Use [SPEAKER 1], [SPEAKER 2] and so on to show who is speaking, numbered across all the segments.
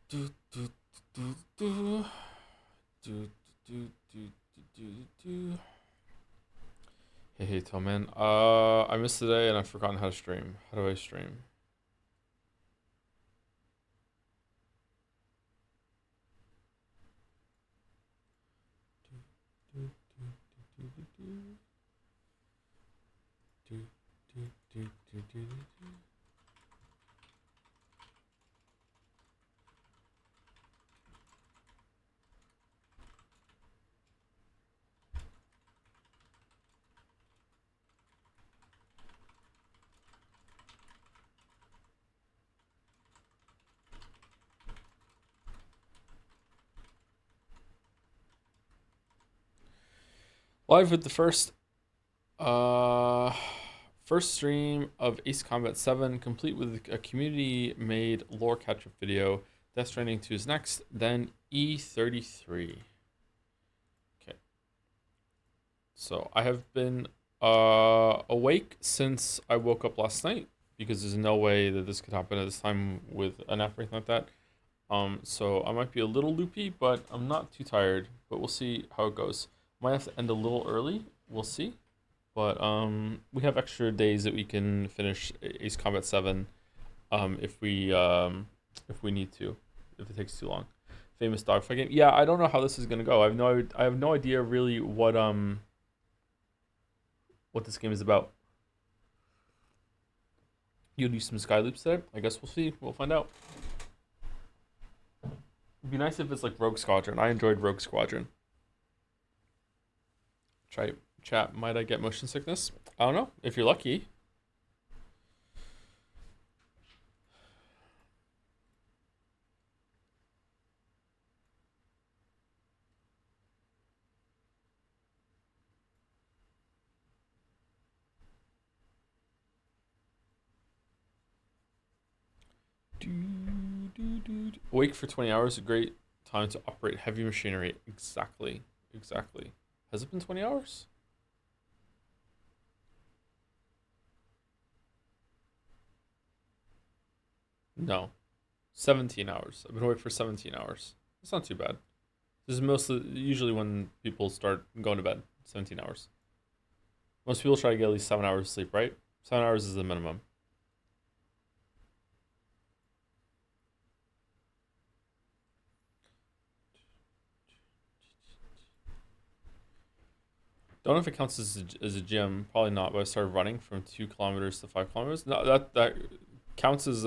[SPEAKER 1] Do, do, do, do, do, do, do, do, do. Hey, Tillman. I missed today and I've forgotten how to stream. How do I stream? Do, do, do, do, do, do, do, do, do, do, do. Live with the uh first stream of Ace Combat 7, complete with a community-made lore catch-up video. Death Stranding 2 is next, then E33. Okay. So I have been awake since I woke up last night because there's no way that this could happen at this time with a nap or anything like that. So I might be a little loopy, but I'm not too tired. But we'll see how it goes. Might have to end a little early. We'll see. But we have extra days that we can finish Ace Combat 7 if we need to, if it takes too long. Famous dogfight game. Yeah, I don't know how this is gonna go. I have no idea really what this game is about. You'll do some sky loops today? I guess we'll see. We'll find out. It'd be nice if it's like Rogue Squadron. I enjoyed Rogue Squadron. Try chat. Might I get motion sickness? I don't know. If you're lucky. Awake for 20 hours. A great time to operate heavy machinery. Exactly. Exactly. Has it been 20 hours? No. 17 hours. I've been awake for 17 hours. It's not too bad. This is mostly usually when people start going to bed. 17 hours. Most people try to get at least 7 hours of sleep, right? 7 hours is the minimum. Don't know if it counts as a gym. Probably not. But I started running from 2 kilometers to 5 kilometers. No, that counts as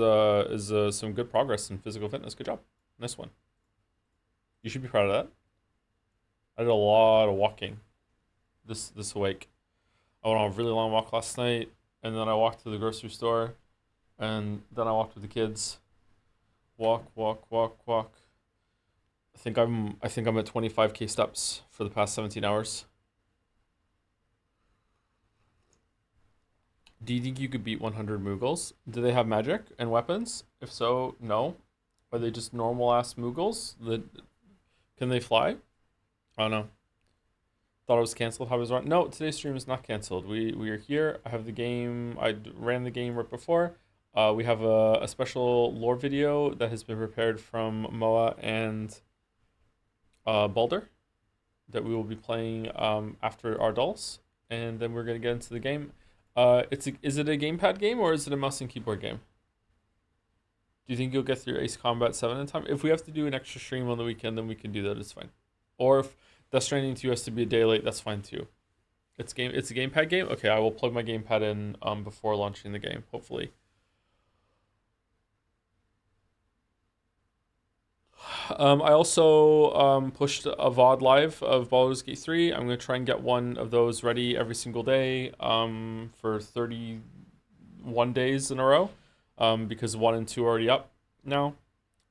[SPEAKER 1] some good progress in physical fitness. Good job. Nice one. You should be proud of that. I did a lot of walking this week. I went on a really long walk last night, and then I walked to the grocery store, and then I walked with the kids. Walk, walk, walk, walk. I think I'm at 25K steps for the past 17 hours. Do you think you could beat 100 Moogles? Do they have magic and weapons? If so, no. Are they just normal ass Moogles? Can they fly? I don't know. Thought it was canceled. How was it? No, today's stream is not canceled. We are here. I have the game. Ran the game right before. We have a special lore video that has been prepared from Moa and Balder that we will be playing after our dolls, and then we're gonna get into the game. Is it a gamepad game or is it a mouse and keyboard game? Do you think you'll get through Ace Combat 7 in time? If we have to do an extra stream on the weekend, then we can do that. It's fine. Or if Death Stranding 2 has to be a day late, that's fine too. It's a gamepad game? Okay, I will plug my gamepad in before launching the game, hopefully. I also pushed a VOD live of Baldur's Gate 3. I'm going to try and get one of those ready every single day for 31 days in a row because 1 and 2 are already up now.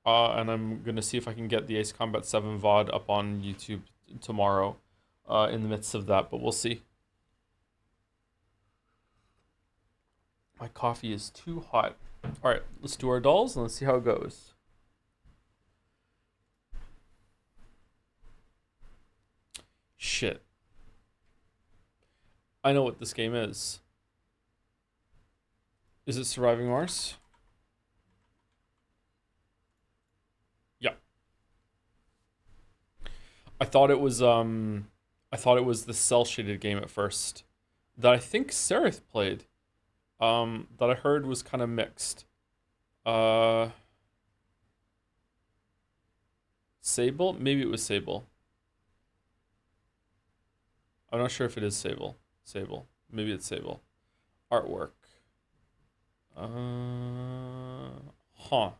[SPEAKER 1] And I'm going to see if I can get the Ace Combat 7 VOD up on YouTube tomorrow in the midst of that, but we'll see. My coffee is too hot. All right, let's do our dolls and let's see how it goes. Shit. I know what this game is. Is it Surviving Mars? Yeah. I thought it was the cell shaded game at first that I think Seraph played. That I heard was kind of mixed. Uh, Sable? Maybe it was Sable. I'm not sure if it is Sable. Sable. Maybe it's Sable. Artwork. Huh.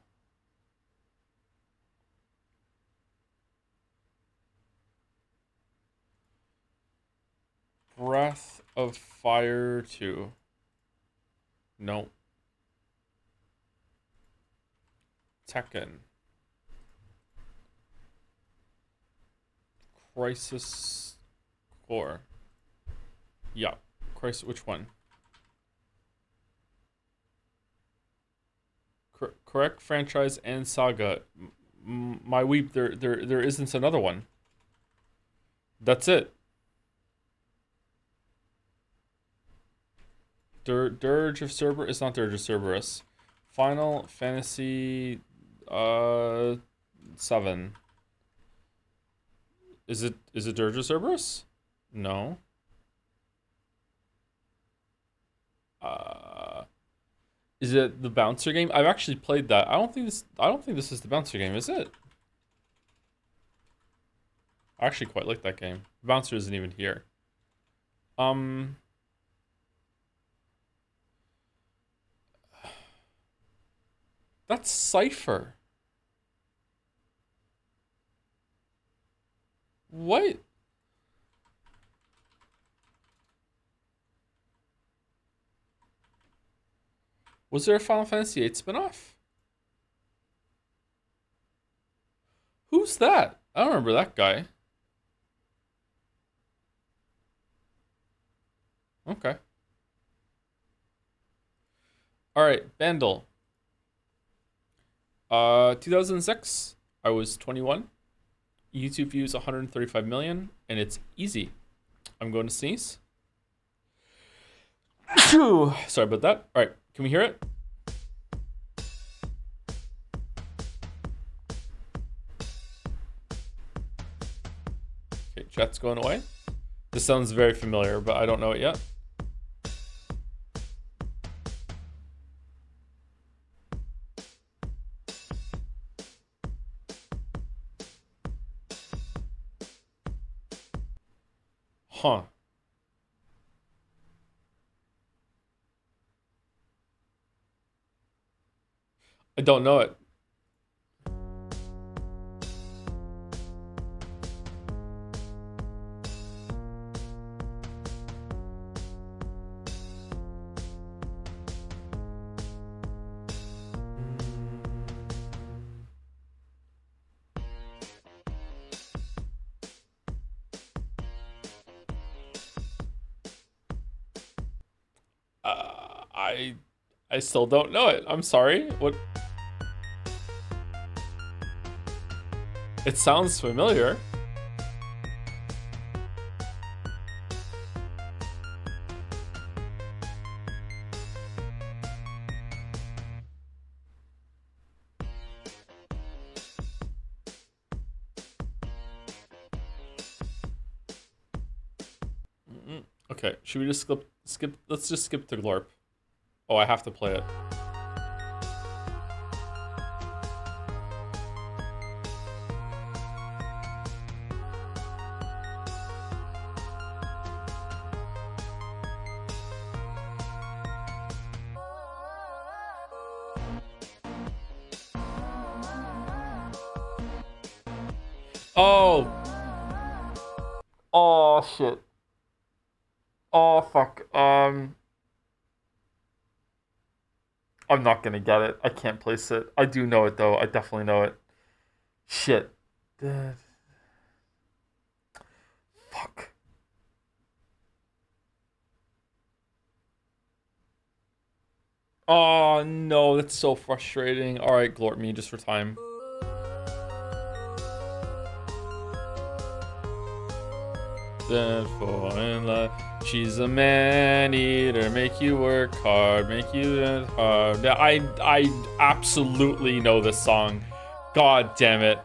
[SPEAKER 1] Breath of Fire 2. No. Tekken. Crisis Core. Yeah. Crisis. Which one? Correct franchise and saga. My weep. There isn't another one. That's it. Dirge of Cerberus. It's not Dirge of Cerberus. Final Fantasy 7. Is it Dirge of Cerberus? No. Is it the bouncer game? I've actually played that. I don't think this is the bouncer game, is it? I actually quite like that game. The bouncer isn't even here. That's Cypher. What? Was there a Final Fantasy VIII spinoff? Who's that? I don't remember that guy. Okay. All right, Bandle. 2006. I was 21. YouTube views 135 million, and it's easy. I'm going to sneeze. Sorry about that. All right, can we hear it? Okay, chat's going away. This sounds very familiar, but I don't know it yet. Huh. I don't know it. I still don't know it. I'm sorry. What? It sounds familiar. Okay, should we just skip? Let's just skip to Glorp. Oh, I have to play it. Oh. Oh shit. Oh fuck. I'm not gonna get it. I can't place it. I do know it though. I definitely know it. Shit. Fuck. Oh no, that's so frustrating. All right, glort me just for time. Then fall in love. She's a man eater, make you work hard, make you hard. I absolutely know this song. God damn it.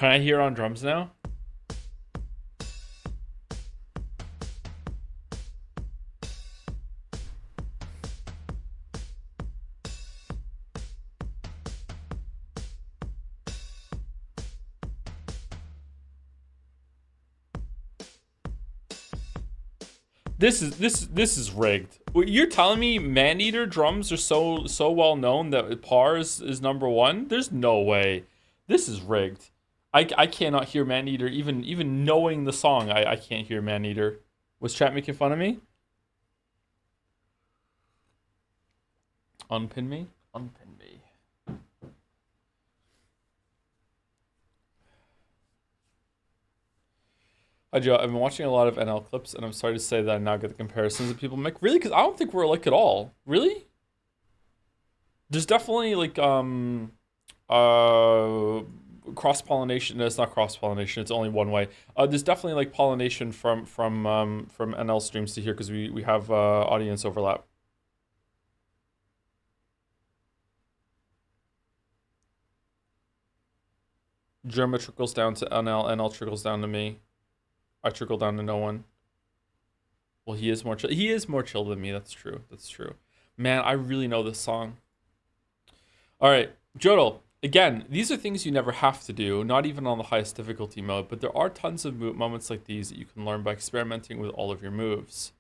[SPEAKER 1] Can I hear on drums now? This is rigged. You're telling me Maneater drums are so well known that Par is number one? There's no way. This is rigged. I cannot hear Maneater even knowing the song. I can't hear Maneater. Was chat making fun of me? Unpin me? Unpin me. Hi Joe, I've been watching a lot of NL clips, and I'm sorry to say that I now get the comparisons that people make. Really? Because I don't think we're alike at all. Really? There's definitely like cross pollination. No, it's not cross pollination. It's only one way. There's definitely like pollination from NL streams to here because we have audience overlap. Germa trickles down to NL. NL trickles down to me. I trickle down to no one. Well, he is more chill. He is more chill than me. That's true. That's true. Man, I really know this song. All right, Jodel. Again, these are things you never have to do, not even on the highest difficulty mode, but there are tons of moments like these that you can learn by experimenting with all of your moves.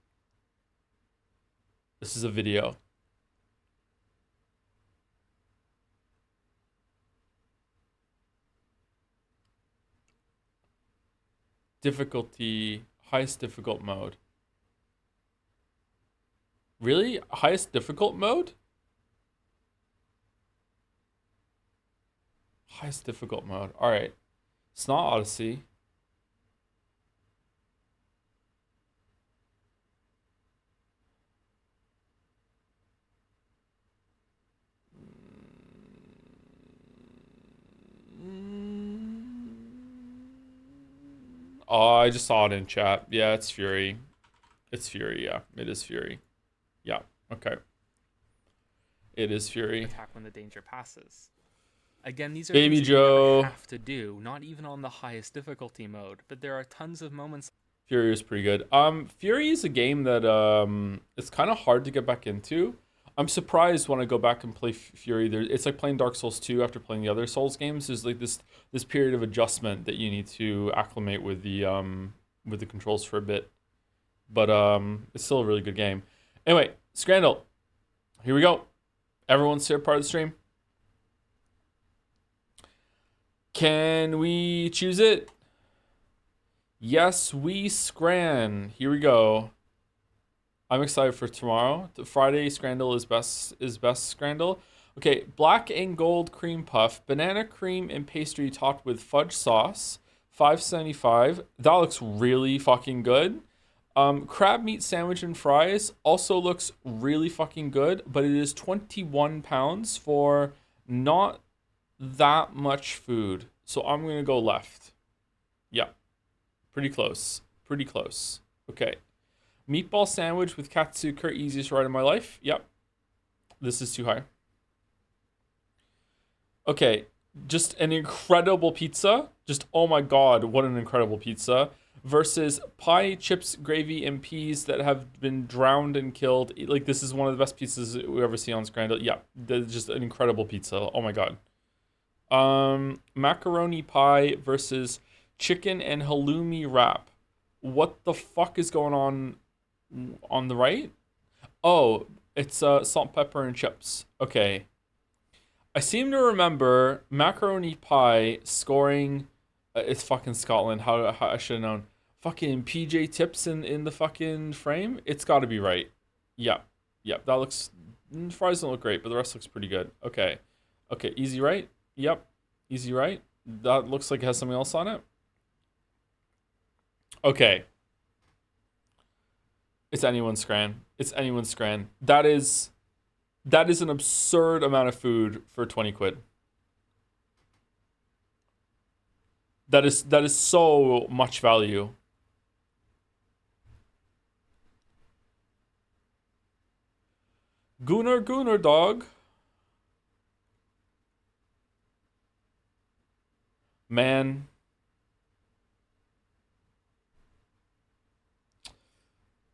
[SPEAKER 1] This is a video. Difficulty, highest difficult mode. Really? Highest difficult mode? Highest difficult mode. All right. It's not Odyssey. Oh, I just saw it in chat. Yeah, it's Fury. It's Fury, yeah. It is Fury. Yeah, okay. It is Fury.
[SPEAKER 2] Attack when the danger passes. Again, these are
[SPEAKER 1] Baby
[SPEAKER 2] things
[SPEAKER 1] Joe.
[SPEAKER 2] that you never have to do, not even on the highest difficulty mode, but there are tons of moments.
[SPEAKER 1] Fury is pretty good. Fury is a game that it's kind of hard to get back into. I'm surprised when I go back and play Fury. It's like playing Dark Souls 2 after playing the other Souls games. There's like this period of adjustment that you need to acclimate with the controls for a bit. But it's still a really good game. Anyway, Scrandal. Here we go. Everyone's here part of the stream. Can we choose it? Yes, we scran. Here we go. I'm excited for tomorrow. The Friday Scrandal is best Scrandal. Okay, black and gold cream puff, banana cream and pastry topped with fudge sauce, $5.75. That looks really fucking good. Crab meat sandwich and fries also looks really fucking good, but it is 21 pounds for not that much food. So I'm gonna go left. Yeah, pretty close. Pretty close. Okay. Meatball sandwich with katsuker, easiest ride of my life. Yep. This is too high. Okay. Just an incredible pizza. Just, oh my god, what an incredible pizza. Versus pie, chips, gravy, and peas that have been drowned and killed. Like, this is one of the best pizzas we ever see on Scrandal. Yeah, just an incredible pizza. Oh my god. Macaroni pie versus chicken and halloumi wrap. What the fuck is going on the right? Oh, it's salt, pepper, and chips. Okay. I seem to remember macaroni pie scoring. It's fucking Scotland. How I should have known. Fucking PJ Tips in the fucking frame. It's got to be right. Yep. Yep. That looks. Fries don't look great, but the rest looks pretty good. Okay. Okay. Easy right. Yep. Easy right. That looks like it has something else on it. Okay. It's anyone's scran. It's anyone's scran. That is an absurd amount of food for 20 quid. That is so much value. Gooner dog. Man,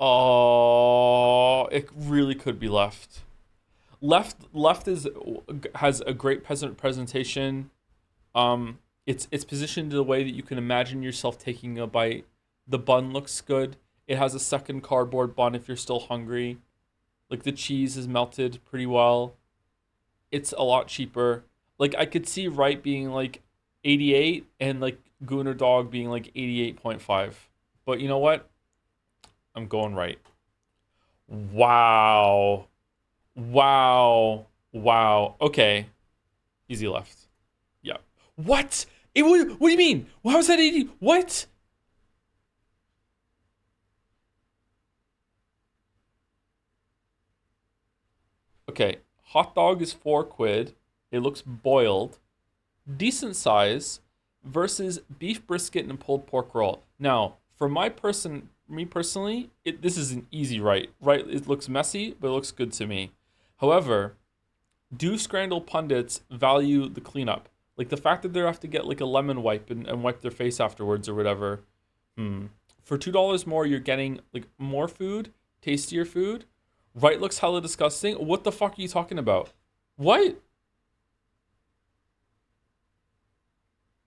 [SPEAKER 1] Oh, it really could be left. Left is has a great presentation. It's positioned in a way that you can imagine yourself taking a bite. The bun looks good. It has a second cardboard bun if you're still hungry. Like the cheese is melted pretty well. It's a lot cheaper. Like I could see right being like 88 and like Gooner Dog being like 88.5. But you know what? I'm going right. Wow. Wow. Wow. Okay. Easy left. Yeah. What? What do you mean? How was that 80? What? Okay. Hot dog is 4 quid. It looks boiled. Decent size versus beef brisket and pulled pork roll. Now, for me personally, this is an easy right. Right, it looks messy, but it looks good to me. However, do Scrandal pundits value the cleanup? Like the fact that they have to get like a lemon wipe and wipe their face afterwards or whatever. For $2 more, you're getting like more food, tastier food. Right looks hella disgusting. What the fuck are you talking about? What?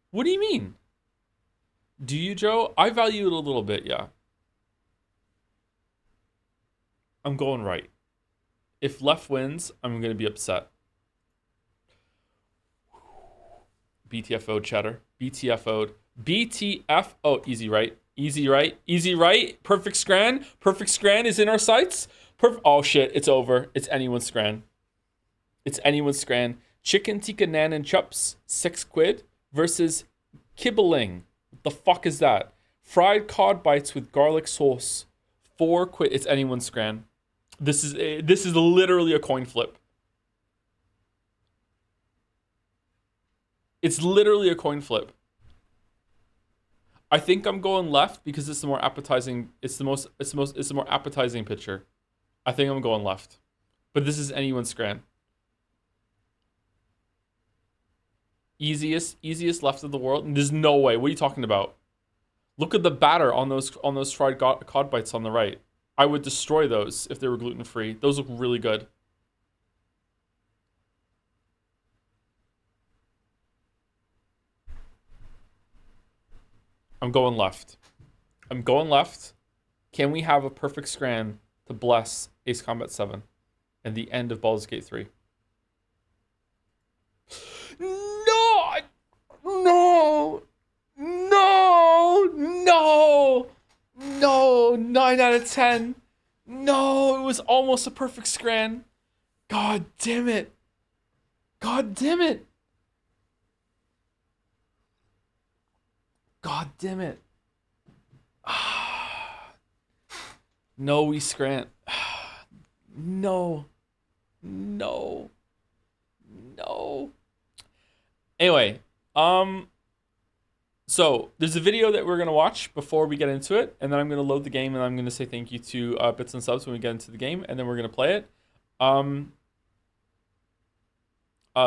[SPEAKER 1] What do you mean? Do you, Joe? I value it a little bit, yeah. I'm going right. If left wins, I'm gonna be upset. BTFO cheddar. BTFO'd. BTFO. Easy right. Easy right. Easy right. Perfect scran. Perfect scran is in our sights. Oh shit, it's over. It's anyone's scran. It's anyone's scran. Chicken tikka nan and chups, 6 quid versus kibbling. What the fuck is that? Fried cod bites with garlic sauce, 4 quid. It's anyone's scran. This is literally a coin flip. It's literally a coin flip. I think I'm going left because it's the more appetizing. It's the more appetizing picture. I think I'm going left. But this is anyone's scran. Easiest left of the world. And there's no way. What are you talking about? Look at the batter on those fried cod bites on the right. I would destroy those if they were gluten free. Those look really good. I'm going left. I'm going left. Can we have a perfect scran to bless Ace Combat 7 and the end of Baldur's Gate 3? No! No! No! No! No! 9 out of 10. No, it was almost a perfect scran. God damn it. God damn it. God damn it. No, we scrant. No. No. No. Anyway, so there's a video that we're gonna watch before we get into it, and then I'm gonna load the game, and I'm gonna say thank you to Bits and Subs when we get into the game, and then we're gonna play it.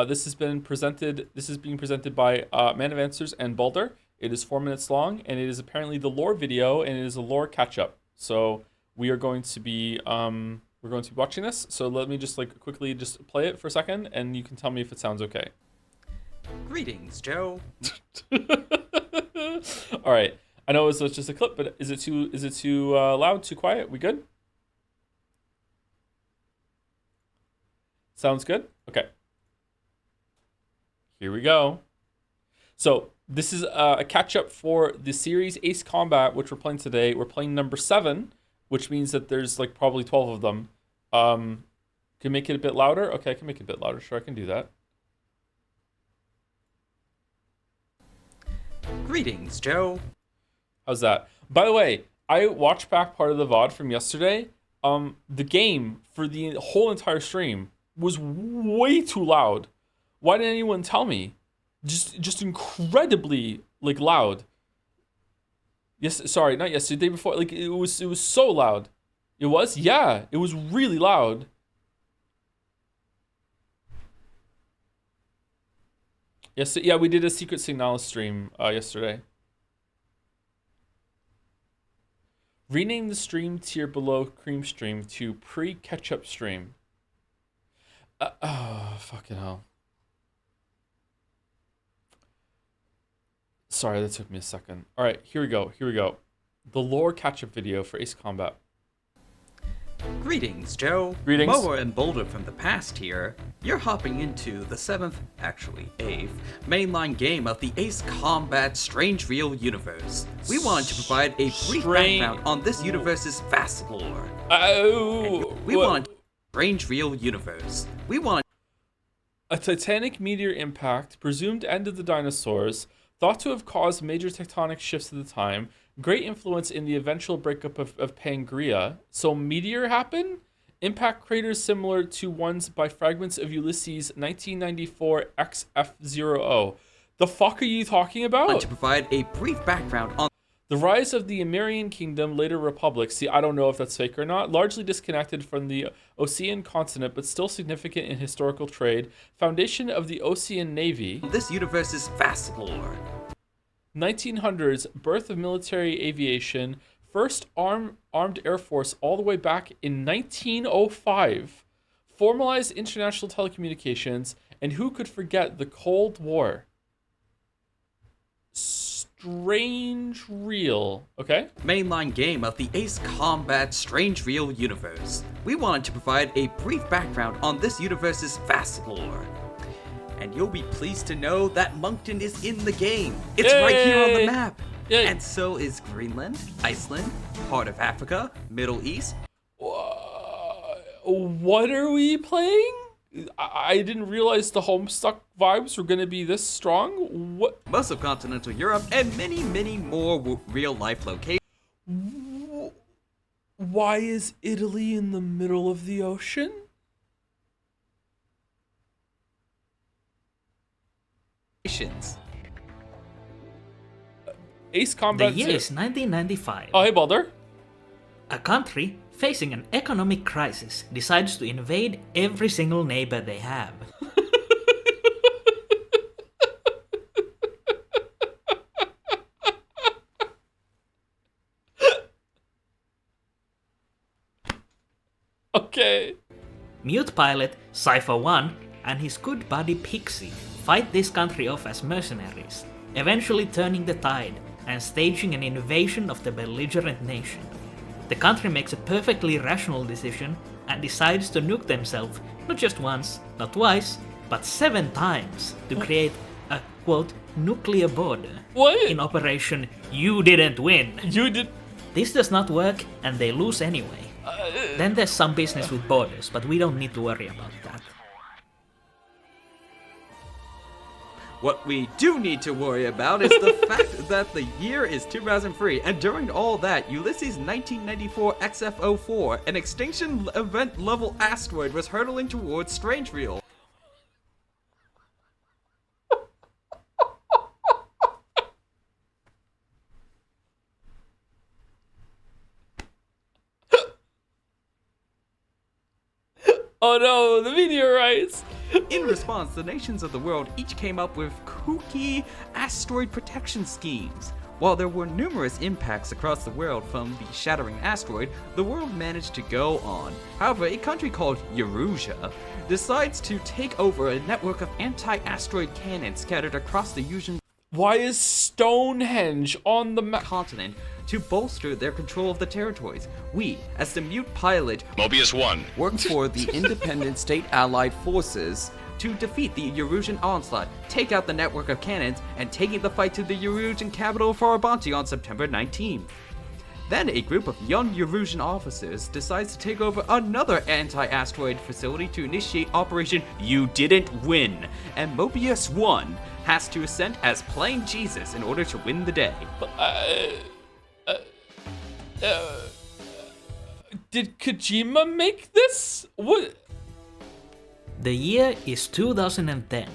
[SPEAKER 1] This is being presented by Man of Answers and Balder. It is 4 minutes long, and it is apparently the lore video, and it is a lore catch up. So we are going to be watching this. So let me just like quickly just play it for a second, and you can tell me if it sounds okay.
[SPEAKER 3] Greetings, Joe.
[SPEAKER 1] All right. I know it's just a clip, but is it too loud, too quiet? We good? Sounds good? Okay. Here we go. So this is a catch up for the series Ace Combat, which we're playing today. We're playing number 7, which means that there's like probably 12 of them. Can make it a bit louder? Okay, I can make it a bit louder. Sure, I can do that.
[SPEAKER 3] Greetings, Joe.
[SPEAKER 1] How's that? By the way, I watched back part of the VOD from yesterday. The game for the whole entire stream was way too loud. Why didn't anyone tell me? Just incredibly like loud. Yes, sorry, not yesterday, day before. Like it was so loud. It was? Yeah, it was really loud. Yes, yeah, we did a Secret Signalis stream yesterday. Rename the stream tier below cream stream to pre-ketchup stream. Oh, fucking hell. Sorry, that took me a second. All right, here we go. The lore catch-up video for Ace Combat.
[SPEAKER 3] Greetings, Joe.
[SPEAKER 1] Greetings.
[SPEAKER 3] Mower and Boulder from the past here. You're hopping into the 7th, actually 8th, mainline game of the Ace Combat Strange Real universe. We wanted to provide a brief background on this universe's vast lore. We want Strange Real universe. We want
[SPEAKER 1] a titanic meteor impact, presumed end of the dinosaurs, thought to have caused major tectonic shifts at the time, great influence in the eventual breakup of Pangaea. So meteor happen? Impact craters similar to ones by fragments of Ulysses 1994 XF0O. The fuck are you talking about?
[SPEAKER 3] to provide a brief background on
[SPEAKER 1] The rise of the Amerian Kingdom, later Republic, see, I don't know if that's fake or not, largely disconnected from the Ocean continent, but still significant in historical trade, foundation of the Ocean Navy,
[SPEAKER 3] this universe's vast lore.
[SPEAKER 1] 1900s, birth of military aviation, first armed air force all the way back in 1905, formalized international telecommunications, and who could forget the Cold War? Strange Real, okay?
[SPEAKER 3] Mainline game of the Ace Combat Strange Real universe. We wanted to provide a brief background on this universe's vast lore. And you'll be pleased to know that Moncton is in the game. It's right here on the map.
[SPEAKER 1] Yay.
[SPEAKER 3] And so is Greenland, Iceland, part of Africa, Middle East.
[SPEAKER 1] What are we playing? I didn't realize the Homestuck vibes were going to be this strong. What?
[SPEAKER 3] Most of continental Europe, and many, many more real-life locations.
[SPEAKER 1] Why is Italy in the middle of the ocean? Ace Combat.
[SPEAKER 4] The year is 1995.
[SPEAKER 1] Oh, hey, Baldur.
[SPEAKER 4] A country facing an economic crisis decides to invade every single neighbor they have.
[SPEAKER 1] Okay.
[SPEAKER 4] Mute pilot Cypher 1 and his good buddy Pixie fight this country off as mercenaries, eventually turning the tide and staging an invasion of the belligerent nation. The country makes a perfectly rational decision and decides to nuke themselves not just once, not twice, but 7 times to create a, quote, nuclear border.
[SPEAKER 1] What?
[SPEAKER 4] In Operation You Didn't Win.
[SPEAKER 1] You did.
[SPEAKER 4] This does not work and they lose anyway. Then there's some business with borders, but we don't need to worry about that.
[SPEAKER 3] What we do need to worry about is the fact that the year is 2003, and during all that, Ulysses 1994 XF04, an extinction event level asteroid, was hurtling towards Strange Real.
[SPEAKER 1] Oh no, the meteorites!
[SPEAKER 3] In response, the nations of the world each came up with kooky asteroid protection schemes. While there were numerous impacts across the world from the shattering asteroid, the world managed to go on. However, a country called Eurasia decides to take over a network of anti-asteroid cannons scattered across the Eurasian
[SPEAKER 1] Why is Stonehenge on the map?
[SPEAKER 3] continent to bolster their control of the territories. We, as the mute pilot,
[SPEAKER 5] Mobius 1.
[SPEAKER 3] worked for the independent state allied forces to defeat the Eurasian onslaught, take out the network of cannons, and taking the fight to the Eurasian capital Farabanti on September 19th. Then a group of young Eurasian officers decides to take over another anti-asteroid facility to initiate Operation You Didn't Win, and Mobius 1 has to ascend as plain Jesus in order to win the day.
[SPEAKER 1] Did Kojima make this? What?
[SPEAKER 4] The year is 2010.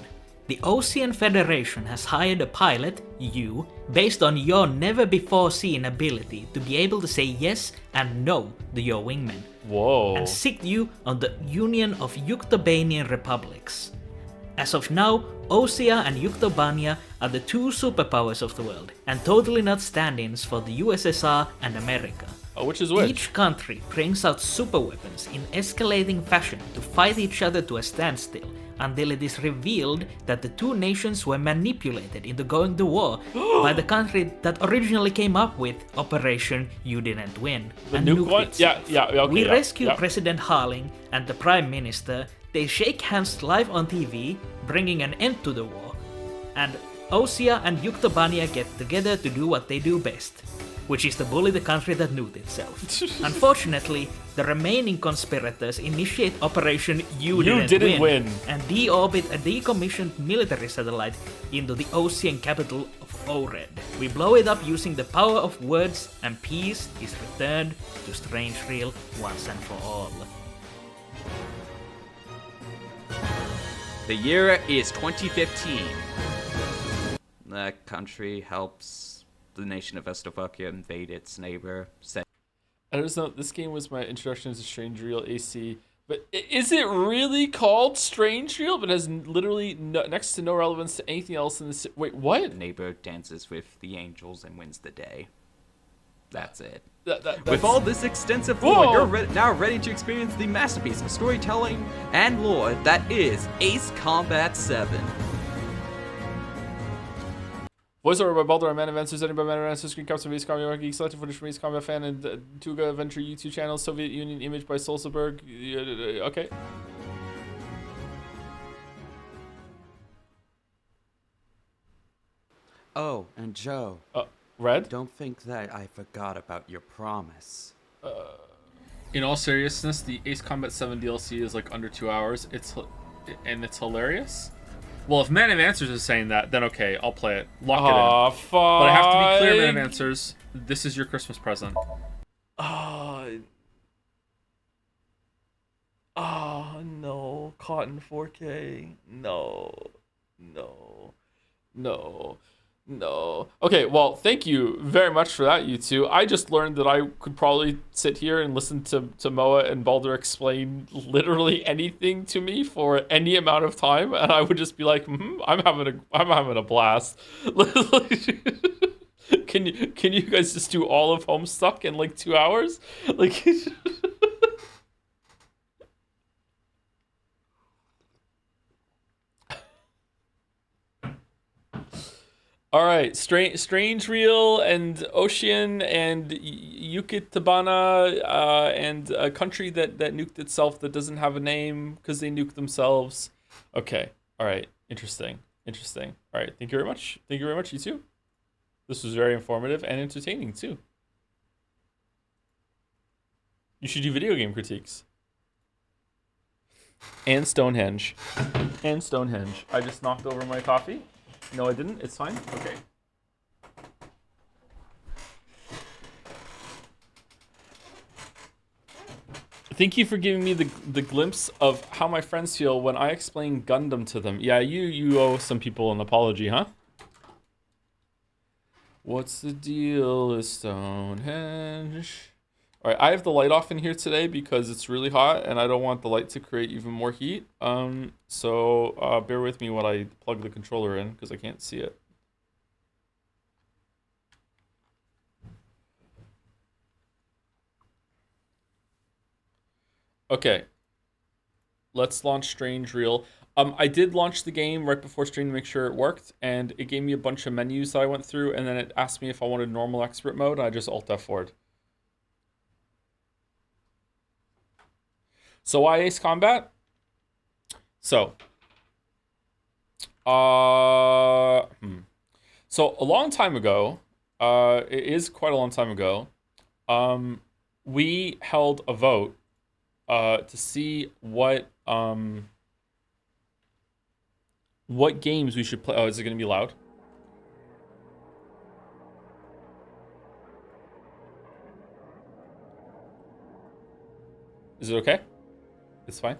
[SPEAKER 4] The Ocean Federation has hired a pilot, you, based on your never-before-seen ability to be able to say yes and no to your wingmen,
[SPEAKER 1] Whoa.
[SPEAKER 4] and sicked you on the Union of Yuktobanian Republics. As of now, Osea and Yuktobania are the 2 superpowers of the world, and totally not stand-ins for the USSR and America.
[SPEAKER 1] Which is which?
[SPEAKER 4] Each country brings out superweapons in escalating fashion to fight each other to a standstill until it is revealed that the two nations were manipulated into going to war by the country that originally came up with Operation You Didn't Win and
[SPEAKER 1] nuke
[SPEAKER 4] nuked
[SPEAKER 1] one?
[SPEAKER 4] itself.
[SPEAKER 1] Yeah, okay,
[SPEAKER 4] We
[SPEAKER 1] yeah,
[SPEAKER 4] rescue
[SPEAKER 1] yeah.
[SPEAKER 4] President Harling and the Prime Minister. They shake hands live on TV, bringing an end to the war. And Osea and Yuktobania get together to do what they do best, which is to bully the country that nuked itself. Unfortunately, the remaining conspirators initiate Operation You Didn't Win and deorbit a decommissioned military satellite into the Ocean capital of Ored. We blow it up using the power of words, and peace is returned to Strange Reel once and for all.
[SPEAKER 3] The year is 2015. The country helps the nation of Estovakia invade its neighbor.
[SPEAKER 1] I just know this game was my introduction to Strange Reel AC. But is it really called Strange Reel, but has literally next to no relevance to anything else in this? Wait, what?
[SPEAKER 3] Neighbor dances with the angels and wins the day. That's it.
[SPEAKER 1] That's...
[SPEAKER 3] With all this extensive lore, you're now ready to experience the masterpiece of storytelling and lore that is Ace Combat 7.
[SPEAKER 1] Voiceover by Baldur, Man Events, who's by Man Events, screen caps of Ace Combat, Geek, selected footage from Ace Combat fan, and Tuga Adventure YouTube channel, Soviet Union image by Solseberg. Okay.
[SPEAKER 3] Oh, and Joe,
[SPEAKER 1] Red?
[SPEAKER 3] don't think that I forgot about your promise.
[SPEAKER 1] In all seriousness, the Ace Combat 7 DLC is like under 2 hours. It's hilarious. Well, if Man of Answers is saying that, then okay, I'll play it. Lock it in. Fuck.
[SPEAKER 2] But I have to be clear, Man of Answers. This is your Christmas present.
[SPEAKER 1] No. Cotton 4K. No. Okay, well, thank you very much for that, you two. I just learned that I could probably sit here and listen to Moa and Baldur explain literally anything to me for any amount of time, and I would just be like, I'm having a blast. Can you guys just do all of Homestuck in like 2 hours? Like all right, Strange Reel and Ocean and Yukitabana and a country that nuked itself that doesn't have a name because they nuked themselves. Okay, all right, interesting. All right, thank you very much, you two. This was very informative and entertaining too. You should do video game critiques. And Stonehenge. I just knocked over my coffee. No, I didn't. It's fine. Okay. Thank you for giving me the glimpse of how my friends feel when I explain Gundam to them. Yeah, you owe some people an apology, huh? What's the deal with Stonehenge? All right, I have the light off in here today because it's really hot and I don't want the light to create even more heat. So bear with me while I plug the controller in because I can't see it. Okay, let's launch Strange Reel. I did launch the game right before stream to make sure it worked, and it gave me a bunch of menus that I went through, and then it asked me if I wanted normal expert mode, and I just Alt F4'd. So why Ace Combat? So, so a long time ago, it is quite a long time ago, we held a vote to see what games we should play. Oh, is it going to be loud? Is it okay? It's fine.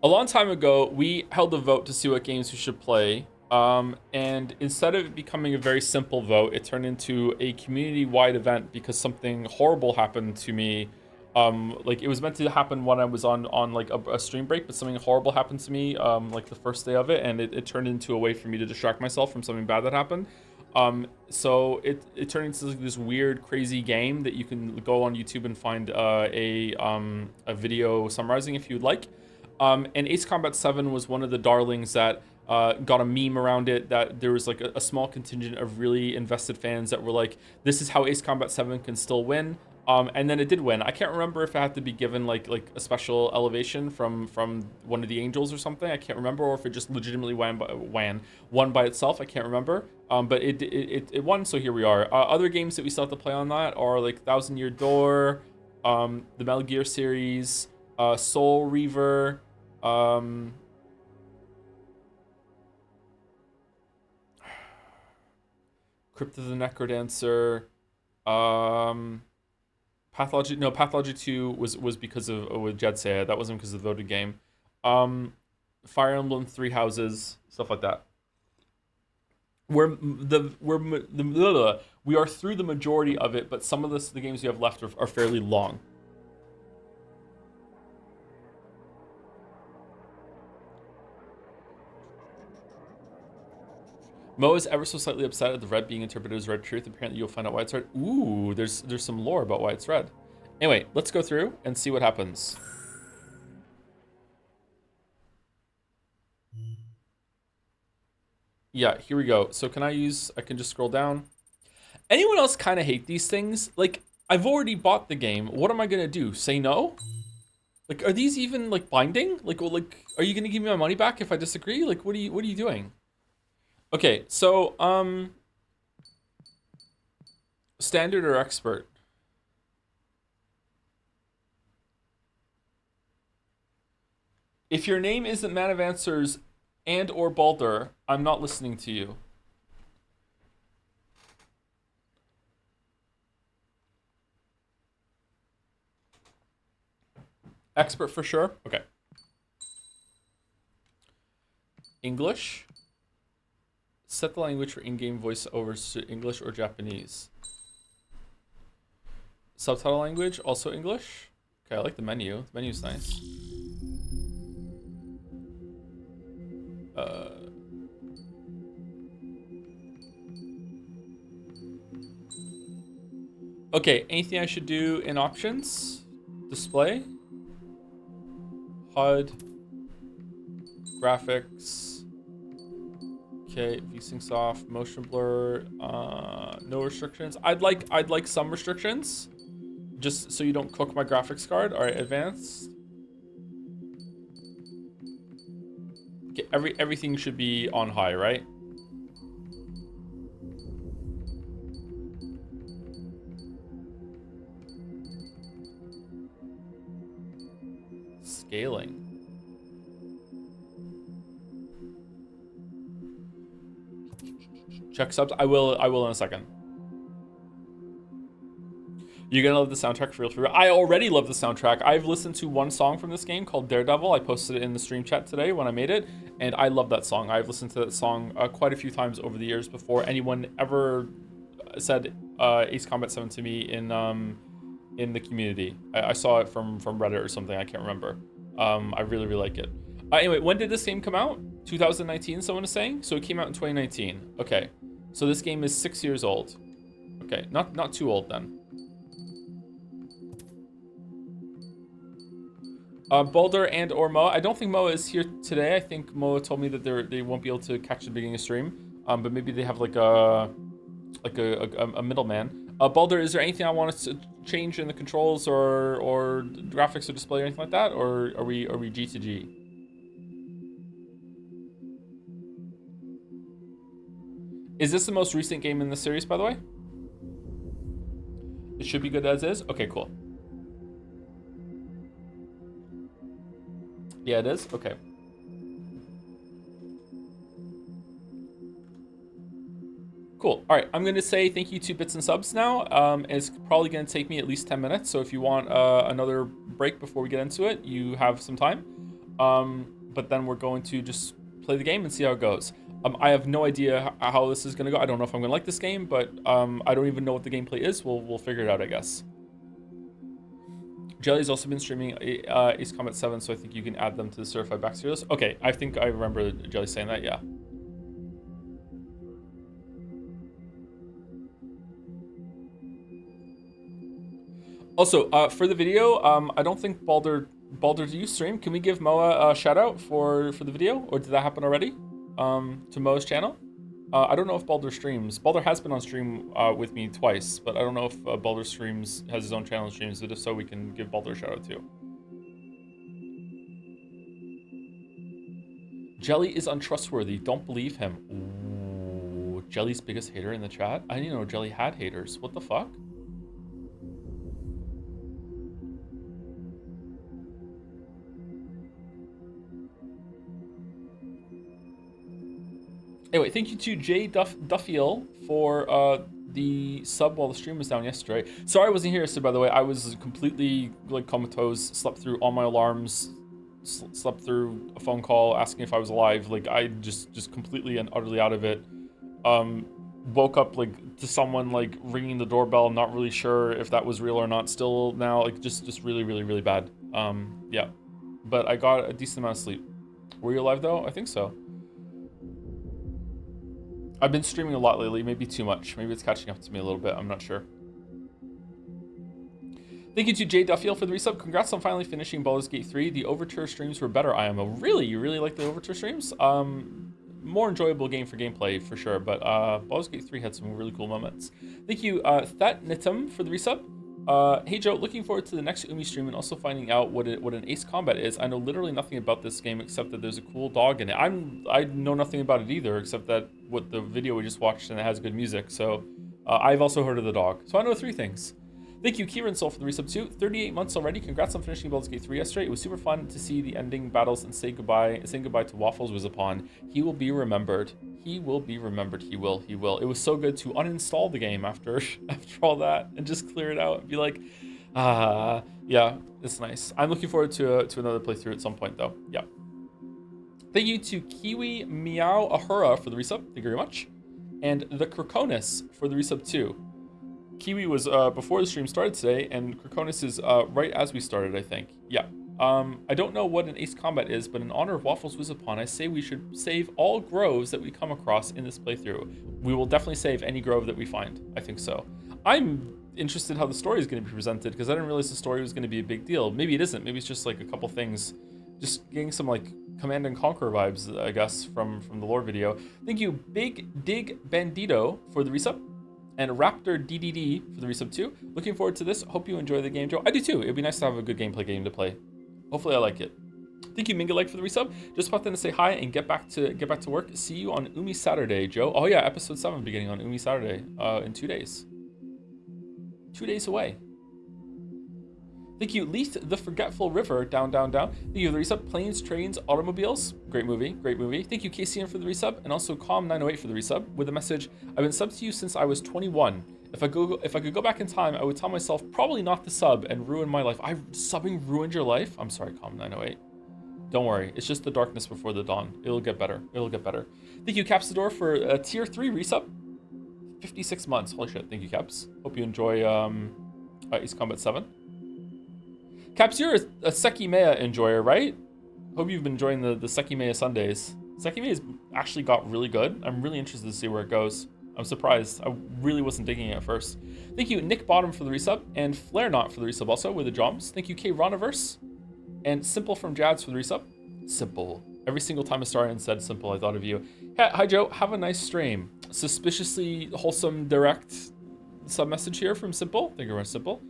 [SPEAKER 1] A long time ago, we held a vote to see what games we should play. And instead of it becoming a very simple vote, it turned into a community-wide event because something horrible happened to me. Like it was meant to happen when I was on like a stream break, but something horrible happened to me like the first day of it, and it turned into a way for me to distract myself from something bad that happened. So it turned into like this weird, crazy game that you can go on YouTube and find a video summarizing if you'd like. And Ace Combat 7 was one of the darlings that got a meme around it, that there was like a small contingent of really invested fans that were like, this is how Ace Combat 7 can still win. And then it did win. I can't remember if it had to be given like a special elevation from one of the angels or something. I can't remember, or if it just legitimately won by itself. I can't remember. But it won, so here we are. Other games that we still have to play on that are like Thousand Year Door, the Metal Gear series, Soul Reaver, Crypt of the Necrodancer, Pathology 2 was because of with Jet Seiya. That wasn't because of the voted game. Fire Emblem Three Houses, stuff like that. We are through the majority of it, but some of the games we have left are fairly long. Mo is ever so slightly upset at the red being interpreted as red truth. Apparently you'll find out why it's red. Ooh, there's some lore about why it's red. Anyway, let's go through and see what happens. Yeah, here we go. So I can just scroll down. Anyone else kind of hate these things? Like, I've already bought the game. What am I going to do? Say no? Like, are these even like binding? Like, are you going to give me my money back if I disagree? Like, what are you doing? Okay, so, standard or expert? If your name isn't Man of Answers and or Baldur, I'm not listening to you. Expert for sure? Okay. English. Set the language for in-game voiceovers to English or Japanese. Subtitle language, also English. Okay, I like the menu. The menu's nice. Okay, anything I should do in options? Display. HUD. Graphics. Okay, VSync off, motion blur, no restrictions. I'd like some restrictions, just so you don't cook my graphics card. All right, advanced. Okay, everything should be on high, right? Scaling. Check subs. I will in a second. You're gonna love the soundtrack for real. I already love the soundtrack. I've listened to one song from this game called Daredevil. I posted it in the stream chat today when I made it, and I love that song. I've listened to that song quite a few times over the years before anyone ever said Ace Combat 7 to me in the community. I saw it from Reddit or something. I can't remember. I really like it. Anyway, when did this game come out? 2019, someone is saying? So it came out in 2019. Okay. So this game is 6 years old. Okay, not too old then. Baldur and or Moa. I don't think Moa is here today. I think Moa told me that they won't be able to catch the beginning of stream. But maybe they have like a middleman. Baldur, is there anything I want us to change in the controls or graphics or display or anything like that? Or are we G to G? Is this the most recent game in the series, by the way? It should be good as is? Okay, cool. Yeah, it is? Okay. Cool. All right, I'm going to say thank you to Bits and Subs now. It's probably going to take me at least 10 minutes, so if you want another break before we get into it, you have some time. But then we're going to just play the game and see how it goes. I have no idea how this is going to go. I don't know if I'm going to like this game, but I don't even know what the gameplay is. We'll figure it out, I guess. Jelly's also been streaming Ace Combat 7, so I think you can add them to the certified backseat list. Okay, I think I remember Jelly saying that, yeah. Also, for the video, I don't think Balder, do you stream? Can we give Moa a shout out for the video, or did that happen already? To Moa's channel. I don't know if Balder streams. Balder has been on stream with me twice, but I don't know if Balder streams, has his own channel and streams. But if so, we can give Balder a shout out too. Jelly is untrustworthy. Don't believe him. Ooh, Jelly's biggest hater in the chat. I didn't know Jelly had haters. What the fuck? Anyway, thank you to Jay Duffiel for the sub while the stream was down yesterday. Sorry I wasn't here yesterday, by the way. I was completely like comatose, slept through all my alarms, slept through a phone call asking if I was alive. Like I just completely and utterly out of it. Woke up like to someone like ringing the doorbell. I'm not really sure if that was real or not still now. Like just really bad. Yeah, but I got a decent amount of sleep. Were you alive though? I think so. I've been streaming a lot lately, maybe too much. Maybe it's catching up to me a little bit, I'm not sure. Thank you to Jay Duffield for the resub. Congrats on finally finishing Baldur's Gate 3. The Overture streams were better, IMO. Really? You really like the Overture streams? More enjoyable game for gameplay, for sure, but Baldur's Gate 3 had some really cool moments. Thank you, That Nitum for the resub. Hey Joe, looking forward to the next Umi stream and also finding out what an Ace Combat is. I know literally nothing about this game except that there's a cool dog in it. I know nothing about it either except that what the video we just watched and it has good music. So I've also heard of the dog. So I know 3 things. Thank you, Kieran Soul, for the resub too. 38 months already. Congrats on finishing Baldur's Gate 3 yesterday. It was super fun to see the ending battles and saying goodbye to Waffles was upon. He will be remembered. He will be remembered. He will. It was so good to uninstall the game after all that and just clear it out and be like, yeah, it's nice. I'm looking forward to another playthrough at some point though. Yeah. Thank you to Kiwi Meow Ahura for the resub. Thank you very much. And the Krakonis for the resub too. Kiwi was before the stream started today, and Krakonis is right as we started, I think. Yeah. I don't know what an Ace Combat is, but in honor of Waffles was upon, I say we should save all groves that we come across in this playthrough. We will definitely save any grove that we find. I think so. I'm interested how the story is going to be presented, because I didn't realize the story was going to be a big deal. Maybe it isn't. Maybe it's just like a couple things. Just getting some like Command and Conquer vibes, I guess, from the lore video. Thank you, Big Dig Bandito, for the resub. And Raptor DDD for the resub too. Looking forward to this. Hope you enjoy the game, Joe. I do too. It'd be nice to have a good gameplay game to play. Hopefully I like it. Thank you, Mingalike, for the resub. Just popped in to say hi and get back to work. See you on Umi Saturday, Joe. Oh yeah, episode 7 beginning on Umi Saturday in 2 days. 2 days away. Thank you, Leith the Forgetful River, down. Thank you for the resub. Planes, Trains, Automobiles. Great movie. Thank you, KCN, for the resub, and also Calm908 for the resub with a message. I've been subbed to you since I was 21. If I could go back in time, I would tell myself probably not to sub and ruin my life. Subbing ruined your life? I'm sorry, Calm908. Don't worry, it's just the darkness before the dawn. It'll get better. Thank you, Capsador, for a tier 3 resub. 56 months. Holy shit. Thank you, Caps. Hope you enjoy Ace Combat 7. Caps, you're a Sekimea enjoyer, right? Hope you've been enjoying the Sekimea Sundays. Sekimea's actually got really good. I'm really interested to see where it goes. I'm surprised. I really wasn't digging it at first. Thank you, Nick Bottom, for the resub, and Flare Not for the resub also with the drums. Thank you, K Roniverse, and Simple from Jads for the resub. Simple. Every single time I started and said Simple, I thought of you. Hi, Joe. Have a nice stream. Suspiciously wholesome, direct sub message here from Simple. Thank you very much, Simple.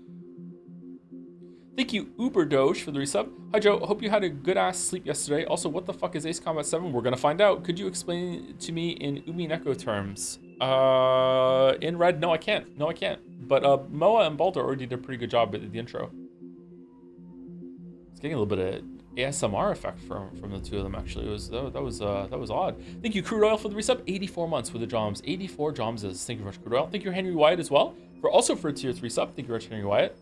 [SPEAKER 1] Thank you, Uber Doge, for the resub. Hi, Joe. Hope you had a good-ass sleep yesterday. Also, what the fuck is Ace Combat 7? We're going to find out. Could you explain it to me in Umineko terms? In red, no, I can't. But Moa and Balder already did a pretty good job at the intro. It's getting a little bit of ASMR effect from the two of them, actually. That was odd. Thank you, Crude Oil, for the resub. 84 months with the Joms. 84 Jomses. Thank you very much, Crude Oil. Thank you, Henry Wyatt, as well. For a tier 3 sub. Thank you very much, Henry Wyatt.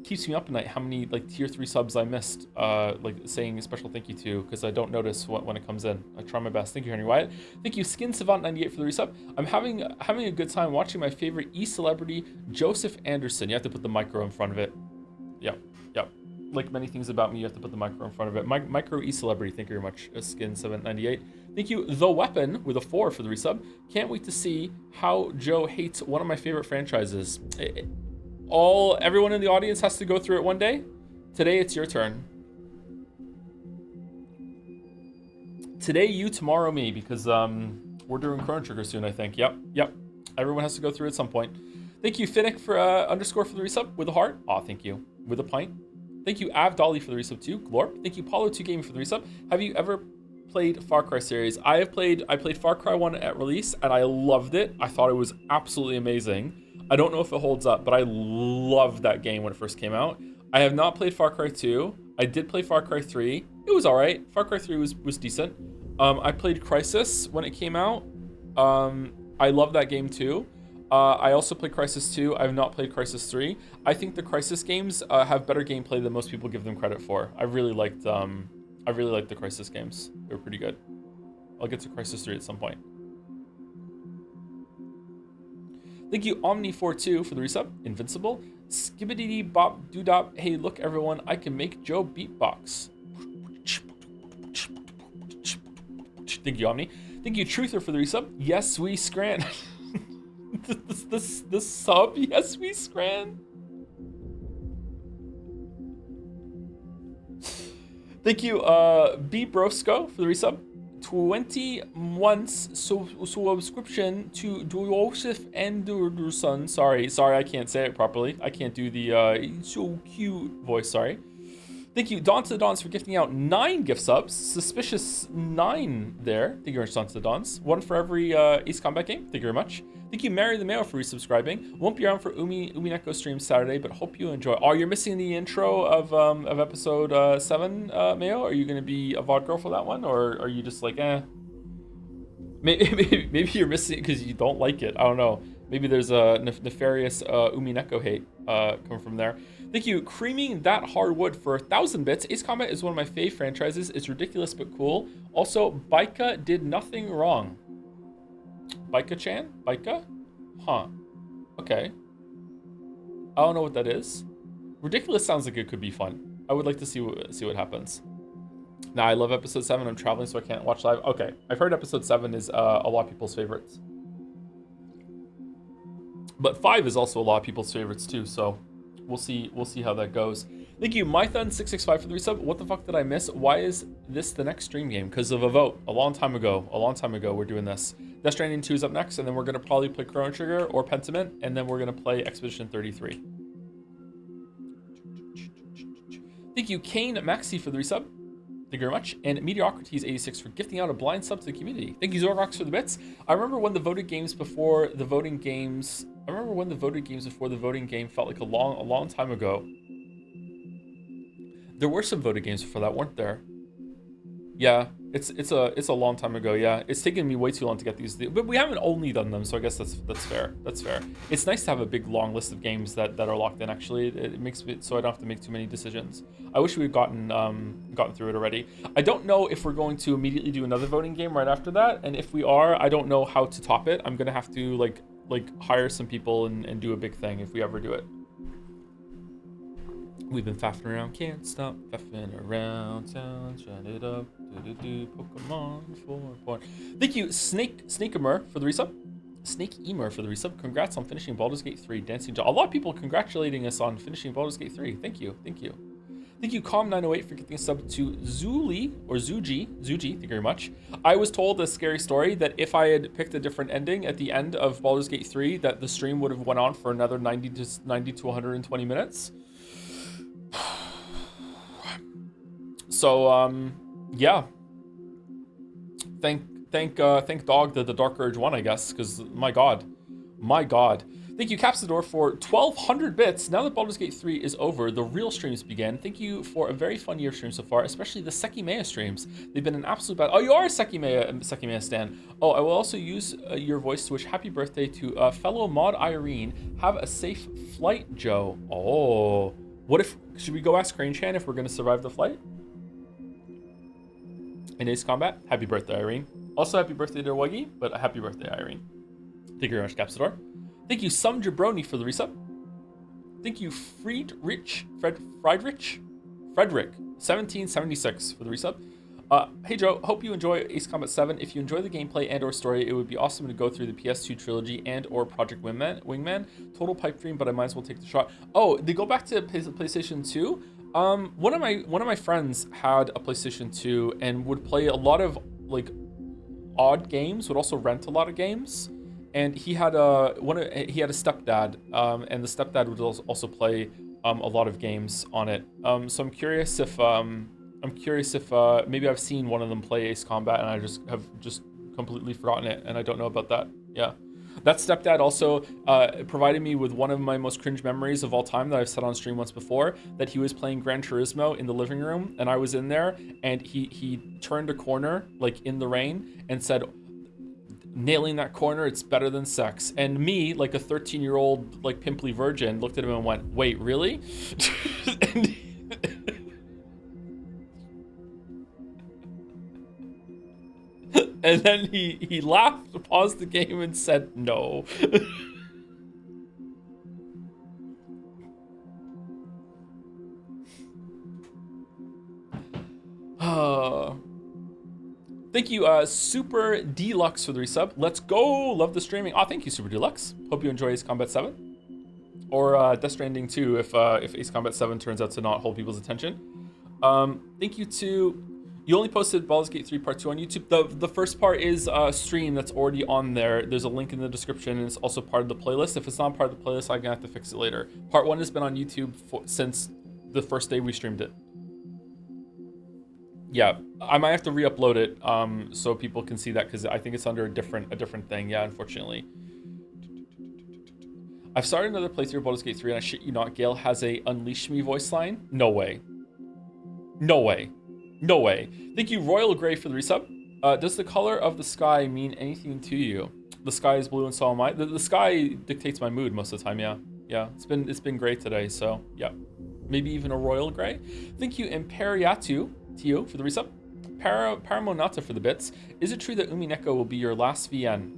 [SPEAKER 1] Keeps me up at night how many like tier 3 subs I missed, like saying a special thank you to, because I don't notice when it comes in. I try my best. Thank you, Henry Wyatt. Thank you, Skin Savant 98 for the resub. I'm having a good time watching my favorite e-celebrity, Joseph Anderson. You have to put the micro in front of it. Yep. Like many things about me, you have to put the micro in front of it. Micro e-celebrity. Thank you very much, Skin Savant 98. Thank you, The Weapon, with a 4 for the resub. Can't wait to see how Joe hates one of my favorite franchises. everyone in the audience has to go through it one day. Today, it's your turn. Today, you, tomorrow, me, because we're doing Chrono Trigger soon, I think. Yep. Everyone has to go through at some point. Thank you, Finnick, for underscore for the resub with a heart. Aw, thank you. With a pint. Thank you, Av Dolly, for the resub too. Glorp. Thank you, Paulo2 Gaming, for the resub. Have you ever played Far Cry series? I played Far Cry 1 at release, and I loved it. I thought it was absolutely amazing. I don't know if it holds up, but I loved that game when it first came out. I have not played Far Cry 2. I did play Far Cry 3. It was alright. Far Cry 3 was decent. I played Crysis when it came out. I love that game too. I also played Crysis 2. I have not played Crysis 3. I think the Crysis games have better gameplay than most people give them credit for. I really liked the Crysis games. They were pretty good. I'll get to Crysis 3 at some point. Thank you, Omni42, for the resub. Invincible. Skibbity bop doodop. Hey, look, everyone, I can make Joe beatbox. Thank you, Omni. Thank you, Truther, for the resub. Yes, we scran. this sub. Yes, we scran. Thank you, B Brosco, for the resub. 20 months subscription to Joseph Anderson. Sorry, I can't say it properly. I can't do the so cute voice. Sorry. Thank you, Don to the Dons, for gifting out 9 gift subs. Suspicious 9 there. Thank you very much, Don to the Dons. 1 for every Ace Combat game. Thank you very much. Thank you, Mary the Mail, for resubscribing. Won't be around for Umineko stream Saturday, but hope you enjoy. Oh, you're missing the intro of episode 7, Mayo? Are you going to be a VOD girl for that one? Or are you just like, eh? Maybe you're missing it because you don't like it. I don't know. Maybe there's a nefarious Umineko hate coming from there. Thank you, Creaming That Hardwood, for 1,000 bits. Ace Combat is one of my fave franchises. It's ridiculous but cool. Also, Baika did nothing wrong. Baika-chan? Baika? Huh. Okay. I don't know what that is. Ridiculous sounds like it could be fun. I would like to see what happens. Now, I love episode 7. I'm traveling, so I can't watch live. Okay. I've heard episode 7 is a lot of people's favorites. But 5 is also a lot of people's favorites too, so we'll see how that goes. Thank you, Mython665, for the resub. What the fuck did I miss? Why is this the next stream game? Because of a vote a long time ago we're doing this. Death Stranding 2 is up next, and then we're going to probably play Chrono Trigger or Pentiment, and then we're going to play Expedition 33. Thank you, Kane Maxi, for the resub. Thank you very much. And Mediocrities86 for gifting out a blind sub to the community. Thank you, Zorrox, for the bits. I remember when the voted games before the voting games felt like a long time ago. There were some voted games before that, weren't there? Yeah, it's a long time ago. Yeah, it's taken me way too long to get these, but we haven't only done them, so I guess that's fair. That's fair. It's nice to have a big long list of games that are locked in. Actually, it makes it so I don't have to make too many decisions. I wish we had gotten through it already. I don't know if we're going to immediately do another voting game right after that, and if we are, I don't know how to top it. I'm gonna have to like hire some people and do a big thing if we ever do it. We've been faffing around, can't stop faffing around town, shut it up, do Pokemon for porn. Thank you, Snakeemer, for the resub. Snakeemer for the resub. Congrats on finishing Baldur's Gate 3. Dancing Jaw. A lot of people congratulating us on finishing Baldur's Gate 3. Thank you. Thank you, Com908, for getting a sub to Zuji. Thank you very much. I was told a scary story that if I had picked a different ending at the end of Baldur's Gate 3, that the stream would have went on for another 90 to 120 minutes. So, yeah. Thank Dog that the Dark Urge won, I guess, because my god. Thank you, Capsador, for 1,200 bits. Now that Baldur's Gate 3 is over, the real streams begin. Thank you for a very fun year of streams so far, especially the Sekimea streams. They've been an absolute battle. Oh, you are a Sekimea stan. Oh, I will also use your voice to wish happy birthday to fellow mod Irene. Have a safe flight, Joe. Oh, should we go ask Crane Chan if we're going to survive the flight? In Ace Combat, happy birthday, Irene. Also, happy birthday to Wuggy, but happy birthday, Irene. Thank you very much, Capsador. Thank you, Some Jabroni, for the resub. Thank you, Frederick, 1776, for the resub. Hey Joe, hope you enjoy Ace Combat 7. If you enjoy the gameplay and or story, it would be awesome to go through the PS2 trilogy and or Project Wingman. Total pipe dream, but I might as well take the shot. Oh, they go back to PlayStation 2. One of my friends had a PlayStation 2 and would play a lot of like odd games, would also rent a lot of games. And he had a stepdad, and the stepdad would also play a lot of games on it. So I'm curious if maybe I've seen one of them play Ace Combat and I have completely forgotten it and I don't know about that. Yeah. That stepdad also provided me with one of my most cringe memories of all time that I've said on stream once before, that he was playing Gran Turismo in the living room and I was in there and he turned a corner like in the rain and said, "Nailing that corner, it's better than sex." And me, like a 13-year-old like pimply virgin, looked at him and went, "Wait, really?" And then he laughed, paused the game, and said no. Thank you, Super Deluxe, for the resub. Let's go. Love the streaming. Oh, thank you, Super Deluxe. Hope you enjoy Ace Combat 7. Or Death Stranding 2 if Ace Combat 7 turns out to not hold people's attention. Thank you to... You only posted Baldur's Gate 3 Part 2 on YouTube. The first part is a stream that's already on there. There's a link in the description, and it's also part of the playlist. If it's not part of the playlist, I'm gonna have to fix it later. Part 1 has been on YouTube since the first day we streamed it. Yeah, I might have to re-upload it so people can see that, because I think it's under a different thing. Yeah, unfortunately. I've started another playthrough of Baldur's Gate 3, and I shit you not, Gale has a Unleash Me voice line. No way. No way. No way. Thank you, Royal Grey, for the resub. Does the color of the sky mean anything to you? The sky is blue and so am I. The sky dictates my mood most of the time, yeah. Yeah, it's been great today, so yeah. Maybe even a Royal Grey. Thank you, Imperiatu, Tio, for the resub. Paramonata for the bits. Is it true that Umineko will be your last VN?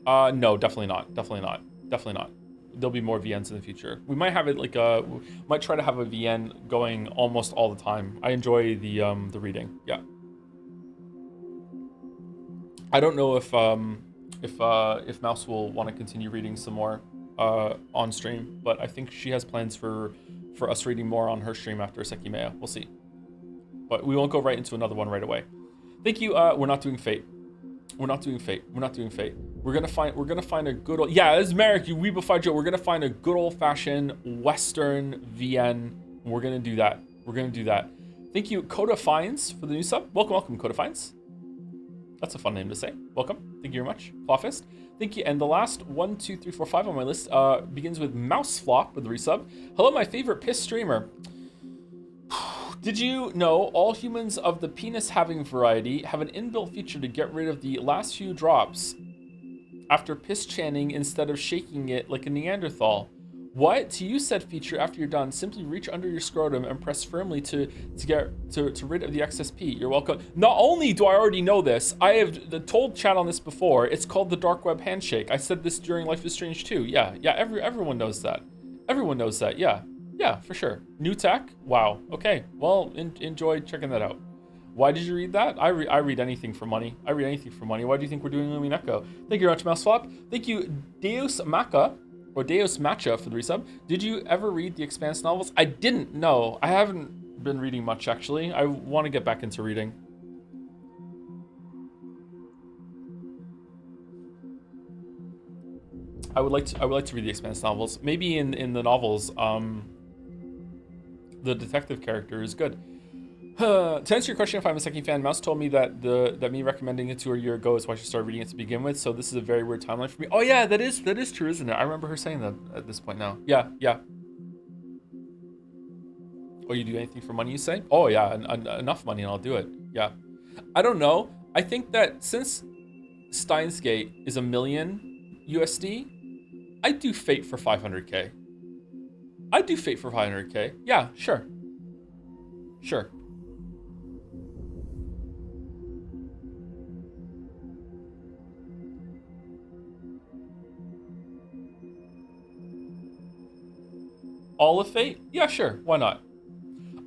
[SPEAKER 1] No, definitely not. Definitely not. Definitely not. There'll be more VNs in the future. We might have it like might try to have a VN going almost all the time. I enjoy the reading. Yeah. I don't know if Mouse will want to continue reading some more on stream, but I think she has plans for us reading more on her stream after Sekimea. We'll see. But we won't go right into another one right away. Thank you. We're not doing Fate. We're not doing Fate. We're not doing Fate. We're gonna find a good old... Yeah, this is Merrick, you Weebified Joe. We're gonna find a good old-fashioned Western VN. And we're gonna do that. We're gonna do that. Thank you, Coda Fines, for the new sub. Welcome, Coda Fines. That's a fun name to say. Welcome. Thank you very much. Clawfist. Thank you. And the last 1, 2, 3, 4, 5 on my list begins with Mouseflop with the resub. Hello, my favorite piss streamer. Did you know all humans of the penis-having variety have an inbuilt feature to get rid of the last few drops after piss channing instead of shaking it like a Neanderthal? What? To use said feature after you're done, simply reach under your scrotum and press firmly to get rid of the excess pee. You're welcome. Not only do I already know this, I have told chat on this before. It's called the dark web handshake. I said this during Life is Strange 2. Yeah, everyone knows that. Everyone knows that, yeah. Yeah, for sure. New tech? Wow. Okay. Well, enjoy checking that out. Why did you read that? I read anything for money. I read anything for money. Why do you think we're doing Lumineko? Thank you very much, Mouseflop. Thank you, Deus Maca, or Deus Macha, for the resub. Did you ever read the Expanse novels? I didn't know. I haven't been reading much, actually. I want to get back into reading. I would like to read the Expanse novels. Maybe in the novels, the detective character is good. To answer your question, if I'm a second fan, Mouse told me that me recommending it to her a year ago is why she started reading it to begin with. So this is a very weird timeline for me. Oh yeah, that is true, isn't it? I remember her saying that at this point now. Yeah. Oh, you do anything for money, you say? Oh yeah, enough money and I'll do it. Yeah. I don't know. I think that since Steins Gate is $1 million USD, I'd do Fate for 500K. I'd do Fate for 500K. Yeah, sure. Sure. All of Fate? Yeah, sure. Why not?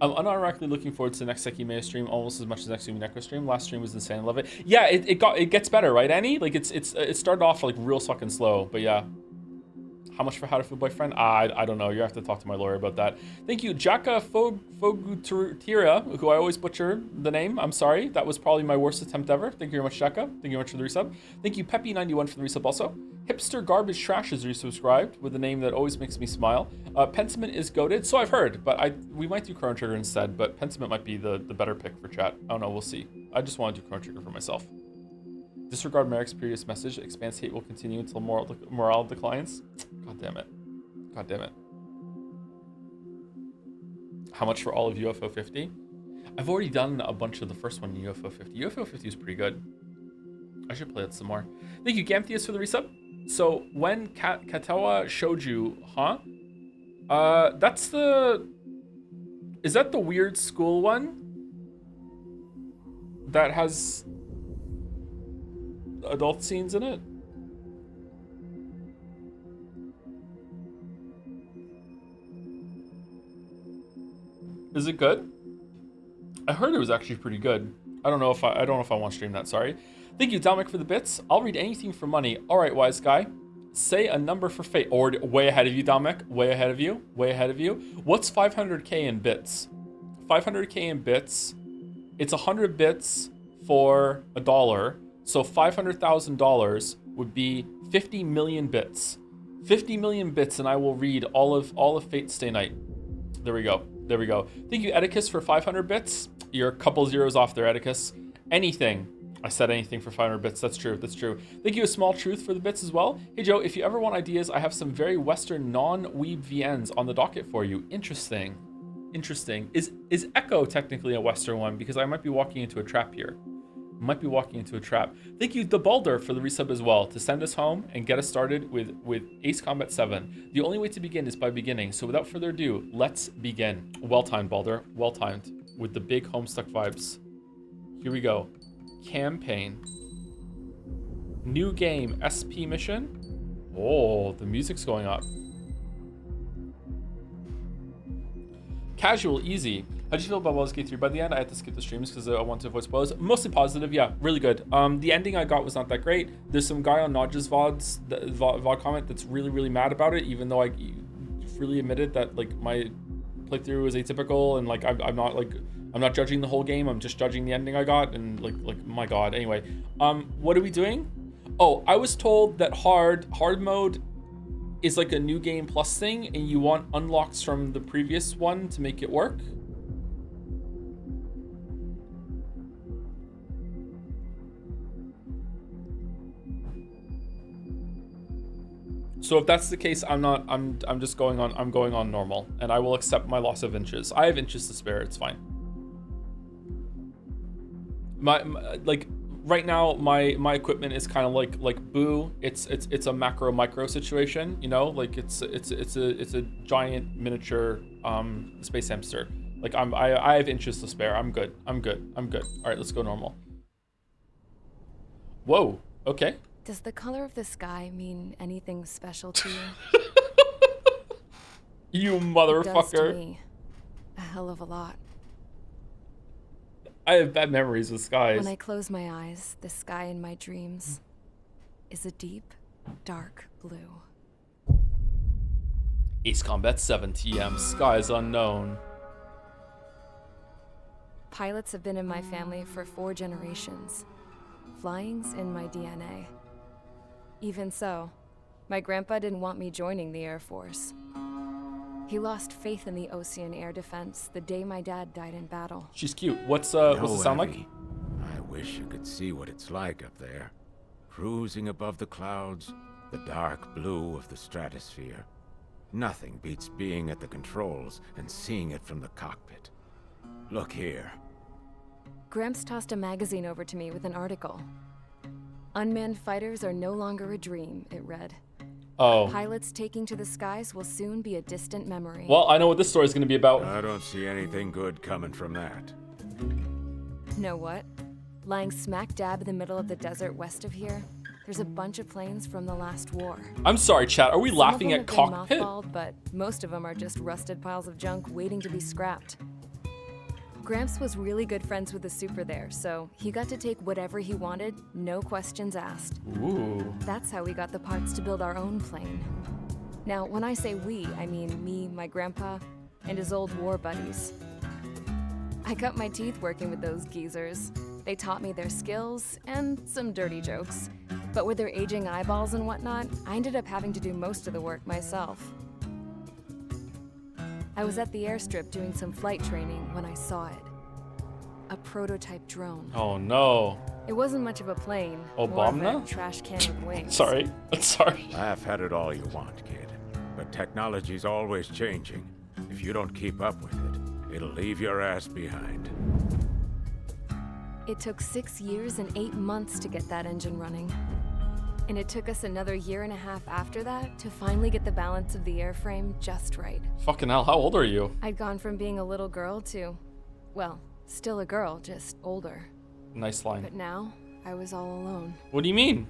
[SPEAKER 1] I'm unironically looking forward to the next Sekimea stream almost as much as next Neko stream. Last stream was insane. I love it. Yeah, it gets better, right, Annie? Like it started off like real fucking slow, but yeah. How much for How to Food Boyfriend? I don't know. You have to talk to my lawyer about that. Thank you, Jaka Fogutira, who I always butcher the name. I'm sorry. That was probably my worst attempt ever. Thank you very much, Jaka. Thank you very much for the resub. Thank you, Peppy91 for the resub also. Hipster Garbage Trash is resubscribed with a name that always makes me smile. Pentiment is goated. So I've heard, but we might do Chrono Trigger instead, but Pentiment might be the better pick for chat. I don't know. We'll see. I just want to do Chrono Trigger for myself. Disregard Merrick's previous message. Expanse hate will continue until morale declines. God damn it. God damn it. How much for all of UFO 50? I've already done a bunch of the first one in UFO 50. UFO 50 is pretty good. I should play it some more. Thank you, Gamtheus, for the resub. So when Katawa showed you, huh? That's the... Is that the weird school one? That has... adult scenes in it? Is it good? I heard it was actually pretty good. I don't know if I want to stream that, sorry. Thank you, Dominic, for the bits. I'll read anything for money. All right, wise guy. Say a number for fate. Or way ahead of you, Dominic. Way ahead of you. Way ahead of you. What's 500k in bits? 500k in bits. It's 100 bits for $1. So $500,000 would be 50 million bits. 50 million bits, and I will read all of Fate Stay Night. There we go. There we go. Thank you, Edicus, for 500 bits. You're a couple zeros off there, Edicus. Anything. I said anything for 500 bits. That's true. That's true. Thank you, A Small Truth, for the bits as well. Hey, Joe, if you ever want ideas, I have some very Western non-weeb VNs on the docket for you. Interesting. Interesting. Is Echo technically a Western one? Because I might be walking into a trap here. Might be walking into a trap. Thank you, The Balder, for the resub as well, to send us home and get us started with Ace Combat 7. The only way to begin is by beginning, so without further ado, let's begin. Well-timed, Balder. Well-timed. With the big Homestuck vibes. Here we go. Campaign. New game, SP mission. Oh, the music's going up. Casual, easy. How'd you feel about Baldur's Gate 3 by the end? I had to skip the streams because I want to avoid spoilers. Mostly positive, yeah, really good. The ending I got was not that great. There's some guy on Nodge's VOD comment that's really, really mad about it, even though I freely admitted that like my playthrough was atypical and like I'm not judging the whole game. I'm just judging the ending I got and like my god. Anyway, what are we doing? Oh, I was told that hard mode is like a new game plus thing, and you want unlocks from the previous one to make it work. So if that's the case, I'm going on normal, and I will accept my loss of inches. I have inches to spare. It's fine. My like right now, my equipment is kind of like Boo. It's a macro micro situation, you know. Like it's a giant miniature space hamster. Like I have inches to spare. I'm good. All right, let's go normal. Whoa. Okay.
[SPEAKER 5] Does the color of the sky mean anything special to you?
[SPEAKER 1] You
[SPEAKER 5] It does
[SPEAKER 1] motherfucker.
[SPEAKER 5] to me. A hell of a lot.
[SPEAKER 1] I have bad memories of skies.
[SPEAKER 5] When I close my eyes, the sky in my dreams is a deep, dark blue.
[SPEAKER 1] Ace Combat 7 TM, Skies Unknown.
[SPEAKER 5] Pilots have been in my family for 4 generations. Flying's in my DNA. Even so, my grandpa didn't want me joining the Air Force. He lost faith in the Ocean Air Defense the day my dad died in battle.
[SPEAKER 1] She's cute. What's it sound like?
[SPEAKER 6] Evie, I wish you could see what it's like up there. Cruising above the clouds, the dark blue of the stratosphere. Nothing beats being at the controls and seeing it from the cockpit. Look here.
[SPEAKER 5] Gramps tossed a magazine over to me with an article. Unmanned fighters are no longer a dream, it read.
[SPEAKER 1] Oh.
[SPEAKER 5] Pilots taking to the skies will soon be a distant memory.
[SPEAKER 1] Well, I know what this story's gonna be about.
[SPEAKER 6] I don't see anything good coming from that.
[SPEAKER 5] Know what? Lying smack dab in the middle of the desert west of here, there's a bunch of planes from the last war.
[SPEAKER 1] I'm sorry, chat. Are we
[SPEAKER 5] Some
[SPEAKER 1] laughing
[SPEAKER 5] of
[SPEAKER 1] at
[SPEAKER 5] them have been
[SPEAKER 1] cockpit?
[SPEAKER 5] mothballed, but most of them are just rusted piles of junk waiting to be scrapped. Gramps was really good friends with the super there, so he got to take whatever he wanted, no questions asked.
[SPEAKER 1] Ooh.
[SPEAKER 5] That's how we got the parts to build our own plane. Now, when I say we, I mean me, my grandpa, and his old war buddies. I cut my teeth working with those geezers. They taught me their skills and some dirty jokes. But with their aging eyeballs and whatnot, I ended up having to do most of the work myself. I was at the airstrip doing some flight training when I saw it. A prototype drone.
[SPEAKER 1] Oh no.
[SPEAKER 5] It wasn't much of a plane. More of
[SPEAKER 1] Obama?
[SPEAKER 5] a trash can with wings.
[SPEAKER 1] Sorry. Sorry.
[SPEAKER 6] Laugh at it all you want, kid. But technology's always changing. If you don't keep up with it, it'll leave your ass behind.
[SPEAKER 5] It took 6 years and 8 months to get that engine running. And it took us another 1.5 years after that to finally get the balance of the airframe just right.
[SPEAKER 1] Fucking hell, how old are you?
[SPEAKER 5] I'd gone from being a little girl to, well, still a girl, just older.
[SPEAKER 1] Nice line.
[SPEAKER 5] But now, I was all alone.
[SPEAKER 1] What do you mean?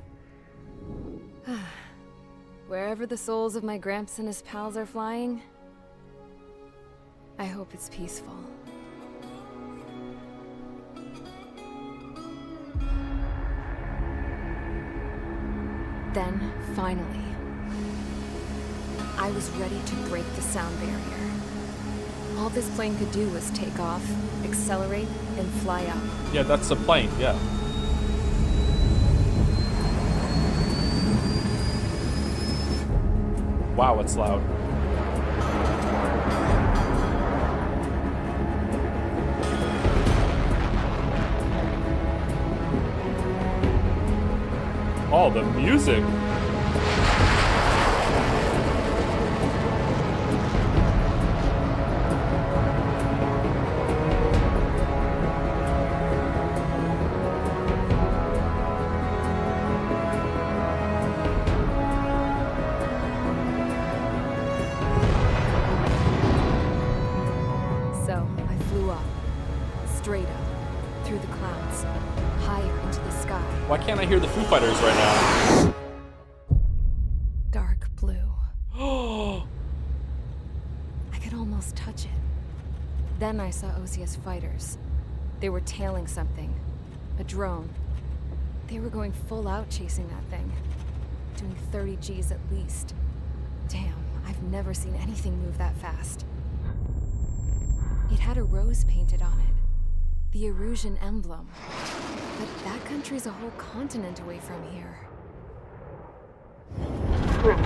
[SPEAKER 5] Wherever the souls of my Gramps and his pals are flying, I hope it's peaceful. Then, finally, I was ready to break the sound barrier. All this plane could do was take off, accelerate, and fly up.
[SPEAKER 1] Yeah, that's a plane, yeah. Wow, it's loud. Oh, the music.
[SPEAKER 5] So, I flew up, straight up, through the clouds, higher into the sky.
[SPEAKER 1] Why can't I hear the Foo Fighters right now?
[SPEAKER 5] Dark blue. I could almost touch it. Then I saw OCS fighters. They were tailing something. A drone. They were going full out chasing that thing. Doing 30 Gs at least. Damn, I've never seen anything move that fast. It had a rose painted on it. The Erusian emblem. But that country's a whole continent away from here.
[SPEAKER 7] Crap.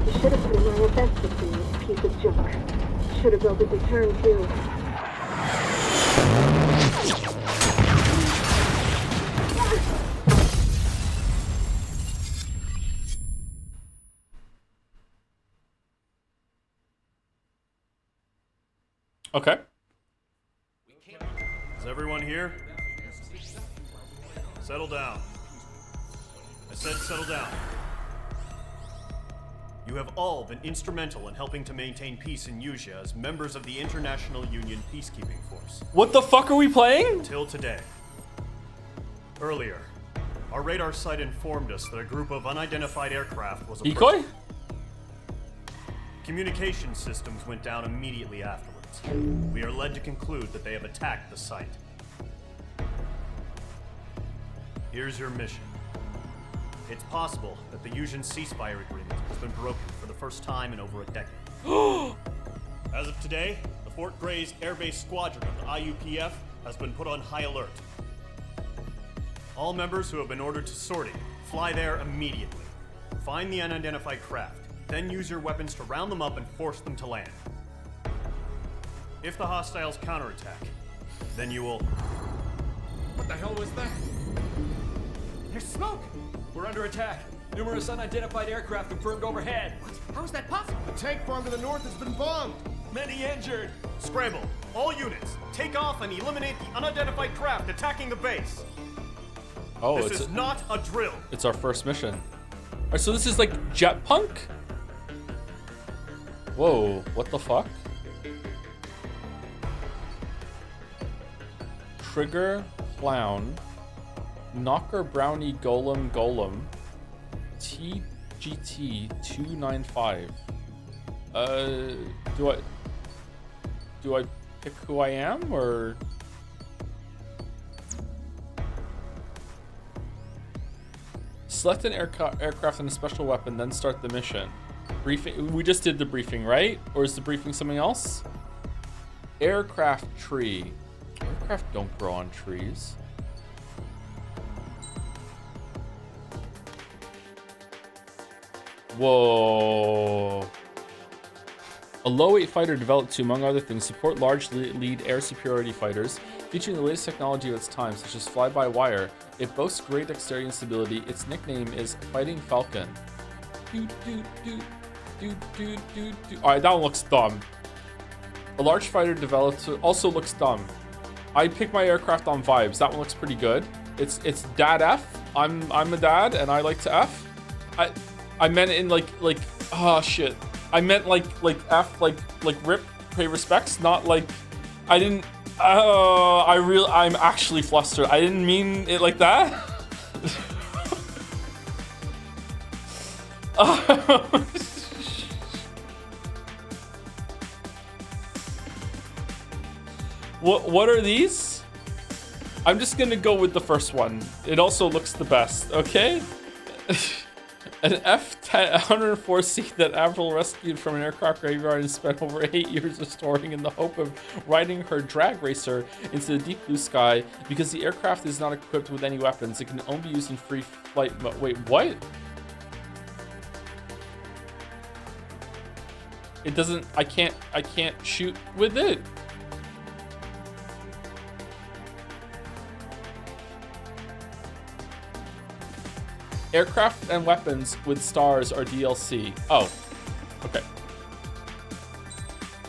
[SPEAKER 7] You should have put in my event system, this piece of junk. Should have built a return too.
[SPEAKER 1] Okay.
[SPEAKER 8] Is everyone here? Settle down. I said settle down. You have all been instrumental in helping to maintain peace in Usea as members of the International Union Peacekeeping Force.
[SPEAKER 1] What the fuck are we playing?
[SPEAKER 8] Until today. Earlier, our radar site informed us that a group of unidentified aircraft was approaching.
[SPEAKER 1] Decoy?
[SPEAKER 8] Communication systems went down immediately afterwards. We are led to conclude that they have attacked the site. Here's your mission. It's possible that the Usian ceasefire agreement has been broken for the first time in over a decade. As of today, the Fort Grays Air Base Squadron of the IUPF has been put on high alert. All members who have been ordered to sortie, fly there immediately. Find the unidentified craft, then use your weapons to round them up and force them to land. If the hostiles counterattack, then you will...
[SPEAKER 9] What the hell was that? There's smoke! We're under attack. Numerous unidentified aircraft confirmed overhead. What?
[SPEAKER 7] How is that possible?
[SPEAKER 9] The tank farm to the north has been bombed. Many injured.
[SPEAKER 8] Scramble! All units, take off and eliminate the unidentified craft attacking the base!
[SPEAKER 1] Oh,
[SPEAKER 8] This is not a drill!
[SPEAKER 1] it's our first mission. Alright, so this is like jet punk? Whoa, what the fuck? Trigger Clown, Knocker Brownie Golem, TGT 295. Do I pick who I am or Select an aircraft and a special weapon, then start the mission. Briefing. We just did the briefing, right? Or is the briefing something else? Aircraft tree. Aircraft don't grow on trees. Whoa. A low-weight fighter developed to, among other things, support large lead air superiority fighters, featuring the latest technology of its time, such as fly-by-wire. It boasts great dexterity and stability. Its nickname is Fighting Falcon. Alright, that one looks dumb. A large fighter developed also looks dumb. I pick my aircraft on vibes. That one looks pretty good. It's Dad F. I'm a dad and I like to F. I meant it in like oh shit. I meant like F like rip, pay respects, not like I didn't I'm actually flustered. I didn't mean it like that. What are these? I'm just gonna go with the first one. It also looks the best, okay? An F-104C that Avril rescued from an aircraft graveyard and spent over 8 years restoring in the hope of riding her drag racer into the deep blue sky. Because the aircraft is not equipped with any weapons, it can only be used in free flight mode. Wait, what? It doesn't, I can't shoot with it. Aircraft and weapons with stars are DLC. Oh, okay.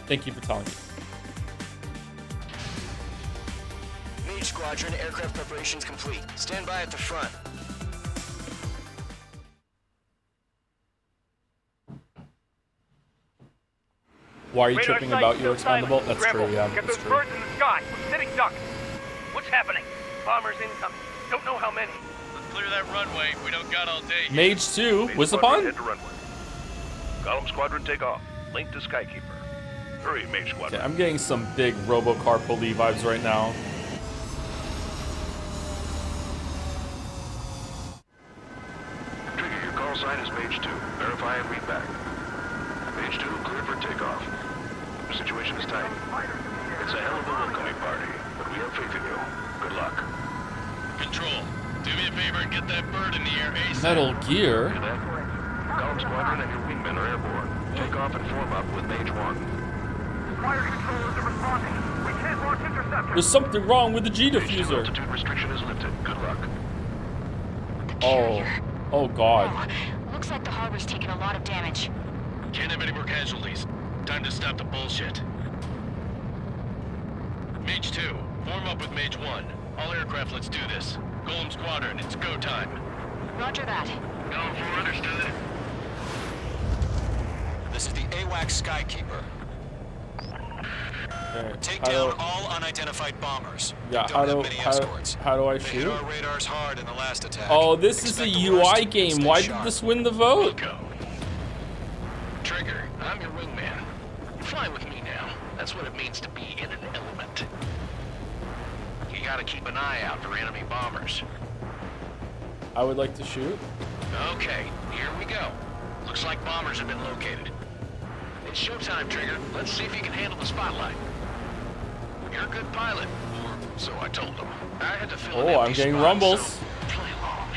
[SPEAKER 1] Thank you for telling me.
[SPEAKER 10] Mage Squadron, aircraft preparations complete. Stand by at the front.
[SPEAKER 1] Why are you tripping about your expendable? That's true, yeah.
[SPEAKER 11] Get
[SPEAKER 1] That's
[SPEAKER 11] those
[SPEAKER 1] true.
[SPEAKER 11] birds in the sky. We're sitting ducks. What's happening? Bombers incoming. Don't know how many.
[SPEAKER 12] Clear that runway. We don't got all day.
[SPEAKER 1] Mage 2,
[SPEAKER 11] Mage
[SPEAKER 1] was
[SPEAKER 11] Squadron,
[SPEAKER 1] upon?
[SPEAKER 11] head to runway. Column Squadron, take off. Link to Skykeeper. Hurry, Mage Squadron.
[SPEAKER 1] Okay, I'm getting some big Robocar Poli vibes right now.
[SPEAKER 11] Trigger, your call sign is Mage 2. Verify and read back. Mage 2, cleared for takeoff. The situation is tight. It's a hell of a welcoming party, but we have faith in you. Good luck.
[SPEAKER 12] Control, do me a favor and get that bird in the air ASAP.
[SPEAKER 1] Metal Gear?
[SPEAKER 11] Hear that? Column Squadron and your wingmen are airborne. Take off and form up with Mage 1. Fire controllers are responding. We can't launch interceptors.
[SPEAKER 1] There's something wrong with the G
[SPEAKER 11] Mage 2
[SPEAKER 1] diffuser.
[SPEAKER 11] altitude restriction is lifted. Good luck.
[SPEAKER 1] Oh god.
[SPEAKER 13] Looks like the harbor's taken a lot of damage.
[SPEAKER 12] Can't have any more casualties. Time to stop the bullshit. Mage 2, form up with Mage 1. All aircraft, let's do this. Golem Squadron, it's go time.
[SPEAKER 13] Roger that.
[SPEAKER 12] Going for understood.
[SPEAKER 10] This is the AWACS Skykeeper.
[SPEAKER 1] Okay,
[SPEAKER 10] Take down all unidentified bombers.
[SPEAKER 1] Yeah,
[SPEAKER 10] Don't have many escorts.
[SPEAKER 1] how do I
[SPEAKER 10] They hit
[SPEAKER 1] shoot?
[SPEAKER 10] our radars hard in the last attack.
[SPEAKER 1] Oh, this is a
[SPEAKER 10] Expect the
[SPEAKER 1] UI
[SPEAKER 10] worst.
[SPEAKER 1] game.
[SPEAKER 10] Stay
[SPEAKER 1] Why
[SPEAKER 10] sharp.
[SPEAKER 1] did this win the vote?
[SPEAKER 12] Go. Trigger, I'm your wingman. You're flying with me now. That's what it means to be in an element. You gotta keep an eye out for enemy bombers.
[SPEAKER 1] I would like to shoot.
[SPEAKER 12] Okay, here we go. Looks like bombers have been located. It's showtime, Trigger. Let's see if you can handle the spotlight. You're a good pilot, or so I told them. I had to fill an
[SPEAKER 1] Oh, I'm
[SPEAKER 12] empty
[SPEAKER 1] getting
[SPEAKER 12] spot,
[SPEAKER 1] rumbles.
[SPEAKER 12] so play along.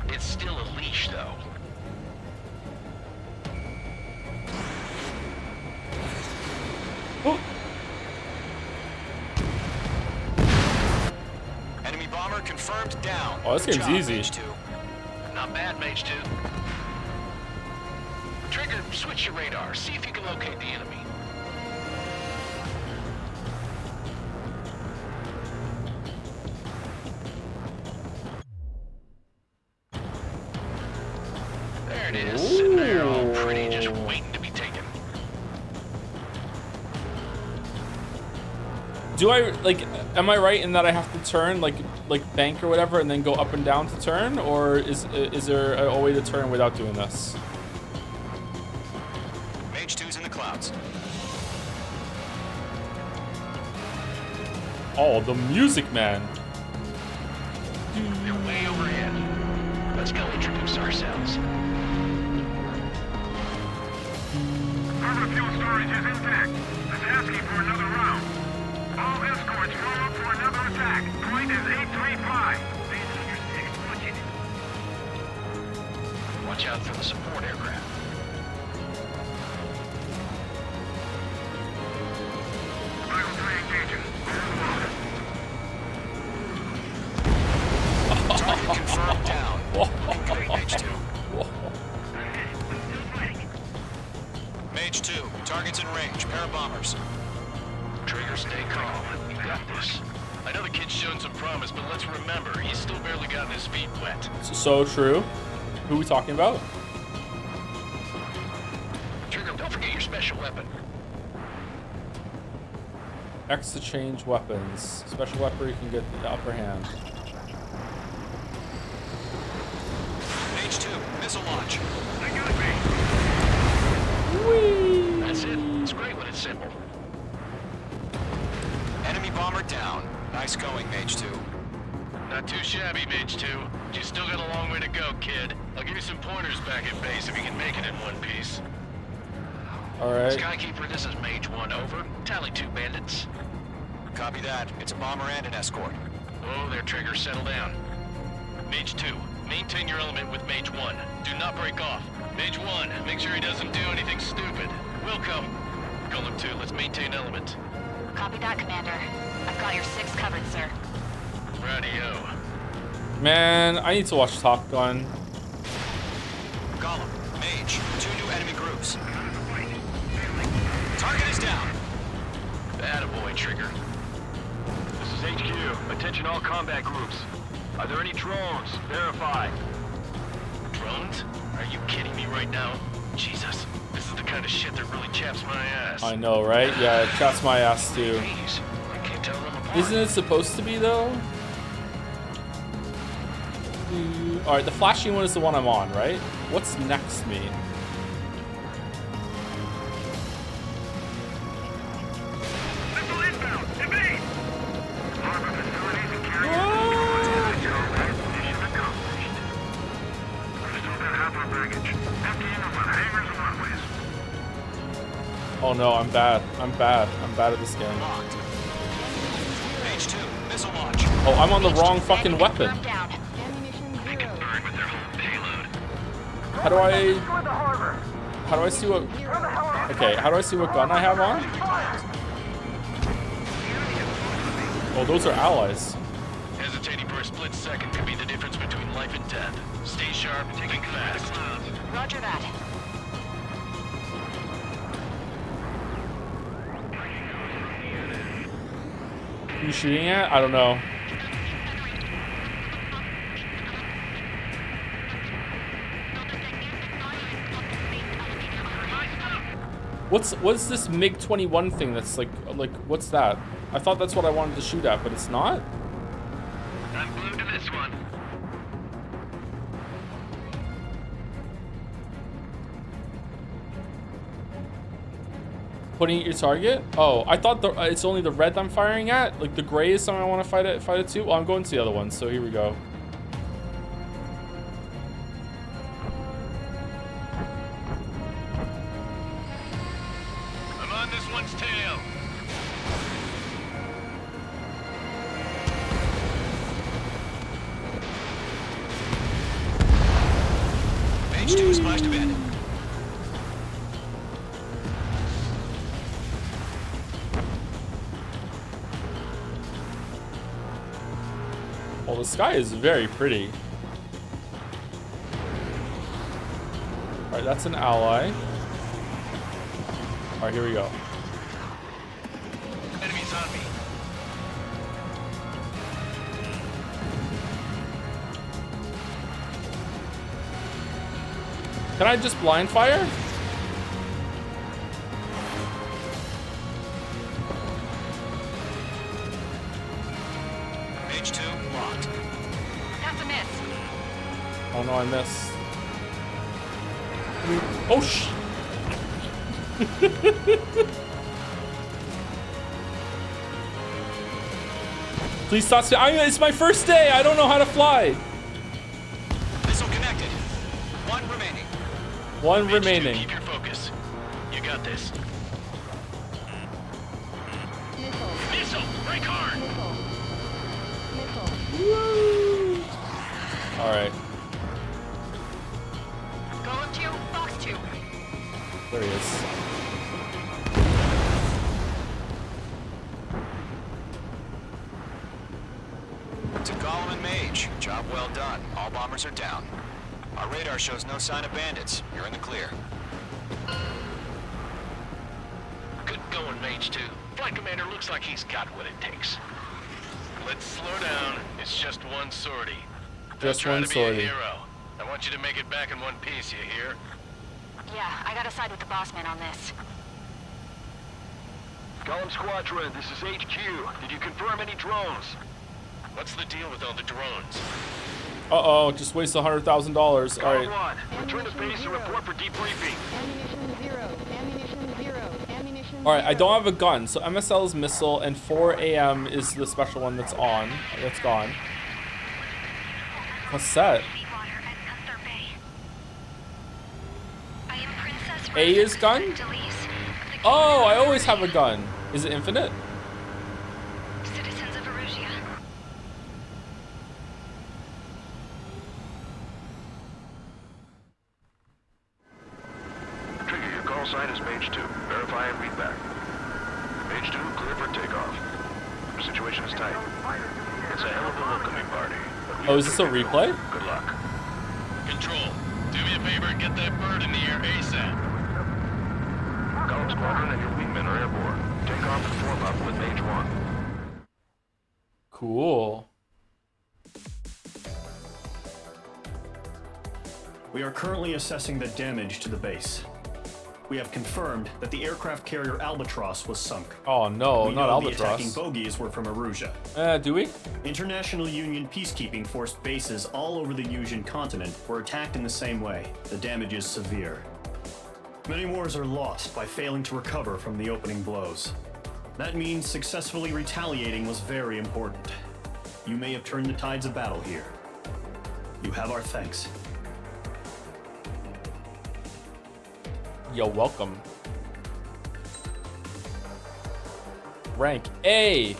[SPEAKER 12] It's still a leash, though.
[SPEAKER 10] Enemy bomber confirmed down.
[SPEAKER 1] Oh, this
[SPEAKER 10] Good
[SPEAKER 1] game's
[SPEAKER 10] job,
[SPEAKER 1] easy.
[SPEAKER 10] Mage 2.
[SPEAKER 12] Not bad, Mage 2. Trigger, switch your radar. See if you can locate the enemy. There it is, sitting there all pretty, just waiting to be taken.
[SPEAKER 1] Do I, like, am I right in that I have to turn, like bank or whatever, and then go up and down to turn? Or is there a way to turn without doing this?
[SPEAKER 10] Mage 2's in the clouds.
[SPEAKER 1] Oh, the music, man.
[SPEAKER 12] They're way overhead. Let's go introduce ourselves.
[SPEAKER 11] Harbor fuel storage is intact. It's asking for another round. All escorts form up for another attack. Point is 835.
[SPEAKER 12] Watch out for the support aircraft. Target confirmed down. Incoming Mage 2. Mage 2, target's in range. Pair of bombers. Trigger, stay calm. You got this. I know the kid's shown some promise, but let's remember, he's still barely gotten his feet wet.
[SPEAKER 1] So true. Who are we talking about?
[SPEAKER 12] Trigger, don't forget your special weapon.
[SPEAKER 1] X to change weapons. Special weapon, you can get the upper hand.
[SPEAKER 12] Mage 2, missile launch.
[SPEAKER 1] Whee!
[SPEAKER 12] That's it. It's great when it's simple. Enemy bomber down. Nice going, Mage 2. Not too shabby, Mage 2. You still got a long way to go, kid. I'll give you some pointers back at base if you can make it in one piece.
[SPEAKER 1] Alright.
[SPEAKER 12] Skykeeper, this is Mage 1, over. Tally 2 bandits. Copy that. It's a bomber and an escort. Oh, their Trigger, settle down. Mage 2, maintain your element with Mage 1. Do not break off. Mage 1, make sure he doesn't do anything stupid. We'll come. Golem 2, let's maintain element.
[SPEAKER 13] Copy that, Commander. I've got your 6 covered, sir.
[SPEAKER 12] Radio.
[SPEAKER 1] Man, I need to watch Top Gun.
[SPEAKER 12] Golem, Mage, 2 new enemy groups. Target is down. Attaboy, Trigger.
[SPEAKER 11] This is HQ. Attention all combat groups. Are there any drones? Verify.
[SPEAKER 12] Drones? Are you kidding me right now? Jesus, this is the kind of shit that really chaps my ass.
[SPEAKER 1] I know, right? Yeah, it chaps my ass too.
[SPEAKER 12] Jeez, I can't tell them apart.
[SPEAKER 1] Isn't it supposed to be though? Alright, the flashing one is the one I'm on, right? What's next mean? Oh no, I'm bad. I'm bad. I'm bad at this game.
[SPEAKER 12] Mage 2, missile launch.
[SPEAKER 1] Oh, I'm on the wrong fucking weapon. How do I see what... Okay, how do I see what gun I have on? Oh, those are allies.
[SPEAKER 12] Hesitating for a split second could be the difference between life and death. Stay sharp, think fast.
[SPEAKER 13] Roger that.
[SPEAKER 1] Who you shooting at? I don't know. What's this MiG-21 thing that's like what's that? I thought that's what I wanted to shoot at, but it's not?
[SPEAKER 11] I'm glued to this one.
[SPEAKER 1] Putting at your target? Oh, I thought it's only the red I'm firing at. Like the gray is something I want to fight it too. Well, I'm going to the other one, so here we go.
[SPEAKER 12] I'm on this one's tail. Mage 2 splashed abandoned.
[SPEAKER 1] Well, the sky is very pretty. Alright, that's an ally. Alright, here we go.
[SPEAKER 12] Enemies on me.
[SPEAKER 1] Can I just blind fire?
[SPEAKER 12] Mage 2 locked.
[SPEAKER 13] That's a miss.
[SPEAKER 1] Oh no, I missed. Oh sh! Please stop. It's my first day. I don't know how to fly.
[SPEAKER 12] Missile connected.
[SPEAKER 10] One remaining.
[SPEAKER 1] One
[SPEAKER 12] H2,
[SPEAKER 1] remaining.
[SPEAKER 12] Keep your focus. You got this. Missile! Break hard!
[SPEAKER 1] All right.
[SPEAKER 13] Golem 2, Fox 2.
[SPEAKER 1] There he is.
[SPEAKER 10] To Golem and Mage, job well done. All bombers are down. Our radar shows no sign of bandits. You're in the clear.
[SPEAKER 12] Good going, Mage 2. Flight Commander looks like he's got what it takes. Let's slow down. It's just one sortie.
[SPEAKER 1] Just
[SPEAKER 12] Don't try
[SPEAKER 1] one
[SPEAKER 12] to be
[SPEAKER 1] sortie.
[SPEAKER 12] a hero. I want you to make it back in one piece, you hear?
[SPEAKER 13] Yeah, I gotta side with the boss man on this.
[SPEAKER 11] Golem Squadron, this is HQ. Did you confirm any drones?
[SPEAKER 12] What's the deal with all the drones?
[SPEAKER 1] Uh-oh, just wasted $100,000. All
[SPEAKER 11] Golem
[SPEAKER 1] right.
[SPEAKER 11] 1, return to base and report for debriefing.
[SPEAKER 7] Ammunition 0. Ammunition 0. Ammunition
[SPEAKER 1] All right, I don't have a gun, so MSL is missile, and 4 AM is the special one that's on. That's gone. What's that? A is gun? Oh, I always have a gun. Is it infinite?
[SPEAKER 13] Citizens of Erusia.
[SPEAKER 11] Trigger, your call sign is Mage 2. Verify and read back. Mage 2, clear for takeoff. The situation is tight. It's a hell of a welcoming party. but we
[SPEAKER 1] Oh,
[SPEAKER 11] have
[SPEAKER 1] is this a
[SPEAKER 11] to figure it
[SPEAKER 1] replay?
[SPEAKER 11] out. Good luck.
[SPEAKER 12] Control, do me a favor and get that bird in the air ASAP.
[SPEAKER 11] Golem Squadron and your wingmen are airborne. Take off and form up with Mage 1.
[SPEAKER 1] Cool.
[SPEAKER 8] We are currently assessing the damage to the base. We have confirmed that the aircraft carrier Albatross was sunk.
[SPEAKER 1] Oh no,
[SPEAKER 8] We
[SPEAKER 1] not
[SPEAKER 8] know the attacking
[SPEAKER 1] Albatross.
[SPEAKER 8] bogies were from Erusia.
[SPEAKER 1] Do we?
[SPEAKER 8] International Union peacekeeping force bases all over the Yusian continent were attacked in the same way. The damage is severe. Many wars are lost by failing to recover from the opening blows. That means successfully retaliating was very important. You may have turned the tides of battle here. You have our thanks.
[SPEAKER 1] You're welcome. Rank A.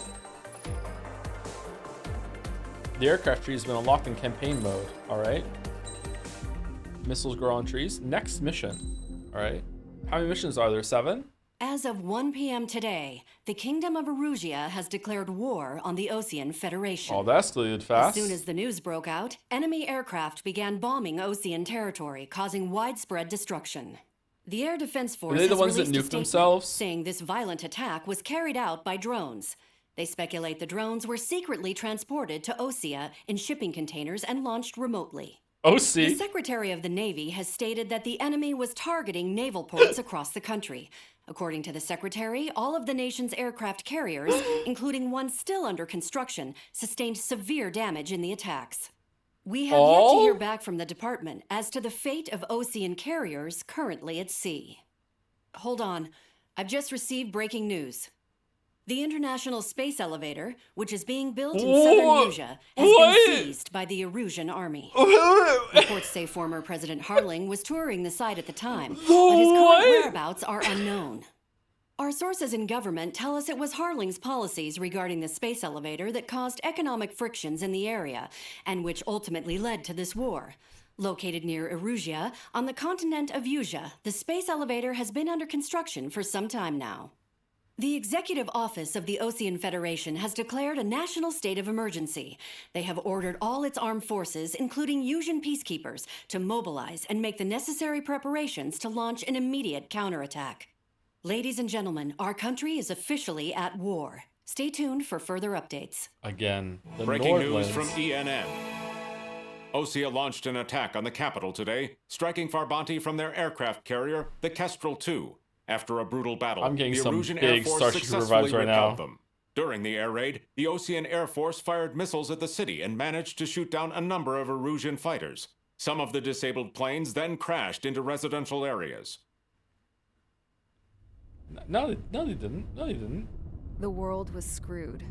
[SPEAKER 1] The aircraft tree has been unlocked in campaign mode. All right. Missiles grow on trees. Next mission. All right. How many missions are there? 7?
[SPEAKER 14] As of 1 p.m. today, the Kingdom of Erusia has declared war on the Osean Federation.
[SPEAKER 1] Oh, that escalated fast.
[SPEAKER 14] As soon as the news broke out, enemy aircraft began bombing Osean territory, causing widespread destruction. The Air Defense Force
[SPEAKER 1] Are they the
[SPEAKER 14] has
[SPEAKER 1] ones that
[SPEAKER 14] released a
[SPEAKER 1] nuked
[SPEAKER 14] statement
[SPEAKER 1] themselves?
[SPEAKER 14] saying this violent attack was carried out by drones. They speculate the drones were secretly transported to Osea in shipping containers and launched remotely. The
[SPEAKER 1] OC.
[SPEAKER 14] Secretary of the Navy has stated that the enemy was targeting naval ports across the country. According to the Secretary, all of the nation's aircraft carriers, including one still under construction, sustained severe damage in the attacks. We have yet to hear back from the department as to the fate of Osean carriers currently at sea. Hold on, I've just received breaking news. The International Space Elevator, which is being built in southern Erusia, has been seized by the Erusian army. Reports say former President Harling was touring the site at the time, but his current whereabouts are unknown. Our sources in government tell us it was Harling's policies regarding the space elevator that caused economic frictions in the area, and which ultimately led to this war. Located near Erusia, on the continent of Yusia, the space elevator has been under construction for some time now. The Executive Office of the Osean Federation has declared a national state of emergency. They have ordered all its armed forces, including Yusian peacekeepers, to mobilize and make the necessary preparations to launch an immediate counterattack. Ladies and gentlemen, our country is officially at war. Stay tuned for further updates.
[SPEAKER 1] Again, the
[SPEAKER 6] Breaking news
[SPEAKER 1] Nordlands.
[SPEAKER 6] from ENN. Osea launched an attack on the capital today, striking Farbanti from their aircraft carrier, the Kestrel II. After a brutal battle,
[SPEAKER 1] I'm getting
[SPEAKER 6] the
[SPEAKER 1] some
[SPEAKER 6] Erusian Air
[SPEAKER 1] big
[SPEAKER 6] Force
[SPEAKER 1] Starship Trooper
[SPEAKER 6] successfully
[SPEAKER 1] vibes right now.
[SPEAKER 6] repelled them. During the air raid, the Osean Air Force fired missiles at the city and managed to shoot down a number of Erusian fighters. Some of the disabled planes then crashed into residential areas.
[SPEAKER 1] No, they didn't. No, they didn't.
[SPEAKER 5] The world was screwed.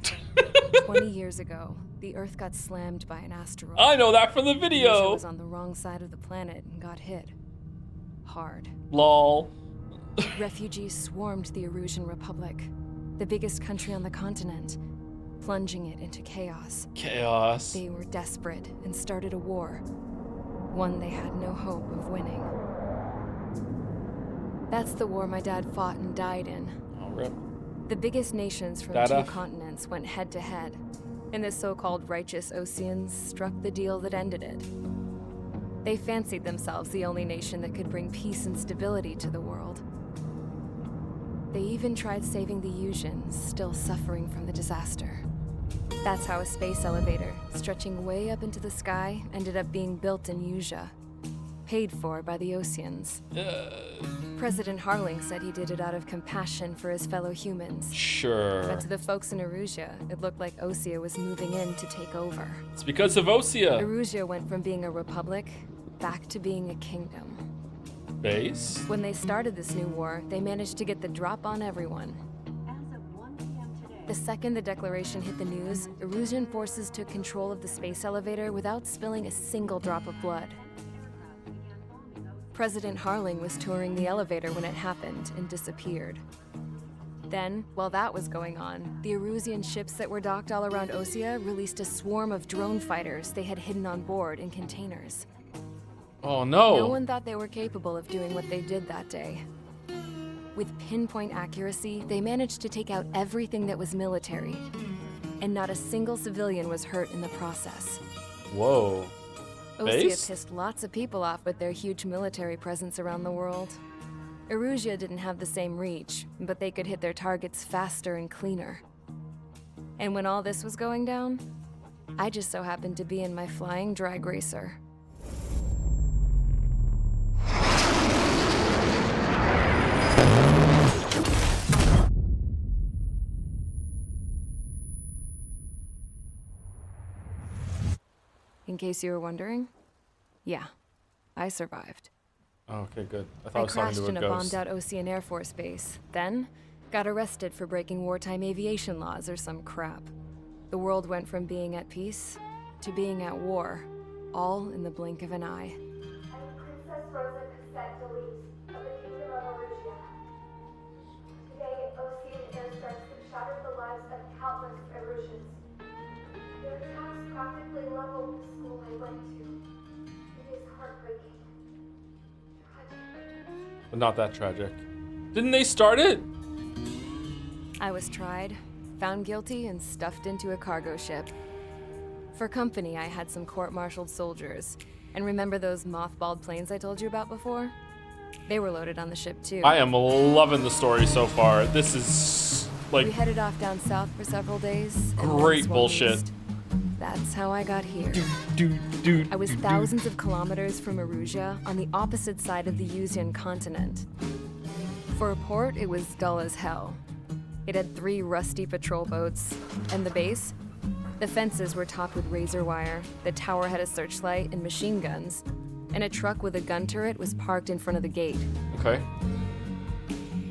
[SPEAKER 5] 20 years ago, the Earth got slammed by an asteroid.
[SPEAKER 1] I know that from the
[SPEAKER 5] Erussia
[SPEAKER 1] video.
[SPEAKER 5] was on the wrong side of the planet and got hit. Hard.
[SPEAKER 1] Lol.
[SPEAKER 5] Refugees swarmed the Erusian Republic, the biggest country on the continent, plunging it into chaos.
[SPEAKER 1] Chaos.
[SPEAKER 5] They were desperate and started a war, one they had no hope of winning. That's the war my dad fought and died in.
[SPEAKER 1] Oh, rip.
[SPEAKER 5] The biggest nations from
[SPEAKER 1] Dada.
[SPEAKER 5] 2 continents went head to head, and the so-called righteous Oseans struck the deal that ended it. They fancied themselves the only nation that could bring peace and stability to the world. They even tried saving the Yusians, still suffering from the disaster. That's how a space elevator, stretching way up into the sky, ended up being built in Yusia, paid for by the Oseans. President Harling said he did it out of compassion for his fellow humans.
[SPEAKER 1] Sure.
[SPEAKER 5] But to the folks in Erussia, it looked like Osea was moving in to take over.
[SPEAKER 1] It's because of Osea.
[SPEAKER 5] Erussia went from being a republic back to being a kingdom.
[SPEAKER 1] Base?
[SPEAKER 5] When they started this new war, they managed to get the drop on everyone. The second the declaration hit the news, Erusian forces took control of the space elevator without spilling a single drop of blood. President Harling was touring the elevator when it happened and disappeared. Then, while that was going on, the Erusian ships that were docked all around Osea released a swarm of drone fighters they had hidden on board in containers.
[SPEAKER 1] Oh no.
[SPEAKER 5] No one thought they were capable of doing what they did that day. With pinpoint accuracy, they managed to take out everything that was military, and not a single civilian was hurt in the process.
[SPEAKER 1] Whoa.
[SPEAKER 5] Osea
[SPEAKER 1] Base?
[SPEAKER 5] pissed lots of people off with their huge military presence around the world. Erussia didn't have the same reach, but they could hit their targets faster and cleaner. And when all this was going down, I just so happened to be in my flying drag racer. In case you were wondering, yeah, I survived.
[SPEAKER 1] Oh, okay, good. I thought I
[SPEAKER 5] I
[SPEAKER 1] was talking
[SPEAKER 5] crashed
[SPEAKER 1] to
[SPEAKER 5] in
[SPEAKER 1] a
[SPEAKER 5] a
[SPEAKER 1] ghost.
[SPEAKER 5] bombed-out Osean Air Force base, then got arrested for breaking wartime aviation laws or some crap. The world went from being at peace to being at war, all in the blink of an eye.
[SPEAKER 7] Princess Rosa Cassette Delete of the Kingdom of Erussia. Today, Osean airstrikes have shattered the lives of countless Erusians. Their attacks practically leveled the school I went to. It is heartbreaking.
[SPEAKER 1] But not that tragic. Didn't they start it?
[SPEAKER 5] I was tried, found guilty, and stuffed into a cargo ship. For company, I had some court-martialed soldiers. And remember those mothballed planes I told you about before? They were loaded on the ship too.
[SPEAKER 1] I am loving the story so far. This is like
[SPEAKER 5] we headed off down south for several days. and then
[SPEAKER 1] great
[SPEAKER 5] swung
[SPEAKER 1] bullshit.
[SPEAKER 5] east. That's how I got here.
[SPEAKER 1] Dude.
[SPEAKER 5] I was thousands of kilometers from Erussia on the opposite side of the Yusian continent. For a port, it was dull as hell. It had 3 rusty patrol boats. And the base? The fences were topped with razor wire, the tower had a searchlight and machine guns, and a truck with a gun turret was parked in front of the gate.
[SPEAKER 1] Okay.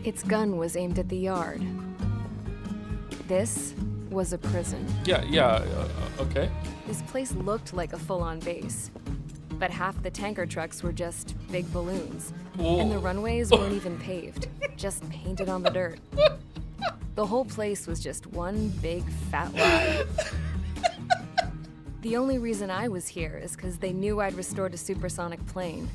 [SPEAKER 5] Its gun was aimed at the yard. This was a prison.
[SPEAKER 1] Yeah, okay.
[SPEAKER 5] This place looked like a full-on base, but half the tanker trucks were just big balloons, and the runways weren't even paved, just painted on the dirt. The whole place was just one big fat lie. The only reason I was here is because they knew I'd restored a supersonic plane.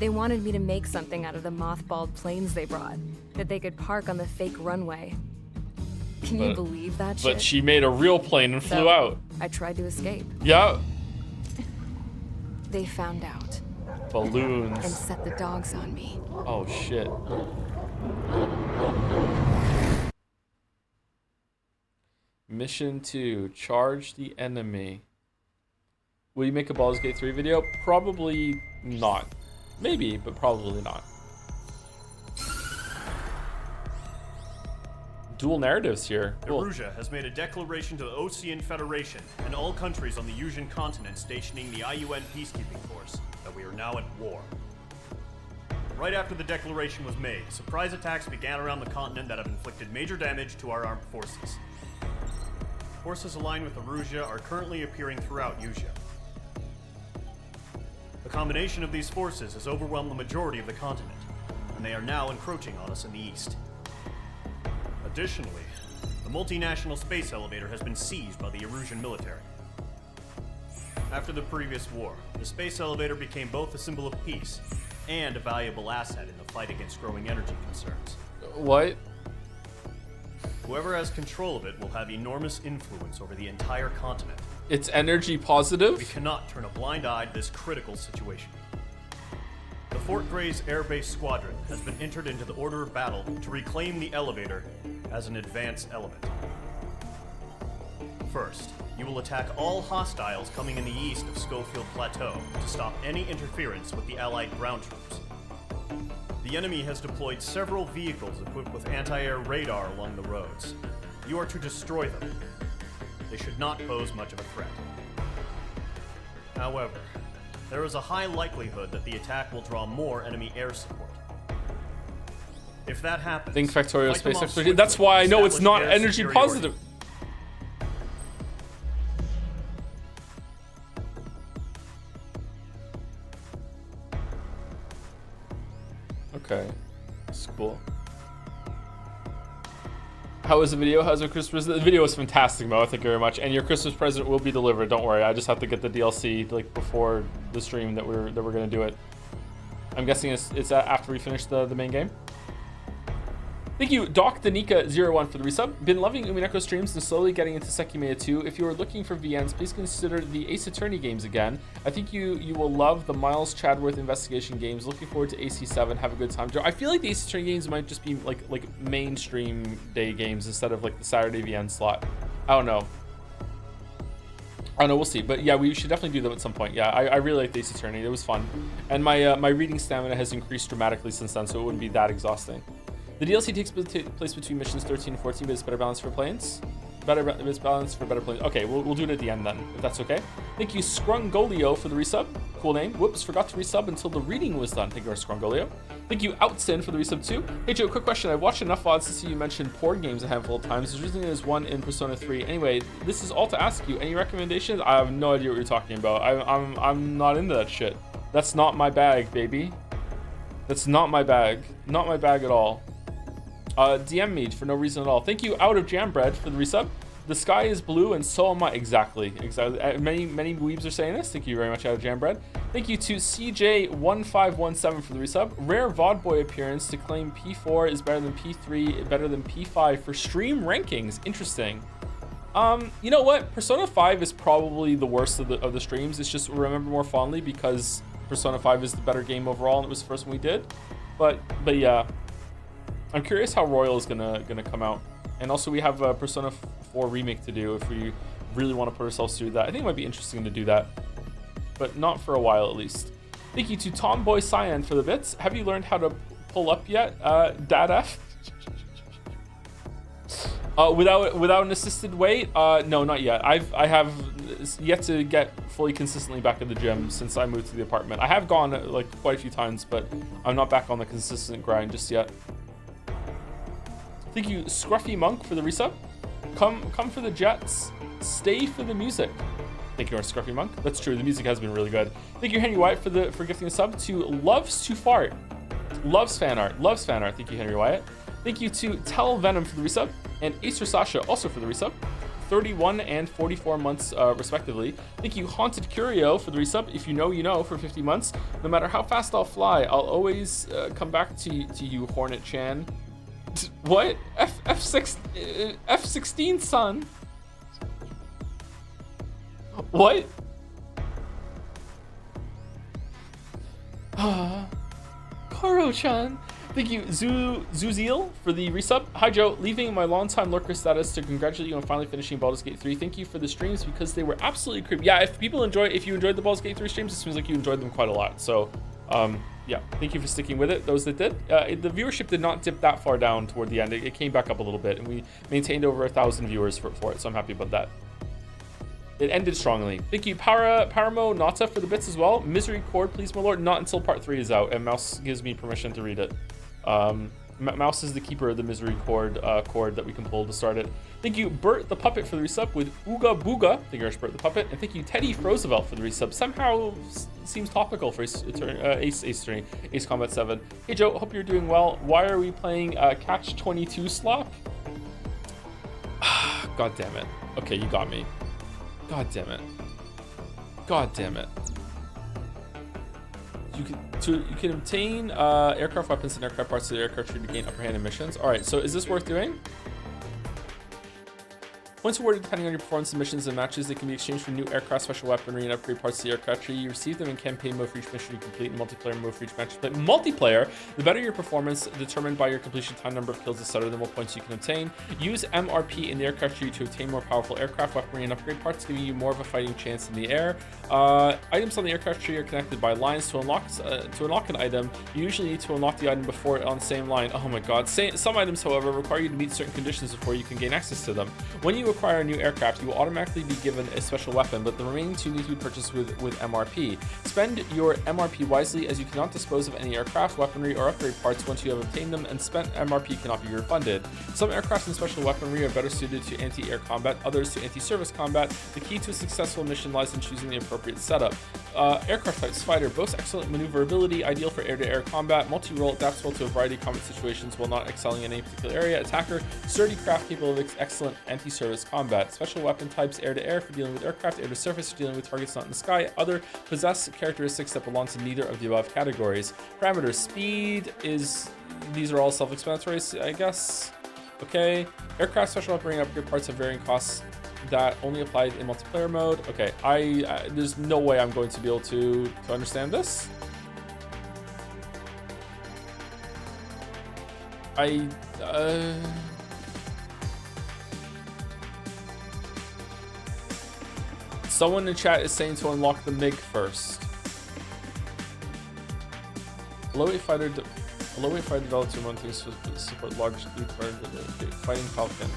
[SPEAKER 5] They wanted me to make something out of the mothballed planes they brought, that they could park on the fake runway. Can you believe that shit?
[SPEAKER 1] But she made a real plane and flew out.
[SPEAKER 5] I tried to escape.
[SPEAKER 1] Yeah.
[SPEAKER 5] They found out.
[SPEAKER 1] Balloons.
[SPEAKER 5] And set the dogs on me.
[SPEAKER 1] Oh shit. Mission 2, charge the enemy. Will you make a Baldur's Gate 3 video? Probably not. Maybe, but probably not. Dual narratives here. Cool.
[SPEAKER 8] Erussia has made a declaration to the Osean Federation and all countries on the Yusian continent stationing the IUN peacekeeping force that we are now at war. Right after the declaration was made, surprise attacks began around the continent that have inflicted major damage to our armed forces. forces aligned with Erusia are currently appearing throughout Usea. The combination of these forces has overwhelmed the majority of the continent, and they are now encroaching on us in the east. Additionally, the multinational space elevator has been seized by the Erusian military. After the previous war, the space elevator became both a symbol of peace and a valuable asset in the fight against growing energy concerns.
[SPEAKER 1] What?
[SPEAKER 8] Whoever has control of it will have enormous influence over the entire continent.
[SPEAKER 1] It's energy positive?
[SPEAKER 8] We cannot turn a blind eye to this critical situation. The Fort Grays Air Base Squadron has been entered into the order of battle to reclaim the elevator as an advance element. First, you will attack all hostiles coming in the east of Schofield Plateau to stop any interference with the Allied ground troops. The enemy has deployed several vehicles equipped with anti-air radar along the roads. You are to destroy them. They should not pose much of a threat. However, there is a high likelihood that the attack will draw more enemy air support. If that happens,
[SPEAKER 1] Think Factorio
[SPEAKER 8] fight them
[SPEAKER 1] Space
[SPEAKER 8] off
[SPEAKER 1] Expedition. That's
[SPEAKER 8] swiftly
[SPEAKER 1] why I
[SPEAKER 8] and
[SPEAKER 1] know it's
[SPEAKER 8] establish
[SPEAKER 1] not
[SPEAKER 8] air
[SPEAKER 1] energy
[SPEAKER 8] superiority.
[SPEAKER 1] positive. Okay, that's cool. How was the video? How's your Christmas? The video was fantastic, Mo. Thank you very much. And your Christmas present will be delivered. Don't worry. I just have to get the DLC like before the stream that we're gonna do it. I'm guessing it's after we finish the main game. Thank you, Doc Danica01 for the resub. Been loving Umineko streams and slowly getting into Sekimea 2. If you are looking for VNs, please consider the Ace Attorney games again. I think you will love the Miles Chadworth investigation games. Looking forward to AC7. Have a good time. I feel like the Ace Attorney games might just be like mainstream day games instead of like the Saturday VN slot. I don't know. We'll see. But yeah, we should definitely do them at some point. Yeah, I really like the Ace Attorney. It was fun. And my reading stamina has increased dramatically since then, so it wouldn't be that exhausting. The DLC takes place between missions 13 and 14, but it's better balanced for planes. It's balanced for better planes. Okay, we'll do it at the end then, if that's okay. Thank you, Scrungolio, for the resub. Cool name. Whoops, forgot to resub until the reading was done. Thank you, Scrungolio. Thank you, Outsin, for the resub too. Hey Joe, quick question. I've watched enough VODs to see you mention porn games a handful of times. There's recently there's one in Persona 3. Anyway, this is all to ask you. Any recommendations? I have no idea what you're talking about. I'm not into that shit. That's not my bag, baby. That's not my bag. Not my bag at all. DM me for no reason at all. Thank you, Out of Jam Bread, for the resub. The sky is blue and so am I. Exactly. Many weebs are saying this. Thank you very much, Out of Jam Bread. Thank you to CJ1517 for the resub. Rare VOD Boy appearance to claim P4 is better than P3, better than P5 for stream rankings. Interesting. You know what? Persona 5 is probably the worst of the streams. It's just remember more fondly because Persona 5 is the better game overall and it was the first one we did. But yeah. I'm curious how Royal is gonna come out, and also we have a Persona 4 remake to do if we really want to put ourselves through that. I think it might be interesting to do that, but not for a while at least. Thank you to Tomboy Cyan for the bits. Have you learned how to pull up yet, Dad F? Without an assisted weight? No, not yet. I have yet to get fully consistently back in the gym since I moved to the apartment. I have gone like quite a few times, but I'm not back on the consistent grind just yet. Thank you, Scruffy Monk, for the resub. Come for the jets, stay for the music. Thank you, our Scruffy Monk. That's true. The music has been really good. Thank you, Henry Wyatt, for gifting a sub to Loves to Fart. Loves fan art. Thank you, Henry Wyatt. Thank you to Tell Venom for the resub and Acer Sasha also for the resub. 31 and 44 months respectively. Thank you, Haunted Curio, for the resub. If you know, you know, for 50 months. No matter how fast I'll fly, I'll always come back to you, Hornet Chan. What? F16, son. What? Koro-chan. Thank you, Zuzil, for the resub. Hi, Joe. Leaving my longtime lurker status to congratulate you on finally finishing Baldur's Gate 3. Thank you for the streams because they were absolutely creepy. Yeah, if you enjoyed the Baldur's Gate 3 streams, it seems like you enjoyed them quite a lot. So, yeah, thank you for sticking with it, those that did. The viewership did not dip that far down toward the end. It came back up a little bit, and we maintained over 1,000 viewers for it, so I'm happy about that. It ended strongly. Thank you, Paramo Nata, for the bits as well. Misery Chord, please, my lord. Not until part 3 is out, and Mouse gives me permission to read it. Mouse is the keeper of the misery cord that we can pull to start it. Thank you, Bert the Puppet, for the resub with Ooga Booga. Thank you, Bert the Puppet. And thank you, Teddy Roosevelt, for the resub. Somehow seems topical for Ace Combat 7. Hey, Joe, hope you're doing well. Why are we playing Catch 22 slop? God damn it. Okay, you got me. God damn it. God damn it. You can obtain aircraft weapons and aircraft parts to the aircraft to gain upper hand in missions. All right, so is this worth doing? Points awarded depending on your performance in missions and matches. They can be exchanged for new aircraft, special weaponry, and upgrade parts to the aircraft tree. You receive them in campaign mode for each mission you complete, and multiplayer mode for each match you play. Multiplayer, the better your performance, determined by your completion time, number of kills, etc., the more points you can obtain. Use MRP in the aircraft tree to obtain more powerful aircraft, weaponry, and upgrade parts, giving you more of a fighting chance in the air. Items on the aircraft tree are connected by lines. To unlock an item, you usually need to unlock the item before it on the same line. Oh my god. Some items, however, require you to meet certain conditions before you can gain access to them. When you acquire a new aircraft, you will automatically be given a special weapon, but the remaining two need to be purchased with MRP. Spend your MRP wisely, as you cannot dispose of any aircraft, weaponry, or upgrade parts once you have obtained them, and spent MRP cannot be refunded. Some aircraft and special weaponry are better suited to anti-air combat, others to anti-service combat. The key to a successful mission lies in choosing the appropriate setup. Aircraft types: fighter, boasts excellent maneuverability, ideal for air-to-air combat. Multi-role, adapts well to a variety of combat situations while not excelling in any particular area. Attacker, sturdy craft capable of excellent anti-service combat. Special weapon types: air-to-air for dealing with aircraft, air-to-surface for dealing with targets not in the sky. Other possess characteristics that belong to neither of the above categories. Parameters: speed is... These are all self-explanatory, I guess. Okay. Aircraft, special weaponry, and upgrade parts have varying costs that only applied in multiplayer mode. Okay, there's no way I'm going to be able to understand this. Someone in chat is saying to unlock the MiG first. A low-weight fighter developed to run things to support large fighting Falcon.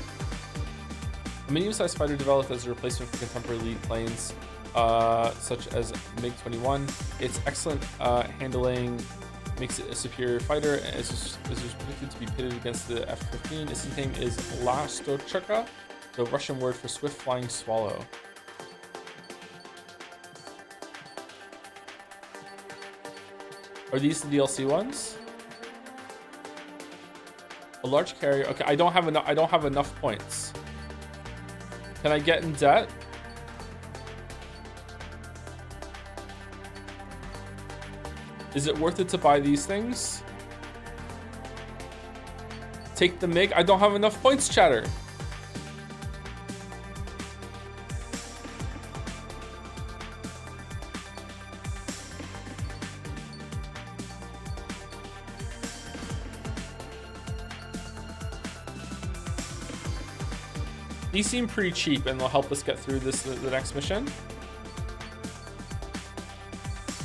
[SPEAKER 1] A medium-sized fighter developed as a replacement for contemporary lead planes, such as MiG-21. Its excellent handling makes it a superior fighter, and is predicted to be pitted against the F-15. Its name is Lastochka, the Russian word for swift flying swallow. Are these the DLC ones? A large carrier. Okay, I don't have enough points. Can I get in debt? Is it worth it to buy these things? Take the MiG. I don't have enough points, chatter. These seem pretty cheap and they'll help us get through the next mission.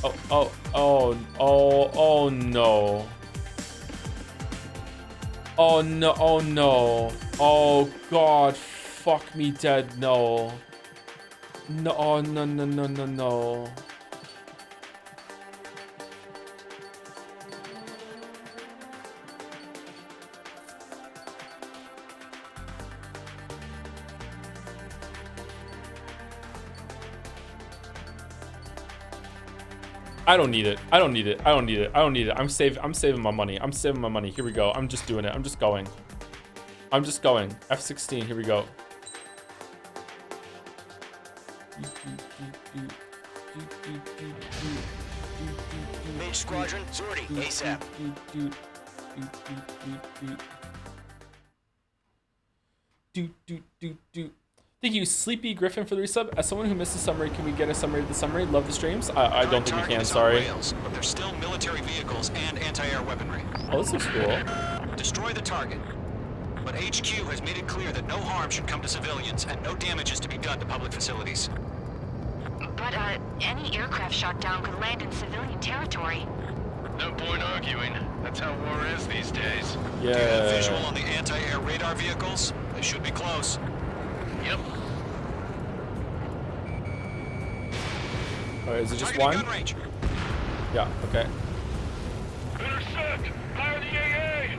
[SPEAKER 1] Oh no. Oh no. Oh god, fuck me dead, no. No, oh, no. I don't need it. I'm saving my money. Here we go. I'm just doing it. I'm just going. F-16. Here we go.
[SPEAKER 10] Mage Squadron, Zordy, ASAP.
[SPEAKER 1] Thank you, Sleepy Griffin, for the resub. As someone who missed the summary, can we get a summary of the summary? Love the streams. I don't think we can, sorry.
[SPEAKER 10] Rails, but there's still military vehicles and anti-air weaponry.
[SPEAKER 1] Oh, this looks cool.
[SPEAKER 10] Destroy the target. But HQ has made it clear that no harm should come to civilians and no damage is to be done to public facilities.
[SPEAKER 13] But, any aircraft shot down could land in civilian territory.
[SPEAKER 11] No point arguing. That's how war is these days.
[SPEAKER 1] Yeah.
[SPEAKER 10] Do you have visual on the anti-air radar vehicles? They should be close.
[SPEAKER 11] Yep.
[SPEAKER 1] Alright, is it just one? Yeah, okay.
[SPEAKER 11] Intercept! Fire the AA!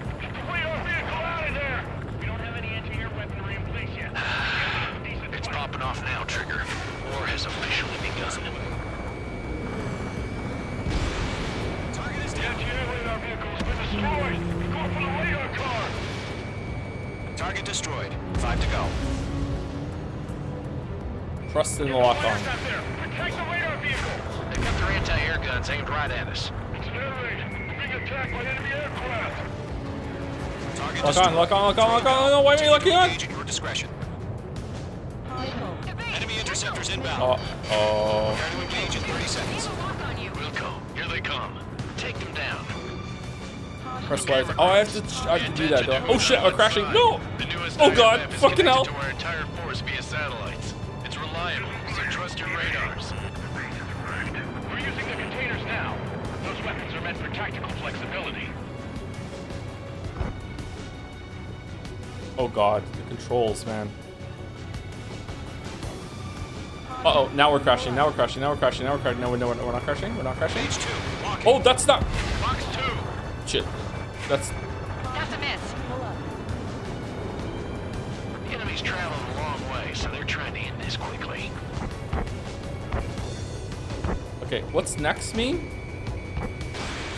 [SPEAKER 12] off now, Trigger. War has officially begun.
[SPEAKER 11] Target is down. Our vehicle's been destroyed. Go for the radar car.
[SPEAKER 10] Target destroyed. 5 to go.
[SPEAKER 1] Trust in the lock on.
[SPEAKER 11] Protect the radar vehicle.
[SPEAKER 12] They've got their anti-air guns aimed right at us.
[SPEAKER 11] It's an air raid. Being attacked by enemy aircraft.
[SPEAKER 10] Target
[SPEAKER 1] Lock on, lock on, lock on, lock on. No, why are you locking on?
[SPEAKER 10] Engage at your discretion. Enemy interceptors inbound.
[SPEAKER 1] Oh.
[SPEAKER 10] Prepare to engage in 30 seconds.
[SPEAKER 12] Wilco, here they come. Take them down.
[SPEAKER 1] Press Y. Oh, I have to do that though. Oh shit, I'm crashing. No! Oh god, fucking hell.
[SPEAKER 12] To our entire force via satellites. It's reliable, so trust your radars.
[SPEAKER 11] We're using the containers now. Those weapons are meant for tactical flexibility.
[SPEAKER 1] Oh god, the controls, man. Uh-oh, now we're crashing, now we're crashing, now we're crashing, now we're crashing. No, we're not crashing, we're not crashing. Oh, that's not...
[SPEAKER 12] Box 2.
[SPEAKER 1] Shit. That's...
[SPEAKER 13] That's a miss.
[SPEAKER 12] The enemy's traveling a long way, so they're trying to end this quickly.
[SPEAKER 1] Okay, what's next mean?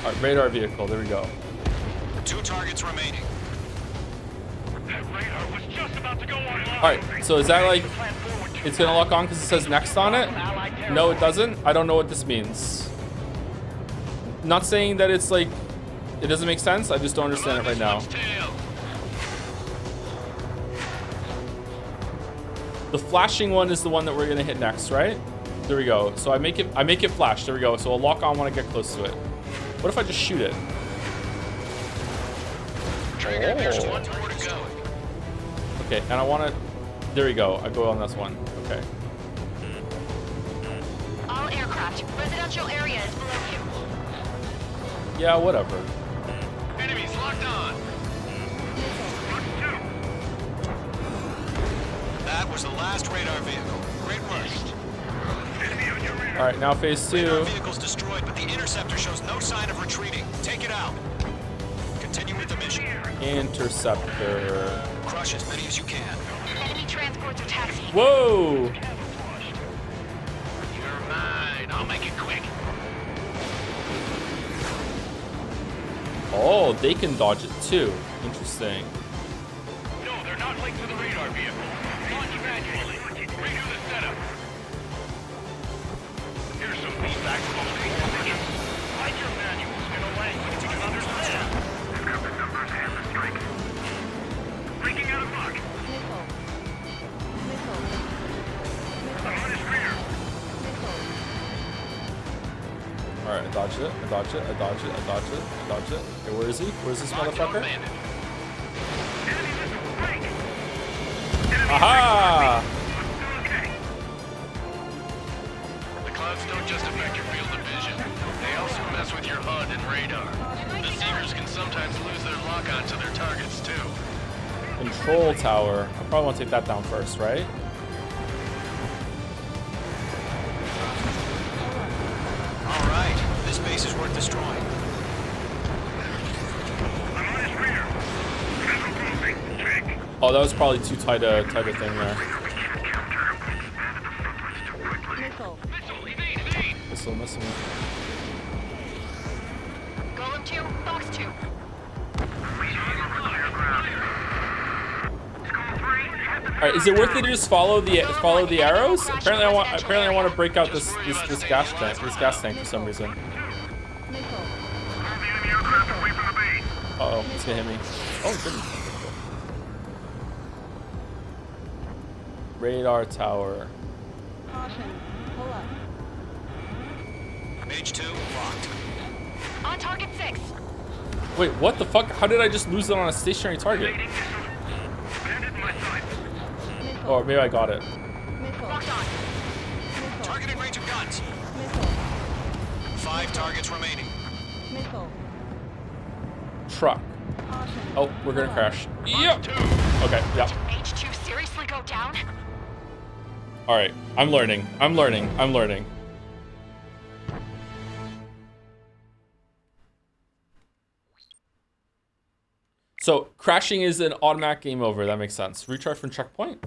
[SPEAKER 1] Alright, radar vehicle, there we go.
[SPEAKER 10] 2 targets remaining.
[SPEAKER 11] That radar was just about to go online.
[SPEAKER 1] Alright, so is that like... It's gonna lock on because it says next on it? No, it doesn't? I don't know what this means. Not saying that it's like... It doesn't make sense, I just don't understand it right now. The flashing one is the one that we're gonna hit next, right? There we go. So I make it flash. There we go. So I'll lock on when I get close to it. What if I just shoot it?
[SPEAKER 12] Trigger, there's one more to go.
[SPEAKER 1] Okay, and I want to... There we go. I go on this one. Okay.
[SPEAKER 13] All aircraft. Residential area is below you.
[SPEAKER 1] Yeah, whatever.
[SPEAKER 12] Enemies locked on.
[SPEAKER 10] That was the last radar vehicle. Great work.
[SPEAKER 1] All right, now phase 2.
[SPEAKER 10] Radar vehicle's destroyed, but the interceptor shows no sign of retreating. Take it out. Continue with the mission.
[SPEAKER 1] Interceptor.
[SPEAKER 10] Crush as many as you can.
[SPEAKER 13] Enemy transports are taxiing.
[SPEAKER 1] Whoa!
[SPEAKER 12] You're mine. I'll make it quick.
[SPEAKER 1] Oh, they can dodge it too. Interesting.
[SPEAKER 11] No, they're not linked to the radar vehicle. Launch manually. Redo the setup. Here's some feedback from the origin. Write your manuals in a language you can understand. Pick up the numbers and the strike. Breaking out of luck. I'm on his rear.
[SPEAKER 1] All right, I dodged it. I dodged it. I dodged it. I dodged it. I dodged it. Okay, where is he? Where's this motherfucker? Aha!
[SPEAKER 12] The clouds don't just affect your field of vision. They also mess with your HUD and radar. The Seekers can sometimes lose their lock-on to their targets, too.
[SPEAKER 1] Control tower. I probably want to take that down first, right?
[SPEAKER 10] All right. This base is worth destroying.
[SPEAKER 11] I'm on his rear. Vessel closing. Check.
[SPEAKER 1] Oh, that was probably too tight a thing there. Missile.
[SPEAKER 13] Golem 2, Box 2.
[SPEAKER 1] All right, is it worth it to just follow the arrows? Apparently, I want to break out this gas tank for some reason. Uh-oh, it's gonna hit me. Oh, it didn't. Radar tower.
[SPEAKER 10] Mage 2 locked.
[SPEAKER 13] On target 6.
[SPEAKER 1] Wait, what the fuck? How did I just lose it on a stationary target? Oh, maybe I got it.
[SPEAKER 13] Locked on.
[SPEAKER 10] Targeting range of guns. 5 targets remaining.
[SPEAKER 1] Truck. Oh, we're gonna crash. Yep. Okay, yep.
[SPEAKER 13] H2 seriously go down?
[SPEAKER 1] All right, I'm learning. So crashing is an automatic game over. That makes sense. Recharge from checkpoint.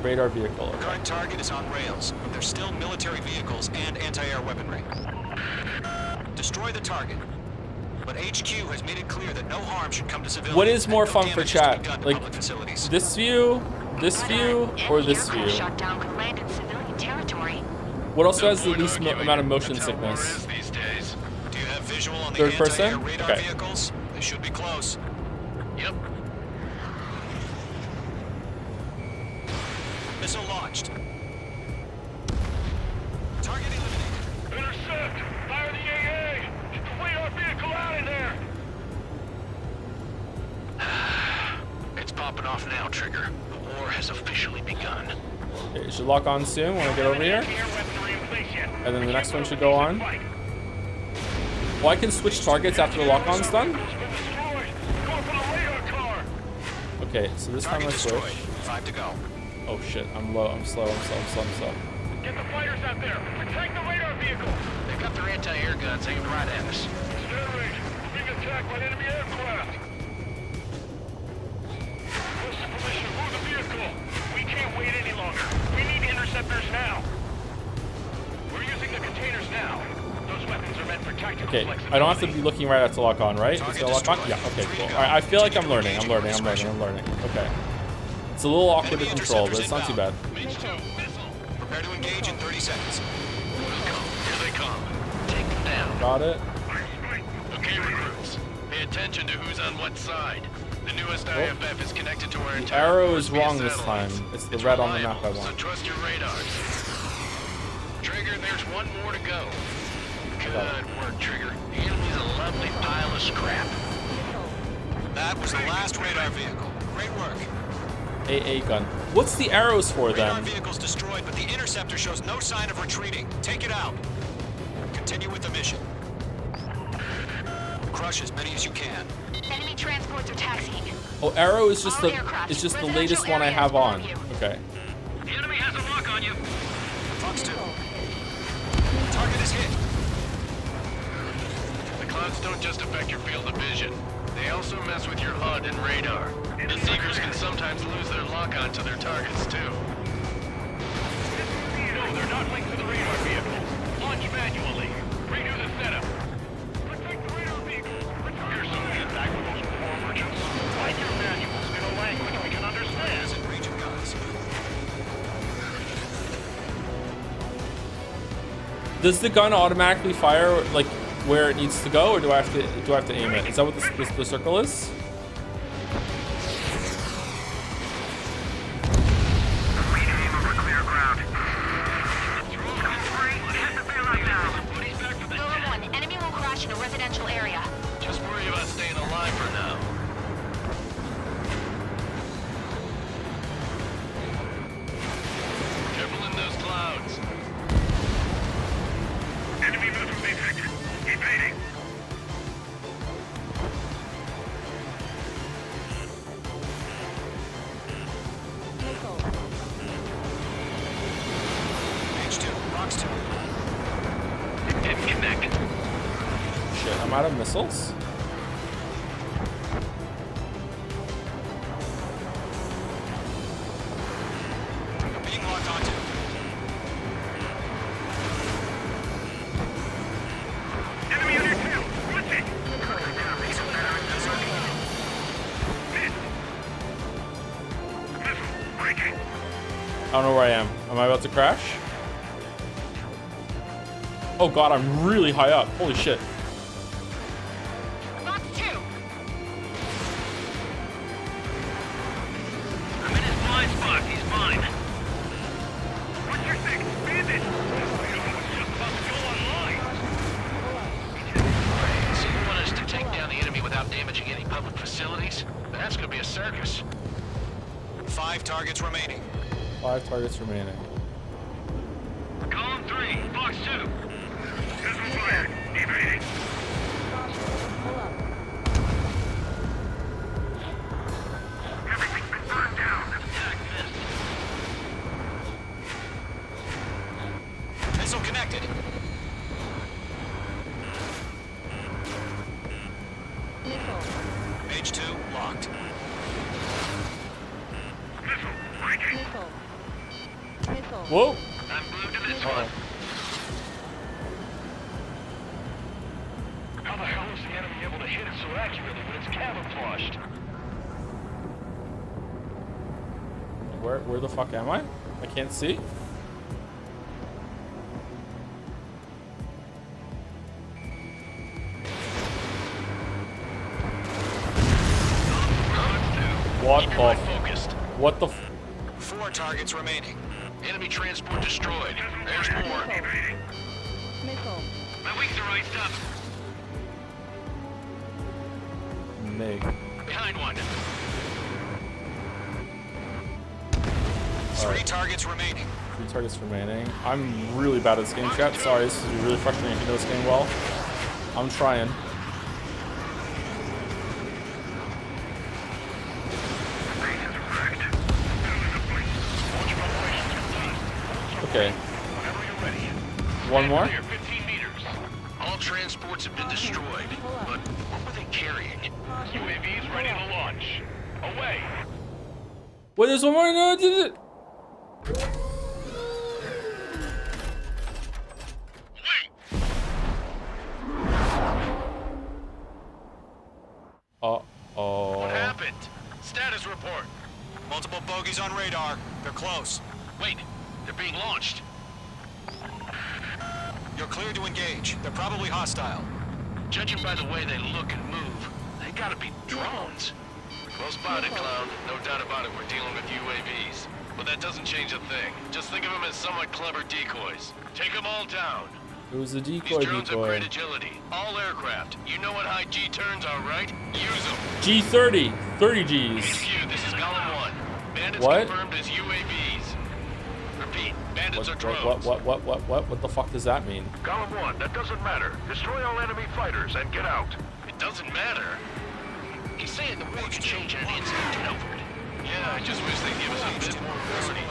[SPEAKER 1] Radar vehicle. Okay.
[SPEAKER 10] Current target is on rails, but there's still military vehicles and anti-air weaponry. Destroy the target. But HQ has made it clear that no harm should come to civilians.
[SPEAKER 1] What is more
[SPEAKER 10] and no
[SPEAKER 1] fun for
[SPEAKER 10] damage is to be
[SPEAKER 1] chat?
[SPEAKER 10] done to
[SPEAKER 1] Like
[SPEAKER 10] public facilities.
[SPEAKER 1] this view, or this view?
[SPEAKER 13] Shot down could land in civilian territory.
[SPEAKER 1] What also has the least amount of motion sickness?
[SPEAKER 10] These days. Do you have visual on the
[SPEAKER 1] Third person?
[SPEAKER 10] anti-air radar
[SPEAKER 1] Okay.
[SPEAKER 10] vehicles? They should be close.
[SPEAKER 12] Yep.
[SPEAKER 10] Missile launched. Target eliminated.
[SPEAKER 11] Intercept! Fire the AA! Get the radar vehicle out of there!
[SPEAKER 12] It's popping off now, Trigger. The war has officially begun.
[SPEAKER 1] Okay, it should lock on soon when I get over here. And then the next one should go on. Well, I can switch targets after the lock on's done? Okay, so this time I switch.
[SPEAKER 10] 5 to go.
[SPEAKER 1] Oh shit, I'm low, I'm slow.
[SPEAKER 11] Get the fighters out there! Protect the radar vehicle!
[SPEAKER 12] They've got their anti-air guns aimed right at us.
[SPEAKER 11] Stand range! Being attacked by enemy aircraft! What's the permission? Move the vehicle! We can't wait any longer. We need interceptors now. We're using the containers now. Those weapons are meant for tactical
[SPEAKER 1] Okay,
[SPEAKER 11] flexibility.
[SPEAKER 1] I don't have to be looking right at to lock on, right? It's gonna lock on? Yeah, okay, cool. Alright, I feel like I'm learning. Okay. It's a little awkward to control, but it's not too bad.
[SPEAKER 10] Prepare to engage in 30 seconds.
[SPEAKER 12] Here they come. Take them down.
[SPEAKER 1] Got it.
[SPEAKER 12] Okay, recruits. Pay attention to who's on what side. The newest IFF is connected to our
[SPEAKER 1] The
[SPEAKER 12] entire
[SPEAKER 1] arrow is
[SPEAKER 12] force via
[SPEAKER 1] wrong this time.
[SPEAKER 12] satellites.
[SPEAKER 1] It's the red on the map I
[SPEAKER 12] reliable,
[SPEAKER 1] want.
[SPEAKER 12] So trust your radars. Trigger, there's one more to go. Good work, Trigger. The enemy's a lovely pile of scrap.
[SPEAKER 10] That was the last radar vehicle. Great work.
[SPEAKER 1] AA gun. What's the arrows for
[SPEAKER 10] Radar
[SPEAKER 1] then?
[SPEAKER 10] vehicle's destroyed, but the interceptor shows no sign of retreating. Take it out. Continue with the mission. Crush as many as you can.
[SPEAKER 13] Enemy transports are taxiing.
[SPEAKER 1] Oh, arrow is just
[SPEAKER 13] All
[SPEAKER 1] the
[SPEAKER 13] aircraft,
[SPEAKER 1] latest one I
[SPEAKER 13] residential
[SPEAKER 1] have on.
[SPEAKER 13] areas
[SPEAKER 1] Okay.
[SPEAKER 12] The enemy has a lock on you.
[SPEAKER 10] Fox 2. Target is hit.
[SPEAKER 12] The clouds don't just affect your field of vision. They also mess with your HUD and radar. The Seekers can sometimes lose their lock-on to their targets, too.
[SPEAKER 11] No, they're not linked to the radar vehicle. Launch manually. Redo the setup. Protect the radar vehicle. Here's some feedback for those poor merchants. Write your manuals in a language we can understand.
[SPEAKER 10] Region guys.
[SPEAKER 1] Does the gun automatically fire like where it needs to go, or do I have to aim it? Is that what the circle is?
[SPEAKER 13] Golem 1, enemy will crash in a residential area.
[SPEAKER 12] Just worry about staying alive for now. Careful in those clouds.
[SPEAKER 11] Enemy movement detected. Evading.
[SPEAKER 10] H2. Fox 2.
[SPEAKER 12] Didn't connect.
[SPEAKER 1] Shit, I'm out of missiles.
[SPEAKER 10] Being locked onto.
[SPEAKER 11] Enemy on your tail. Blitzing. Breaking.
[SPEAKER 1] I don't know where I am. Am I about to crash? Oh god, I'm really high up. Holy shit.
[SPEAKER 13] Fox 2.
[SPEAKER 11] I'm in his blind spot. He's fine. What's your thing? Bandit! It's just about to go online.
[SPEAKER 12] So you want us to take down the enemy without damaging any public facilities? That's gonna be a circus.
[SPEAKER 10] 5 targets remaining.
[SPEAKER 1] 5 targets remaining.
[SPEAKER 11] Column 3, Fox 2. Missile fired. Evading. Everything's been burned down.
[SPEAKER 12] Attack missed.
[SPEAKER 10] Missile connected. H2 locked.
[SPEAKER 11] Missile breaking.
[SPEAKER 1] Whoa.
[SPEAKER 12] I'm glued to this
[SPEAKER 1] Uh-oh.
[SPEAKER 12] one. How the hell is the enemy able to hit it so accurately when it's camouflaged?
[SPEAKER 1] Where the fuck am I? I can't see. What the?
[SPEAKER 10] 4 targets remaining. Enemy transport destroyed. There's more.
[SPEAKER 12] My wings are raised up.
[SPEAKER 1] Meg.
[SPEAKER 12] Behind one.
[SPEAKER 10] 3 targets remaining.
[SPEAKER 1] 3 targets remaining. I'm really bad at this game, chat. Sorry, this is really frustrating if you know this game well. I'm trying. Okay. One more?
[SPEAKER 12] 15 meters. All transports have been destroyed. But what were they carrying? UAVs ready to launch. Away.
[SPEAKER 1] Wait, there's one more. No, did it? Uh-oh.
[SPEAKER 12] What happened? Status report.
[SPEAKER 10] Multiple bogeys on radar. They're close.
[SPEAKER 12] Wait, they're being launched.
[SPEAKER 10] You're clear to engage. They're probably hostile.
[SPEAKER 12] Judging by the way they look and move, they gotta be drones. Well spotted, Clown. No doubt about it, we're dealing with UAVs. But that doesn't change a thing. Just think of them as somewhat clever decoys. Take them all down.
[SPEAKER 1] It was a
[SPEAKER 12] These
[SPEAKER 1] decoy
[SPEAKER 12] drones have
[SPEAKER 1] decoy.
[SPEAKER 12] great agility. All aircraft. You know what high G turns are, right? Use them.
[SPEAKER 1] G30. 30 Gs.
[SPEAKER 12] HQ, this is Column 1. Bandits
[SPEAKER 1] What?
[SPEAKER 12] confirmed as UAVs. Repeat, bandits are drones.
[SPEAKER 1] What the fuck does that mean?
[SPEAKER 11] Column 1, that doesn't matter. Destroy all enemy fighters and get out.
[SPEAKER 12] It doesn't matter. He's saying the war could change in an instant, Telford. Yeah, I just wish they'd give us a bit more warning.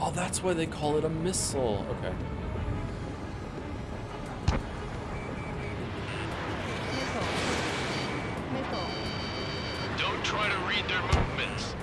[SPEAKER 1] Oh, that's why they call it a missile. Okay.
[SPEAKER 12] Don't try to read their movements.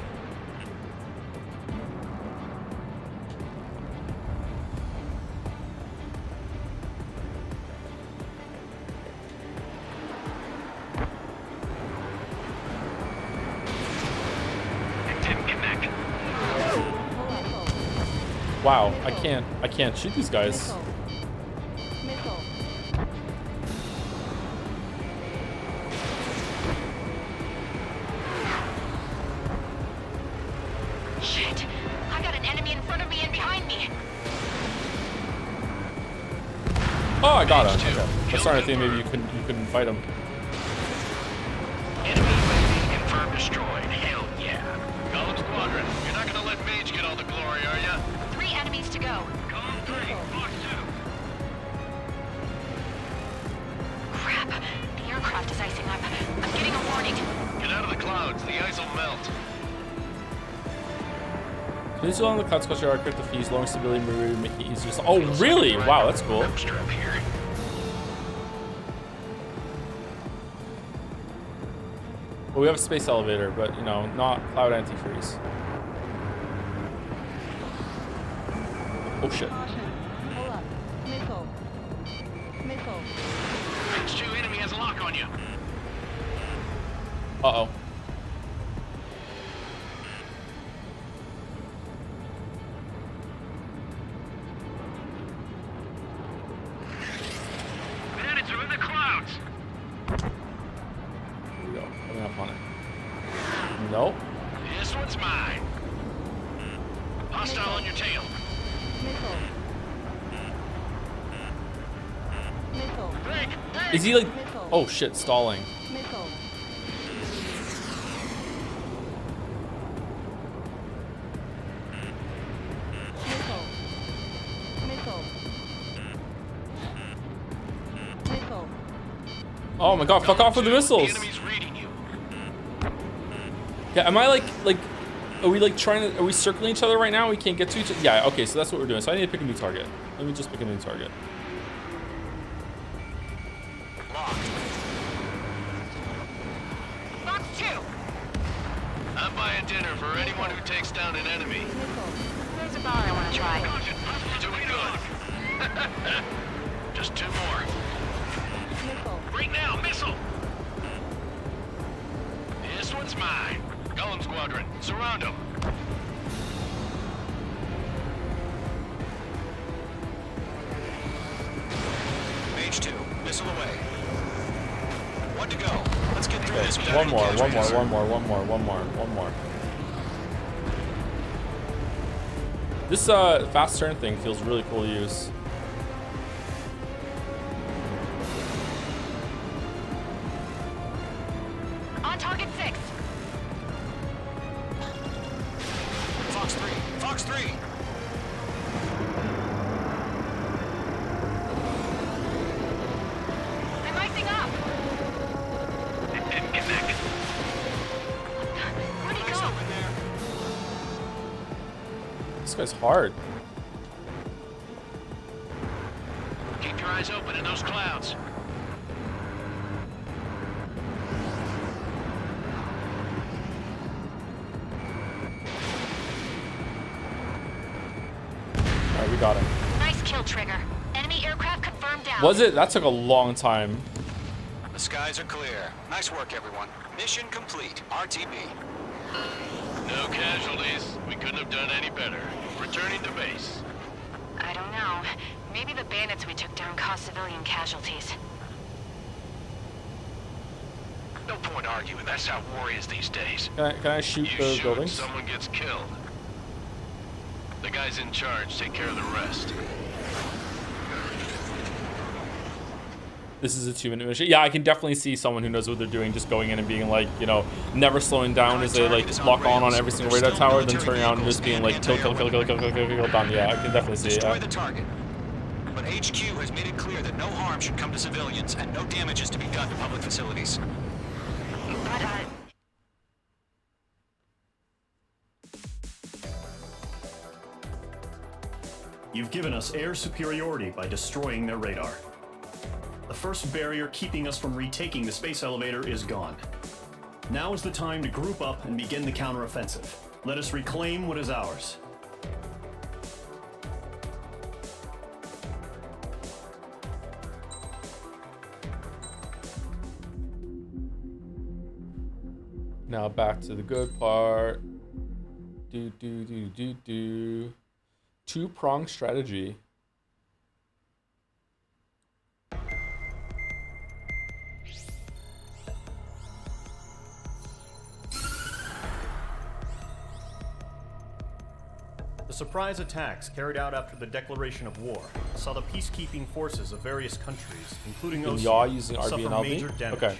[SPEAKER 1] Wow, I can't shoot these guys.
[SPEAKER 13] Shit! I got an enemy in front of me and behind me.
[SPEAKER 1] Oh, I got him. Okay. That's starting to think maybe you couldn't fight him.
[SPEAKER 12] Enemy UAV confirmed destroyed. Hell yeah. Column Squadron, you're not gonna let Mage get all the glory, are ya?
[SPEAKER 13] 3 enemies to go.
[SPEAKER 12] Column 3, Fox 2.
[SPEAKER 13] Crap! The aircraft is icing up. I'm getting a warning.
[SPEAKER 12] Get out of the clouds, the ice will melt.
[SPEAKER 1] This is on the clouds cause your aircraft to fuse, lowering stability, making it easier. Oh, really? Wow, that's cool.
[SPEAKER 12] Strap here.
[SPEAKER 1] Well, we have a space elevator, but you know, not cloud antifreeze. Oh shit.
[SPEAKER 12] H2 enemy has a lock on you.
[SPEAKER 1] Uh-oh.
[SPEAKER 12] Bandits are in the clouds.
[SPEAKER 1] Here we go. Coming up on it. Nope.
[SPEAKER 12] This one's mine. Hostile on your tail.
[SPEAKER 1] Is he like... Oh shit, stalling. Oh my god, fuck off with the missiles! Yeah, am I like, are we like trying to, are we circling each other right now? We can't get to each other? Yeah, okay, so that's what we're doing. So I need to pick a new target. Let me just pick a new target.
[SPEAKER 13] Fox 2!
[SPEAKER 12] I'm buying dinner, for anyone who takes down an enemy.
[SPEAKER 13] There's a bar I want to try.
[SPEAKER 12] You're doing good. Just 2 more. Right now, missile! This one's mine. Golem Squadron, surround them.
[SPEAKER 10] Mage 2, missile away. 1 to go. Let's get through this without
[SPEAKER 1] One
[SPEAKER 10] any
[SPEAKER 1] more.
[SPEAKER 10] casualties.
[SPEAKER 1] This fast turn thing feels really cool to use.
[SPEAKER 13] On target 6.
[SPEAKER 10] Fox 3, Fox 3.
[SPEAKER 13] I'm icing up.
[SPEAKER 12] It didn't connect.
[SPEAKER 13] Where'd he go?
[SPEAKER 1] This guy's hard.
[SPEAKER 12] Keep your eyes open in those clouds.
[SPEAKER 1] Alright, we got him.
[SPEAKER 13] Nice kill, Trigger. Enemy aircraft confirmed down.
[SPEAKER 1] Was it? That took a long time.
[SPEAKER 10] The skies are clear. Nice work, everyone. Mission complete. RTB.
[SPEAKER 12] No casualties. We couldn't have done any better. Returning to base.
[SPEAKER 13] I don't know. Maybe the bandits we took down caused civilian casualties.
[SPEAKER 12] No point arguing. That's how war is these days.
[SPEAKER 1] Can I shoot
[SPEAKER 12] You
[SPEAKER 1] the
[SPEAKER 12] shoot,
[SPEAKER 1] buildings?
[SPEAKER 12] someone gets killed. The guys in charge take care of the rest.
[SPEAKER 1] This is a 2-minute mission. Yeah, I can definitely see someone who knows what they're doing just going in and being like, you know, never slowing down as they like lock on every single radar tower, then turning around and just being like kill, done. Yeah, I can definitely see it.
[SPEAKER 10] Destroy
[SPEAKER 1] Yeah.
[SPEAKER 10] the target. But HQ has made it clear that no harm should come to civilians and no damage is to be done to public facilities.
[SPEAKER 13] But,
[SPEAKER 8] You've given us air superiority by destroying their radar. The first barrier keeping us from retaking the space elevator is gone. Now is the time to group up and begin the counteroffensive. Let us reclaim what is ours.
[SPEAKER 1] Now back to the good part. Two-pronged strategy.
[SPEAKER 8] The surprise attacks carried out after the declaration of war saw the peacekeeping forces of various countries, including
[SPEAKER 1] And
[SPEAKER 8] Oceania,
[SPEAKER 1] y'all using RB
[SPEAKER 8] suffer
[SPEAKER 1] and LB?
[SPEAKER 8] major damage.
[SPEAKER 1] Okay.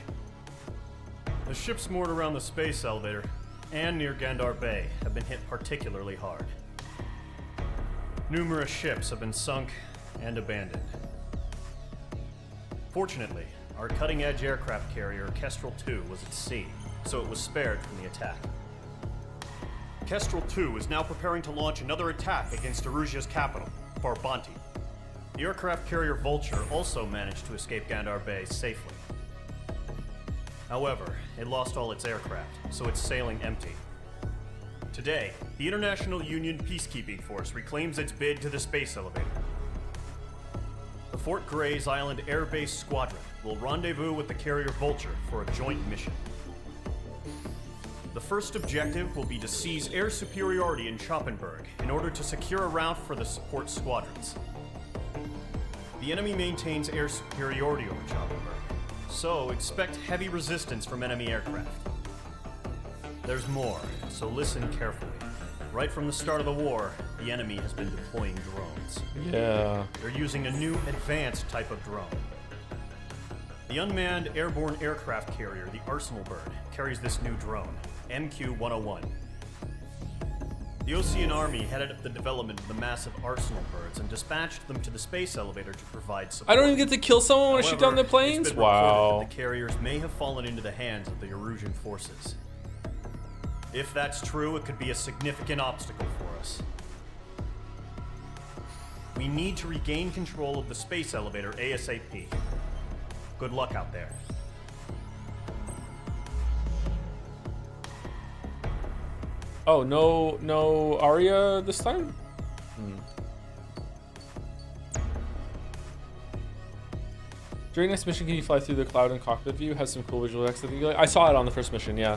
[SPEAKER 8] The ships moored around the space elevator and near Gandar Bay have been hit particularly hard. Numerous ships have been sunk and abandoned. Fortunately, our cutting-edge aircraft carrier Kestrel II was at sea, so it was spared from the attack. Kestrel II is now preparing to launch another attack against Erusia's capital, Farbanti. The aircraft carrier Vulture also managed to escape Gandar Bay safely. However, it lost all its aircraft, so it's sailing empty. Today, the International Union Peacekeeping Force reclaims its bid to the space elevator. The Fort Grays Island Air Base Squadron will rendezvous with the carrier Vulture for a joint mission. The first objective will be to seize air superiority in Schoppenberg in order to secure a route for the support squadrons. The enemy maintains air superiority over Schoppenberg, so expect heavy resistance from enemy aircraft. There's more, so listen carefully. Right from the start of the war, the enemy has been deploying drones.
[SPEAKER 1] Yeah.
[SPEAKER 8] They're using a new advanced type of drone. The unmanned airborne aircraft carrier, the Arsenal Bird, carries this new drone, MQ-101. The Ocean Army headed up the development of the massive Arsenal Birds and dispatched them to the space elevator to provide support.
[SPEAKER 1] I don't even get to kill someone when I shoot down the planes?
[SPEAKER 8] It's been
[SPEAKER 1] Wow.
[SPEAKER 8] reported that the carriers may have fallen into the hands of the Erusian forces. If that's true, it could be a significant obstacle for us. We need to regain control of the space elevator ASAP. Good luck out there.
[SPEAKER 1] Oh, no Arya this time? During this mission, can you fly through the cloud and cockpit view? Has some cool visual effects. I saw it on the first mission, yeah.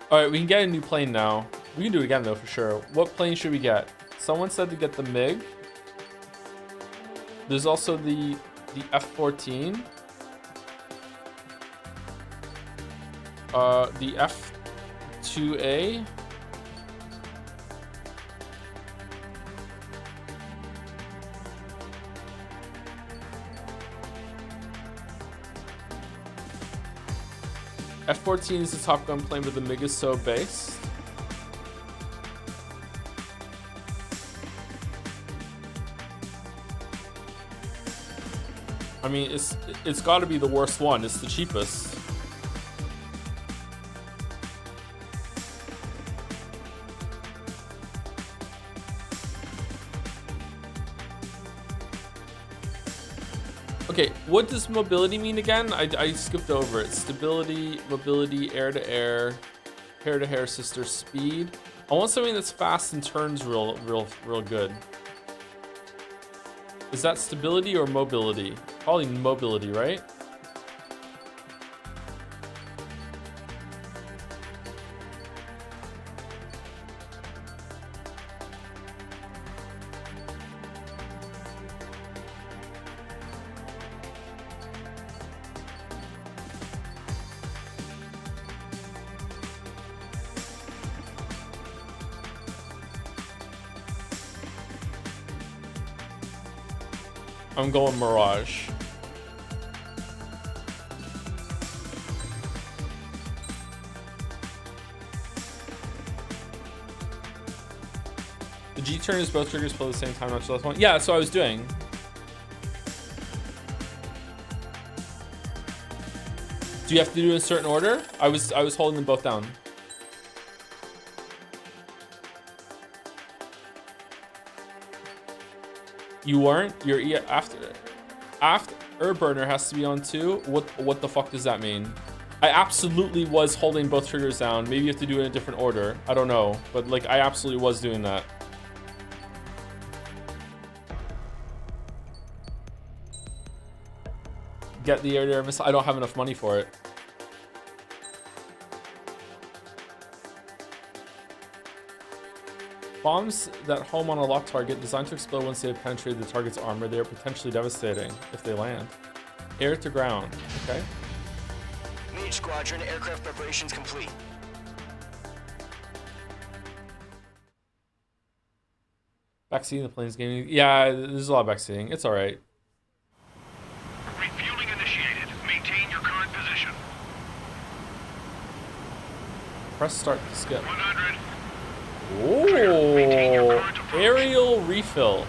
[SPEAKER 1] Alright, we can get a new plane now. We can do it again though, for sure. What plane should we get? Someone said to get the MiG. There's also the F-14. The F-2A. F-14 is the Top Gun plane, but the MiG is so based. I mean, it's got to be the worst one. It's the cheapest. Okay, what does mobility mean again? I skipped over it. Stability, mobility, air-to-air, hair-to-hair sister, speed. I want something that's fast and turns real good. Is that stability or mobility? Probably mobility, right? I'm going Mirage. The G turn is both triggers pull at the same time, not just the last one. Yeah, that's what I was doing. Do you have to do it in a certain order? I was holding them both down. You weren't? You're after burner has to be on too. What the fuck does that mean? I absolutely was holding both triggers down. Maybe you have to do it in a different order. I don't know, but like I absolutely was doing that. Get the air-to-air missile. I don't have enough money for it. Bombs that home on a locked target designed to explode once they have penetrated the target's armor. They are potentially devastating if they land. Air to ground. Okay.
[SPEAKER 10] Mage Squadron, aircraft preparations complete.
[SPEAKER 1] Backseating the plane's gaming. Yeah, there's a lot of backseating. It's all right.
[SPEAKER 11] Refueling initiated. Maintain your current position.
[SPEAKER 1] Press start to skip.
[SPEAKER 11] 100.
[SPEAKER 1] Oh, aerial refill.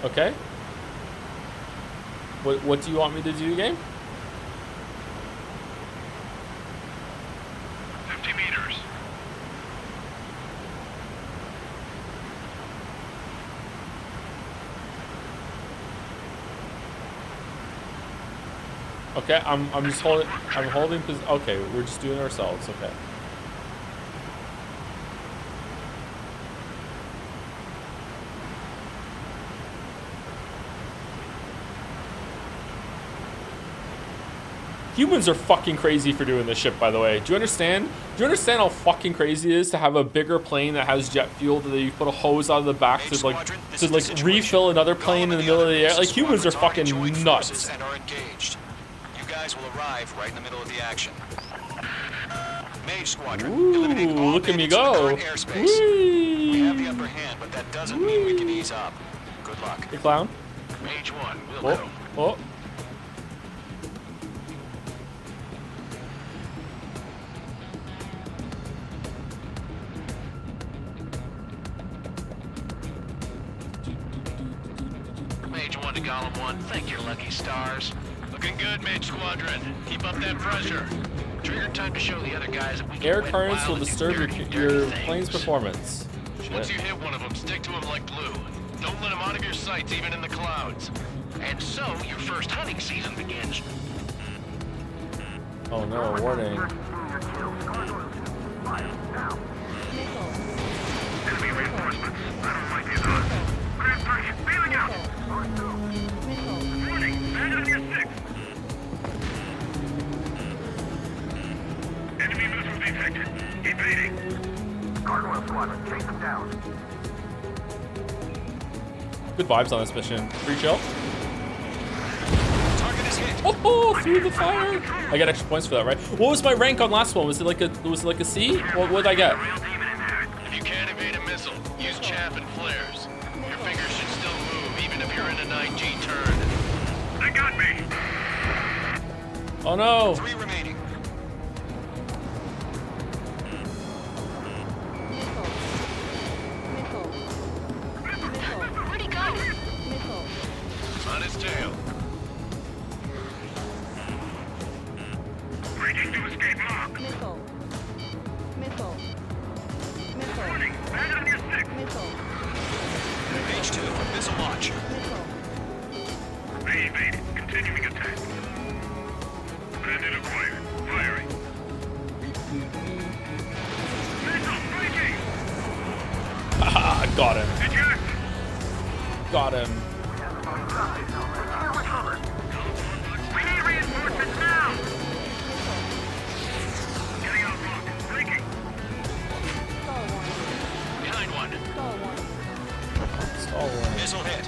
[SPEAKER 1] Okay. What do you want me to do, game?
[SPEAKER 11] 50 meters.
[SPEAKER 1] Okay, I'm just holding. I'm holding. Okay, we're just doing it ourselves. Okay. Humans are fucking crazy for doing this shit, by the way. Do you understand? Do you understand how fucking crazy it is to have a bigger plane that has jet fuel that you put a hose out of the back to like refill another plane in the middle of the air? Like humans are fucking nuts.
[SPEAKER 10] And are engaged. You guys will arrive right in the middle of the action. Mage Squadron, eliminate all
[SPEAKER 1] look at me
[SPEAKER 10] bandits in the
[SPEAKER 1] go.
[SPEAKER 10] current airspace. We have the upper hand, but that doesn't mean we can ease up. Good luck.
[SPEAKER 1] Hey, clown.
[SPEAKER 11] Mage 1, we'll go.
[SPEAKER 1] Oh.
[SPEAKER 11] Mage 1 to Golem 1, thank your lucky stars. Looking good, Mage Squadron. Keep up that pressure. Trigger time to show the other guys that we can
[SPEAKER 1] Air
[SPEAKER 11] win
[SPEAKER 1] currents will
[SPEAKER 11] wild and
[SPEAKER 1] disturb
[SPEAKER 11] dirty
[SPEAKER 1] your
[SPEAKER 11] things.
[SPEAKER 1] plane's performance.
[SPEAKER 11] Once
[SPEAKER 1] Shit.
[SPEAKER 11] you hit one of them, stick to him like glue. Don't let him out of your sights, even in the clouds. And so, your first hunting season begins.
[SPEAKER 1] Oh no, warning.
[SPEAKER 11] Enemy reinforcements. I don't like these odds. Grand Prix, bailing out. Warning, man on your six. Enemy missile detected. Evading. Gargoyle squadron, chase them down.
[SPEAKER 1] Good vibes on this mission. Free chill.
[SPEAKER 10] Target is hit.
[SPEAKER 1] Oh, through the fire. I got extra points for that, right? What was my rank on last one? Was it like a C? What did I get?
[SPEAKER 11] If you can't evade a missile, use chaff and flares. Your fingers should still move, even if you're in a 9G turn. They got me.
[SPEAKER 1] Oh no.
[SPEAKER 10] 3 remaining.
[SPEAKER 13] Where'd he go?
[SPEAKER 11] On his tail. Breaking to escape lock. Warning, man on your six.
[SPEAKER 10] H2, missile launch.
[SPEAKER 11] They evaded. Continuing attack. Bandit acquired. Firing. Missile breaking.
[SPEAKER 1] Haha, got him.
[SPEAKER 11] Eject.
[SPEAKER 1] Got him.
[SPEAKER 11] We need reinforcements now. Getting out rock. Breaking. Behind one.
[SPEAKER 1] Stall warning.
[SPEAKER 10] Missile hit.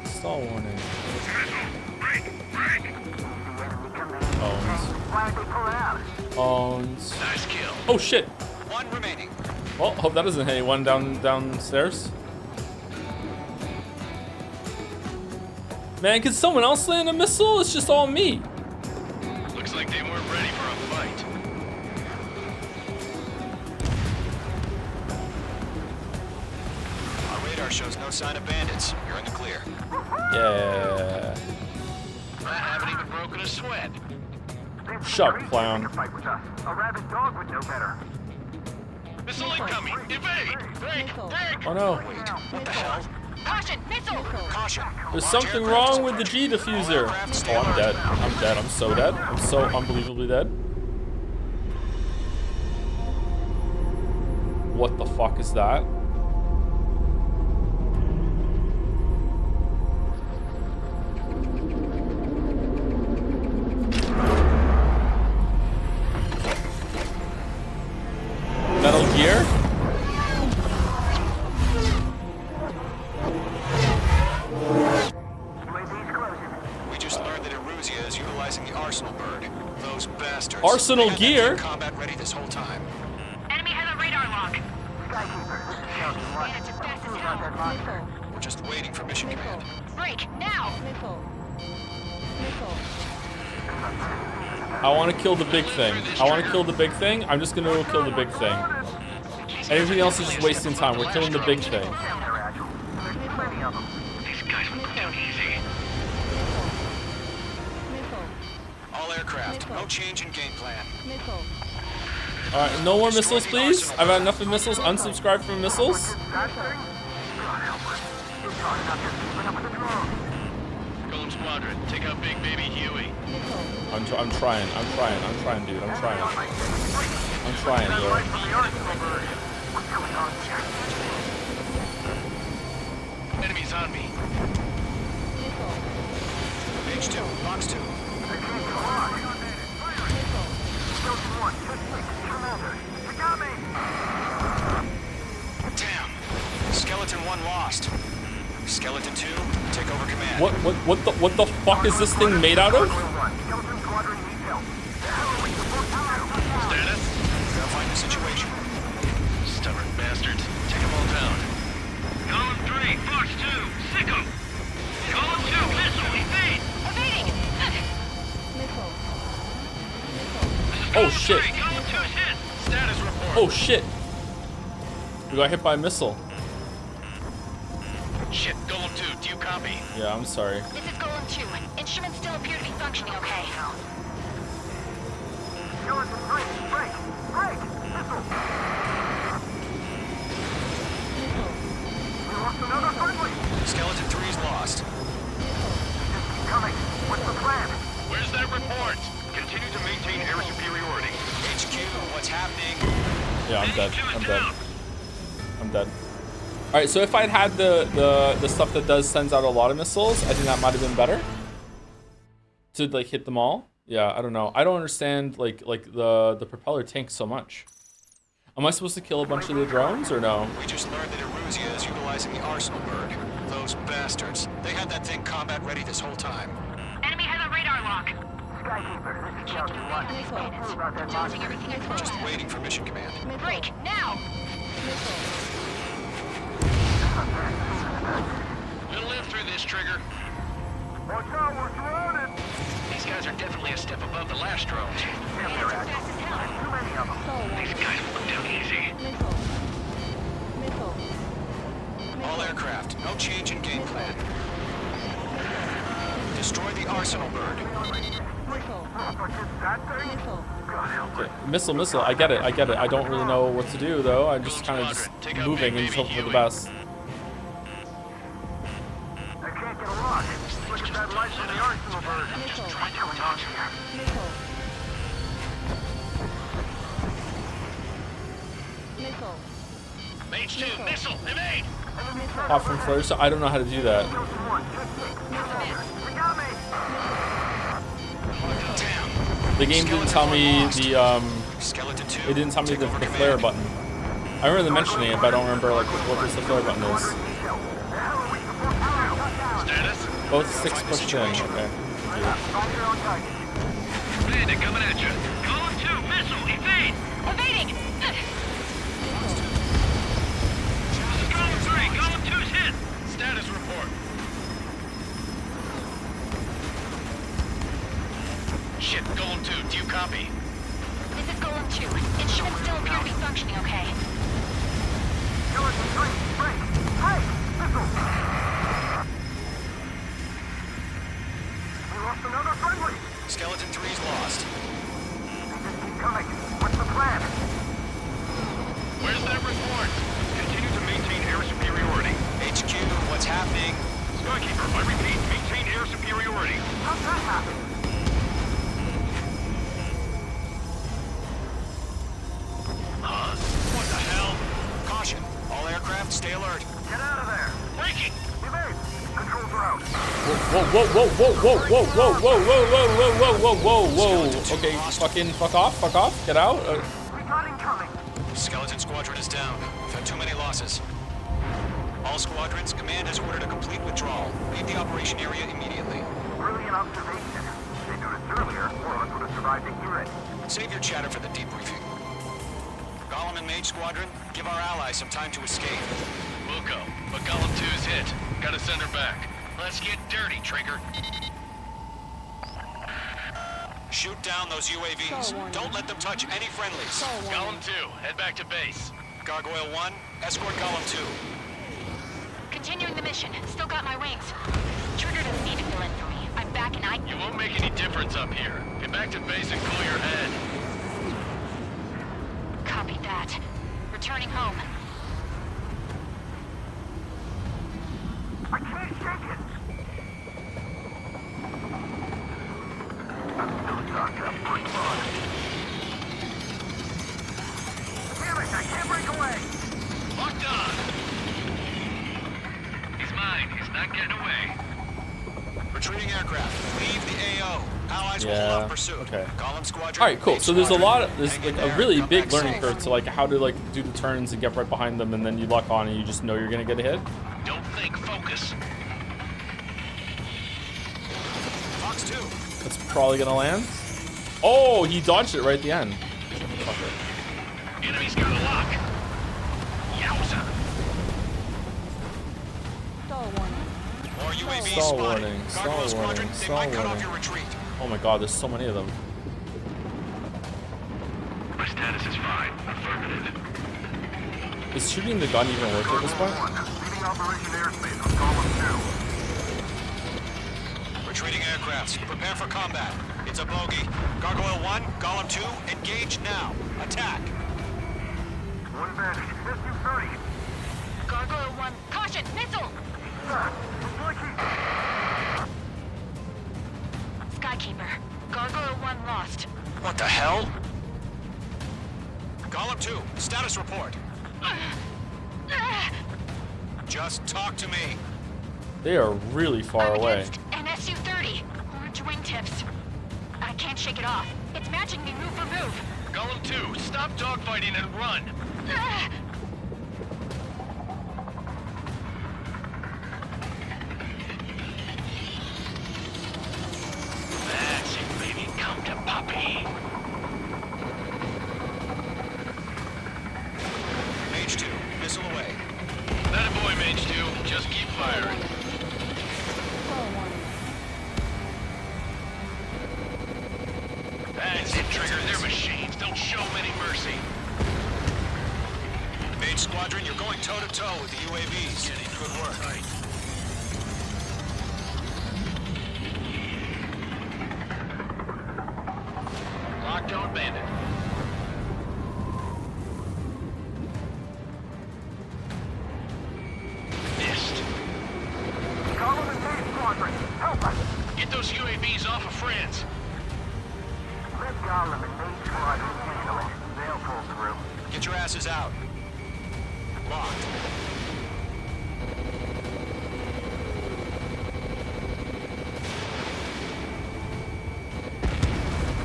[SPEAKER 1] Stall warning.
[SPEAKER 11] Missile. Break. Break.
[SPEAKER 1] Owns.
[SPEAKER 11] Nice kill.
[SPEAKER 1] Oh shit.
[SPEAKER 10] 1 remaining.
[SPEAKER 1] Well, hope that doesn't hit anyone downstairs. Man, can someone else land a missile? It's just all me.
[SPEAKER 11] Looks like they weren't ready for a fight.
[SPEAKER 10] Our radar shows no sign of bandits. You're in the clear.
[SPEAKER 1] Yeah.
[SPEAKER 11] I haven't even broken a sweat.
[SPEAKER 1] Shut up, clown.
[SPEAKER 11] A rabid dog would know better. Missile incoming! Evade! Break! Break!
[SPEAKER 1] Oh no.
[SPEAKER 10] What the hell?
[SPEAKER 13] Caution! Missile!
[SPEAKER 10] Caution.
[SPEAKER 1] There's something wrong with the G diffuser. Oh, I'm dead. I'm dead. I'm so dead. I'm so unbelievably dead. What the fuck is that? Metal Gear?
[SPEAKER 10] We just learned that Eruzia is utilizing the Arsenal bird. Those bastards.
[SPEAKER 1] Arsenal
[SPEAKER 10] They had that
[SPEAKER 1] gear?
[SPEAKER 10] thing combat ready this whole time.
[SPEAKER 13] Enemy has a radar lock. Bandits are fast as hell.
[SPEAKER 10] We're just waiting for mission command.
[SPEAKER 13] Break, now!
[SPEAKER 1] I want to kill the big thing. I want to kill the big thing. I'm just going to go kill the big thing. Everything else is just wasting time. We're killing the big thing.
[SPEAKER 11] These guys will go down easy.
[SPEAKER 10] All aircraft, no change in game plan.
[SPEAKER 1] Alright, no more missiles, please. I've had enough of missiles. Unsubscribe from missiles.
[SPEAKER 11] Golem Squadron, take out Big Baby Huey.
[SPEAKER 1] I'm trying, dude. I'm trying, yo.
[SPEAKER 11] Enemies on me.
[SPEAKER 10] H2, box 2. Damn. Skeleton 1 lost. Skeleton 2, take over command.
[SPEAKER 1] What the fuck is this thing made out of?
[SPEAKER 11] Status?
[SPEAKER 10] Gotta find the situation.
[SPEAKER 11] Stubborn bastards. Take them all down. Column 3, Fox 2, Sicko. Column 2, missile, evade.
[SPEAKER 13] Evading!
[SPEAKER 1] Oh shit.
[SPEAKER 11] Column 2's hit. Status report.
[SPEAKER 1] Oh shit. We got hit by a missile.
[SPEAKER 11] Shit, Golem 2, do you copy?
[SPEAKER 1] Yeah, I'm sorry.
[SPEAKER 13] This is Golem 2. Instruments still appear to be functioning okay.
[SPEAKER 11] Skeleton 3, break, break, missile. We lost another friendly.
[SPEAKER 10] Skeleton 3's lost.
[SPEAKER 11] Coming. What's the plan? Where's that report? Continue to maintain air
[SPEAKER 1] Yeah, I'm dead. I'm dead. I'm dead. All right, so if I'd had the stuff that sends out a lot of missiles, I think that might have been better. To like hit them all. Yeah, I don't know. I don't understand like the propeller tanks so much. Am I supposed to kill a bunch of the drones or no?
[SPEAKER 10] We just learned that Eruzia is utilizing the Arsenal bird. Those bastards. They had that thing combat ready this whole time.
[SPEAKER 13] Enemy has a radar lock.
[SPEAKER 12] Skykeeper, this is Delta 1. Don't move out that
[SPEAKER 13] Dodging everything I
[SPEAKER 10] We're
[SPEAKER 13] throw
[SPEAKER 10] just
[SPEAKER 13] at.
[SPEAKER 10] waiting for mission command.
[SPEAKER 13] Break, now!
[SPEAKER 12] We'll live through this, Trigger.
[SPEAKER 11] Watch out, we're surrounded!
[SPEAKER 12] These guys are definitely a step above the last drones.
[SPEAKER 11] Damn, they're active. Too many of them.
[SPEAKER 12] These guys won't down easy.
[SPEAKER 10] All aircraft, no change in game plan. Destroy the Arsenal bird.
[SPEAKER 1] Okay. Missile. I get it. I don't really know what to do though. I'm just kind of just moving and just hoping for the best.
[SPEAKER 11] I can't get a lock. Look at that light from the Arsenal bird. Just try to talk here.
[SPEAKER 12] Mage 2, missile, evade!
[SPEAKER 1] Off from first, so I don't know how to do that. The game didn't tell me the it didn't tell me the flare button. I remember them mentioning it, but I don't remember like what the flare button is.
[SPEAKER 12] Status?
[SPEAKER 1] Both 6 pushed in. Okay.
[SPEAKER 12] Bandit coming at you. Column 2, missile, evade!
[SPEAKER 13] Evading!
[SPEAKER 12] Column 3, column 2's hit. Status report. Shit, Golem 2, do you copy?
[SPEAKER 13] This is Golem 2. Instruments still appear to be functioning okay.
[SPEAKER 11] Skeleton 3, break! Hey! Missile! We lost another friendly!
[SPEAKER 10] Skeleton 3's lost.
[SPEAKER 11] They just keep coming. What's the plan?
[SPEAKER 12] Where's that report? Continue to maintain air superiority.
[SPEAKER 10] HQ, what's happening?
[SPEAKER 12] Skykeeper, I repeat, maintain air superiority.
[SPEAKER 11] How's that happen?
[SPEAKER 12] What the hell?
[SPEAKER 10] Caution. All aircraft, stay alert.
[SPEAKER 11] Get out of there!
[SPEAKER 12] Breaking!
[SPEAKER 11] Evade! Controls are out.
[SPEAKER 1] Whoa. Okay, fuck off. Get out.
[SPEAKER 11] We got incoming.
[SPEAKER 10] Skeleton Squadron is down. We've had too many losses. All squadrons, command has ordered a complete withdrawal. Leave the operation area immediately.
[SPEAKER 11] Brilliant observation. If they noticed earlier, more of us would have survived to hear it.
[SPEAKER 10] Save your chatter for the debriefing. Golem and Mage Squadron, give our allies some time to escape.
[SPEAKER 12] Muko, but Golem 2's hit. Gotta send her back. Let's get dirty, Trigger.
[SPEAKER 10] Shoot down those UAVs. Don't let them touch any friendlies.
[SPEAKER 12] Golem 2, head back to base.
[SPEAKER 10] Gargoyle 1, escort Golem 2.
[SPEAKER 13] Continuing the mission. Still got my wings. Trigger doesn't need to fill in for me. I'm back and I...
[SPEAKER 12] You won't make any difference up here. Get back to base and cool your head.
[SPEAKER 13] Copy that. Returning home.
[SPEAKER 11] I can't shake it. Damn it, I can't break away.
[SPEAKER 12] Locked on. He's mine. He's not getting away.
[SPEAKER 10] Retreating aircraft. Leave the AO. Allies will hold
[SPEAKER 1] Yeah.
[SPEAKER 10] off pursuit.
[SPEAKER 1] Okay.
[SPEAKER 10] Golem Squadron.
[SPEAKER 1] All right, cool.
[SPEAKER 10] Mage
[SPEAKER 1] So there's a
[SPEAKER 10] Squadron,
[SPEAKER 1] lot of there's
[SPEAKER 10] hang
[SPEAKER 1] like
[SPEAKER 10] in
[SPEAKER 1] a
[SPEAKER 10] there.
[SPEAKER 1] really
[SPEAKER 10] Come
[SPEAKER 1] big
[SPEAKER 10] back
[SPEAKER 1] learning
[SPEAKER 10] safe.
[SPEAKER 1] curve to like how to like do the turns and get right behind them, and then you lock on and you just know you're gonna get a hit.
[SPEAKER 12] Don't think, focus.
[SPEAKER 10] Fox 2.
[SPEAKER 1] That's probably gonna land. Oh, he dodged it right at the end. Fucker.
[SPEAKER 12] Enemy's got a lock. Yowza.
[SPEAKER 10] More UAVs
[SPEAKER 1] Stall
[SPEAKER 10] spotted.
[SPEAKER 1] warning.
[SPEAKER 10] Gargoyle
[SPEAKER 1] Stall
[SPEAKER 10] Squadron,
[SPEAKER 1] warning.
[SPEAKER 10] they
[SPEAKER 1] Stall
[SPEAKER 10] might cut off
[SPEAKER 1] warning.
[SPEAKER 10] your retreat.
[SPEAKER 1] Oh my God, there's so many of them.
[SPEAKER 12] My status is fine. Affirmative.
[SPEAKER 1] Is shooting the gun even worth it at this point?
[SPEAKER 11] Leaving Operation Airspace with Golem 2.
[SPEAKER 10] Retreating aircrafts, prepare for combat. It's a bogey. Gargoyle 1, Golem 2, engage now. Attack.
[SPEAKER 11] One bandit. SU-30.
[SPEAKER 13] Gargoyle 1. Caution! Missile! Skykeeper. Gargoyle 1 lost.
[SPEAKER 10] What the hell? Golem 2, Status report. Just talk to me.
[SPEAKER 1] They are really far away.
[SPEAKER 13] An SU-30. Orange wingtips. I can't shake it off. It's matching me move for move.
[SPEAKER 9] Golem 2, stop dogfighting and run. That's it, baby. Come to Poppy.
[SPEAKER 10] Mage 2, missile away.
[SPEAKER 9] That a boy, Mage 2. Just keep firing. That's it, Trigger. They're machines. Don't show them any mercy.
[SPEAKER 10] Mage Squadron, you're going toe-to-toe with the UAVs. Good work.
[SPEAKER 9] Locked on Bandit. Missed.
[SPEAKER 11] Column and Mage Squadron, help us!
[SPEAKER 9] Get those UAVs off of France.
[SPEAKER 11] Let Golem and Mage Squadron handle it. They'll pull through.
[SPEAKER 10] Get your asses out. Locked.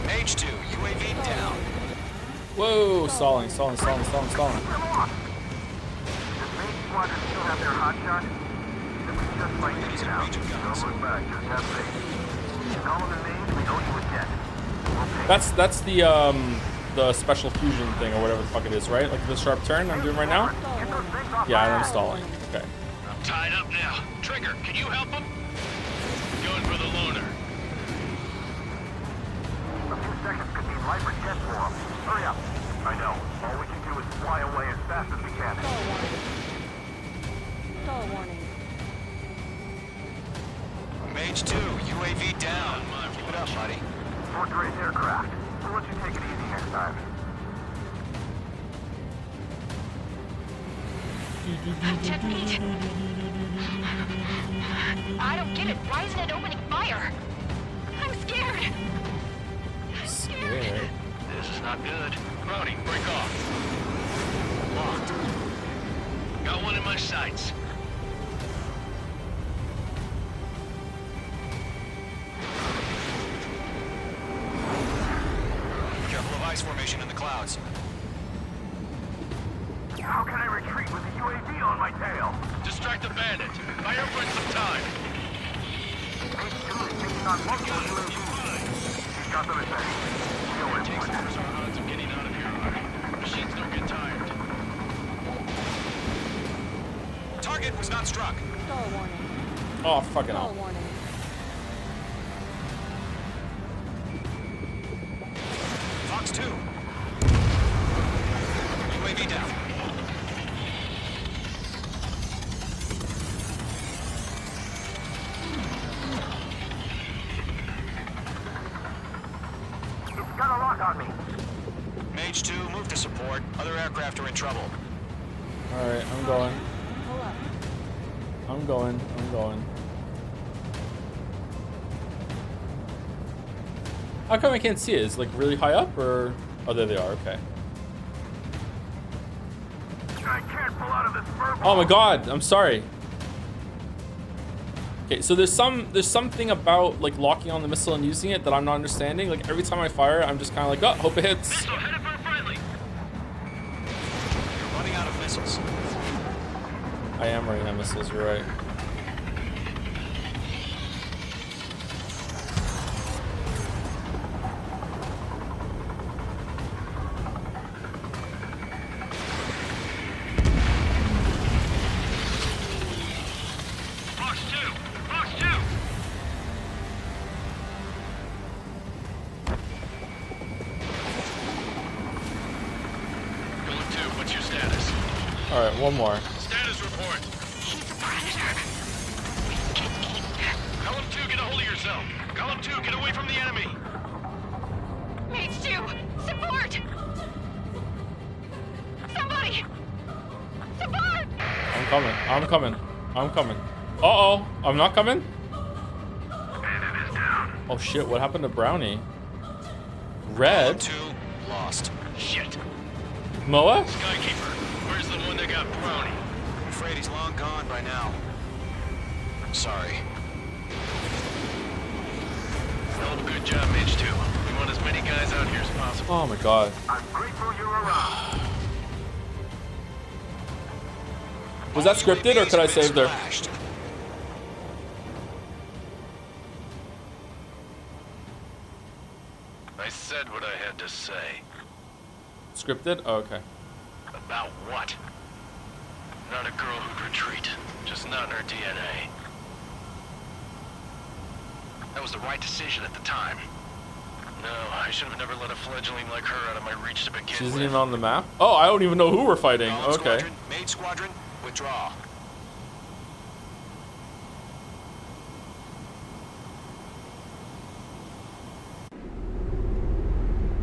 [SPEAKER 10] Mage 2, UAV down.
[SPEAKER 1] Whoa, stalling.
[SPEAKER 11] Does Mage Squadron still have their hot shot? Then we just might take it out. Don't look back, just have faith. Golem and Mage, we owe you a debt.
[SPEAKER 1] That's the special fusion thing or whatever the fuck it is, right? Like the sharp turn I'm doing right now? Yeah, and I'm stalling. Okay.
[SPEAKER 9] I'm tied up now. Trigger, can you help him? Going for the loner.
[SPEAKER 11] A few seconds could mean life or death for them. Hurry up. I know. All we can do is fly away as fast as we can.
[SPEAKER 15] Stall warning.
[SPEAKER 10] Mage 2, UAV down. Keep it up, buddy.
[SPEAKER 11] Fort Gray's aircraft. We'll let you take it easy next time.
[SPEAKER 13] Jet feet. I don't get it. Why isn't it opening fire? I'm scared.
[SPEAKER 1] Scared.
[SPEAKER 9] This is not good. Brownie, break off. Locked. Got one in my sights.
[SPEAKER 10] Careful of ice formation in the clouds.
[SPEAKER 11] How can I retreat with a UAV on my tail?
[SPEAKER 9] Distract the bandit. Fire for some time.
[SPEAKER 11] Mage 2 is taking on multiple UAVs. He's got them at bay. Deal with
[SPEAKER 9] Takes
[SPEAKER 11] one.
[SPEAKER 9] force our odds of getting out of here are. Machines don't get tired.
[SPEAKER 10] Target was not struck.
[SPEAKER 15] Stall warning.
[SPEAKER 1] Oh, fucking
[SPEAKER 15] Stall
[SPEAKER 1] hell.
[SPEAKER 15] warning.
[SPEAKER 10] Fox 2. UAV down.
[SPEAKER 11] It's got a lock on me.
[SPEAKER 10] Mage 2, move to support. Other aircraft are in trouble.
[SPEAKER 1] Alright, I'm going.
[SPEAKER 15] Pull up.
[SPEAKER 1] I'm going. How come I can't see it? Is it like really high up or? Oh, there they are. Okay.
[SPEAKER 11] I can't pull out of this fur
[SPEAKER 1] Oh my god, I'm sorry. Okay, so there's something about like locking on the missile and using it that I'm not understanding. Like every time I fire, I'm just kind of like, oh, hope it hits.
[SPEAKER 9] Missile headed for a friendly.
[SPEAKER 10] You're running out of missiles.
[SPEAKER 1] I am running out of missiles, you're right.
[SPEAKER 9] Fox 2. Fox 2. Golem 2, what's your status?
[SPEAKER 1] Alright, one more.
[SPEAKER 9] Status report.
[SPEAKER 13] He's a predator.
[SPEAKER 9] Golem 2, get a hold of yourself. Golem 2, get away from the enemy.
[SPEAKER 13] Mage 2, support! Somebody! Support!
[SPEAKER 1] I'm coming. Uh-oh, I'm not coming? Oh shit, what happened to Brownie? Red?
[SPEAKER 10] 2, lost.
[SPEAKER 9] Shit.
[SPEAKER 1] Moa?
[SPEAKER 12] Skykeeper, where's the one that got brownie?
[SPEAKER 10] I'm afraid he's long gone by now. Sorry.
[SPEAKER 12] Hell of a good job, H2. We want as many guys out here as possible.
[SPEAKER 1] Oh my god.
[SPEAKER 11] I'm grateful you're around.
[SPEAKER 1] Was that scripted or could I save there?
[SPEAKER 12] I said what I had to say.
[SPEAKER 1] Scripted? Oh, okay.
[SPEAKER 12] About what? Not a girl who'd retreat. Just not in her DNA.
[SPEAKER 10] That was the right decision at the time.
[SPEAKER 12] No, I should have never let a fledgling like her out of my reach to begin
[SPEAKER 1] She isn't
[SPEAKER 12] with.
[SPEAKER 1] even on the map? Oh, I don't even know who we're fighting.
[SPEAKER 10] Dawn
[SPEAKER 1] Okay.
[SPEAKER 10] Squadron, Maid Squadron, withdraw.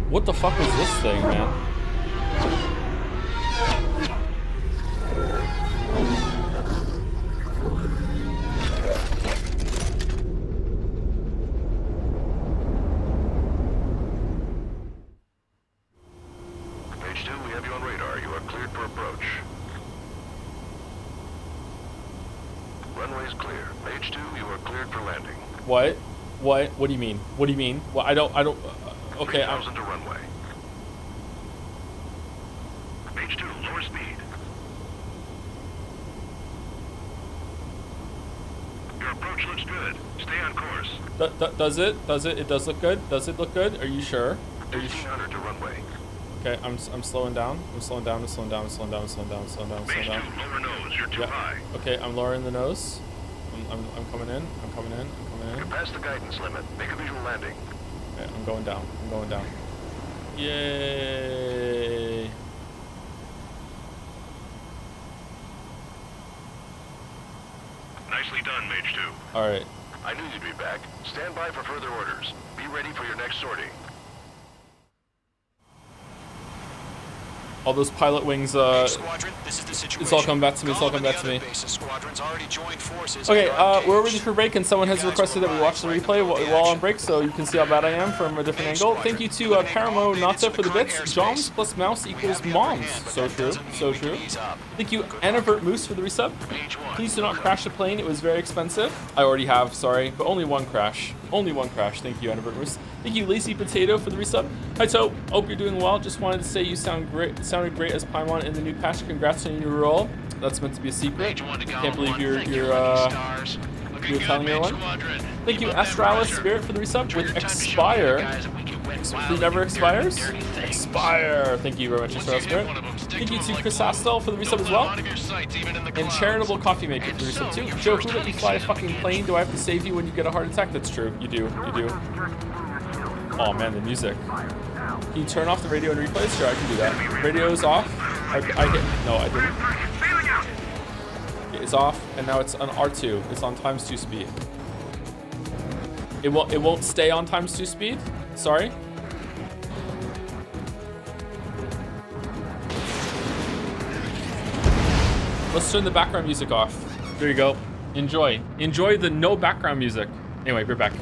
[SPEAKER 1] What the fuck is this thing, man?
[SPEAKER 11] H2, we have you on radar. You are cleared for approach. Runway's clear. H2, you are cleared for landing.
[SPEAKER 1] What? What? What do you mean? What do you mean? Well, I don't, okay,
[SPEAKER 11] 3,000 to runway. H2, lower speed. Your approach looks good. Stay on course.
[SPEAKER 1] Does it? Does it? It does look good? Does it look good? Are you sure? Are you
[SPEAKER 11] 1,500 to runway.
[SPEAKER 1] Okay, I'm slowing down. I'm slowing down. I'm slowing down. I'm slowing down. I'm slowing down. I'm slowing down. I'm slowing down.
[SPEAKER 11] H2, lower nose. You're too high.
[SPEAKER 1] Okay, I'm lowering the nose. I'm coming in. I'm coming in. I'm coming in.
[SPEAKER 11] You're past the guidance limit. Make a visual landing.
[SPEAKER 1] Okay, I'm going down. I'm going down. Yay!
[SPEAKER 11] Nicely done, Mage 2.
[SPEAKER 1] All right.
[SPEAKER 11] I knew you'd be back. Stand by for further orders. Be ready for your next sortie.
[SPEAKER 1] All those pilot wings.
[SPEAKER 10] Squadron, this is the situation.
[SPEAKER 1] It's all coming back to me. It's all coming back to me.
[SPEAKER 10] Squadrons already joined forces.
[SPEAKER 1] Okay, we're ready for break, and someone has requested that we watch the replay while on break, so you can see how bad I am from a different angle. Thank you to Paramo Nata for the bits. Joms plus mouse equals moms. So true. So true. Thank you, Anavert Moose, for the resub. Please do not crash the plane. It was very expensive. I already have, sorry, but only one crash. Only one crash. Thank you, Anavert Moose. Thank you, Lazy Potato, for the resub. Hi, To. Hope you're doing well. Just wanted to say you sounded great as Paimon in the new patch. Congrats on your new role. That's meant to be a secret. Can't believe you're telling everyone. Thank you, Astralis Spirit, for the resub with Expire. It never expires? Expire. Thank you very much, Astralis Spirit. Thank you to Chris Astel for the resub as well. And Charitable Coffee Maker for the resub too. Joe, who let you fly a fucking plane? Do I have to save you when you get a heart attack? That's true. You do. You do. Oh man, the music. Can you turn off the radio and replays? Sure, I can do that. Radio's off. I hit. No, I didn't. Okay, it's off, and now it's on R2. It's on ×2 speed. It won't stay on ×2 speed. Sorry. Let's turn the background music off. There you go. Enjoy. Enjoy the no background music. Anyway, we're back.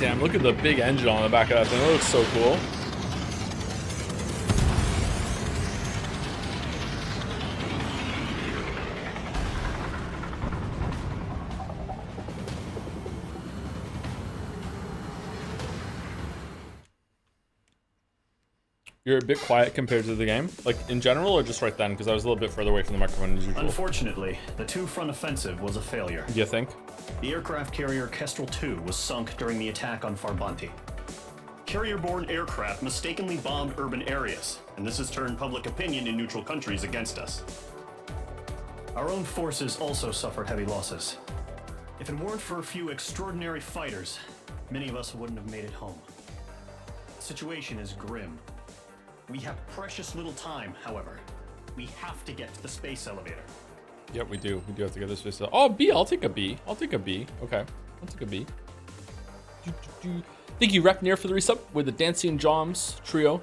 [SPEAKER 1] Damn, look at the big engine on the back of that thing. It looks so cool. You're a bit quiet compared to the game, like in general, or just right then? Because I was a little bit further away from the microphone as usual.
[SPEAKER 8] Unfortunately, the two-front offensive was a failure.
[SPEAKER 1] Do you think?
[SPEAKER 8] The aircraft carrier Kestrel II was sunk during the attack on Farbanti. Carrier-borne aircraft mistakenly bombed urban areas, and this has turned public opinion in neutral countries against us. Our own forces also suffered heavy losses. If it weren't for a few extraordinary fighters, many of us wouldn't have made it home. The situation is grim. We have precious little time, however. We have to get to the space elevator.
[SPEAKER 1] Yep, we do. We do have to get this space. Oh, B. I'll take a B. I'll take a B. Okay. I'll take a B. Thank you, Repnir, for the resub with the Dancing Joms trio.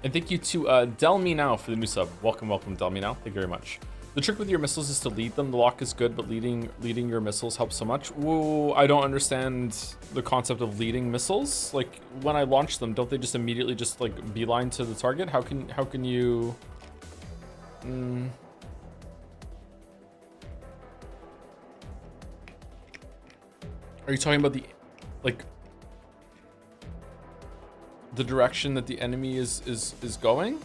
[SPEAKER 1] And thank you to Del Me Now for the new sub. Welcome, welcome, Del Me Now. Thank you very much. The trick with your missiles is to lead them. The lock is good, but leading your missiles helps so much. Whoa, I don't understand the concept of leading missiles. Like when I launch them, don't they just immediately just like beeline to the target? How can you? Are you talking about the direction that the enemy is going?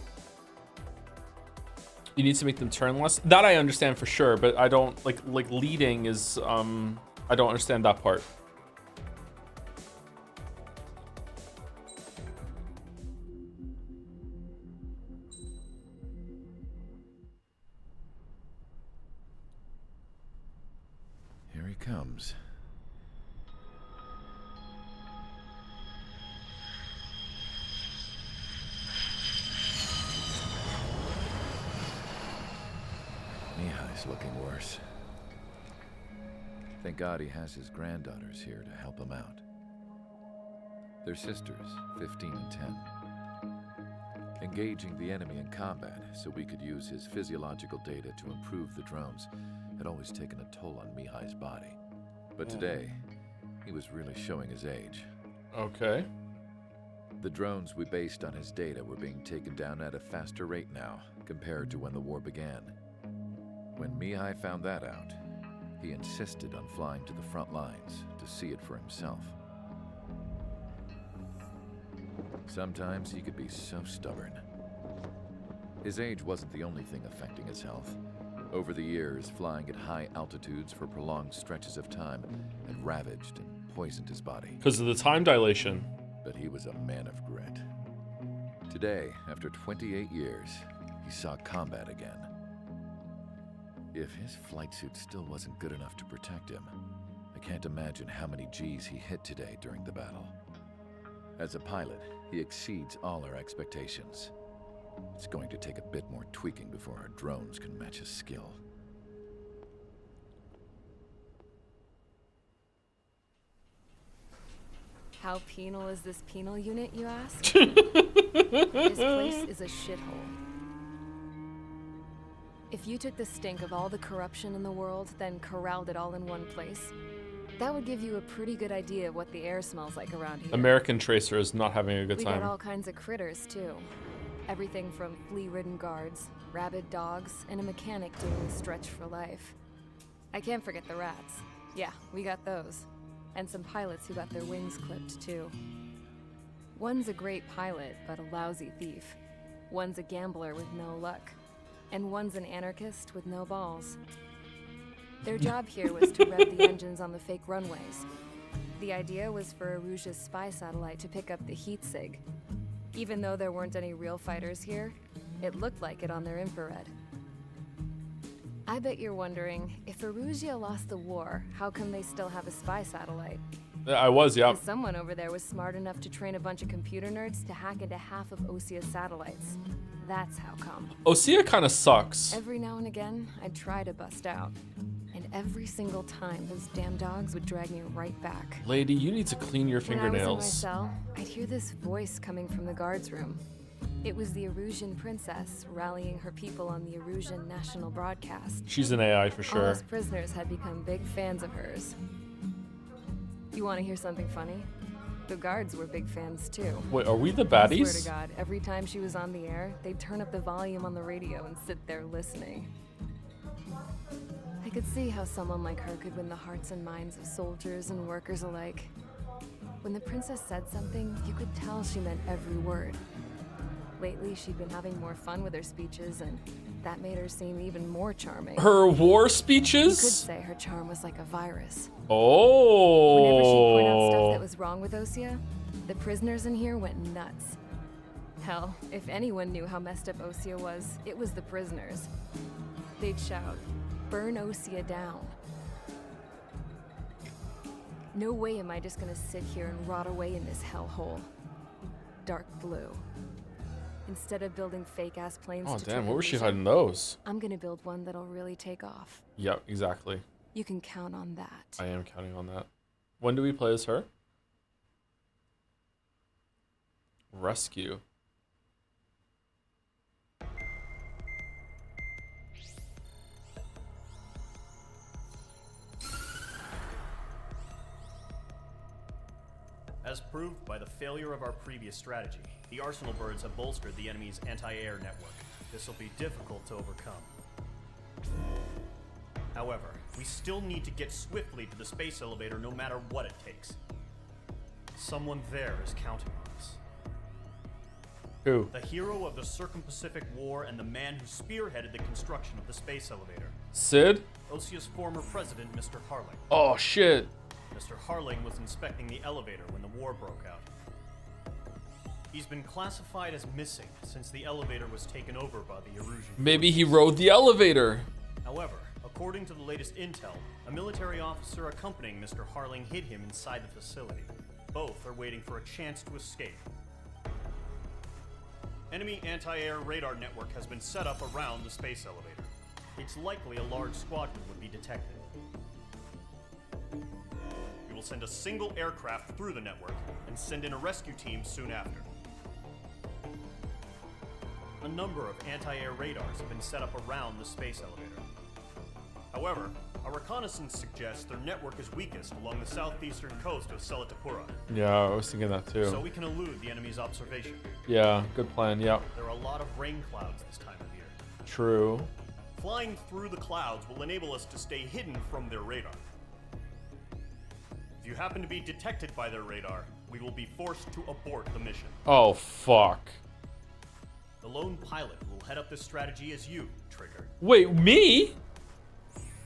[SPEAKER 1] You need to make them turn less. That I understand for sure, but I don't like leading is I don't understand that part.
[SPEAKER 6] Here he comes. Mihai's looking worse. Thank God he has his granddaughters here to help him out. They're sisters, 15 and 10. Engaging the enemy in combat so we could use his physiological data to improve the drones had always taken a toll on Mihai's body. But today, he was really showing his age.
[SPEAKER 1] Okay.
[SPEAKER 6] The drones we based on his data were being taken down at a faster rate now compared to when the war began. When Mihai found that out, he insisted on flying to the front lines to see it for himself. Sometimes he could be so stubborn. His age wasn't the only thing affecting his health. Over the years, flying at high altitudes for prolonged stretches of time had ravaged and poisoned his body.
[SPEAKER 1] Because of the time dilation.
[SPEAKER 6] But he was a man of grit. Today, after 28 years, he saw combat again. If his flight suit still wasn't good enough to protect him, I can't imagine how many G's he hit today during the battle. As a pilot, he exceeds all our expectations. It's going to take a bit more tweaking before our drones can match his skill.
[SPEAKER 5] How penal is this penal unit, you ask? This place is a shithole. If you took the stink of all the corruption in the world, then corralled it all in one place, that would give you a pretty good idea of what the air smells like around here.
[SPEAKER 1] American Tracer is not having a good
[SPEAKER 5] We
[SPEAKER 1] time.
[SPEAKER 5] get all kinds of critters, too. Everything from flea-ridden guards, rabid dogs, and a mechanic doing the stretch for life. I can't forget the rats. Yeah, we got those. And some pilots who got their wings clipped, too. One's a great pilot, but a lousy thief. One's a gambler with no luck. And one's an anarchist with no balls. Their job here was to rev the engines on the fake runways. The idea was for Erusia's spy satellite to pick up the heat sig. Even though there weren't any real fighters here, it looked like it on their infrared. I bet you're wondering, if Erusia lost the war, how come they still have a spy satellite?
[SPEAKER 1] I was, yeah.
[SPEAKER 5] 'Cause someone over there was smart enough to train a bunch of computer nerds to hack into half of Osia's satellites. That's how come.
[SPEAKER 1] Osea kind of sucks.
[SPEAKER 5] Every now and again, I'd try to bust out. And every single time, those damn dogs would drag me right back.
[SPEAKER 1] Lady, you need to clean your
[SPEAKER 5] When I was in my
[SPEAKER 1] fingernails.
[SPEAKER 5] cell, I'd hear this voice coming from the guards room. It was the Erusian princess rallying her people on the Erusian national broadcast.
[SPEAKER 1] She's an AI for
[SPEAKER 5] All
[SPEAKER 1] sure.
[SPEAKER 5] us prisoners had become big fans of hers. You want to hear something funny? The guards were big fans too.
[SPEAKER 1] Wait, are we the
[SPEAKER 5] I swear
[SPEAKER 1] baddies?
[SPEAKER 5] to God, every time she was on the air, they'd turn up the volume on the radio and sit there listening. I could see how someone like her could win the hearts and minds of soldiers and workers alike. When the princess said something, you could tell she meant every word. Lately, she'd been having more fun with her speeches, and that made her seem even more charming.
[SPEAKER 1] Her war
[SPEAKER 5] You could
[SPEAKER 1] speeches?
[SPEAKER 5] say her charm was like a virus.
[SPEAKER 1] Oh.
[SPEAKER 5] Whenever she'd point out stuff that was wrong with Osea, the prisoners in here went nuts. Hell, if anyone knew how messed up Osea was, it was the prisoners. They'd shout, "Burn Osea down." No way am I just gonna sit here and rot away in this hellhole. Dark blue. Instead of building fake-ass planes
[SPEAKER 1] Oh
[SPEAKER 5] to
[SPEAKER 1] damn,
[SPEAKER 5] trick
[SPEAKER 1] where was she
[SPEAKER 5] Erusian,
[SPEAKER 1] hiding those?
[SPEAKER 5] I'm gonna build one that'll really take off.
[SPEAKER 1] Yep, exactly.
[SPEAKER 5] You can count on that.
[SPEAKER 1] I am counting on that. When do we play as her? Rescue.
[SPEAKER 8] As proved by the failure of our previous strategy, the Arsenal birds have bolstered the enemy's anti-air network. This will be difficult to overcome. However, we still need to get swiftly to the space elevator no matter what it takes. Someone there is counting on us.
[SPEAKER 1] Who?
[SPEAKER 8] The hero of the Circum-Pacific War and the man who spearheaded the construction of the space elevator.
[SPEAKER 1] Sid?
[SPEAKER 8] Osea's former president, Mr. Harling.
[SPEAKER 1] Oh shit.
[SPEAKER 8] Mr. Harling was inspecting the elevator when the war broke out. He's been classified as missing since the elevator was taken over by the Erusian.
[SPEAKER 1] Maybe he rode the elevator.
[SPEAKER 8] However, according to the latest intel, a military officer accompanying Mr. Harling hid him inside the facility. Both are waiting for a chance to escape. Enemy anti-air radar network has been set up around the space elevator. It's likely a large squadron would be detected. We will send a single aircraft through the network and send in a rescue team soon after. A number of anti-air radars have been set up around the space elevator. However, our reconnaissance suggests their network is weakest along the southeastern coast of Selatapura.
[SPEAKER 1] Yeah, I was thinking that too.
[SPEAKER 8] So we can elude the enemy's observation.
[SPEAKER 1] Yeah, good plan. Yep.
[SPEAKER 8] There are a lot of rain clouds this time of year.
[SPEAKER 1] True.
[SPEAKER 8] Flying through the clouds will enable us to stay hidden from their radar. If you happen to be detected by their radar, we will be forced to abort the mission.
[SPEAKER 1] Oh fuck.
[SPEAKER 8] The lone pilot will head up this strategy as you, Trigger.
[SPEAKER 1] Wait, me?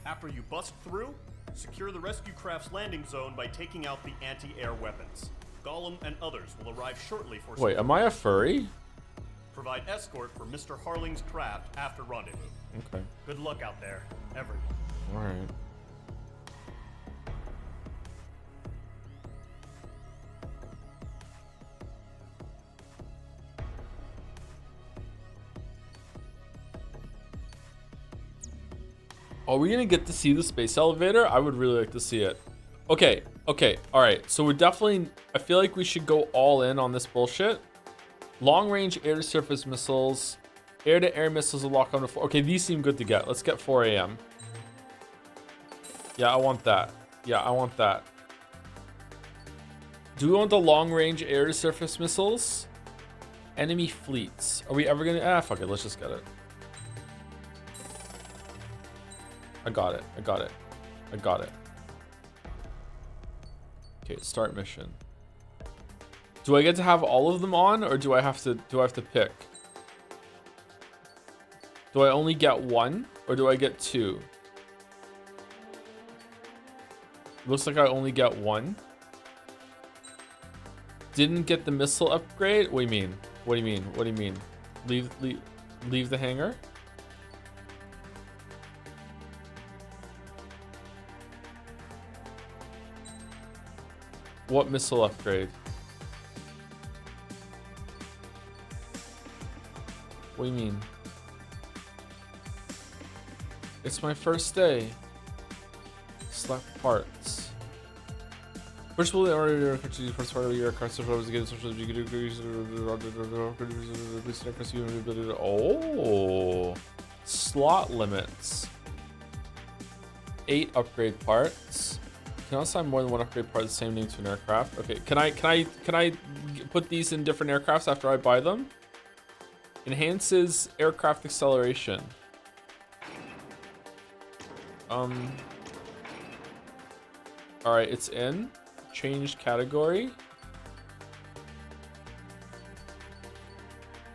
[SPEAKER 8] After you bust through, secure the rescue craft's landing zone by taking out the anti-air weapons. Gollum and others will arrive shortly for
[SPEAKER 1] Wait, am I a furry?
[SPEAKER 8] Provide escort for Mr. Harling's craft after rendezvous.
[SPEAKER 1] Okay.
[SPEAKER 8] Good luck out there, everyone.
[SPEAKER 1] Alright. Are we gonna get to see the space elevator? I would really like to see it. Okay, alright. So we're definitely, I feel like we should go all in on this bullshit. Long range air to surface missiles. Air to air missiles will lock on to 4. Okay, these seem good to get. Let's get 4 AM. Yeah, I want that. Yeah, I want that. Do we want the long range air to surface missiles? Enemy fleets. Are we ever gonna, fuck it, let's just get it. I got it. Okay, start mission. Do I get to have all of them on, or do I have to pick? Do I only get 1, or do I get 2? Looks like I only get 1. Didn't get the missile upgrade? What do you mean? Leave the hangar? What missile upgrade? What do you mean? It's my first day. Select parts. First of all, first part of your car oh, slot limits. 8 upgrade parts. Can also assign more than one upgrade part of the same name to an aircraft. Okay, can I put these in different aircrafts after I buy them? Enhances aircraft acceleration. All right, it's in. Changed category.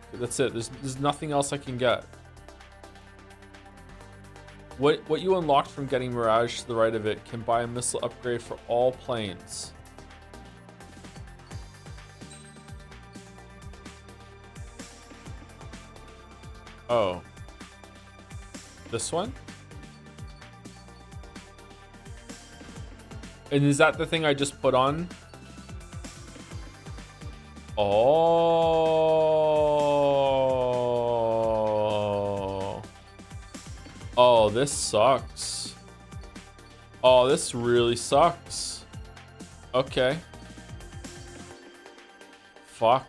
[SPEAKER 1] Okay, that's it. There's nothing else I can get. What you unlocked from getting Mirage to the right of it can buy a missile upgrade for all planes. Oh. This one? And is that the thing I just put on? Oh. Oh, this sucks. Oh, this really sucks. Okay. Fuck.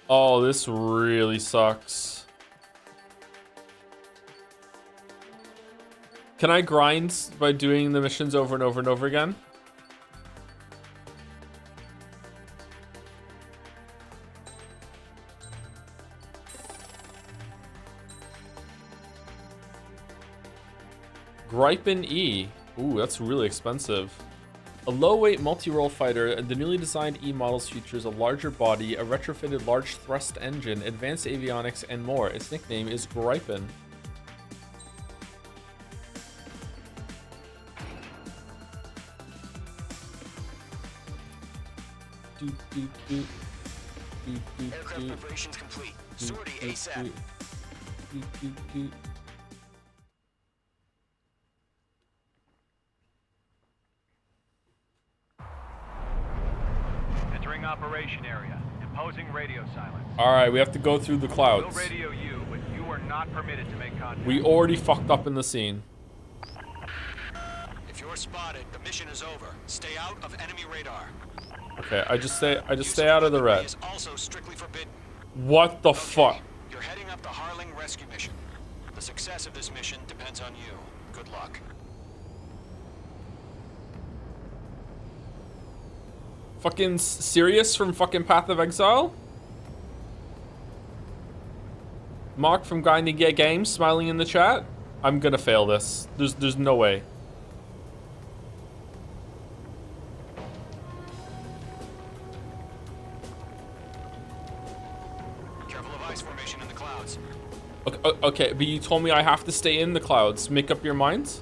[SPEAKER 1] Oh, this really sucks. Can I grind by doing the missions over and over and over again? Gripen E. Ooh, that's really expensive. A low-weight multi-role fighter, the newly designed E models features a larger body, a retrofitted large thrust engine, advanced avionics, and more. Its nickname is Gripen.
[SPEAKER 10] Aircraft preparations complete. Sortie ASAP.
[SPEAKER 16] Entering operation area. Imposing radio silence.
[SPEAKER 1] Alright, we have to go through the clouds.
[SPEAKER 16] We'll radio you, but you are not permitted to make contact.
[SPEAKER 1] We already fucked up in the scene.
[SPEAKER 10] If you're spotted, the mission is over. Stay out of enemy radar.
[SPEAKER 1] Okay, I just stay out of the red.
[SPEAKER 10] Is also strictly forbidden.
[SPEAKER 1] What the fuck?
[SPEAKER 10] You're heading up the Harling rescue mission. The success of this mission depends on you. Good luck.
[SPEAKER 1] Fucking Sirius from fucking Path of Exile? Mark from Grinding Get Games smiling in the chat? I'm gonna fail this. There's no way.
[SPEAKER 10] Careful of ice formation in the clouds.
[SPEAKER 1] Okay, but you told me I have to stay in the clouds. Make up your minds?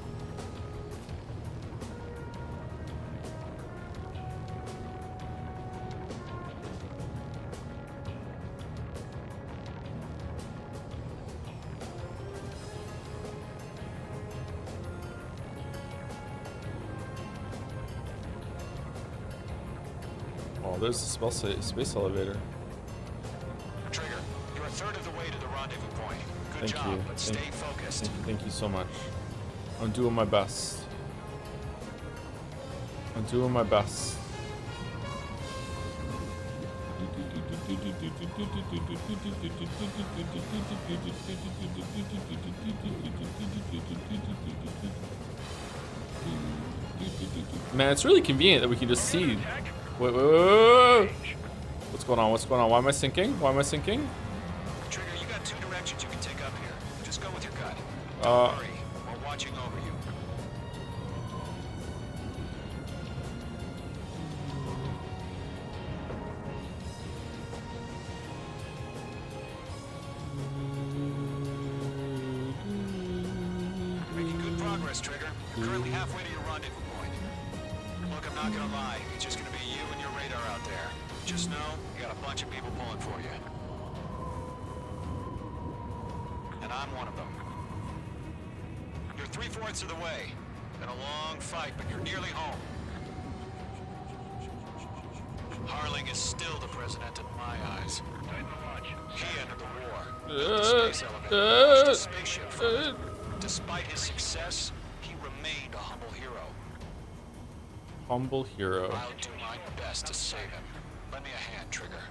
[SPEAKER 1] Oh, there's the space elevator.
[SPEAKER 10] Trigger, you're a third of the way to the rendezvous point. Good
[SPEAKER 1] Thank
[SPEAKER 10] job,
[SPEAKER 1] you.
[SPEAKER 10] but stay focused.
[SPEAKER 1] Thank you so much. I'm doing my best. I'm doing my best. Man, it's really convenient that we can just see. Wait. What's going on? What's going on? Why am I sinking? Why am I sinking?
[SPEAKER 10] Trigger, you got 2 directions you can take up here. Just go with your gut. Don't worry, we're watching over you. Making good progress, Trigger. You're currently halfway to your rendezvous point. Look, I'm not gonna lie. It's just gonna be you and your radar out there. Just know, you got a bunch of people pulling for you. And I'm one of them. You're 3/4 of the way. Been a long fight, but you're nearly home. Harling is still the president in my eyes. He ended the war. Built the space elevator, launched a spaceship from it. Despite his success, he remained a humble hero.
[SPEAKER 1] Humble hero.
[SPEAKER 10] I'll do my best to save him. Lend me a hand, Trigger.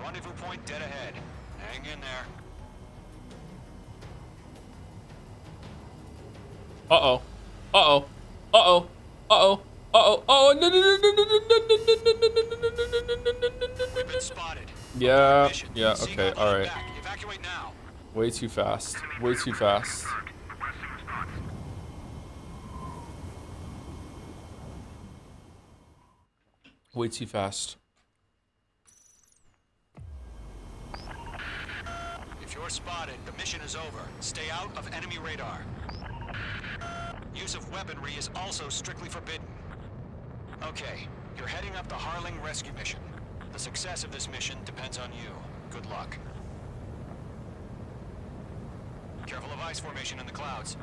[SPEAKER 10] Rendezvous point dead ahead. Hang in there.
[SPEAKER 1] Uh-oh. Uh-oh. Uh-oh. Uh-oh. Uh-oh. Oh, no, no, no, no, no, no, no.
[SPEAKER 10] We've been spotted.
[SPEAKER 1] Yeah. Yeah, okay. All right. Way too fast. Way too fast. Way too fast.
[SPEAKER 10] If you're spotted, the mission is over. Stay out of enemy radar. Use of weaponry is also strictly forbidden. Okay, you're heading up the Harling rescue mission. The success of this mission depends on you. Good luck. Careful of ice formation in the clouds.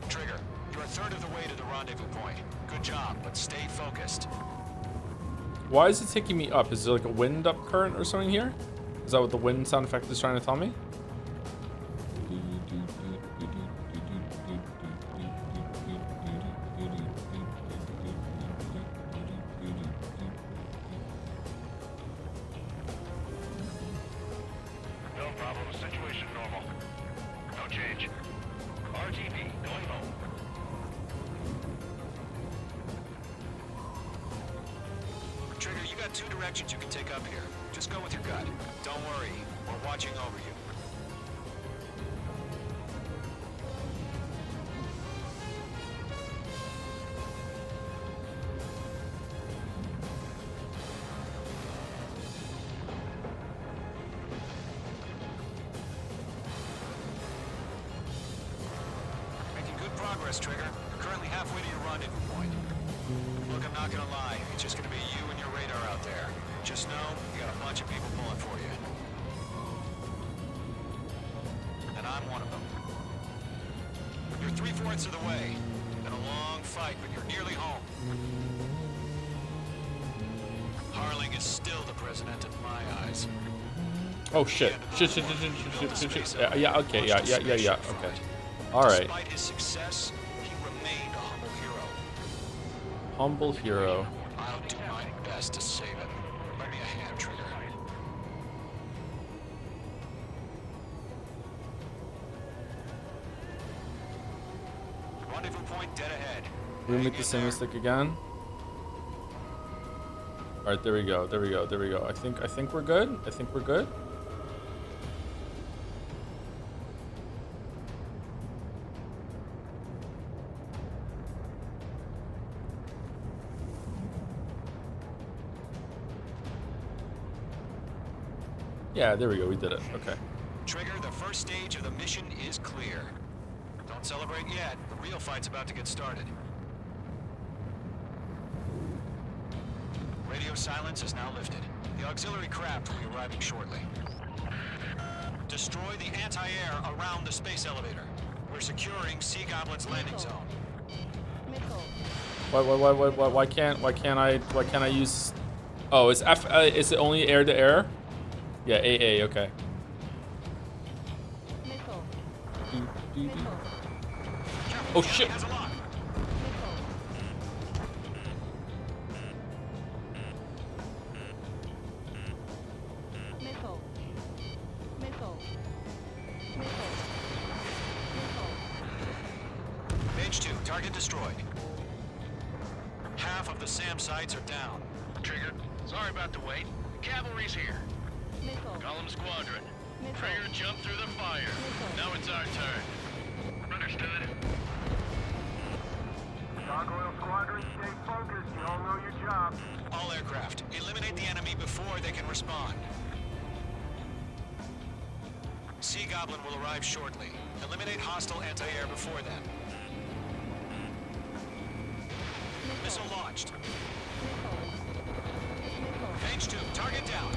[SPEAKER 10] Trigger, you're a third of the way to the rendezvous point. Good job, but stay focused.
[SPEAKER 1] Why is it taking me up? Is there like a wind up current or something here? Is that what the wind sound effect is trying to tell me?
[SPEAKER 11] No problem. Situation normal. No change. RTB, going home.
[SPEAKER 10] Trigger, you got two directions you can take up here. Just go with your gut. Don't worry, we're watching over you. Making good progress, Trigger. You're currently halfway to your rendezvous point. Look, I'm not gonna lie. It's just gonna be you and your radar out there. Just know, you got a bunch of people pulling for you. And I'm one of them. You're 3/4 of the way. Been a long fight, but you're nearly home. Harling is still the president in my eyes.
[SPEAKER 1] Oh shit. Shit. Yeah, okay. Yeah. Okay. All right.
[SPEAKER 10] Despite his success, he remained a humble hero.
[SPEAKER 1] Humble hero.
[SPEAKER 10] I'll do my best to save him. Lend me a hand, Trigger. Rendezvous point dead ahead.
[SPEAKER 1] We make the same mistake again. All right, there we go. I think we're good. I think we're good. Yeah, there we go. We did it. Okay.
[SPEAKER 10] Trigger, the first stage of the mission is clear. Don't celebrate yet. The real fight's about to get started. Radio silence is now lifted. The auxiliary craft will be arriving shortly. Destroy the anti-air around the space elevator. We're securing Sea Goblin's landing zone.
[SPEAKER 1] Why can't I use? Oh, is F? Is it only air to air? Yeah, AA. Okay. Oh shit!
[SPEAKER 10] Page 2, target destroyed. Half of the SAM sites are down.
[SPEAKER 11] Trigger, sorry about the wait. Cavalry's here. Column Squadron. Trigger jumped through the fire. Now it's our turn. Understood.
[SPEAKER 16] Gargoyle Squadron, stay focused. You all know your job.
[SPEAKER 10] All aircraft, eliminate the enemy before they can respond. Sea Goblin will arrive shortly. Eliminate hostile anti-air before then. Missile launched. Mage 2, target down.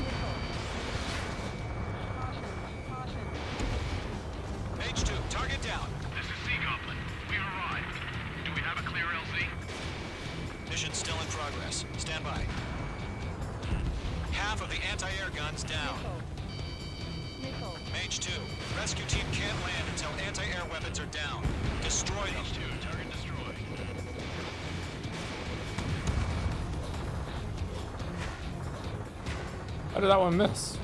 [SPEAKER 10] Mage 2, target down.
[SPEAKER 11] This is Sea Goblin. We arrived. Do we have a clear LZ?
[SPEAKER 10] Mission still in progress. Stand by. Half of the anti-air guns down. Mage 2, rescue team can't land until anti-air weapons are down. Destroy them.
[SPEAKER 11] Mage 2, target destroyed.
[SPEAKER 1] How did that one miss?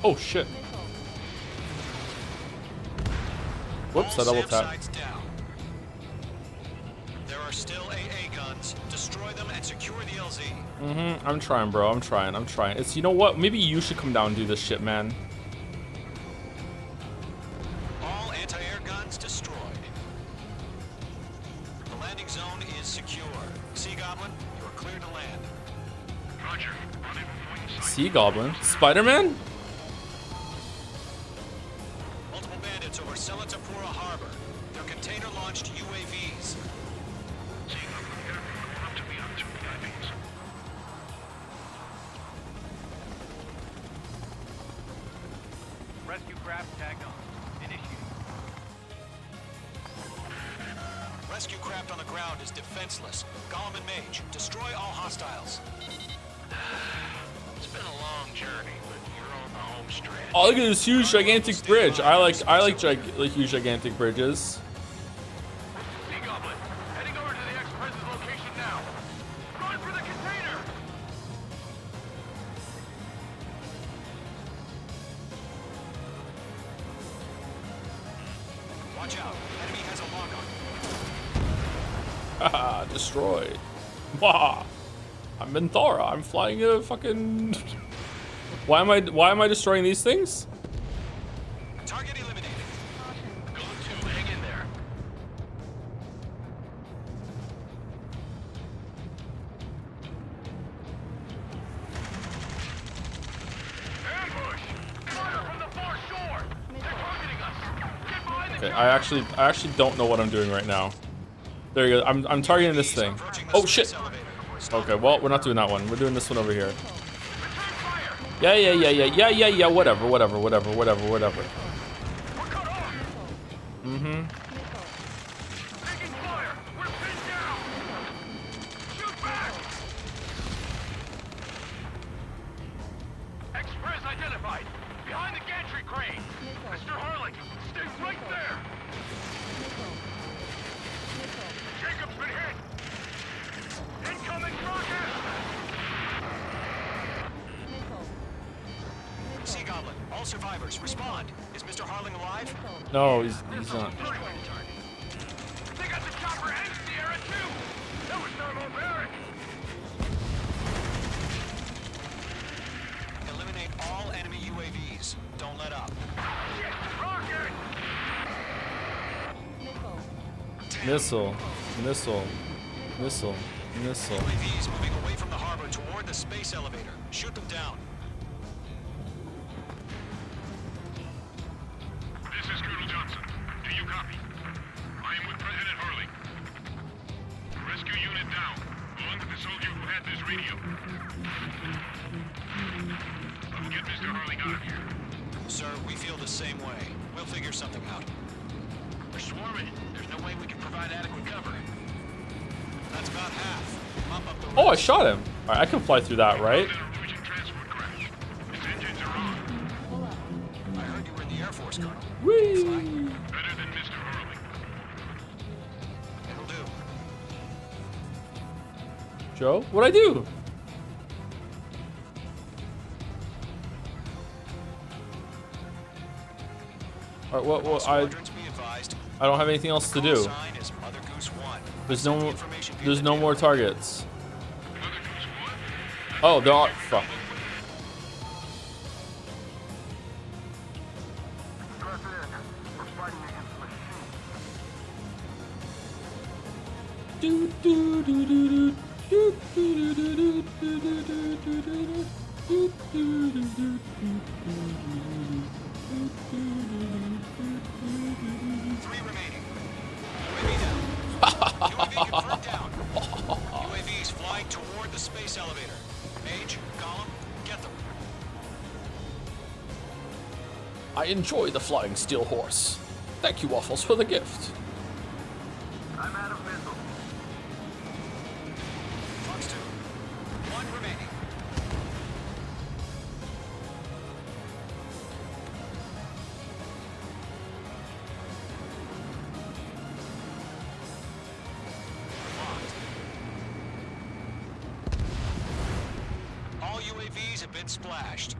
[SPEAKER 1] Oh shit. Whoops, I double
[SPEAKER 10] SAM
[SPEAKER 1] tapped.
[SPEAKER 10] sites down. There are still AA guns. Destroy them and secure the LZ.
[SPEAKER 1] I'm trying, bro. I'm trying. It's, you know what? Maybe you should come down and do this shit, man.
[SPEAKER 10] All anti-air guns destroyed. The landing zone is secure. Sea Goblin, you are clear to land.
[SPEAKER 11] Roger. Rendezvous point in sight.
[SPEAKER 1] Sea Goblin? Spider-Man?
[SPEAKER 10] Multiple bandits over Selatapura Harbor. They're container-launched UAVs.
[SPEAKER 11] Sea Goblin here. Going up to me on 2 PIVs.
[SPEAKER 16] Rescue craft tagged on. Initiate.
[SPEAKER 10] Rescue craft on the ground is defenseless. Gollum and Mage, destroy all hostiles.
[SPEAKER 11] It's been a long journey, but you're on the home stretch.
[SPEAKER 1] Oh, look at this huge gigantic bridge. I like huge gigantic bridges.
[SPEAKER 11] Sea Goblin, heading over to the Express's location now. Run for the container!
[SPEAKER 10] Watch out. Enemy has a lock on.
[SPEAKER 1] Haha, destroyed. Wah! I'm Minthara. I'm flying a fucking. Why am I destroying these things?
[SPEAKER 10] Target eliminated.
[SPEAKER 11] Go to, hang in there. Ambush! Fire from the far shore! They're targeting us! Get behind the
[SPEAKER 1] Okay, I actually don't know what I'm doing right now. There you go. I'm targeting this thing. Oh shit. Okay, well, we're not doing that one. We're doing this one over here. Yeah. Whatever.
[SPEAKER 11] Taking fire! We're pinned down! Shoot back! Express identified! Behind the gantry crane! Mr. Harlick, stay right there! Jacob's been hit! Incoming rocket!
[SPEAKER 10] Sea Goblin, all survivors, respond. Is Mr. Harling alive?
[SPEAKER 1] No, he's not.
[SPEAKER 11] They got the chopper and Sierra too! That was thermobaric!
[SPEAKER 10] Eliminate all enemy UAVs. Don't let up.
[SPEAKER 11] Rocket!
[SPEAKER 1] Missile.
[SPEAKER 10] UAVs moving away from the harbor toward the space elevator. Shoot them down.
[SPEAKER 11] This is Colonel Johnson. Do you copy? I am with President Harley. Rescue unit down. Belong to the soldier who had this radio. I will get Mr. Harley out of here.
[SPEAKER 10] Sir, we feel the same way. We'll figure something out.
[SPEAKER 11] We're swarming. There's no way we can provide adequate cover.
[SPEAKER 10] That's about half. Mop up the
[SPEAKER 1] Oh, I
[SPEAKER 10] rest.
[SPEAKER 1] shot him. All right, I can fly through that, right?
[SPEAKER 11] Norwegian transport crash. Its engines are on.
[SPEAKER 10] I heard you were in the Air Force, Colonel.
[SPEAKER 1] Whee!
[SPEAKER 11] Better than Mr. Harley.
[SPEAKER 10] It'll do.
[SPEAKER 1] Joe, what'd I do? All right, what
[SPEAKER 10] Squadrons be advised.
[SPEAKER 1] I don't have anything else to do.
[SPEAKER 10] Sign is Mother Goose 1.
[SPEAKER 1] There's no more targets. Oh, there are. Fuck.
[SPEAKER 16] President, we're fighting against machines.
[SPEAKER 1] Do do do do do do do do do do do do do.
[SPEAKER 10] 3 remaining. UAV down. UAV confirmed down.
[SPEAKER 1] I enjoy the flying steel horse. Thank you, Waffles, for the gift.
[SPEAKER 16] I'm out of missiles.
[SPEAKER 10] Fox 2. 1 remaining. All UAVs have been splashed.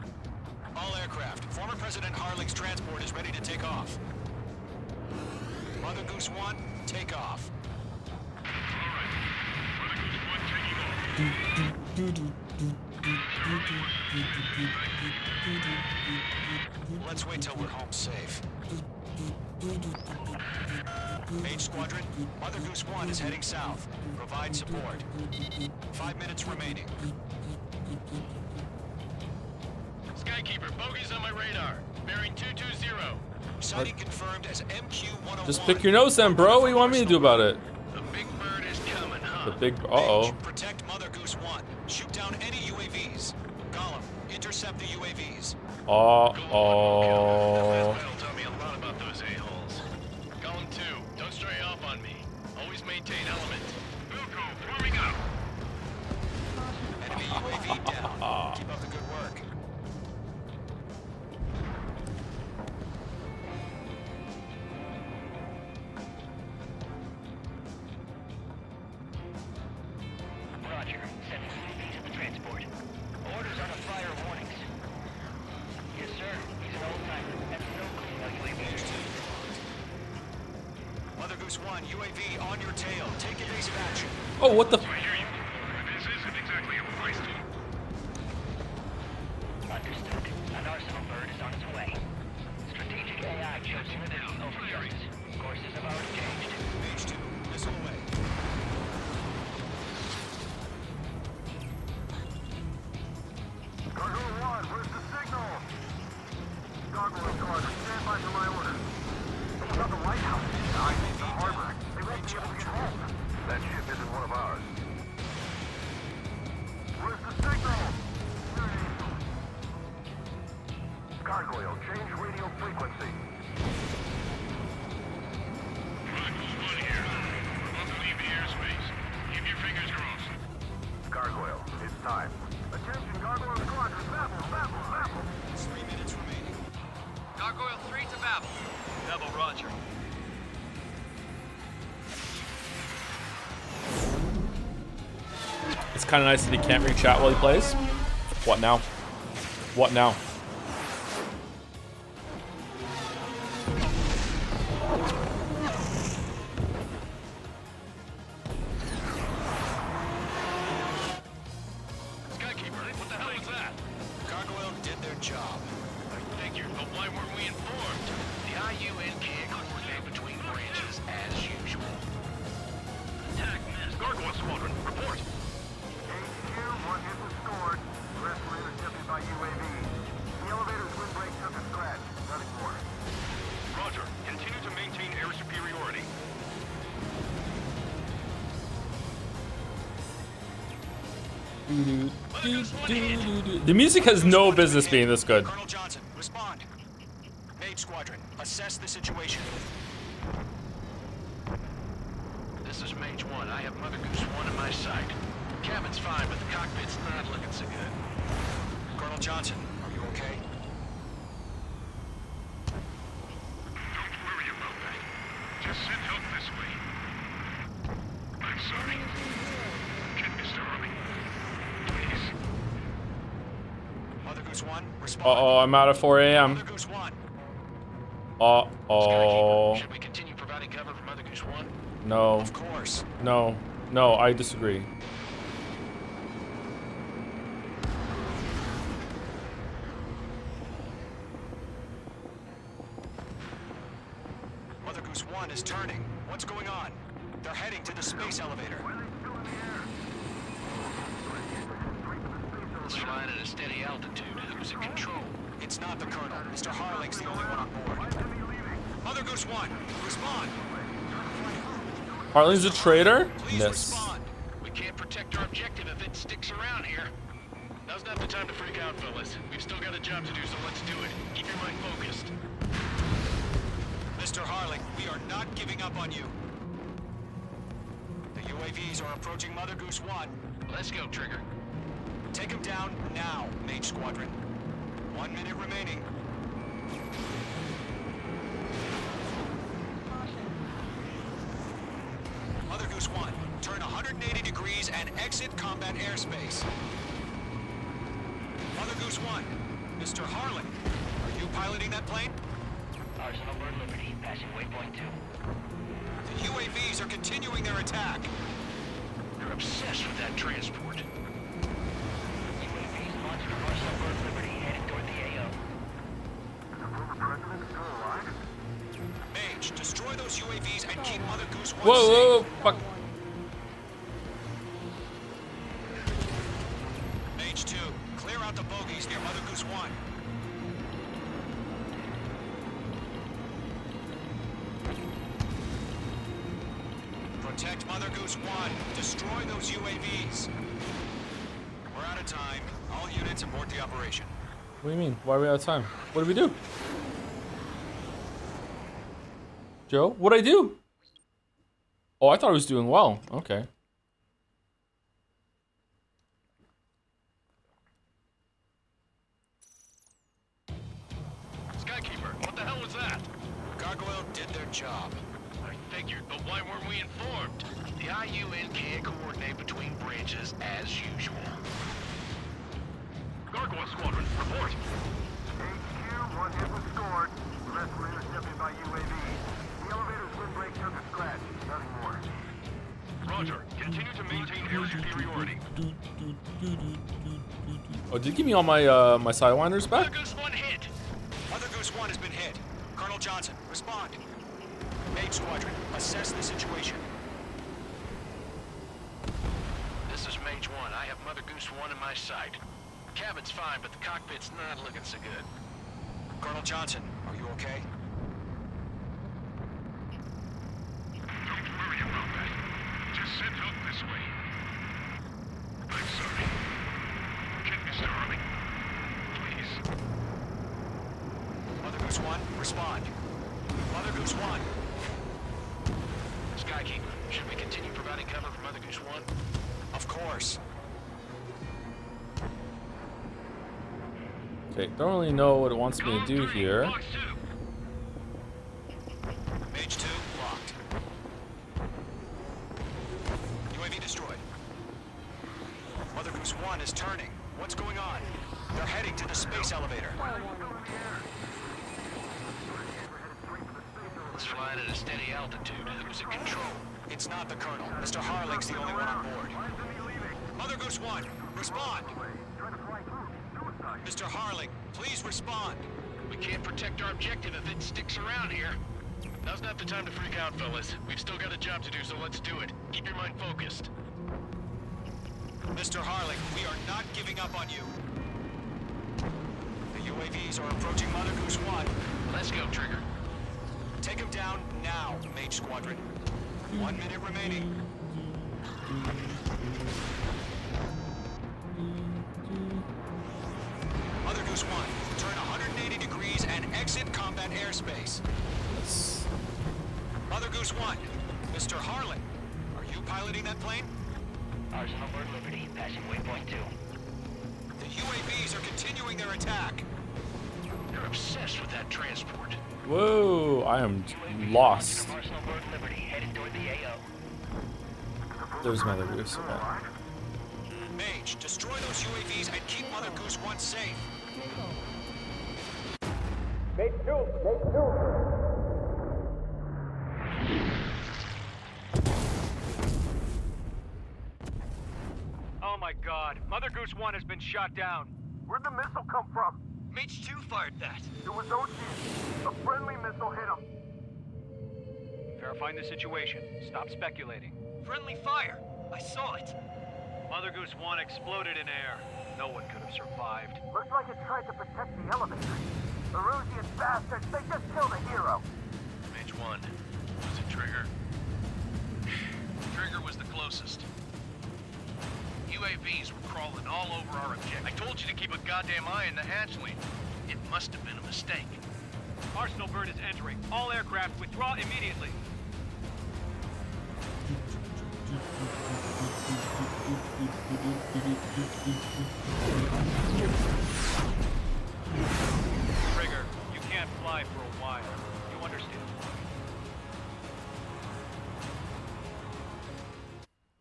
[SPEAKER 10] All aircraft. Former President Harling's transport is ready to take off. Mother Goose 1, take off. Let's wait till we're home safe. Mage Squadron, Mother Goose 1 is heading south. Provide support. 5 minutes remaining.
[SPEAKER 11] Skykeeper, bogey's on my radar. Bearing 220.
[SPEAKER 10] Sighting confirmed as MQ-101.
[SPEAKER 1] Just pick your nose then, bro. What do you want me to do about it?
[SPEAKER 11] The big bird is coming, huh?
[SPEAKER 1] The big... Uh-oh.
[SPEAKER 10] Protect Mother Goose 1. Shoot down any UAVs. Gollum, intercept the UAVs.
[SPEAKER 1] Uh-oh.
[SPEAKER 11] That'll tell me a lot about those a-holes. Gollum 2, don't stray off on me. Always maintain element. Wilco, forming up.
[SPEAKER 10] Enemy UAV down. Keep up the good work.
[SPEAKER 12] Roger. Sending UAV to the transport. Orders on the fire warnings. Yes, sir. He's an old-timer. That's no clue about UAVs.
[SPEAKER 10] Mother Goose 1, UAV on your tail. Take evasive action.
[SPEAKER 1] Oh, what the...
[SPEAKER 11] I hear you. This isn't exactly a feisty.
[SPEAKER 12] Understood. An arsenal bird is on its way. Strategic AI chosen for this over yours. Courses have already changed.
[SPEAKER 10] Mage 2, missile away.
[SPEAKER 16] Gargoyle 1, where's the signal? Gargoyle Squadron, stand by for my order. What about the lighthouse? I need the harbor. They won't be able to get home. That ship isn't one of ours. Where's the signal? Gargoyle, change radio frequency.
[SPEAKER 11] One here. About to leave the airspace. Keep your fingers crossed.
[SPEAKER 16] Gargoyle, it's time. Attention, Gargoyle Squadron, Babel, Babel, Babel.
[SPEAKER 10] 3 minutes remaining.
[SPEAKER 12] Gargoyle 3 to Babel.
[SPEAKER 11] Double Roger.
[SPEAKER 1] It's kind of nice that he can't read chat while he plays. What now? What now?
[SPEAKER 11] Skykeeper, what the hell was that?
[SPEAKER 10] Gargoyle did their job.
[SPEAKER 11] I figured, but why weren't we informed?
[SPEAKER 12] The IUN can't coordinate between branches as usual.
[SPEAKER 11] Attack missed. Gargoyle Squadron, report.
[SPEAKER 16] HQ, one hit was scored. The rest were intercepted by UAV. The elevator's windbreak took a scratch. Nothing more.
[SPEAKER 11] Roger. Continue to maintain air superiority.
[SPEAKER 1] The music has no business being this good.
[SPEAKER 10] Colonel Johnson, respond. Mage Squadron, assess the situation.
[SPEAKER 12] This is Mage 1. I have Mother Goose 1 in my sight. Cabin's fine, but the cockpit's not looking so good.
[SPEAKER 10] Colonel Johnson, are you okay?
[SPEAKER 11] Don't worry about that. Just send help this way. I'm sorry. Get Mr. Harley. Please.
[SPEAKER 10] Mother Goose 1, respond.
[SPEAKER 1] Uh-oh, I'm out at 4 a.m.
[SPEAKER 10] Mother Goose 1.
[SPEAKER 1] Uh-oh.
[SPEAKER 12] Should we continue providing cover for Mother Goose 1?
[SPEAKER 1] No.
[SPEAKER 10] Of course.
[SPEAKER 1] No. No, I disagree.
[SPEAKER 10] Mother Goose 1 is turning. What's going on? They're heading to the space elevator.
[SPEAKER 12] It's flying at a steady altitude. Who's in control?
[SPEAKER 10] It's not the Colonel. Mr. Harling's the only one on board. Mother Goose 1, respond.
[SPEAKER 1] Harling's a traitor?
[SPEAKER 10] Please
[SPEAKER 1] Yes.
[SPEAKER 10] respond.
[SPEAKER 12] We can't protect our objective if it sticks around here. Now's not the time to freak out, fellas. We've still got a job to do, so let's do it. Keep your mind focused.
[SPEAKER 10] Mr. Harling, we are not giving up on you. The UAVs are approaching Mother Goose 1.
[SPEAKER 12] Let's go, Trigger.
[SPEAKER 10] Take them down now, Mage Squadron. 1 minute remaining. Mother Goose 1, turn 180 degrees and exit combat airspace. Mother Goose 1, Mr. Harling, are you piloting that plane?
[SPEAKER 12] Arsenal Bird Liberty, passing waypoint 2.
[SPEAKER 10] The UAVs are continuing their attack.
[SPEAKER 12] They're obsessed with that transport. UAVs launched from Arsenal Bird Liberty, heading toward the AO.
[SPEAKER 10] Mage, destroy those UAVs and keep Mother Goose 1
[SPEAKER 1] Whoa,
[SPEAKER 10] safe.
[SPEAKER 1] whoa, whoa, fuck.
[SPEAKER 10] Mage 2, clear out the bogies near Mother Goose 1. Protect Mother Goose 1. Destroy those UAVs. We're out of time. All units abort the operation.
[SPEAKER 1] What do you mean? Why are we out of time? What did we do? Joe, what'd I do? Oh, I thought I was doing well. Okay.
[SPEAKER 12] Skykeeper, what the hell was that?
[SPEAKER 10] Gargoyle did their job.
[SPEAKER 12] I figured, but why weren't we informed? The IUN can't coordinate between branches as usual. Gargoyle Squadron, report!
[SPEAKER 16] HQ, 1 hit was scored. The rest were intercepted by UAV. The elevator's windbreak took a scratch. Nothing more.
[SPEAKER 12] Roger, continue to maintain air superiority.
[SPEAKER 1] Oh, did you give me all my my sidewinders back?
[SPEAKER 12] Mother Goose 1 hit!
[SPEAKER 10] Mother Goose 1 has been hit. Colonel Johnson, respond. Mage Squadron, assess the situation.
[SPEAKER 12] This is Mage 1. I have Mother Goose 1 in my sight. Cabin's fine, but the cockpit's not looking so good.
[SPEAKER 10] Colonel Johnson, are you okay?
[SPEAKER 11] Don't worry about that. Just send help this way. I'm sorry. Get Mr. Harling. Please.
[SPEAKER 10] Mother Goose 1, respond. Mother Goose 1.
[SPEAKER 12] Skykeeper, should we continue providing cover for Mother Goose 1?
[SPEAKER 10] Of course.
[SPEAKER 1] Okay, don't really know what it wants me to do here.
[SPEAKER 10] Mage 2, locked. UAV destroyed. Mother Goose 1 is turning. What's going on? They're heading to the space elevator.
[SPEAKER 12] It's flying at a steady altitude. Who's in control?
[SPEAKER 10] It's not the Colonel. Mr. Harling's the only one on board. Mother Goose 1, respond. Mr. Harling, please respond.
[SPEAKER 12] We can't protect our objective if it sticks around here. Now's not the time to freak out, fellas. We've still got a job to do, so let's do it. Keep your mind focused.
[SPEAKER 10] Mr. Harling, we are not giving up on you. The UAVs are approaching Mother Goose 1.
[SPEAKER 12] Let's go, Trigger.
[SPEAKER 10] Take him down now, Mage Squadron. 1 minute remaining. Mother Goose 1, turn 180 degrees and exit combat airspace. Mother Goose 1, Mr. Harling, are you piloting that plane?
[SPEAKER 12] Arsenal Bird Liberty, passing waypoint 2.
[SPEAKER 10] The UAVs are continuing their attack.
[SPEAKER 12] They're obsessed with that transport.
[SPEAKER 1] Whoa, I am lost.
[SPEAKER 12] From Arsenal Bird Liberty, headed toward the AO.
[SPEAKER 1] There's Mother Goose. Okay.
[SPEAKER 10] Mage, destroy those UAVs and keep Mother Goose 1 safe.
[SPEAKER 16] Mage 2! Mage 2!
[SPEAKER 9] Oh my god. Mother Goose 1 has been shot down.
[SPEAKER 16] Where'd the missile come from?
[SPEAKER 10] Mage 2 fired that.
[SPEAKER 16] It was OG. A friendly missile hit him.
[SPEAKER 9] Verifying the situation. Stop speculating.
[SPEAKER 10] Friendly fire. I saw it.
[SPEAKER 9] Mother Goose 1 exploded in air. No one could have survived.
[SPEAKER 16] Looks like it tried to protect the elevator. The Erusian bastards, they just killed a hero.
[SPEAKER 12] Mage 1. Was it Trigger? Trigger was the closest. UAVs were crawling all over our objective. I
[SPEAKER 9] to keep a goddamn eye on the hatchling. It must have been a mistake. Arsenal bird is entering. All aircraft withdraw immediately. Trigger, you can't fly for a while. You understand?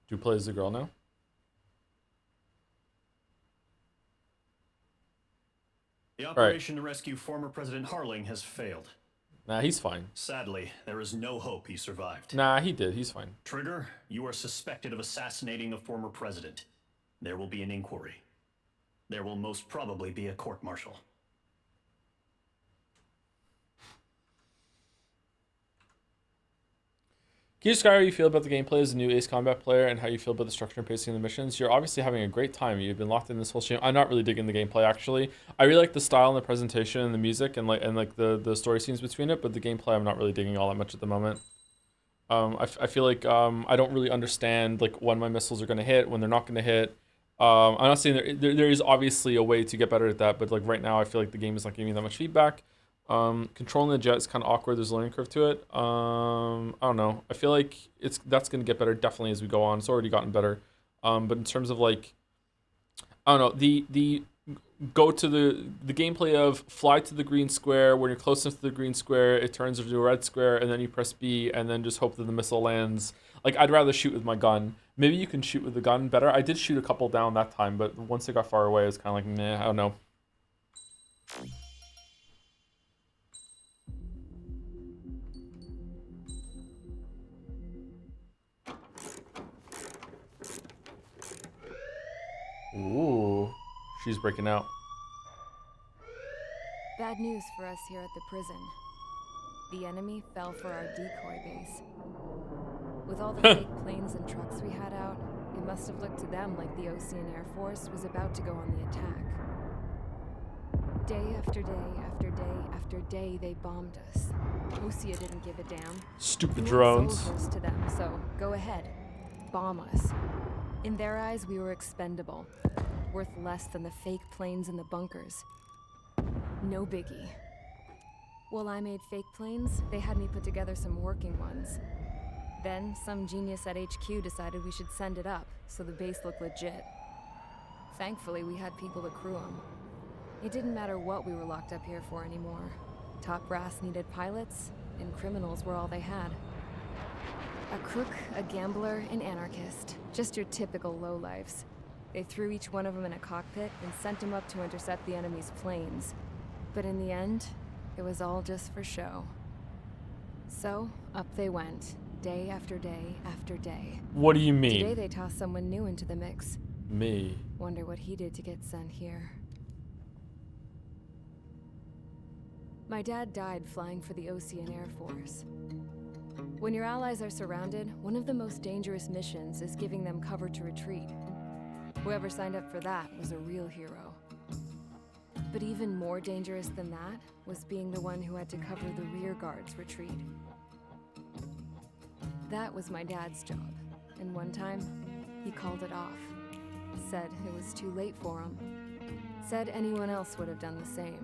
[SPEAKER 1] Do you play as the girl now?
[SPEAKER 8] The operation to rescue former President Harling has failed.
[SPEAKER 1] Nah, he's fine.
[SPEAKER 8] Sadly, there is no hope he survived.
[SPEAKER 1] Nah, he did. He's fine.
[SPEAKER 8] Trigger, you are suspected of assassinating the former president. There will be an inquiry. There will most probably be a court-martial.
[SPEAKER 1] Can you describe how you feel about the gameplay as a new Ace Combat player and how you feel about the structure and pacing of the missions? You're obviously having a great time. You've been locked in this whole stream. I'm not really digging the gameplay actually. I really like the style and the presentation and the music and like the story scenes between it, but the gameplay I'm not really digging all that much at the moment. I feel like I don't really understand like when my missiles are going to hit, when they're not going to hit. I'm not saying there is obviously a way to get better at that, but like right now I feel like the game is not giving me that much feedback. Controlling the jet is kind of awkward. There's a learning curve to it. I don't know. I feel like that's going to get better definitely as we go on. It's already gotten better. But in terms of like, I don't know, the go to the gameplay of fly to the green square. When you're close enough to the green square, it turns into a red square, and then you press B, and then just hope that the missile lands. Like, I'd rather shoot with my gun. Maybe you can shoot with the gun better. I did shoot a couple down that time, but once they got far away, it's kind of like, meh, I don't know. Ooh, she's breaking out.
[SPEAKER 5] Bad news for us here at the prison. The enemy fell for our decoy base. With all the fake planes and trucks we had out, it must have looked to them like the Osean Air Force was about to go on the attack. Day after day after day after day, they bombed us. Osea didn't give a damn.
[SPEAKER 1] Stupid
[SPEAKER 5] We
[SPEAKER 1] drones.
[SPEAKER 5] weren't so close to them, so go ahead, bomb us. In their eyes, we were expendable, worth less than the fake planes in the bunkers. No biggie. While I made fake planes, they had me put together some working ones. Then, some genius at HQ decided we should send it up, so the base looked legit. Thankfully, we had people to crew them. It didn't matter what we were locked up here for anymore. Top brass needed pilots, and criminals were all they had. A crook, a gambler, an anarchist. Just your typical lowlifes. They threw each one of them in a cockpit and sent them up to intercept the enemy's planes. But in the end, it was all just for show. So, up they went, day after day after day.
[SPEAKER 1] What do you mean?
[SPEAKER 5] Today they tossed someone new into the mix.
[SPEAKER 1] Me.
[SPEAKER 5] Wonder what he did to get sent here. My dad died flying for the Osean Air Force. When your allies are surrounded, one of the most dangerous missions is giving them cover to retreat. Whoever signed up for that was a real hero. But even more dangerous than that was being the one who had to cover the rear guard's retreat. That was my dad's job, and one time, he called it off. Said it was too late for him. Said anyone else would have done the same.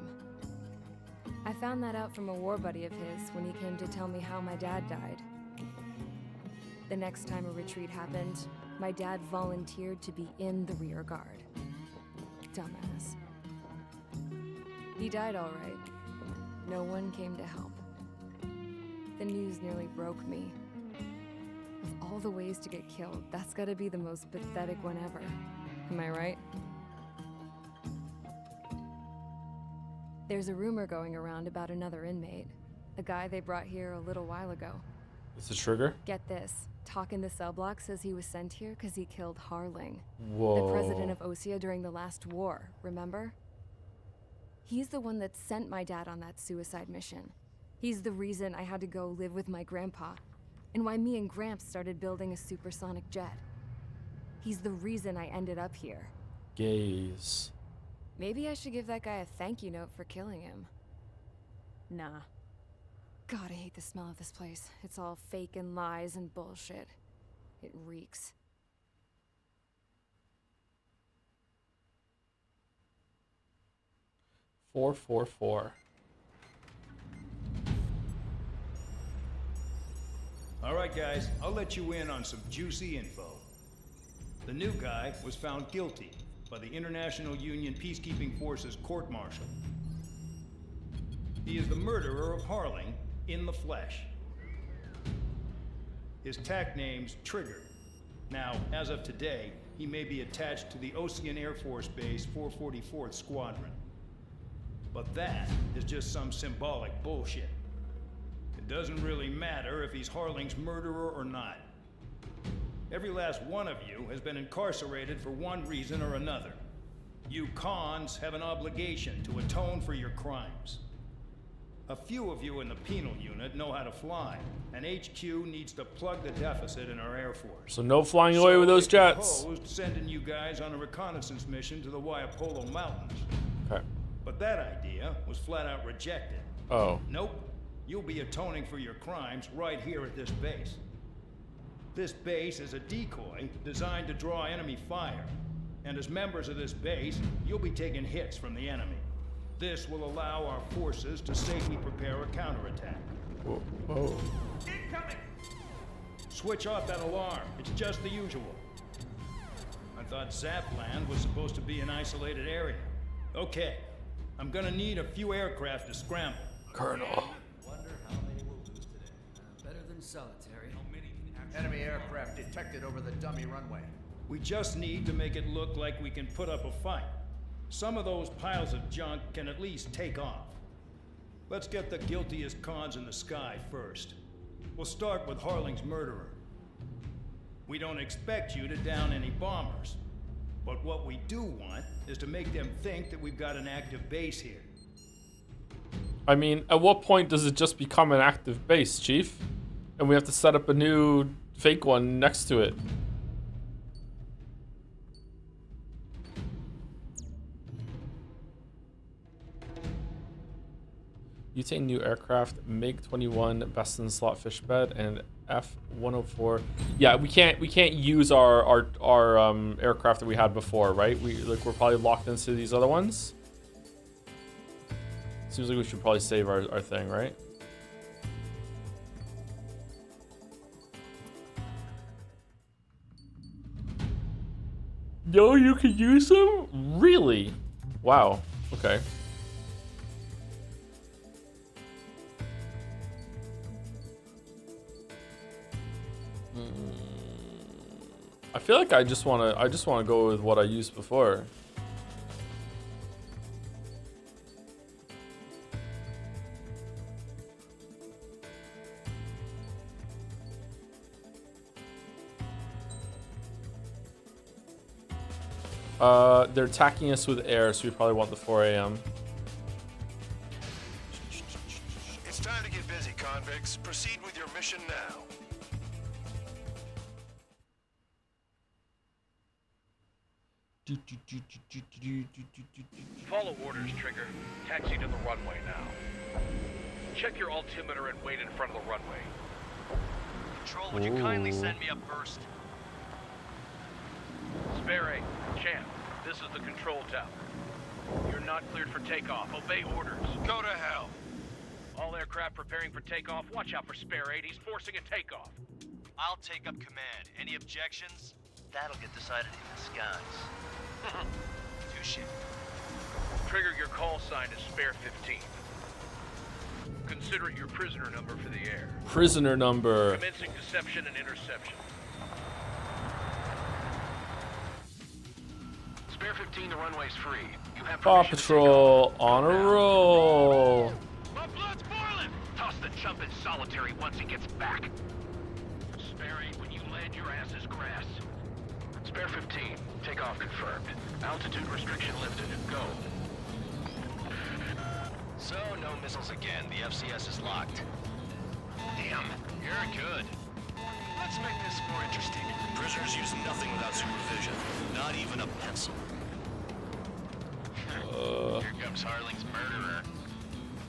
[SPEAKER 5] I found that out from a war buddy of his when he came to tell me how my dad died. The next time a retreat happened, my dad volunteered to be in the rear guard. Dumbass. He died all right. No one came to help. The news nearly broke me. Of all the ways to get killed, that's gotta be the most pathetic one ever. Am I right? There's a rumor going around about another inmate. A guy they brought here a little while ago.
[SPEAKER 1] It's a trigger?
[SPEAKER 5] Get this. Talk in the cell block says he was sent here because he killed Harling.
[SPEAKER 1] Whoa.
[SPEAKER 5] The president of Osea during the last war, remember? He's the one that sent my dad on that suicide mission. He's the reason I had to go live with my grandpa, and why me and Gramps started building a supersonic jet. He's the reason I ended up here.
[SPEAKER 1] Gaze.
[SPEAKER 5] Maybe I should give that guy a thank you note for killing him. Nah. God, I hate the smell of this place. It's all fake and lies and bullshit. It reeks.
[SPEAKER 1] 444.
[SPEAKER 17] All right, guys, I'll let you in on some juicy info. The new guy was found guilty by the International Union Peacekeeping Forces court-martial. He is the murderer of Harling in the flesh. His tack name's Trigger. Now, as of today, he may be attached to the Ocean Air Force Base 444th Squadron. But that is just some symbolic bullshit. It doesn't really matter if he's Harling's murderer or not. Every last one of you has been incarcerated for one reason or another. You cons have an obligation to atone for your crimes. A few of you in the penal unit know how to fly, and HQ needs to plug the deficit in our Air Force.
[SPEAKER 1] So no flying away with those jets.
[SPEAKER 17] Proposed sending you guys on a reconnaissance mission to the Waiapolo Mountains.
[SPEAKER 1] Okay.
[SPEAKER 17] But that idea was flat out rejected.
[SPEAKER 1] Oh.
[SPEAKER 17] Nope. You'll be atoning for your crimes right here at this base. This base is a decoy designed to draw enemy fire. And as members of this base, you'll be taking hits from the enemy. This will allow our forces to safely prepare a counterattack.
[SPEAKER 1] Whoa. Whoa.
[SPEAKER 17] Incoming! Switch off that alarm. It's just the usual. I thought Zapland was supposed to be an isolated area. Okay. I'm gonna need a few aircraft to scramble.
[SPEAKER 1] Colonel.
[SPEAKER 18] Wonder how many we'll lose today. Better than solitary. Enemy aircraft detected over the dummy runway.
[SPEAKER 17] We just need to make it look like we can put up a fight. Some of those piles of junk can at least take off. Let's get the guiltiest cons in the sky first. We'll start with Harling's murderer. We don't expect you to down any bombers. But what we do want is to make them think that we've got an active base here.
[SPEAKER 1] I mean, at what point does it just become an active base, Chief? And we have to set up a new fake one next to it. Butane new aircraft, MiG-21 best in slot fish bed, and F-104. Yeah, we can't use our aircraft that we had before, right? We're probably locked into these other ones. Seems like we should probably save our thing, right? Yo, you can use them? Really? Wow. Okay. I feel like I just wanna go with what I used before. They're attacking us with air, so we probably want the 4 a.m.
[SPEAKER 11] It's time to get busy, convicts. Proceed with your mission now.
[SPEAKER 19] Follow orders, Trigger. Taxi to the runway now. Check your altimeter and wait in front of the runway.
[SPEAKER 8] Control, would you kindly send me up first?
[SPEAKER 19] Spare 8, Champ, this is the control tower. You're not cleared for takeoff. Obey orders.
[SPEAKER 11] Go to hell.
[SPEAKER 19] All aircraft preparing for takeoff. Watch out for Spare 8. He's forcing a takeoff.
[SPEAKER 8] I'll take up command. Any objections? That'll get decided in the skies. Touche.
[SPEAKER 19] Trigger, your call sign is Spare 15. Consider it your prisoner number for the air.
[SPEAKER 1] Prisoner number.
[SPEAKER 19] Commencing deception and interception.
[SPEAKER 11] Spare 15, the runway's free. You have
[SPEAKER 1] Paw
[SPEAKER 11] permission to
[SPEAKER 1] Patrol on a roll.
[SPEAKER 19] My blood's boiling! Toss the chump in solitary once he gets back. Spare 8, when you land, your ass is grass.
[SPEAKER 11] Spare 15, takeoff confirmed. Altitude restriction lifted. Go.
[SPEAKER 10] So, no missiles again. The FCS is locked. Damn, you're good. Let's make this more interesting. Prisoners use nothing without supervision. Not even a pencil. Here comes Harling's murderer.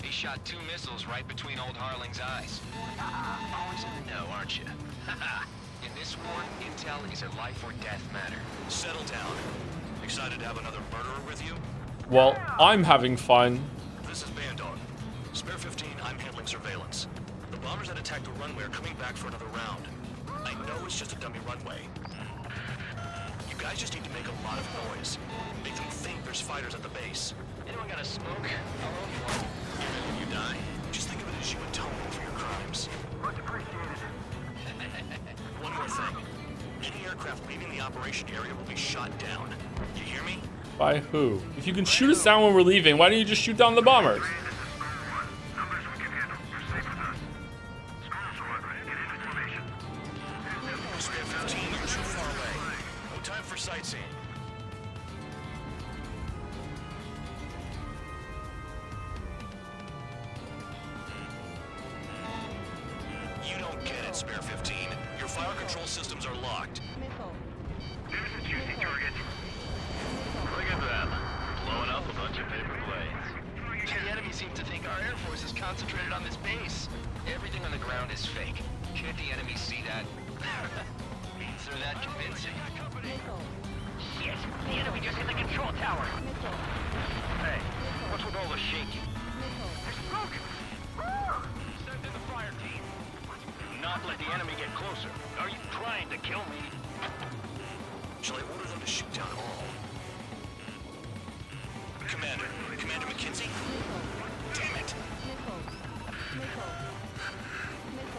[SPEAKER 10] He shot 2 missiles right between old Harling's eyes. Always in the know, aren't you? In this war, intel is a life or death matter. Settle down. Excited to have another murderer with you?
[SPEAKER 1] Well, I'm having fun.
[SPEAKER 10] This is Bandog. Spare 15, I'm handling surveillance. The bombers that attacked the runway are coming back for another round. I know it's just a dummy runway. You guys just need to make a lot of noise. Make them think there's fighters at the base. Anyone got a smoke? I'll own one. Even when you die, just think of it as you atone for your crimes.
[SPEAKER 16] Much appreciated.
[SPEAKER 10] One more thing. Any aircraft leaving the operation area will be shot down. You hear me?
[SPEAKER 1] By who? If you can shoot us down when we're leaving, why don't you just shoot down the bombers?
[SPEAKER 10] Spare 15, you're too far away. No time for sightseeing. You don't get it, Spare 15. Your fire control systems are locked.
[SPEAKER 16] There's a juicy target.
[SPEAKER 19] Look at them. Blowing up a bunch of paper planes.
[SPEAKER 12] The enemy seems to think our Air Force is concentrated on this base. Everything on the ground is fake. Can't the enemy see that? Means they're that convincing.
[SPEAKER 19] Shit! The enemy just hit the control tower! Hey, what's with all the shaking?
[SPEAKER 16] There's smoke!
[SPEAKER 19] Send in the fire team. Not let the enemy get closer. Are you trying to kill me?
[SPEAKER 10] Shall I order them to shoot down all? Commander McKenzie? Damn it.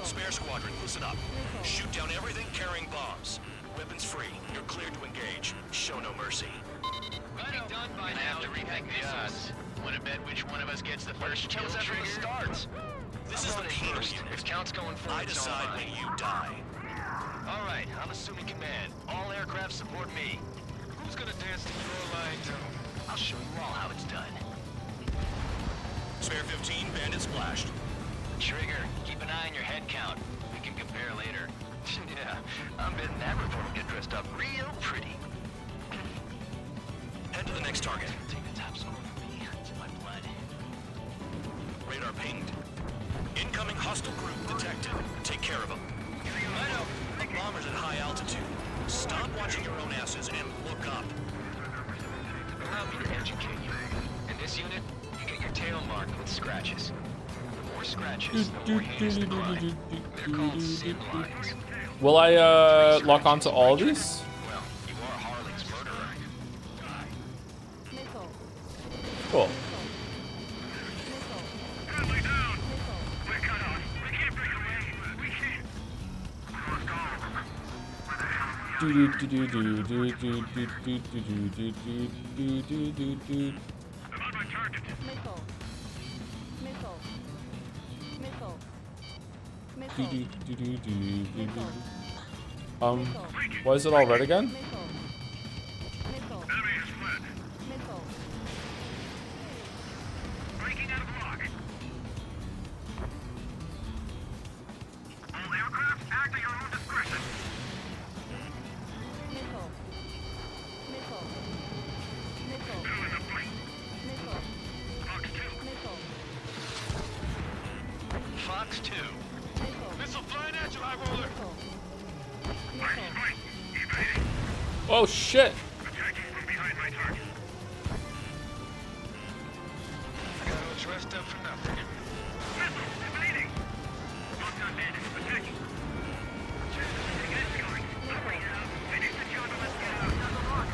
[SPEAKER 10] Spare squadron, listen up. Shoot down everything carrying bombs. Weapons free. You're cleared to engage. Show no mercy.
[SPEAKER 12] Done by now. Have to rethink the odds. Want to bet which one of us gets the first kill trigger? Starts.
[SPEAKER 10] This is the penal
[SPEAKER 12] first.
[SPEAKER 10] unit.
[SPEAKER 12] If count's going for
[SPEAKER 10] I decide when you die.
[SPEAKER 12] All right, I'm assuming command. All aircraft support me. Who's gonna dance to your line, too? I'll show you all how it's done.
[SPEAKER 10] Spare 15, bandit splashed.
[SPEAKER 12] Trigger, keep an eye on your head count. We can compare later. Yeah, I'm betting that report will get dressed up real pretty.
[SPEAKER 10] Head to the next target.
[SPEAKER 12] Take the top score from me. It's in my blood.
[SPEAKER 10] Radar pinged. Incoming hostile group detected. Take care of them. The bombers at high altitude. Stop watching your own asses and look up.
[SPEAKER 12] Allow me to educate you. In this unit, you get your tail marked with scratches. The more scratches, the more heinous the crime. They're called sin lines.
[SPEAKER 1] Will I lock onto all of these?
[SPEAKER 12] Well, you are Harling's murderer.
[SPEAKER 1] Cool.
[SPEAKER 16] Friendly down! We're cut off. We can't break away. We can't. Cross call. Where the hell are you? I'm on my target.
[SPEAKER 1] Why is it all red again?
[SPEAKER 16] Enemy has fled. Breaking out of lock. All aircraft act at your own discretion. Two in the fleet. Fox 2.
[SPEAKER 12] Fox 2. Missile flying at you, High Roller!
[SPEAKER 16] Right. Evading.
[SPEAKER 1] Oh shit!
[SPEAKER 16] Attacking from behind my target.
[SPEAKER 12] Got all dressed up for nothing.
[SPEAKER 16] Missile! Evading! Locked on bandit. Attacking. Get it going. Finish the job and let's get out of the lock.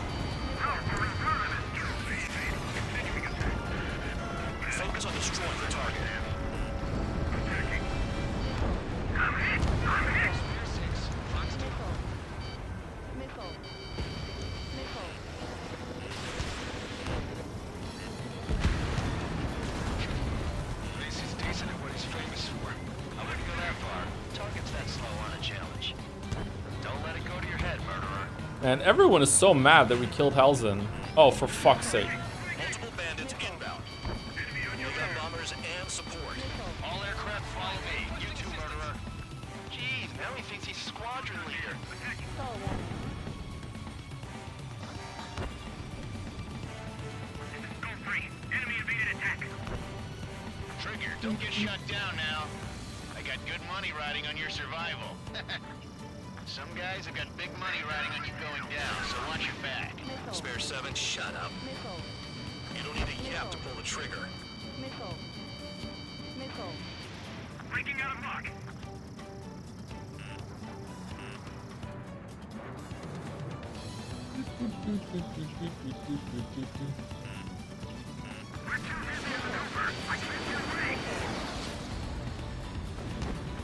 [SPEAKER 16] No, we're in front of it. Evade. Continuing attack.
[SPEAKER 10] Focus on destroying the target.
[SPEAKER 16] Attacking. I'm hit. I'm hit.
[SPEAKER 12] Fox 2. This is decent at what he's famous for. I wouldn't go that far. Target's that slow on a challenge. Don't let it go to your head, murderer.
[SPEAKER 1] And everyone is so mad that we killed Halzen. Oh, for fuck's sake.
[SPEAKER 10] Multiple bandits inbound. You'll got bombers and support.
[SPEAKER 12] All aircraft follow me. You too, murderer. Jeez, now he thinks he's squadron leader.
[SPEAKER 16] Go free. Enemy evaded attack.
[SPEAKER 12] Trigger, don't get shut down now. I got good money riding on your survival. Some guys have got big money riding on you going down, so watch your back.
[SPEAKER 10] Spare 7, shut up. You don't need a yap to pull the trigger.
[SPEAKER 15] Missile. Missile.
[SPEAKER 16] Breaking out of lock.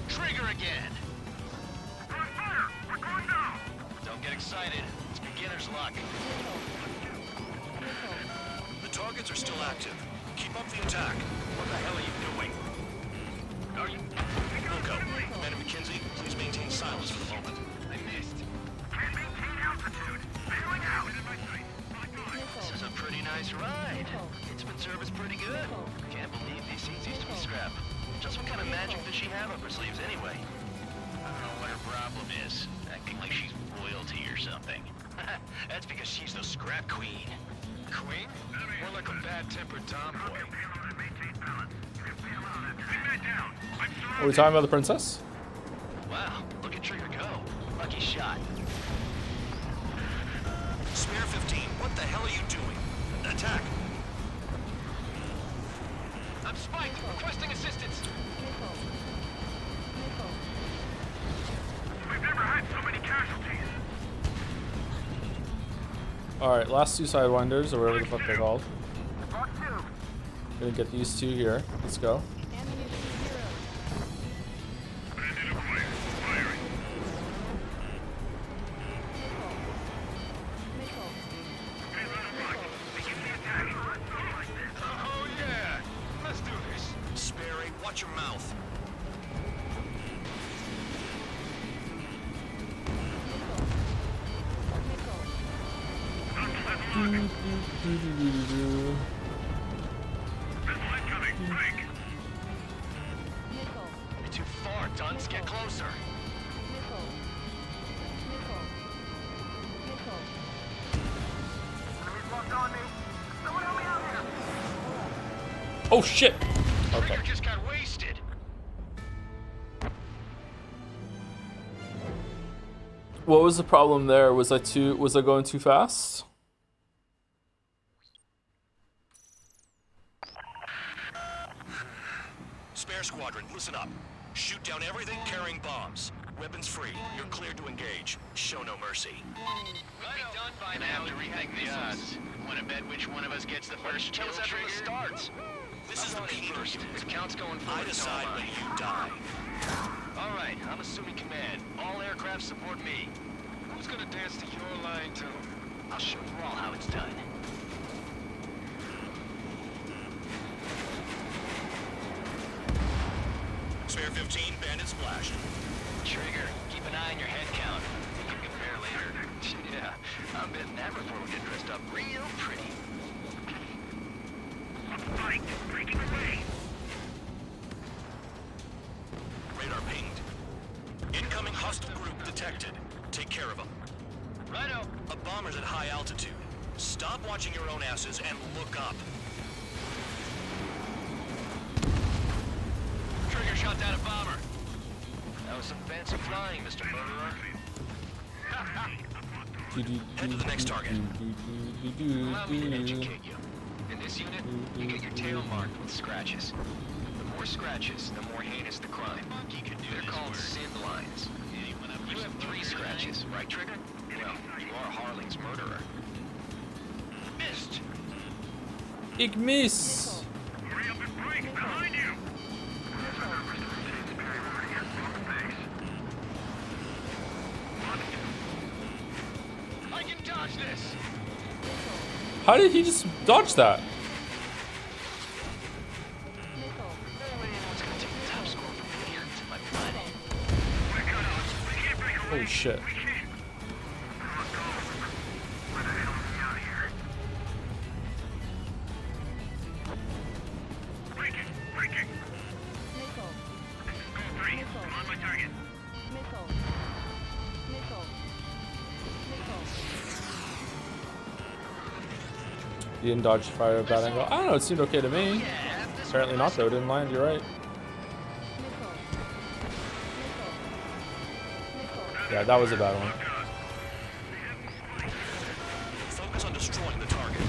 [SPEAKER 12] Trigger again.
[SPEAKER 16] On fire! We're going down!
[SPEAKER 12] Don't get excited. It's beginner's luck.
[SPEAKER 10] The targets are still active. Keep up the attack.
[SPEAKER 12] What the hell are you doing? Are you...
[SPEAKER 10] Wilco, Madam McKenzie, please maintain silence for the moment.
[SPEAKER 12] I missed.
[SPEAKER 16] Can't maintain altitude. Bailing out.
[SPEAKER 12] This is a pretty nice ride. Instrument service pretty good. Can't believe these seats used to be scrap. Just what kind of magic does she have up her sleeves anyway? I don't know what her problem is. Acting like she's royalty or something.
[SPEAKER 10] That's because she's the scrap queen.
[SPEAKER 12] Queen? More like a bad-tempered tomboy.
[SPEAKER 1] Are we talking about the princess?
[SPEAKER 12] Wow, look at Trigger go. Lucky shot.
[SPEAKER 10] Spare 15, what the hell are you doing? Attack.
[SPEAKER 12] I'm spiked. Requesting assistance.
[SPEAKER 16] We've never had so many casualties.
[SPEAKER 1] Alright, last two sidewinders, or whatever the fuck they're called.
[SPEAKER 16] Lock 2.
[SPEAKER 1] Gonna get these two here. Let's go.
[SPEAKER 16] Bandit acquired. Firing.
[SPEAKER 12] Oh yeah. Let's do this.
[SPEAKER 10] Sperry, watch your mouth.
[SPEAKER 12] You're too far, Dunce. Get closer.
[SPEAKER 1] Oh shit! Okay.
[SPEAKER 12] Trigger just got wasted.
[SPEAKER 1] What was the problem there? Was I going too fast?
[SPEAKER 10] Spare squadron, listen up. Shoot down everything carrying bombs. Weapons free. You're cleared to engage. Show no mercy.
[SPEAKER 12] Done by now. Have to rethink the odds. Want to bet which one of us gets the first kill
[SPEAKER 10] Tell us after the
[SPEAKER 12] trigger?
[SPEAKER 10] starts. This is the meeting
[SPEAKER 12] first.
[SPEAKER 10] unit.
[SPEAKER 12] The count's going forward.
[SPEAKER 10] I decide when you die.
[SPEAKER 12] All right, I'm assuming command. All aircraft support me. Who's gonna dance to your line too? I'll show you all how it's done.
[SPEAKER 10] Spare 15, bandit splash.
[SPEAKER 12] Trigger, keep an eye on your head count. We can compare later. Yeah, I'm betting that report will get dressed up real pretty.
[SPEAKER 16] Spike, breaking away.
[SPEAKER 10] Radar pinged. Incoming hostile group detected. Take care of them.
[SPEAKER 12] Righto.
[SPEAKER 10] A bomber's at high altitude. Stop watching your own asses and look up.
[SPEAKER 12] Trigger shot down a bomber. That was some fancy flying, Mr. Murderer.
[SPEAKER 10] Head to the next target.
[SPEAKER 12] Allow me to educate you. In this unit, you get your tail marked with scratches. The more scratches, the more heinous the crime. They're called sin lines. You have 3 scratches, right, Trigger? Well, you are Harling's murderer. Missed!
[SPEAKER 1] Ik miss!
[SPEAKER 16] Hurry up and break. Behind you.
[SPEAKER 12] I can dodge this!
[SPEAKER 1] How did he just dodge that?
[SPEAKER 12] It's gonna take the top score from here to my blood.
[SPEAKER 1] Holy shit. You didn't dodge fire at that angle. I don't know, it seemed okay to me. Apparently not though, it didn't land, you're right. Yeah, that was a bad one.
[SPEAKER 10] Focus on destroying the target.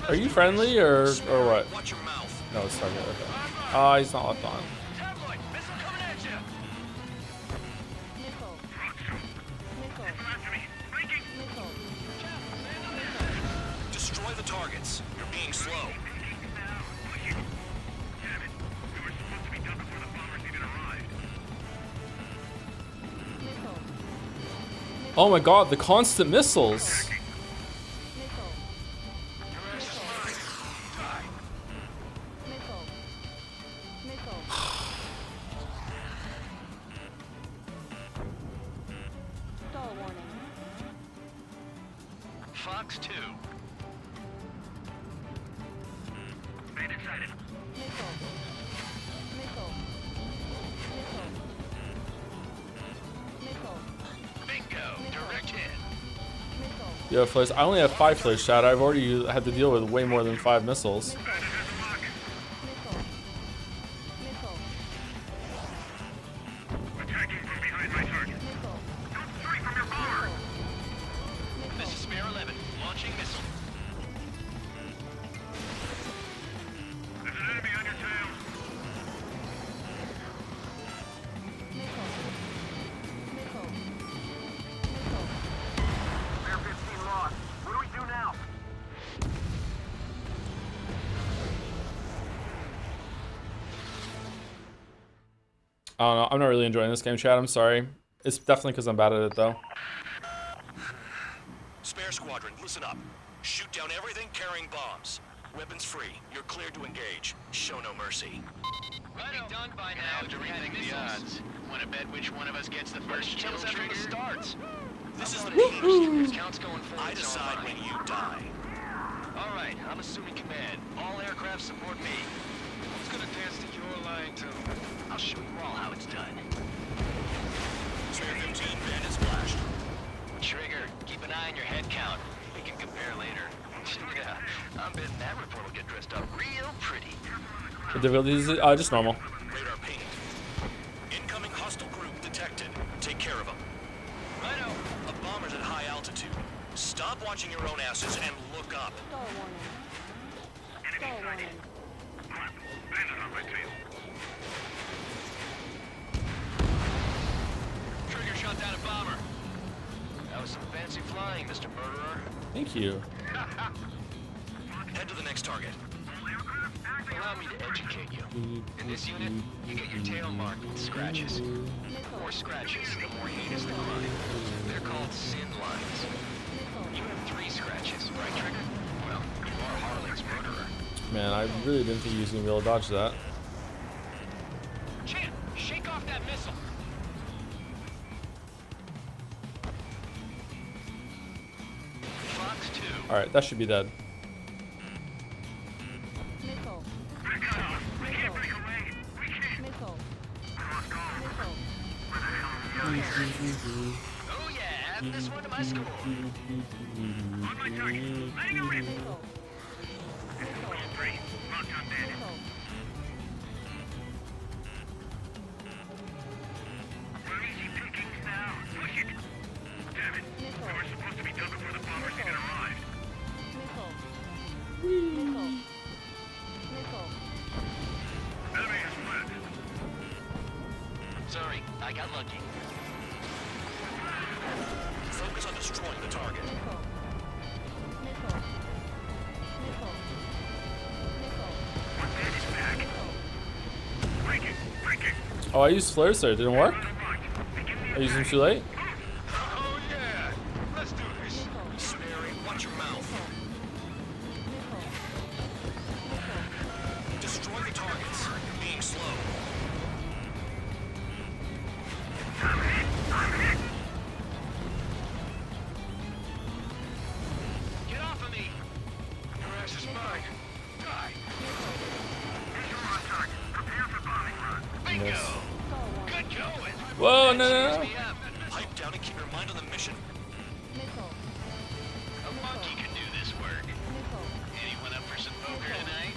[SPEAKER 1] Are you friendly or what?
[SPEAKER 10] Watch your mouth.
[SPEAKER 1] No, it's target. Okay. Ah, he's not locked on.
[SPEAKER 16] Tabloid, missile coming at you. Missile. Missile. After me. Breaking. Missile.
[SPEAKER 10] Destroy the targets. You're being slow.
[SPEAKER 1] Oh my god, the constant missiles.
[SPEAKER 12] Fox 2.
[SPEAKER 16] Man inside it.
[SPEAKER 12] Bingo. Direct hit.
[SPEAKER 1] Yo, Flares, I only have 5 Flares, chat. I've already had to deal with way more than 5 missiles.
[SPEAKER 12] This is Spare 11. Launching missile.
[SPEAKER 16] There's an enemy on your tail.
[SPEAKER 19] Spare 15 lost. What do we do now?
[SPEAKER 1] I don't know. I'm not really enjoying this game, chat. I'm sorry. It's definitely because I'm bad at it, though.
[SPEAKER 10] Spare squadron, listen up. Shoot down everything carrying bombs. Weapons free. You're cleared to engage. Show no mercy.
[SPEAKER 12] Right done by now to rethink the odds. Want to bet which one of us gets the first kill trigger? Starts.
[SPEAKER 10] This is the
[SPEAKER 12] Woohoo! This count's going forward.
[SPEAKER 10] I decide when you die.
[SPEAKER 12] All right, I'm assuming command. All aircraft support me. Who's gonna dance to your line too? I'll show you all how it's done.
[SPEAKER 10] Spare 15, bandit splashed.
[SPEAKER 12] Trigger, keep an eye on your head count. We can compare later. Yeah, I'm betting that report will get dressed up real pretty.
[SPEAKER 1] The difficulty is just normal.
[SPEAKER 10] Radar pinged. Incoming hostile group detected. Take care of them.
[SPEAKER 12] Righto.
[SPEAKER 10] A bomber's at high altitude. Stop watching your own asses and look up.
[SPEAKER 16] Bandit on my tail.
[SPEAKER 12] Trigger shot down a bomber. That was some fancy flying, Mr. Murderer.
[SPEAKER 1] Thank you.
[SPEAKER 10] Head to the next target.
[SPEAKER 12] Allow me to educate you. In this unit, you get your tail marked with scratches. The more scratches, the more heinous the crime. They're called sin lines. You have 3 scratches, right, Trigger? Well, you are Harling's murderer.
[SPEAKER 1] Man, I really didn't think he was going to be able to dodge that.
[SPEAKER 12] Chan, shake off that missile. Fox 2.
[SPEAKER 1] Alright, that should be dead.
[SPEAKER 12] Oh yeah, add this one to my score.
[SPEAKER 16] On my target. Lighting away. All 3. Locked on bandit. We're easy pickings now. Push it. Damn it. We were supposed to be done before the bombers even arrived. Enemy is flat.
[SPEAKER 12] Sorry, I got lucky.
[SPEAKER 10] Focus on destroying the target.
[SPEAKER 1] Oh, I used flares there. It didn't work? I used them too late?
[SPEAKER 12] Oh yeah, let's do this.
[SPEAKER 10] Sperry, watch your mouth. Destroy the targets. You're being slow.
[SPEAKER 12] Get off of me. Your ass is mine. Die. Bingo. Good going.
[SPEAKER 1] Whoa, no, no, no.
[SPEAKER 10] Pipe down and keep your mind on the mission.
[SPEAKER 12] A monkey can do this work. Anyone up for some poker tonight?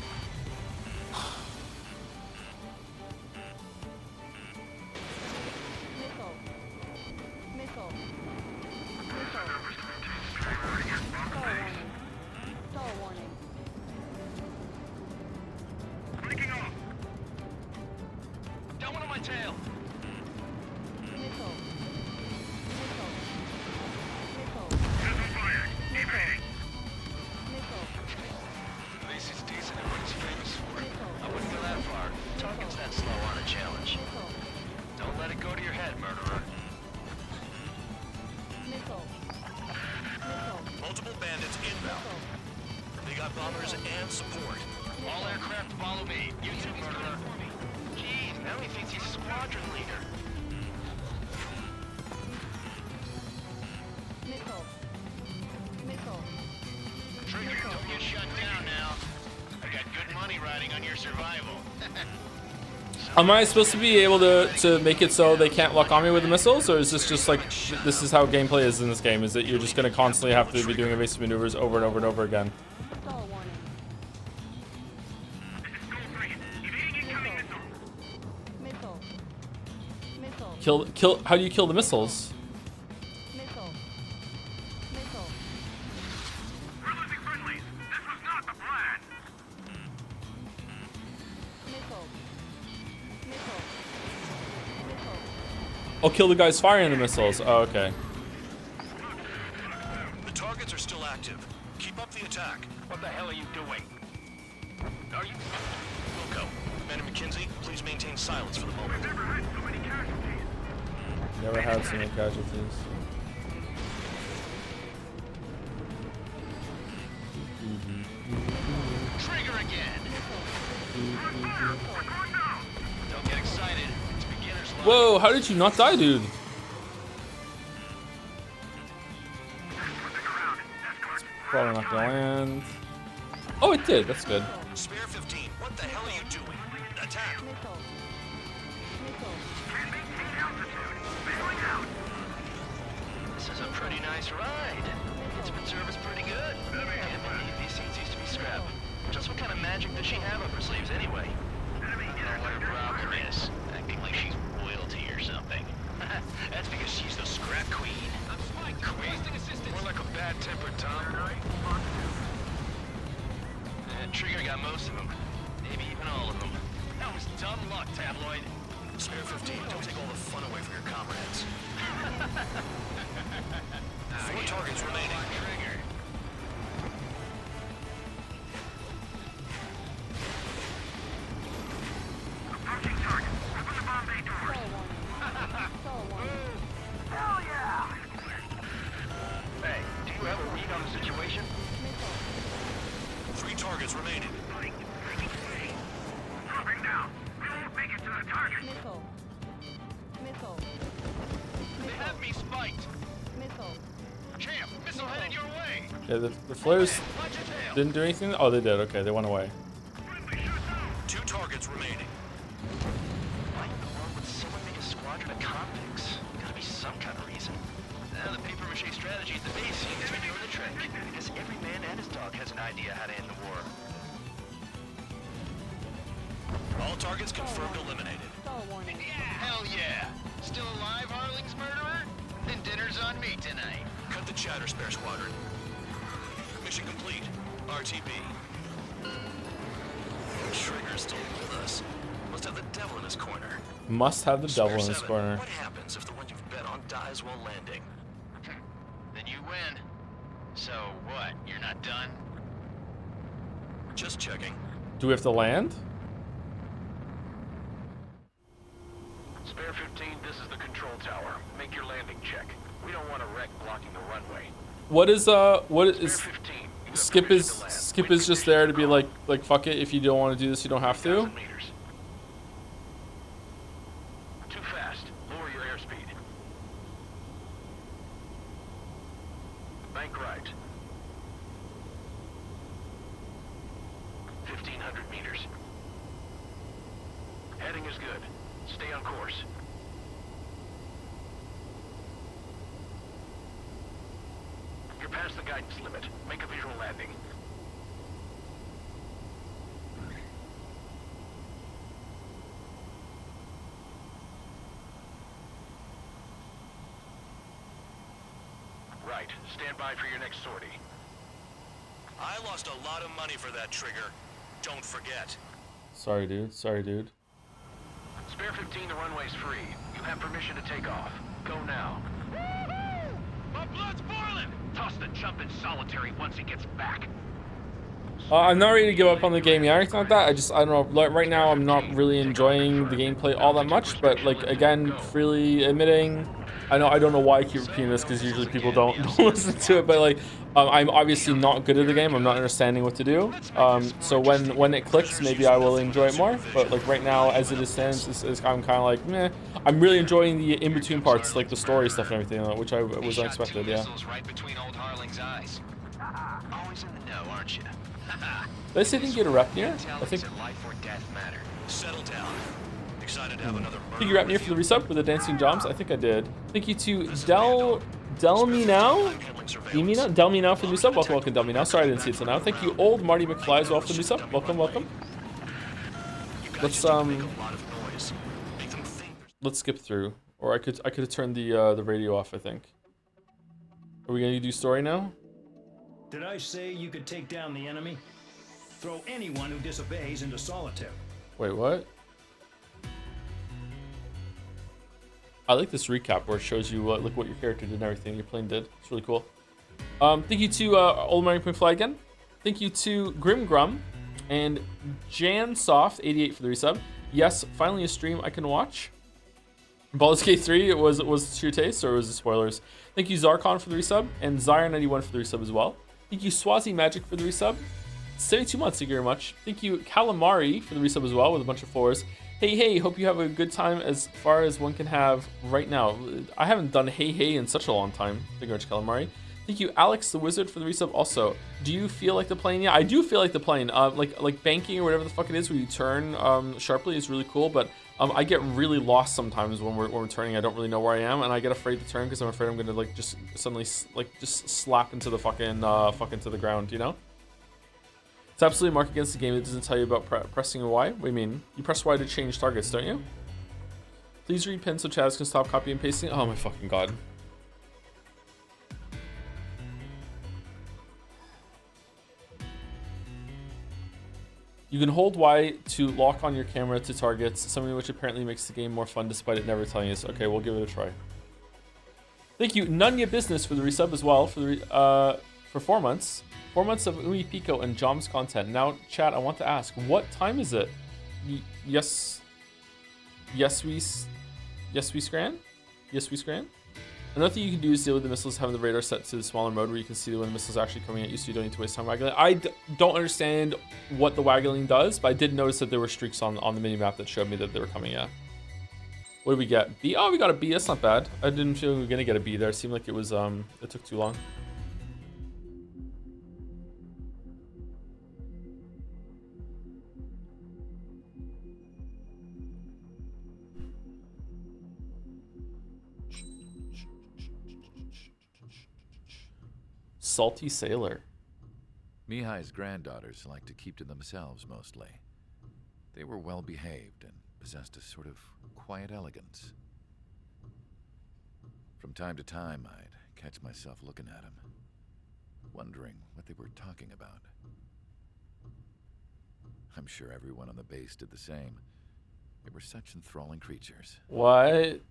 [SPEAKER 10] aircraft bombers and support.
[SPEAKER 19] All aircraft follow me. You too, murderer. Jeez, now he thinks he's squadron leader.
[SPEAKER 15] Missile. Missile.
[SPEAKER 19] Trigger, don't get shut down now. I got good money riding on your survival.
[SPEAKER 1] Am I supposed to be able to make it so they can't lock on me with the missiles, or is this just like this is how gameplay is in this game? Is that you're just gonna constantly have to be doing evasive maneuvers over and over and over again?
[SPEAKER 15] Stall warning. Missile. Missile.
[SPEAKER 1] Kill. How do you kill the missiles?
[SPEAKER 15] Missile. Missile.
[SPEAKER 16] We're losing friendlies. This was not the plan.
[SPEAKER 15] Missile. Missile. Missile.
[SPEAKER 1] Oh, kill the guys firing the missiles. Oh, okay.
[SPEAKER 10] The targets are still active. Keep up the attack.
[SPEAKER 19] What the hell are you doing? Are you...
[SPEAKER 10] Wilco, Commander McKenzie, please maintain silence for the moment.
[SPEAKER 16] Never had so many casualties.
[SPEAKER 1] Never had so many casualties.
[SPEAKER 19] Trigger again! Don't get excited. It's beginner's luck.
[SPEAKER 1] Whoa! How did you not die, dude? Probably not gonna land. Oh, it did. That's good.
[SPEAKER 10] Spare 15, what the hell are you doing? Attack!
[SPEAKER 15] Missile. Missile.
[SPEAKER 19] This is a pretty nice ride. It's been serviced pretty good. Can't believe these seats used to be scrap. Just what kind of magic does she have up her sleeves anyway? I don't know what her problem is. Acting like she's royalty or something. That's because she's the scrap queen. I'm Spike, requesting assistance. More like a bad-tempered tomboy. Trigger got most of them. Maybe even all of them. That was dumb luck, Tabloid.
[SPEAKER 10] Spare 15, don't take all the fun away from your comrades. 4 targets remaining.
[SPEAKER 19] Trigger.
[SPEAKER 16] Approaching target. Open the bomb bay door.
[SPEAKER 15] Stall warning.
[SPEAKER 16] Hell yeah!
[SPEAKER 19] Hey, do you have a read on the situation?
[SPEAKER 15] Missile.
[SPEAKER 10] 3 targets remaining.
[SPEAKER 16] Dropping down. We won't make it to the target.
[SPEAKER 15] Missile. Missile.
[SPEAKER 19] They have me spiked.
[SPEAKER 15] Missile.
[SPEAKER 19] Champ, missile headed your way.
[SPEAKER 1] Yeah, the flares
[SPEAKER 19] Watch your tail.
[SPEAKER 1] didn't do anything. Oh, they did. Okay, they went away.
[SPEAKER 10] 2 targets remaining.
[SPEAKER 19] Why in the world would someone make a squadron of convicts? Gotta be some kind of reason. The paper-mache strategy at the base seems to be doing the trick, because every man and his dog has an idea how to end the war.
[SPEAKER 10] All targets confirmed eliminated.
[SPEAKER 15] Stall warning.
[SPEAKER 19] Hell yeah! Still alive, Harling's murderer? Then dinner's on me tonight.
[SPEAKER 10] Cut the chatter, Spare Squadron. Mission complete. RTB. Trigger's still with us. Must have the devil in his corner.
[SPEAKER 1] Must have the devil in
[SPEAKER 10] Spare
[SPEAKER 1] his
[SPEAKER 10] 7,
[SPEAKER 1] corner.
[SPEAKER 10] What happens if the one you've bet on dies while landing?
[SPEAKER 19] Then you win. So what? You're not done?
[SPEAKER 10] Just checking.
[SPEAKER 1] Do we have to land?
[SPEAKER 11] Spare 15, this is the control tower. Make your landing check. We don't want a wreck blocking the runway.
[SPEAKER 1] What is Skip is just there to be like fuck it, if you don't want to do this you don't have to.
[SPEAKER 11] 1,000 meters. Too fast. Lower your airspeed. Bank right. 1,500 meters. Heading is good. Stay on course. You're past the guidance limit. Make a visual landing. Right. Stand by for your next sortie.
[SPEAKER 10] I lost a lot of money for that, Trigger. Don't forget.
[SPEAKER 1] Sorry, dude. Sorry, dude.
[SPEAKER 11] Spare 15, the runway's free. You have permission to take off. Go now.
[SPEAKER 19] My blood's boiling! Toss the chump in solitary once he gets back.
[SPEAKER 1] I'm not ready to give up on the game yet or anything like that. I don't know. Like, right now, I'm not really enjoying the gameplay all that much. But like again, freely admitting, I don't know why I keep repeating this because usually people don't listen to it, but like I'm obviously not good at the game. I'm not understanding what to do. So when it clicks, maybe I will enjoy it more. But like right now, as it stands, I'm kind of like meh. I'm really enjoying the in between parts, like the story stuff and everything, which I was unexpected. Yeah.
[SPEAKER 10] Right between old Harling's eyes. Always in the know, aren't you?
[SPEAKER 1] Did I say didn't get a rep near? I think.
[SPEAKER 10] Life or death matter. Settle down. Excited to have another
[SPEAKER 1] Thank you, rep near for the resub with the dancing jobs. I think I did. Thank you to Delme now. Delme now for the new sub. Welcome, Delme now. Sorry I didn't see it till now. Thank you, old Marty McFly as well for the new sub. Welcome. Let's skip through, or I could have turned the radio off. I think. Are we gonna do story now?
[SPEAKER 17] Did I say you could take down the enemy? Throw anyone who disobeys into solitary.
[SPEAKER 1] Wait, what? I like this recap where it shows you what your character did and everything your plane did. It's really cool. Thank you to Old Marty McFly again. Thank you to Grim Grum and Jansoft88 for the resub. Yes, finally a stream I can watch. Baldur's Gate 3, it was to your taste, or was it spoilers? Thank you Zarkon for the resub, and Zyre91 for the resub as well. Thank you Swazi Magic for the resub. 72 months, thank you very much. Thank you Calamari for the resub as well, with a bunch of 4s. Hey, hope you have a good time as far as one can have right now. I haven't done hey in such a long time. Thank you very much, Calamari. Thank you, Alex the Wizard, for the resub also. Do you feel like the plane? Yeah, I do feel like the plane. Like banking or whatever the fuck it is where you turn sharply is really cool, but I get really lost sometimes when we're turning. I don't really know where I am, and I get afraid to turn because I'm afraid I'm gonna like just suddenly just slap into the fucking to the ground, you know? It's absolutely a mark against the game. It doesn't tell you about pressing Y. What do you mean? You press Y to change targets, don't you? Please read pin so Chaz can stop copying and pasting. Oh my fucking god. You can hold Y to lock on your camera to targets, something which apparently makes the game more fun despite it never telling us. Okay, we'll give it a try. Thank you, Nunya Business, for the resub as well for 4 months. 4 months of Umi Pico and Jom's content. Now, chat, I want to ask, what time is it? Yes, we scran. Another thing you can do is deal with the missiles having the radar set to the smaller mode where you can see when the missiles are actually coming at you, so you don't need to waste time waggling. I don't understand what the waggling does, but I did notice that there were streaks on the minimap that showed me that they were coming at. What did we get? B? Oh, we got a B. That's not bad. I didn't feel we were gonna get a B there. It seemed like it was it took too long. Salty Sailor.
[SPEAKER 20] Mihai's granddaughters liked to keep to themselves mostly. They were well behaved and possessed a sort of quiet elegance. From time to time, I'd catch myself looking at them, wondering what they were talking about. I'm sure everyone on the base did the same. They were such enthralling creatures.
[SPEAKER 1] What?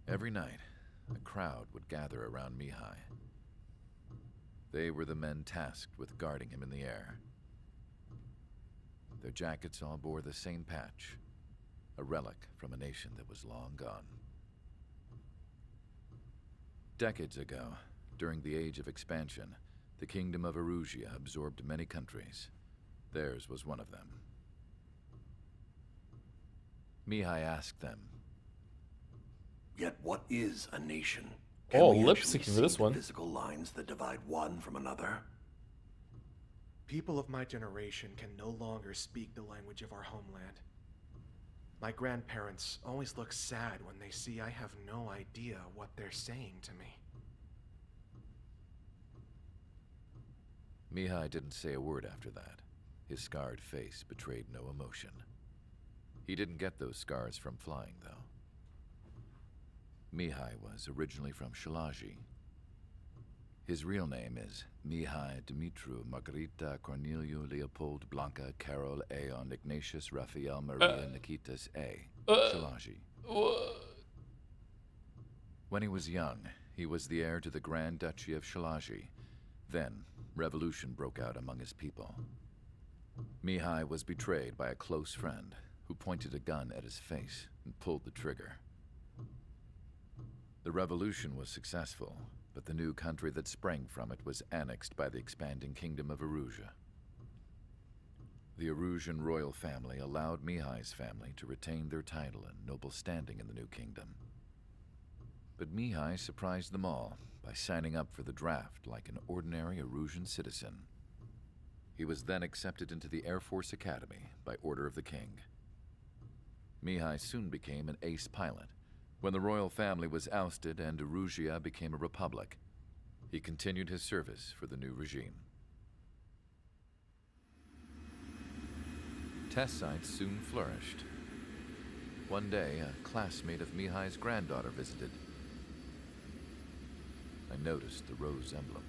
[SPEAKER 20] Every night, a crowd would gather around Mihai. They were the men tasked with guarding him in the air. Their jackets all bore the same patch, a relic from a nation that was long gone. Decades ago, during the Age of Expansion, the Kingdom of Erusia absorbed many countries. Theirs was one of them. Mihai asked them,
[SPEAKER 21] "Yet what is a nation?
[SPEAKER 1] Oh,
[SPEAKER 21] we
[SPEAKER 1] lip
[SPEAKER 21] actually
[SPEAKER 1] syncing for this
[SPEAKER 21] see the
[SPEAKER 1] one.
[SPEAKER 21] Physical lines that divide one from another."
[SPEAKER 22] People of my generation can no longer speak the language of our homeland. My grandparents always look sad when they see I have no idea what they're saying to me.
[SPEAKER 20] Mihai didn't say a word after that. His scarred face betrayed no emotion. He didn't get those scars from flying, though. Mihai was originally from Shalaji. His real name is Mihai Dumitru Margarita Corneliu Leopold Blanca Carol Aeon Ignatius Raphael Maria Nikitas A. Shalaji. When he was young, he was the heir to the Grand Duchy of Shalaji. Then, revolution broke out among his people. Mihai was betrayed by a close friend who pointed a gun at his face and pulled the trigger. The revolution was successful, but the new country that sprang from it was annexed by the expanding kingdom of Erusea. The Erusian royal family allowed Mihai's family to retain their title and noble standing in the new kingdom. But Mihai surprised them all by signing up for the draft like an ordinary Erusian citizen. He was then accepted into the Air Force Academy by order of the king. Mihai soon became an ace pilot. When the royal family was ousted and Erusea became a republic, he continued his service for the new regime. Test sites soon flourished. One day, a classmate of Mihai's granddaughter visited. I noticed the rose emblem.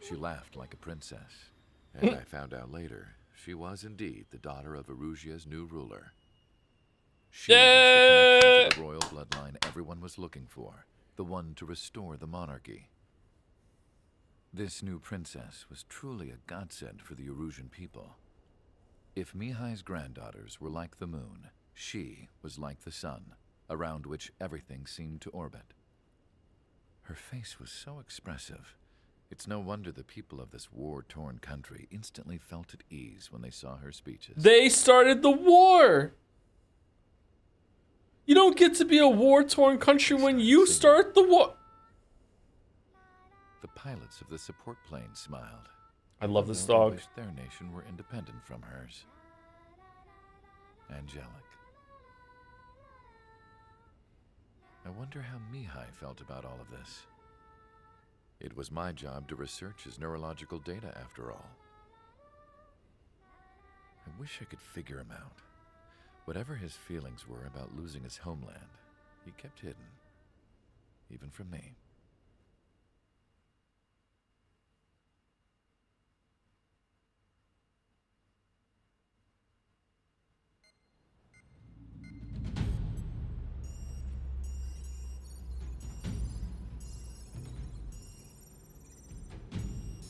[SPEAKER 20] She laughed like a princess, and I found out later she was indeed the daughter of Erusea's new ruler. She was the connection to the royal bloodline everyone was looking for, the one to restore the monarchy. This new princess was truly a godsend for the Erusian people. If Mihai's granddaughters were like the moon, she was like the sun, around which everything seemed to orbit. Her face was so expressive. It's no wonder the people of this war-torn country instantly felt at ease when they saw her speeches.
[SPEAKER 1] They started the war! You don't get to be a war-torn country when you start the war.
[SPEAKER 20] The pilots of the support plane smiled.
[SPEAKER 1] I love this
[SPEAKER 20] Though
[SPEAKER 1] dog.
[SPEAKER 20] They wished their nation were independent from hers. Angelic. I wonder how Mihai felt about all of this. It was my job to research his neurological data, after all. I wish I could figure him out. Whatever his feelings were about losing his homeland, he kept hidden, even from me.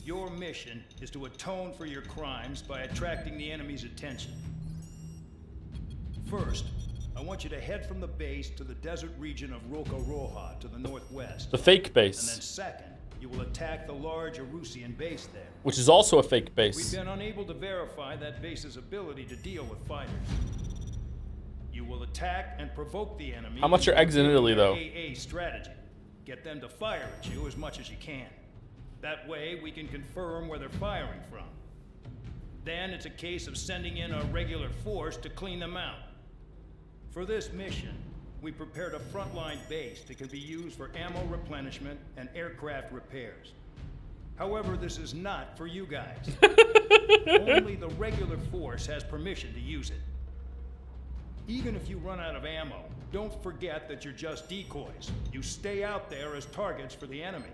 [SPEAKER 17] Your mission is to atone for your crimes by attracting the enemy's attention. First, I want you to head from the base to the desert region of Roca-Roja to the northwest.
[SPEAKER 1] The fake base.
[SPEAKER 17] And then second, you will attack the large Erusian base there.
[SPEAKER 1] Which is also a fake base.
[SPEAKER 17] We've been unable to verify that base's ability to deal with fighters. You will attack and provoke the enemy.
[SPEAKER 1] How much are eggs in Italy, though?
[SPEAKER 17] AA strategy. Get them to fire at you as much as you can. That way, we can confirm where they're firing from. Then it's a case of sending in a regular force to clean them out. For this mission, we prepared a frontline base that can be used for ammo replenishment and aircraft repairs. However, this is not for you guys. Only the regular force has permission to use it. Even if you run out of ammo, don't forget that you're just decoys. You stay out there as targets for the enemy.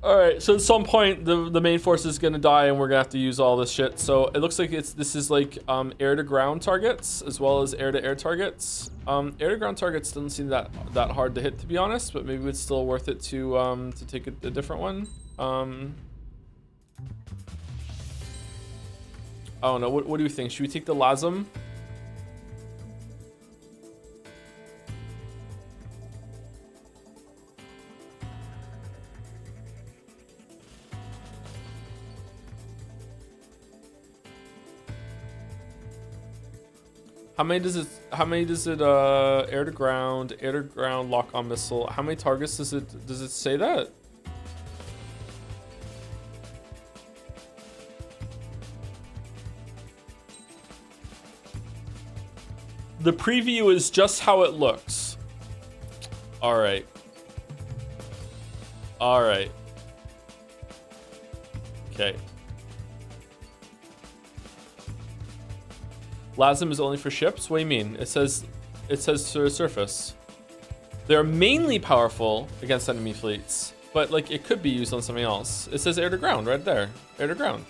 [SPEAKER 1] Alright, so at some point the main force is gonna die and we're gonna have to use all this shit. So it looks like this is like air to ground targets as well as air to air targets. Air to ground targets doesn't seem that hard to hit, to be honest, but maybe it's still worth it to take a different one. I don't know, what do you think? Should we take the Lazim? How many does it air to ground lock on missile? How many targets does it say that? The preview is just how it looks. All right. Okay. Lazim is only for ships? What do you mean? It says surface. They're mainly powerful against enemy fleets, but like it could be used on something else. It says air to ground right there. Air to ground.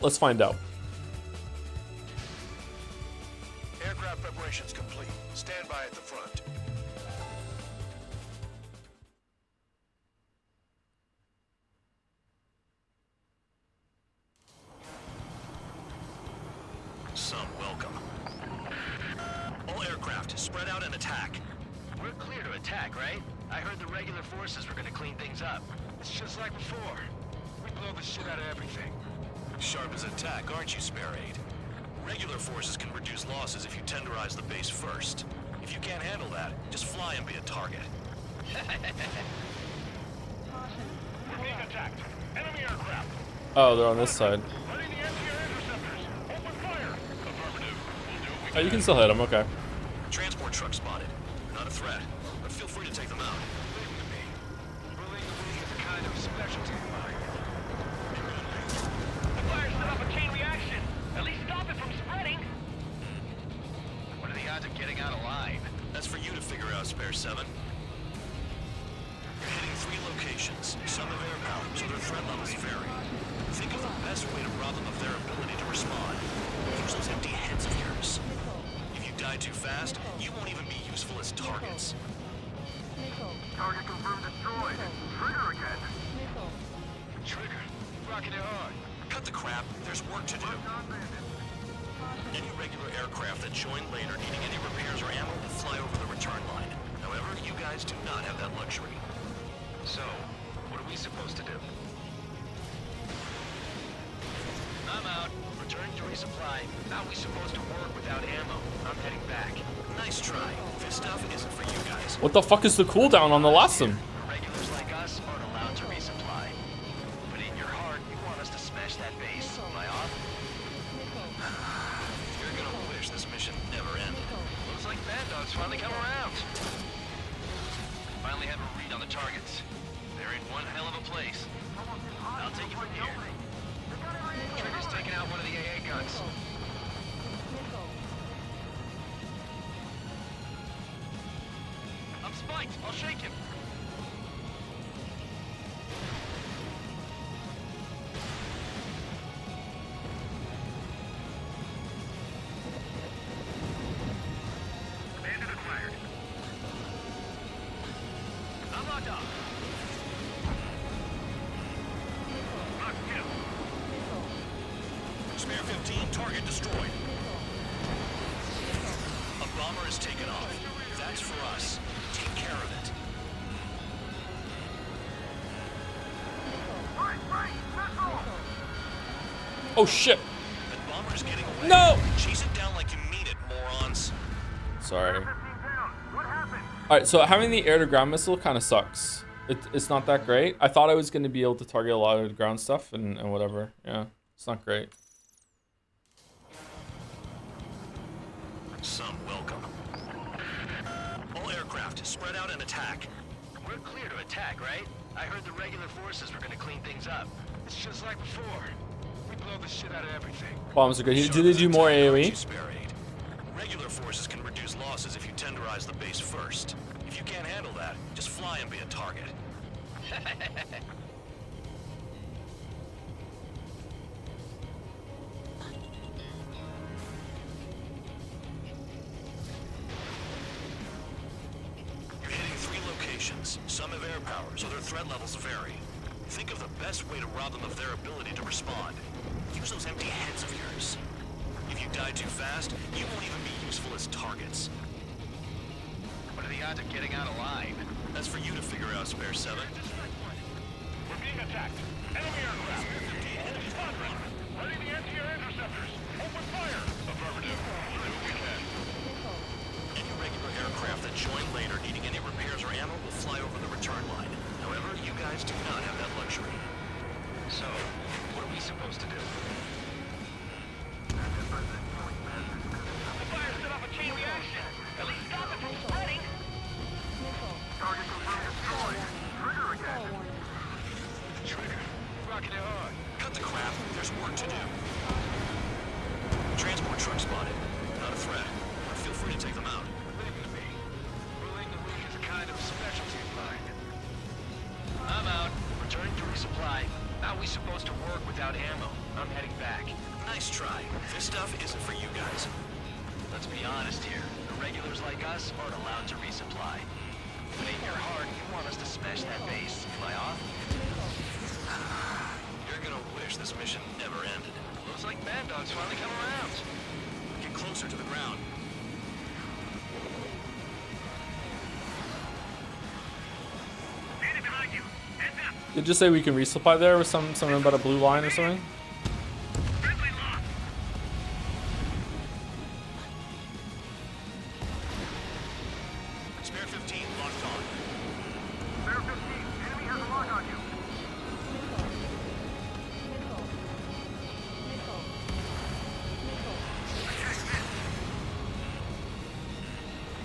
[SPEAKER 1] Let's find out.
[SPEAKER 21] Aircraft preparations complete. Stand by at the front.
[SPEAKER 10] Some welcome. All aircraft, spread out and attack.
[SPEAKER 12] We're clear to attack, right? I heard the regular forces were gonna clean things up.
[SPEAKER 21] It's just like before. We blow the shit out of everything.
[SPEAKER 10] Sharp as attack, aren't you, Spare Aid? Regular forces can reduce losses if you tenderize the base first. If you can't handle that, just fly and be a target.
[SPEAKER 16] We're being attacked. Enemy aircraft.
[SPEAKER 1] Oh, they're on this side.
[SPEAKER 16] Ready the anti-air interceptors. Open fire. Affirmative. We'll do what we
[SPEAKER 1] Oh, you can still hit them. Okay.
[SPEAKER 10] Transport truck spotted. Not a threat, but feel free to take them out.
[SPEAKER 21] Bullying the weak is a kind of specialty of mine.
[SPEAKER 16] The fire set off a chain reaction. At least stop it from spreading.
[SPEAKER 12] What are the odds of getting out alive?
[SPEAKER 10] That's for you to figure out, Spare 7. You're hitting 3 locations. Some have air power, so their threat levels vary. Think of the best way to rob them of their ability to respond. Use those empty heads of yours. If you die too fast, you won't even be useful as targets.
[SPEAKER 16] Target confirmed destroyed. Trigger again.
[SPEAKER 10] Trigger. Rocking it hard. Cut the crap. There's work to do. Any regular aircraft that join later needing any repairs or ammo will fly over the return line. However, you guys do not have that luxury.
[SPEAKER 12] So, what are we supposed to do? I'm out. Return to resupply. How are we supposed to work without ammo? I'm heading back.
[SPEAKER 10] Nice try. This stuff isn't for you guys.
[SPEAKER 1] What the fuck is the cooldown on the last one?
[SPEAKER 12] Regulars like us aren't allowed to resupply. But in your heart, you want us to smash that base. Am I off?
[SPEAKER 10] You're gonna wish this mission never ended.
[SPEAKER 12] Looks like Bad Dog's finally come around. Finally have a read on the targets. They're in one hell of a place. I'll take it from here. Trigger's taking out one of the AA guns. I'm spiked. I'll shake him.
[SPEAKER 16] Bandit acquired.
[SPEAKER 12] I'm locked off.
[SPEAKER 16] Lock kill.
[SPEAKER 10] Spare 15, target destroyed. A bomber is taken off. That's for us. Take care of it.
[SPEAKER 1] Oh shit.
[SPEAKER 10] That bomber's getting away.
[SPEAKER 1] No!
[SPEAKER 10] Chase it down like you mean it, morons.
[SPEAKER 1] Sorry.
[SPEAKER 16] What happened?
[SPEAKER 1] Alright, so having the air-to-ground missile kind of sucks. It's not that great. I thought I was going to be able to target a lot of the ground stuff and whatever. Yeah, it's not great.
[SPEAKER 10] Some welcome. All aircraft, spread out and attack.
[SPEAKER 12] We're clear to attack, right? I heard the regular forces were gonna clean things up.
[SPEAKER 21] It's just like before. We blow the shit out of everything.
[SPEAKER 1] Bombs are good. Do they do more AoE?
[SPEAKER 10] Spare Aid. Regular forces can reduce losses if you tenderize the base first. If you can't handle that, just fly and be a target. You're hitting 3 locations. Some have air power, so their threat levels vary. Think of the best way to rob them of their ability to respond. Use those empty heads of yours. If you die too fast, you won't even be useful as targets.
[SPEAKER 12] What are the odds of getting out alive?
[SPEAKER 10] That's for you to figure out, Spare 7.
[SPEAKER 16] We're being attacked. Enemy aircraft. Whole squadron. Ready the anti-air interceptors. Open fire. Affirmative. We'll do what we can.
[SPEAKER 10] Any regular aircraft that join later needing any repairs or ammo will fly over the return line. However, you guys do not have that luxury.
[SPEAKER 12] So, what are we supposed to do?
[SPEAKER 16] The fire set off a chain reaction. At least stop it from spreading. Target confirmed destroyed. Trigger again.
[SPEAKER 10] Trigger. Rocking it hard. Cut the crap. There's work to do. Transport truck spotted. Not a threat, but feel free to take them out.
[SPEAKER 21] Leave them to me. Bullying the weak is a kind of specialty of mine.
[SPEAKER 12] I'm out. Return to resupply. How are we supposed to work without ammo? I'm heading back. back.
[SPEAKER 10] Nice try. This stuff isn't for you guys.
[SPEAKER 12] Let's be honest here. The regulars like us aren't allowed to resupply. If it ain't your heart, you want us to smash that base. Am I off?
[SPEAKER 10] You're gonna wish this mission never ended.
[SPEAKER 12] Looks like Mad Dog's finally come around.
[SPEAKER 10] Get closer to the ground.
[SPEAKER 1] Did you just say we can resupply there with something about a blue line or something?
[SPEAKER 10] Spare 15 locked on.
[SPEAKER 16] Spare 15. Enemy has a lock on you.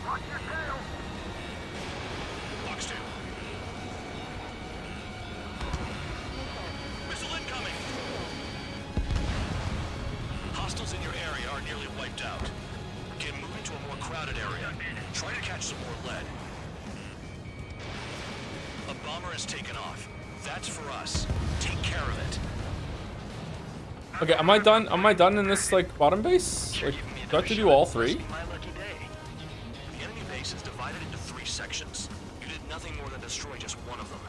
[SPEAKER 16] Watch your tail.
[SPEAKER 10] Locks 2. Missile incoming. Hostiles in your area are nearly wiped out. Get moving to a more crowded area. Try to catch some more lead. A bomber has taken off. That's for us. Take care of it.
[SPEAKER 1] Okay, am I done? Am I done in this like bottom base? Like, do I have to do all 3?
[SPEAKER 10] My lucky day. The enemy base is divided into 3 sections. You did nothing more than destroy just one of them.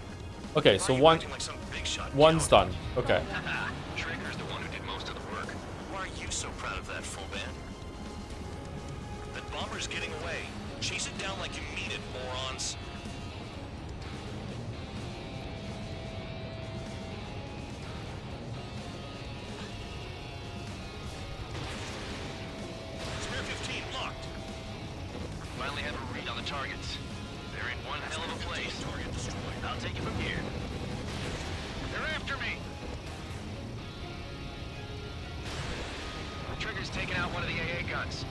[SPEAKER 1] Okay, so
[SPEAKER 10] Why are you acting like some big shot
[SPEAKER 1] one's
[SPEAKER 10] coward?
[SPEAKER 1] done. Okay.
[SPEAKER 10] Trigger's the one who did most of the work. Why are you so proud of that, full band? That bomber's getting away. Chase it down like you mean it, morons. Spare 15 locked.
[SPEAKER 12] Finally have a read on the targets. They're in one hell of a place. Target destroyed. I'll take it from here. They're after me. Trigger's taking out one of the AA guns.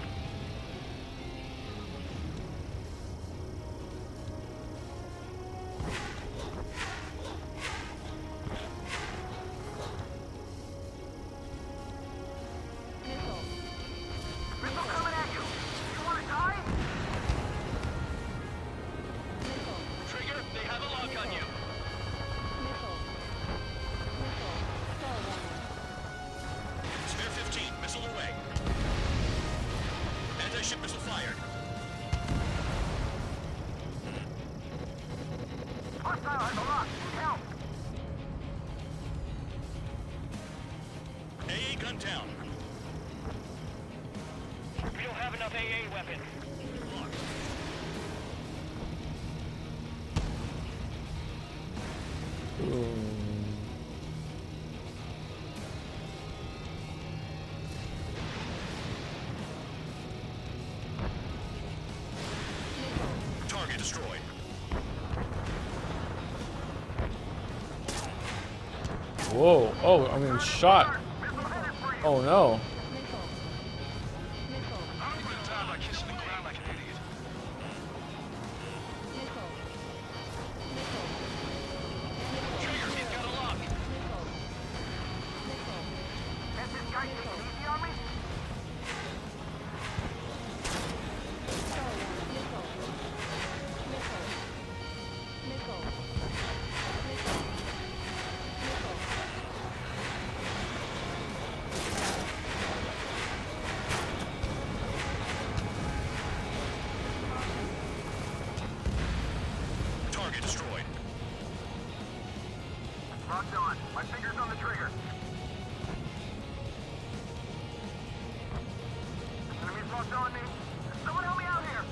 [SPEAKER 16] Missile coming at you. You want to die?
[SPEAKER 12] Trigger, they have a lock on you.
[SPEAKER 10] Spare 15, missile away. Anti-ship missile fired.
[SPEAKER 16] Hostile has a lock. Need help.
[SPEAKER 10] AA gun down.
[SPEAKER 16] We don't have enough AA weapons.
[SPEAKER 10] Target destroyed.
[SPEAKER 1] Whoa. Oh, I'm getting shot. Oh no.
[SPEAKER 16] Has this guy taken easy on me?
[SPEAKER 10] Target destroyed.
[SPEAKER 16] Locked on. My finger's on the trigger. Enemy's locked on me. Someone help me out here.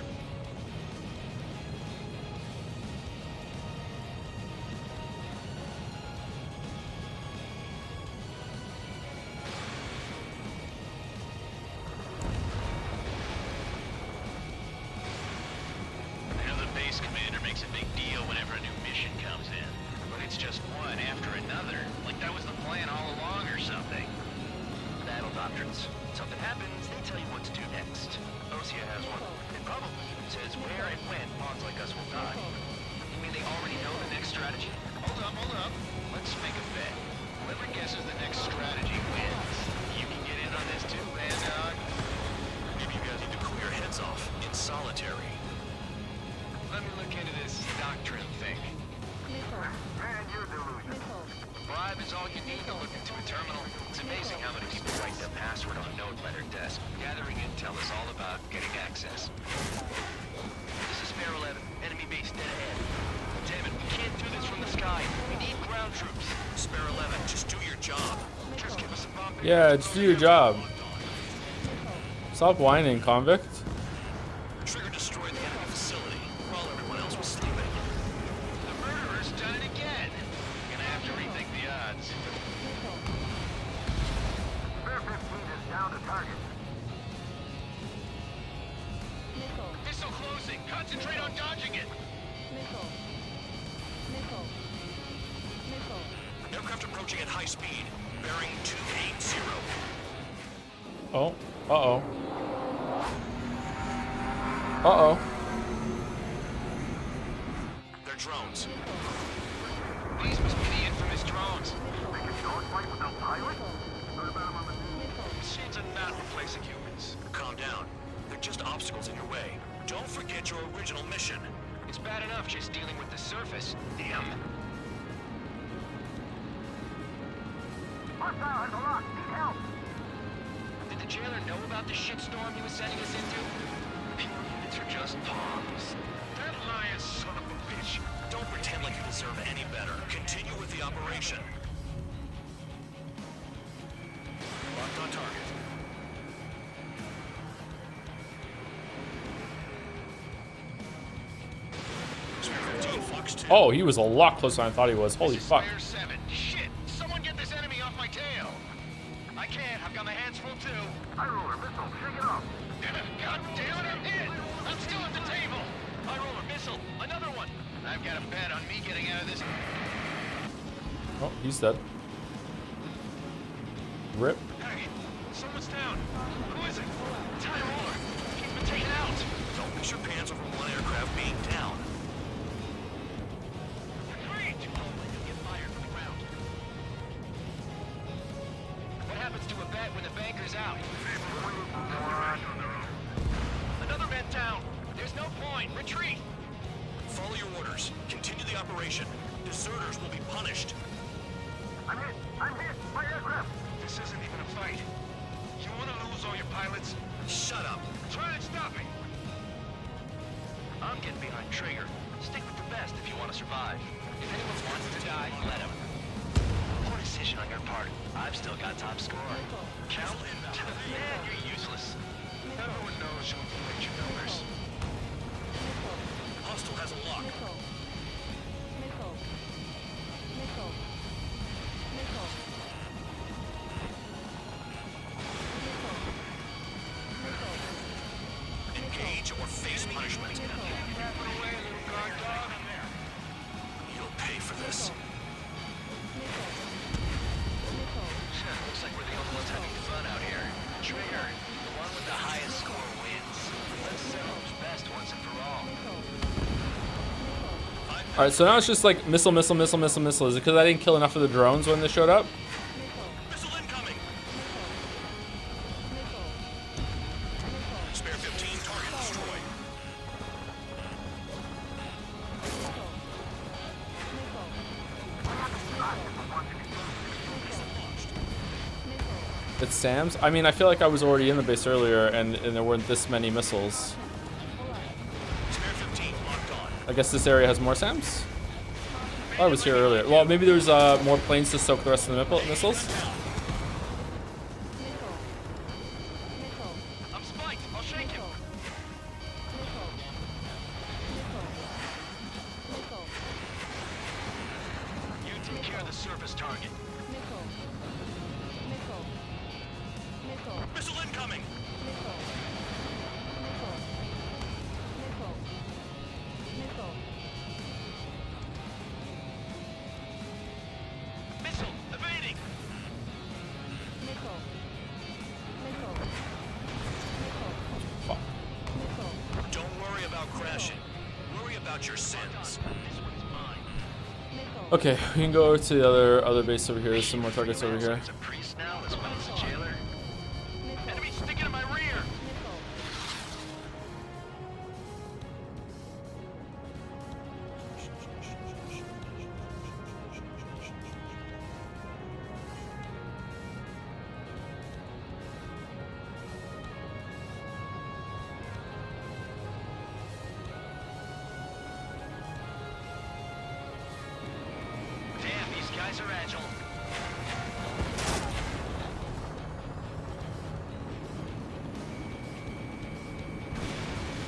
[SPEAKER 12] I know the base commander makes a big deal whenever a new mission comes in, but it's just one after another, like that was the plan all along or something.
[SPEAKER 10] Battle doctrines. Something happens, they tell you what to do next. Osea has one. It probably even says where and when pawns like us will die.
[SPEAKER 12] You mean they already know the next strategy? Hold up. Let's make a bet. Whoever guesses the next strategy wins. You can get in on this too, Van Dog.
[SPEAKER 10] Maybe you guys need to cool your heads off in solitary.
[SPEAKER 12] Let me look into this doctrine thing.
[SPEAKER 16] Man, you're delusional.
[SPEAKER 12] Bribe is all you need to look into a terminal. It's amazing how many people Express. Gathering intel is all about getting access. This is Fair 11. Enemy base dead ahead. Damn it, we can't do this from the sky. We need ground troops.
[SPEAKER 10] Spare 11, just do your job.
[SPEAKER 12] Just give us a bump.
[SPEAKER 1] Yeah, just do your job. Stop whining, convict.
[SPEAKER 10] Trigger destroyed the enemy facility while everyone else was sleeping.
[SPEAKER 12] The murderer's done it again. Gonna have to rethink the odds.
[SPEAKER 16] Spare 15 is down to target.
[SPEAKER 12] Missile closing. Concentrate on dodging it.
[SPEAKER 10] Aircraft approaching at high speed. Bearing 280.
[SPEAKER 1] Oh. Uh-oh. Uh-oh.
[SPEAKER 10] They're drones.
[SPEAKER 12] These must be the infamous drones.
[SPEAKER 10] Machines are not replacing humans. Calm down. They're just obstacles in your way. Don't forget your original mission.
[SPEAKER 12] It's bad enough just dealing with the surface. Damn.
[SPEAKER 16] Hostile has a lock. Need help.
[SPEAKER 12] Did the jailer know about the shitstorm he was sending us into? Units are just pawns.
[SPEAKER 10] That lion son of a bitch. Don't pretend like you deserve any better. Continue with the operation. Locked on target. Spare 15, Fox 2.
[SPEAKER 1] Oh, he was a lot closer than I thought he was. Holy fuck.
[SPEAKER 12] Spare 7. Shit! Someone get this enemy off my tail! I can't. I've got my hands full too.
[SPEAKER 16] High roller missile. Shake it off.
[SPEAKER 12] God damn it, I'm hit! I'm still at the table! High roller missile. Another one. I've got a bet on me getting out of this.
[SPEAKER 1] Oh, he's dead. Rip.
[SPEAKER 12] Hey, someone's down. Who is it? It's High roller. He's been taken out.
[SPEAKER 10] Don't mix your pants over one aircraft being down.
[SPEAKER 12] Retreat! Get fired from the ground. What happens to a bet when the banker's out? Another bet down. There's no point. Retreat.
[SPEAKER 10] Follow your orders. Continue the operation. Deserters will be punished.
[SPEAKER 16] I'm hit. I'm hit. My aircraft.
[SPEAKER 12] This isn't even a fight. You want to lose all your pilots?
[SPEAKER 10] Shut up.
[SPEAKER 12] Try and stop me. I'm getting behind Trigger. Stick with the best if you want to survive. If anyone wants to die, let him. Poor decision on your part. I've still got top score. Count inbound. Man, you're useless. Everyone knows you inflate your numbers.
[SPEAKER 10] Hostile has a lock. Engage or face punishment. You'll pay for this.
[SPEAKER 12] Looks like we're the only ones having fun out here. Trigger, the one with the highest score wins. Let's settle who's best once and for all.
[SPEAKER 1] Alright, so now it's just like missile, missile, missile, missile, missile. Is it because I didn't kill enough of the drones when they showed up?
[SPEAKER 10] Missile incoming. Spare 15, target destroyed.
[SPEAKER 1] It's Sam's? I mean, I feel like I was already in the base earlier and there weren't this many missiles.
[SPEAKER 10] Spare 15, locked on.
[SPEAKER 1] I guess this area has more Sams? Oh, I was here earlier. Well, maybe there's more planes to soak the rest of the missiles?
[SPEAKER 12] I'm spiked. I'll shake him. You take care of the surface target.
[SPEAKER 10] Missile incoming.
[SPEAKER 12] Missile evading.
[SPEAKER 1] Fuck.
[SPEAKER 10] Don't worry about crashing. Worry about your sins.
[SPEAKER 1] Okay, we can go to the other base over here. There's some more targets over here.
[SPEAKER 12] It's a priest now as well as a jailer. Enemy sticking in my rear. guys are agile.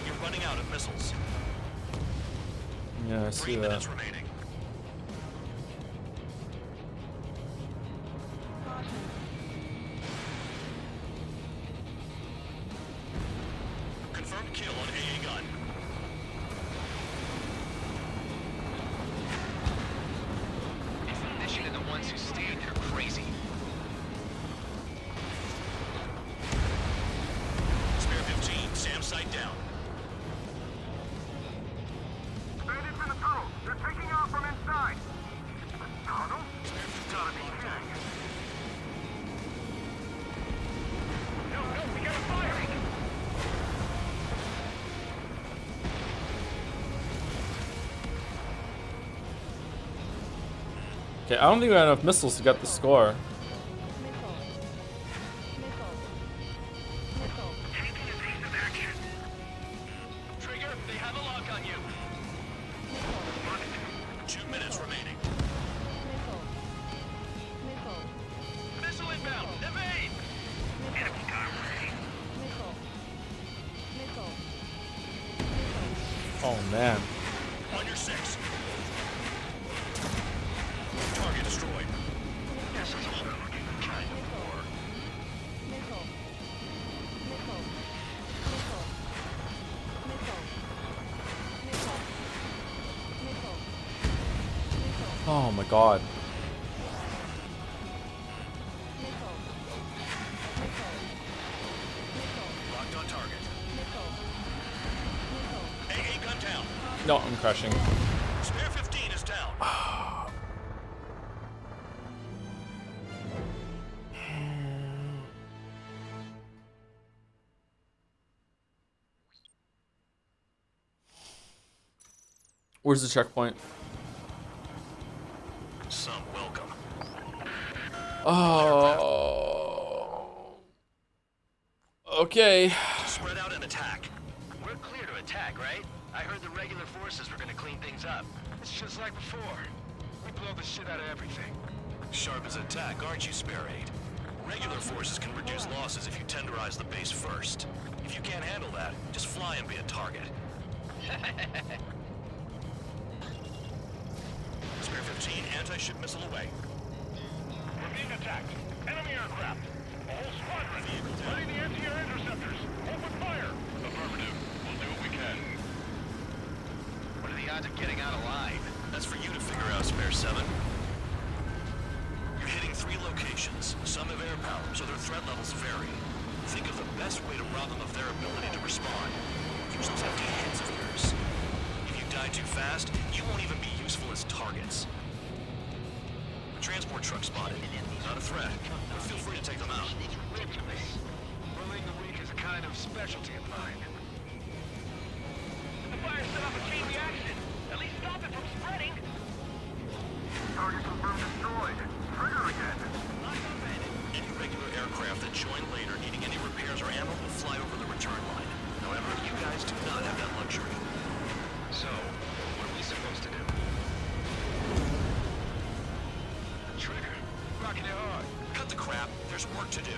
[SPEAKER 8] You're running out of missiles.
[SPEAKER 1] Yeah, I see
[SPEAKER 8] 3
[SPEAKER 1] that.
[SPEAKER 8] minutes remaining. Confirmed kill on AA gun.
[SPEAKER 12] If the mission and the ones who stayed there crazy.
[SPEAKER 8] Spare 15, SAM site down.
[SPEAKER 16] Bandits in the tunnel. They're taking off from inside. Tunnel? Gotta be kidding. No, we gotta fire!
[SPEAKER 1] Okay, I don't think we have enough missiles to get the score.
[SPEAKER 12] Trigger, they have a lock on you.
[SPEAKER 8] 2 minutes remaining.
[SPEAKER 12] Missile inbound. Evade.
[SPEAKER 16] Enemy car ready.
[SPEAKER 1] Oh man.
[SPEAKER 8] On your 6. Target destroyed.
[SPEAKER 12] This is a whole kind of war.
[SPEAKER 1] Oh my god.
[SPEAKER 8] Locked on target. AA gun down.
[SPEAKER 1] No, I'm crashing.
[SPEAKER 8] Spare 15 is down.
[SPEAKER 1] Where's the checkpoint?
[SPEAKER 8] Some welcome.
[SPEAKER 1] Oh. Okay.
[SPEAKER 8] Spread out and attack.
[SPEAKER 12] We're clear to attack, right? I heard the regular forces were gonna clean things up. It's just like before. We blow the shit out of everything.
[SPEAKER 8] Sharp as attack, aren't you, Spare 8? Regular forces can reduce losses if you tenderize the base first. If you can't handle that, just fly and be a target. Spare 15, anti-ship missile away.
[SPEAKER 16] We're being attacked. Enemy aircraft. A whole squadron. Ready the anti-air interceptors. Open fire. Affirmative. We'll do what we can.
[SPEAKER 12] What are the odds of getting out alive?
[SPEAKER 8] That's for you to figure out, Spare 7. You're hitting 3 locations. Some have air power, so their threat levels vary. Think of the best way to rob them of their ability to respond. Use those empty hits of yours. If you die too fast, you won't even be useful as targets. A transport truck spotted. Not a threat, but feel free to take them out.
[SPEAKER 12] Ridiculous. Bullying the weak is a kind of specialty of mine.
[SPEAKER 16] The fire set off a chain reaction. At least stop it from spreading. Target confirmed destroyed. Trigger again.
[SPEAKER 8] Any regular aircraft that join later needing any repairs or ammo will fly over the return line. However, you guys do not have that luxury.
[SPEAKER 12] So, what are we supposed to do? Trigger, rocking it hard.
[SPEAKER 8] Cut the crap. There's work to do.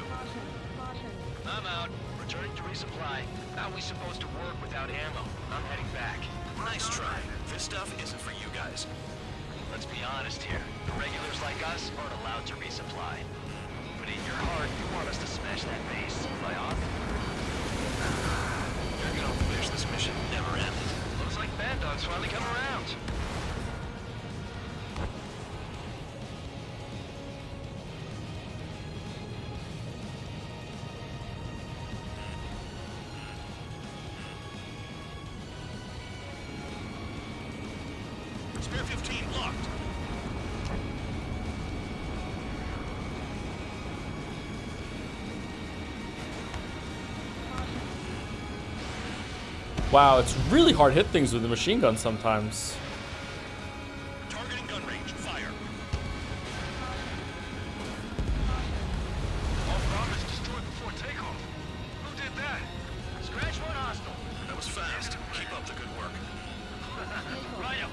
[SPEAKER 12] I'm out. Returning to resupply. How are we supposed to work without ammo? I'm heading back.
[SPEAKER 8] Nice try. This stuff isn't for you guys.
[SPEAKER 12] Let's be honest here. The regulars like us aren't allowed to resupply. But in your heart, you want us to smash that base. Am I off?
[SPEAKER 8] You're gonna wish this mission never ended.
[SPEAKER 12] Looks like Bad Dog's finally come around.
[SPEAKER 8] Spare 15 blocked.
[SPEAKER 1] Wow, it's really hard to hit things with the machine gun sometimes.
[SPEAKER 8] Targeting gun range. Fire.
[SPEAKER 12] All bombers destroyed before takeoff. Who did that? Scratch one hostile.
[SPEAKER 8] That was fast. Keep up the good work.
[SPEAKER 12] Rhino.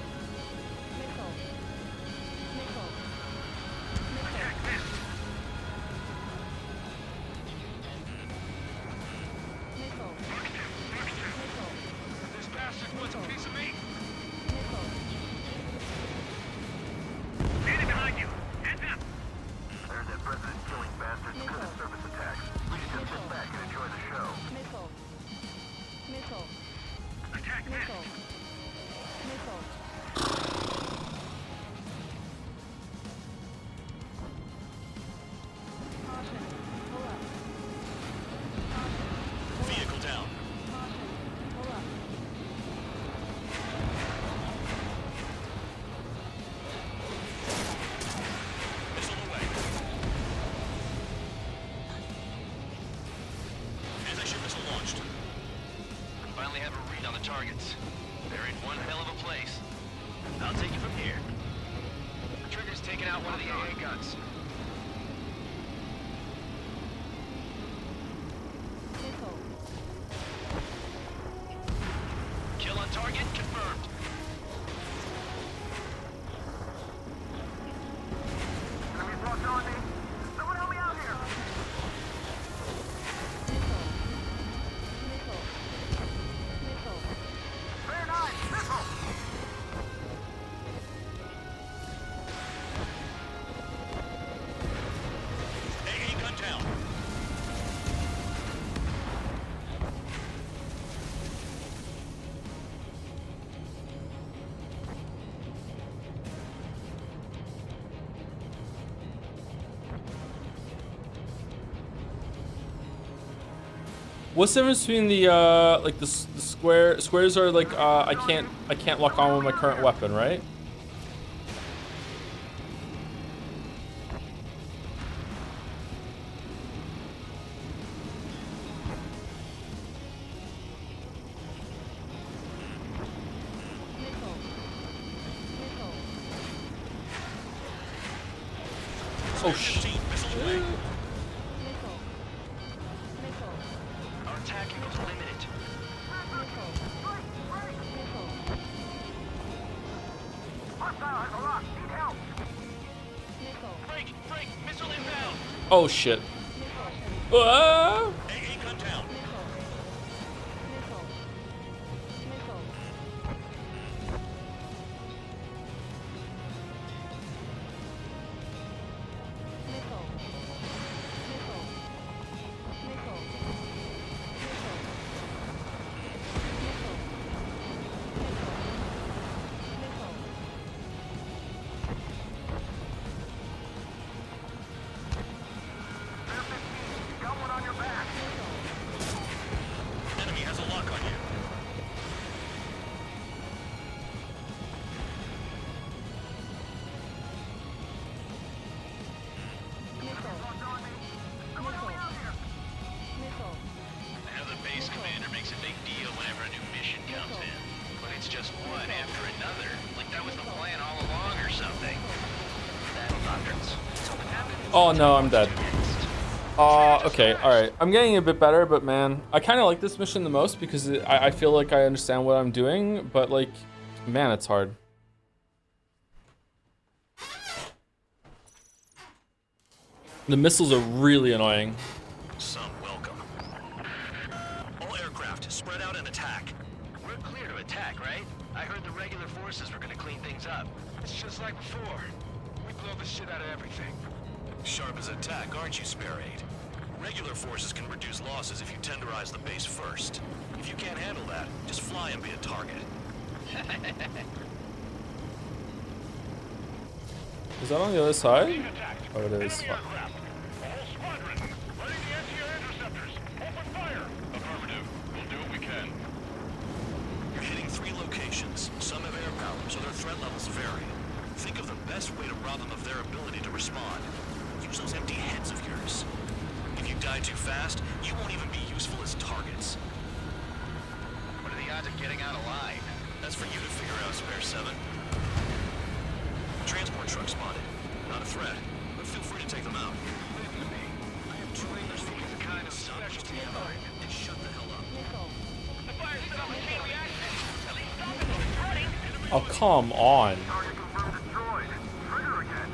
[SPEAKER 12] finally have a read on the targets. They're in one hell of a place. I'll take it from here. Trigger's taking out one of the AA guns. Kill on target confirmed.
[SPEAKER 16] Enemies locked on me. Someone help me out here. Fair 9, missile.
[SPEAKER 8] AA gun down.
[SPEAKER 1] What's the difference between the like the squares are like I can't lock on with my current weapon, right? Oh shit.
[SPEAKER 12] Our attack equals limited.
[SPEAKER 16] Hostile has a lock. Need help.
[SPEAKER 12] Frank, missile inbound.
[SPEAKER 1] Oh shit. Ah!
[SPEAKER 8] AA gun down.
[SPEAKER 16] Got one on your back.
[SPEAKER 8] Enemy has a lock on you.
[SPEAKER 12] I know the base commander makes a big deal whenever a new mission comes in. But it's just one after another. Like that was the plan all along or something. Battle doctrines. So what happens?
[SPEAKER 1] Oh no, I'm dead. Okay, alright. I'm getting a bit better, but man, I kind of like this mission the most because I feel like I understand what I'm doing, but like, man, it's hard. The missiles are really annoying.
[SPEAKER 8] Some welcome. All aircraft, spread out and attack.
[SPEAKER 12] We're clear to attack, right? I heard the regular forces were gonna clean things up. It's just like before. We blow the shit out of everything.
[SPEAKER 8] Sharp as attack, aren't you, Spare 8? Regular forces can reduce losses if you tenderize the base first. If you can't handle that, just fly and be a target.
[SPEAKER 1] Is that on the other side? Oh, it is. Fuck.
[SPEAKER 8] You're hitting 3 locations. Some have air power, so their threat levels vary. Think of the best way to rob them of their ability to respond. Use those empty heads of yours. If you die too fast, you won't even be useful as targets.
[SPEAKER 12] What are the odds of getting out alive?
[SPEAKER 8] That's for you to figure out, Spare 7. Transport truck spotted. Not a threat, but feel free to take them out.
[SPEAKER 12] Listen to me. I have trainers for these kind of specialty mine.
[SPEAKER 8] And shut the hell up.
[SPEAKER 12] The fire set off a chain reaction. At least stop it from spreading.
[SPEAKER 1] Oh, come on.
[SPEAKER 16] Target confirmed destroyed. Trigger again.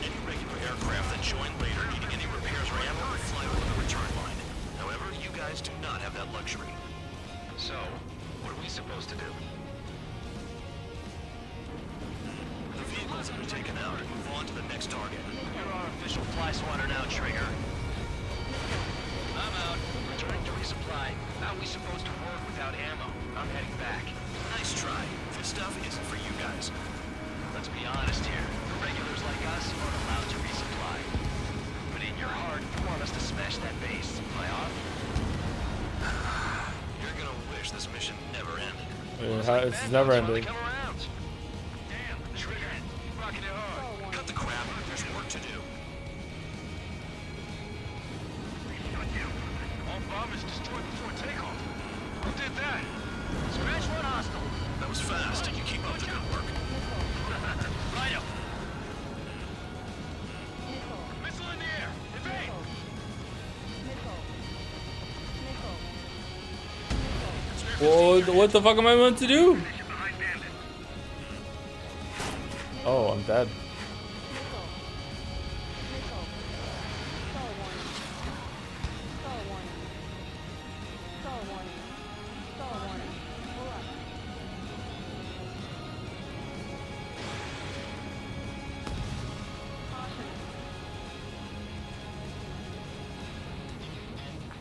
[SPEAKER 8] Any regular aircraft that join later needing any repairs or ammo will fly over the return line. However, you guys do not have that luxury.
[SPEAKER 12] So, what are we supposed to do?
[SPEAKER 8] The vehicles have been taken out. Move on to the next target.
[SPEAKER 12] You're our official fly swatter now, Trigger. I'm out. Returning to resupply. How are we supposed to work without ammo? I'm heading back.
[SPEAKER 8] Nice try. This stuff isn't for you guys.
[SPEAKER 12] Let's be honest here. The regulars like us aren't allowed to resupply. But in your heart, you want us to smash that base. Am I off?
[SPEAKER 8] You're gonna wish this mission never ended.
[SPEAKER 1] It's never ending.
[SPEAKER 12] Come around. Damn, Trigger. Rocking it hard.
[SPEAKER 8] Cut the crap. There's work to do.
[SPEAKER 12] All bombers destroyed before takeoff. Who did that? Scratch one hostile. That was fast. You keep up the good work. Right up. Missile in the air. Evade.
[SPEAKER 1] Well, what the fuck am I meant to do? Oh, I'm dead.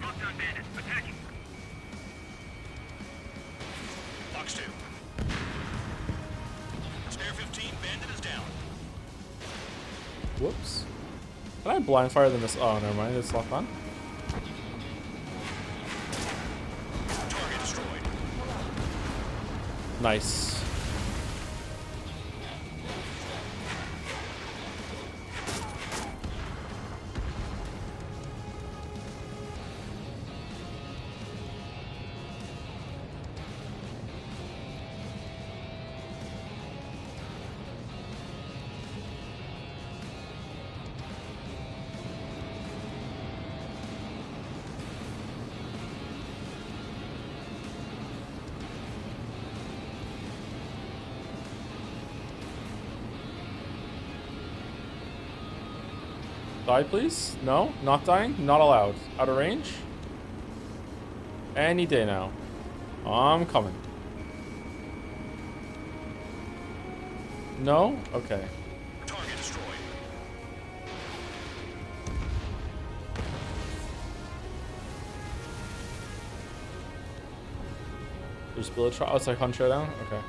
[SPEAKER 16] Lockdown bandits, attacking.
[SPEAKER 8] Fox 2. Snare 15, bandit is down.
[SPEAKER 1] Whoops. Can I blind fire the missile? Oh, never mind. It's locked on.
[SPEAKER 8] Target destroyed.
[SPEAKER 1] Nice. Die, please? No? Not dying? Not allowed. Out of range? Any day now. I'm coming. No? Okay.
[SPEAKER 8] Target destroyed.
[SPEAKER 1] There's Billet. Oh, it's like Hunt Showdown? Okay.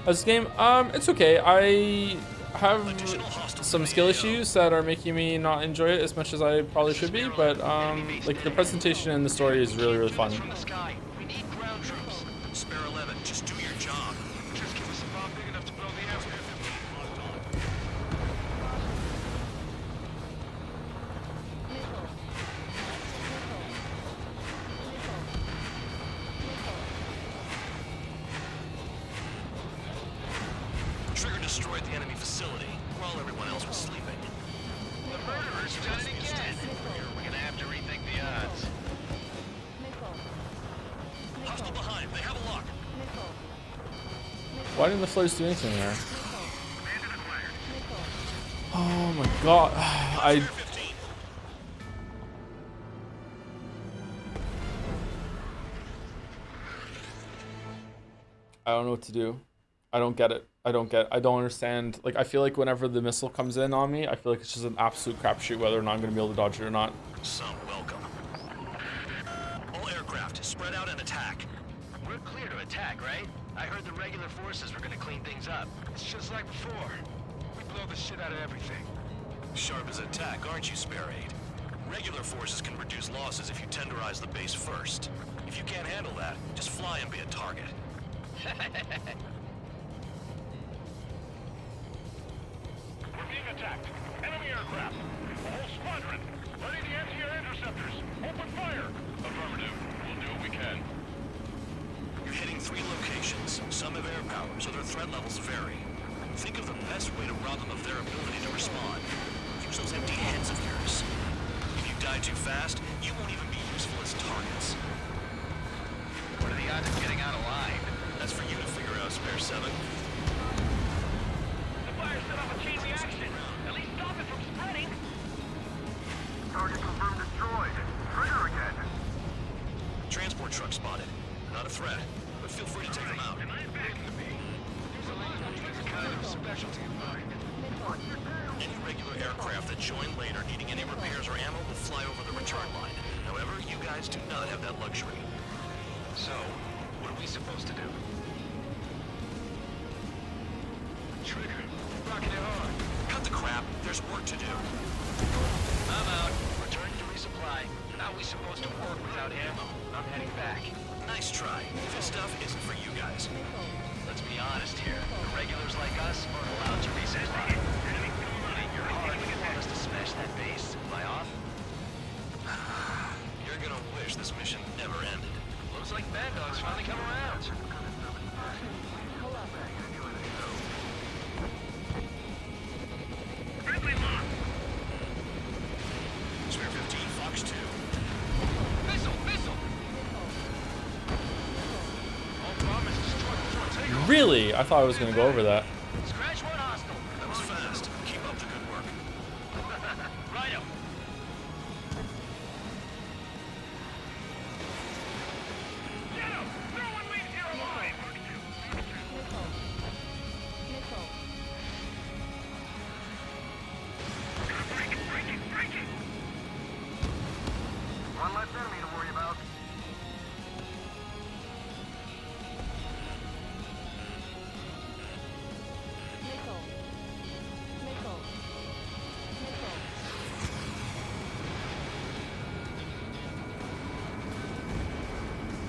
[SPEAKER 1] This game, it's okay. I have some skill issues that are making me not enjoy it as much as I probably should be, but like the presentation and the story is really, really fun.
[SPEAKER 12] We need ground troops.
[SPEAKER 8] Spare 11, just do your job.
[SPEAKER 12] Just give us a bomb big enough to blow the air.
[SPEAKER 8] Trigger destroyed the enemy facility while everyone else was sleeping.
[SPEAKER 12] The murderers done it again. We're gonna have to rethink the odds.
[SPEAKER 8] Hostile behind, they have a lock.
[SPEAKER 1] Why didn't the flares do anything there? Oh my god. I don't know what to do. I don't get it. I don't understand. Like, I feel like whenever the missile comes in on me, I feel like it's just an absolute crapshoot whether or not I'm going to be able to dodge it or not.
[SPEAKER 8] Some welcome. All aircraft, spread out and attack.
[SPEAKER 12] We're clear to attack, right? I heard the regular forces were gonna clean things up. It's just like before. We blow the shit out of everything.
[SPEAKER 8] Sharp as attack, aren't you, Spare 8? Regular forces can reduce losses if you tenderize the base first. If you can't handle that, just fly and be a target.
[SPEAKER 16] We're being attacked. Enemy aircraft. A whole squadron. Ready the anti-air interceptors. Open fire. Affirmative. We'll do what we can.
[SPEAKER 8] You're hitting 3 locations. Some have air power, so their threat levels vary. Think of the best way to rob them of their ability to respond. Use those empty heads of yours. If you die too fast, you won't even be useful as targets.
[SPEAKER 12] What are the odds of getting out alive?
[SPEAKER 8] That's for you to figure out, Spare 7.
[SPEAKER 16] The fire set off a chain reaction. At least stop it from spreading. Target confirmed destroyed. Trigger again.
[SPEAKER 8] Transport truck spotted. Not a threat, but feel free to take them out.
[SPEAKER 12] Specialty of mine.
[SPEAKER 8] Any regular aircraft that join later needing any repairs or ammo will fly over the return line. However, you guys do not have that luxury.
[SPEAKER 12] So, what are we supposed to do? Trigger, rocking it hard.
[SPEAKER 8] Cut the crap. There's work to do.
[SPEAKER 12] I'm out. Returning to resupply. How are we supposed to work without ammo? I'm heading back.
[SPEAKER 8] Nice try. This stuff isn't for you guys.
[SPEAKER 12] Let's be honest here. The regulars like us aren't allowed to resupply. You're hard. You want us to smash that base. My
[SPEAKER 1] really? I thought I was gonna go over that.
[SPEAKER 12] Scratch one hostile.
[SPEAKER 10] That was fast. Keep up the good work.
[SPEAKER 12] Righto.
[SPEAKER 16] One less enemy to worry about.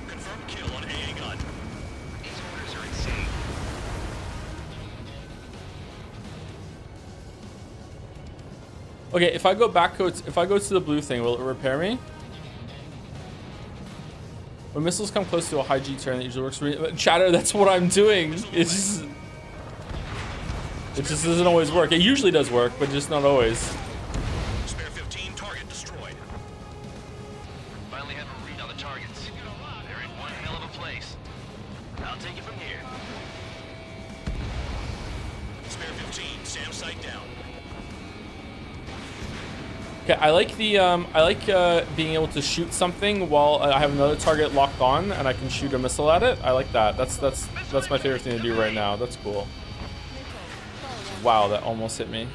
[SPEAKER 10] Confirmed kill on AA gun.
[SPEAKER 12] These orders are insane.
[SPEAKER 1] Okay, if I go back, if I go to the blue thing, will it repair me? When missiles come close to a high G turn, that usually works for me. But Chatter, that's what I'm doing. It just doesn't always work. It usually does work, but just not always.
[SPEAKER 10] Spare 15, target destroyed.
[SPEAKER 12] Finally have a read on the targets. They're in one hell of a place. I'll take it from here.
[SPEAKER 10] Spare 15, SAM site down.
[SPEAKER 1] Okay, I like the being able to shoot something while I have another target locked on, and I can shoot a missile at it. I like that. That's my favorite thing to do right now. That's cool. Wow, that almost hit me.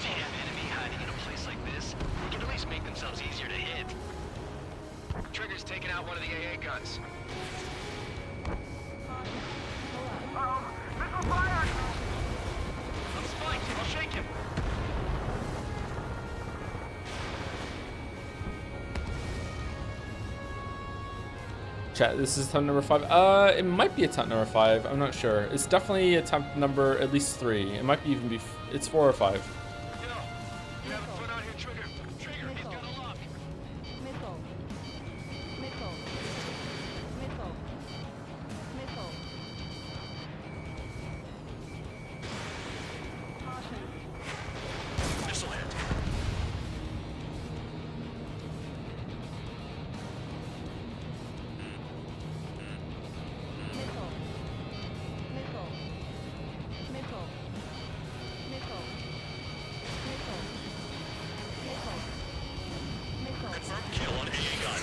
[SPEAKER 12] Damn enemy hiding in a place like this. They can at least make themselves easier to hit. Trigger's taking out one of the AA guns.
[SPEAKER 16] Missile fired!
[SPEAKER 12] I'm spiked. I'll shake him.
[SPEAKER 1] Chat, this is attempt number 5. It might be attempt number 5. I'm not sure. It's definitely attempt number at least 3. It might be even be. It's 4 or 5.
[SPEAKER 12] You having fun out here, Trigger? Trigger, he's got a lock.
[SPEAKER 10] Missile hit. Confirmed kill on AA gun.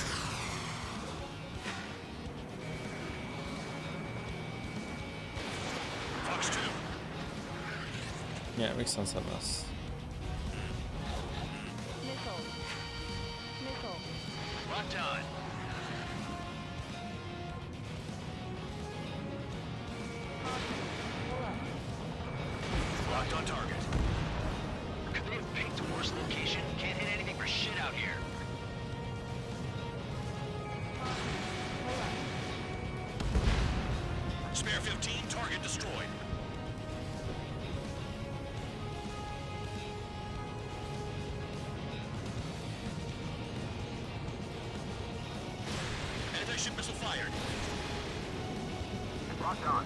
[SPEAKER 10] Fox 2.
[SPEAKER 1] Yeah, it makes sense on this.
[SPEAKER 12] Locked on.
[SPEAKER 10] Locked on target.
[SPEAKER 12] Could they have picked a worse location? Can't hit anything for shit out here.
[SPEAKER 10] Spare 15, target destroyed. Anti-ship missile fired.
[SPEAKER 16] Locked on.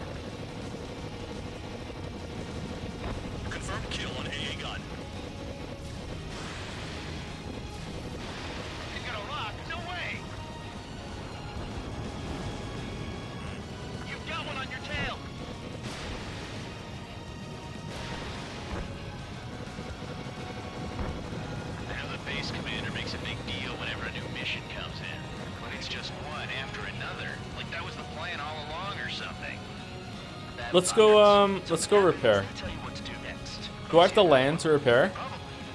[SPEAKER 10] Confirmed kill on AA gun.
[SPEAKER 12] He's got a lock. No way. You've got one on your tail. I know the base commander makes a big deal whenever a new mission comes in, but it's just one after another. Like that was the plan all along or something.
[SPEAKER 1] Let's go repair.
[SPEAKER 12] Tell you what to do next.
[SPEAKER 1] Do I have to land to repair?
[SPEAKER 12] It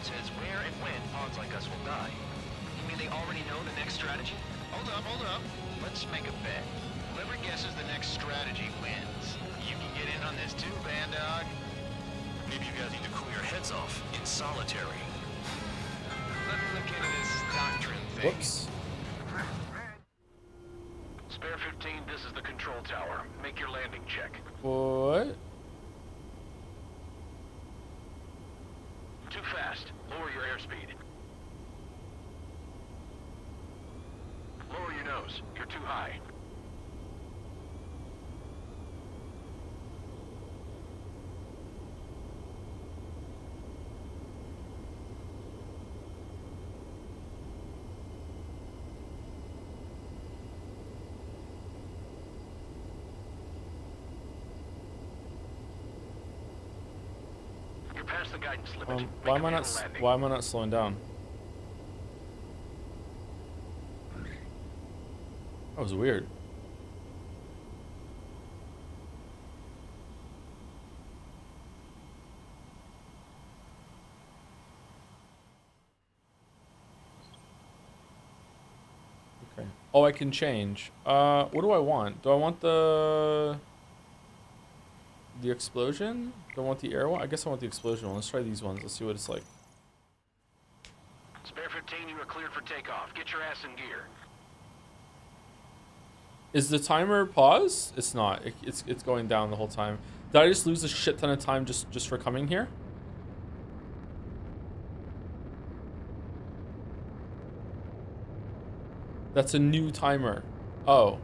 [SPEAKER 12] says where and when pawns like us will die. You mean they already know the next strategy? Hold up. Let's make a bet. Whoever guesses the next strategy wins. You can get in on this too, Bandog.
[SPEAKER 10] Maybe you guys need to cool your heads off in solitary.
[SPEAKER 12] Let me look into this doctrine thing.
[SPEAKER 1] Whoops.
[SPEAKER 11] Spare 15, this is the control tower. Make your landing check.
[SPEAKER 1] What?
[SPEAKER 11] Too fast. Lower your airspeed. Lower your nose. You're too high.
[SPEAKER 12] the guidance limit.
[SPEAKER 1] Why am I not? Why am I not slowing down? That was weird. Okay. Oh, I can change. What do I want? Do I want the explosion? Do I want the air one? I guess I want the explosion one. Let's try these ones. Let's see what it's like.
[SPEAKER 12] Spare 15, you are cleared for takeoff. Get your ass in gear.
[SPEAKER 1] Is the timer paused? It's not. It's going down the whole time. Did I just lose a shit ton of time just for coming here? That's a new timer. Oh.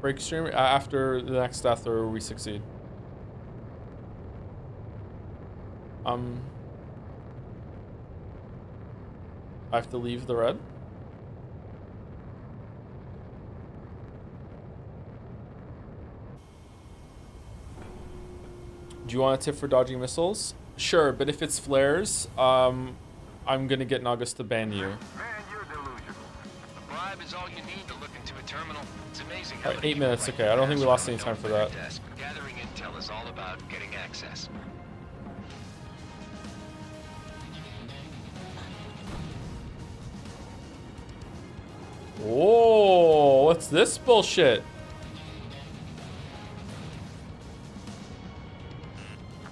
[SPEAKER 1] Break stream after the next death or we succeed. I have to leave the red. Do you want a tip for dodging missiles? Sure, but if it's flares, I'm gonna get Nagas to ban you.
[SPEAKER 12] Man, you're delusional. A bribe is all you need to look into a terminal. It's amazing how
[SPEAKER 1] Alright, 8 minutes. Okay, I don't think we lost any time for that.
[SPEAKER 12] gathering intel is all about getting access.
[SPEAKER 1] Whoa, what's this bullshit?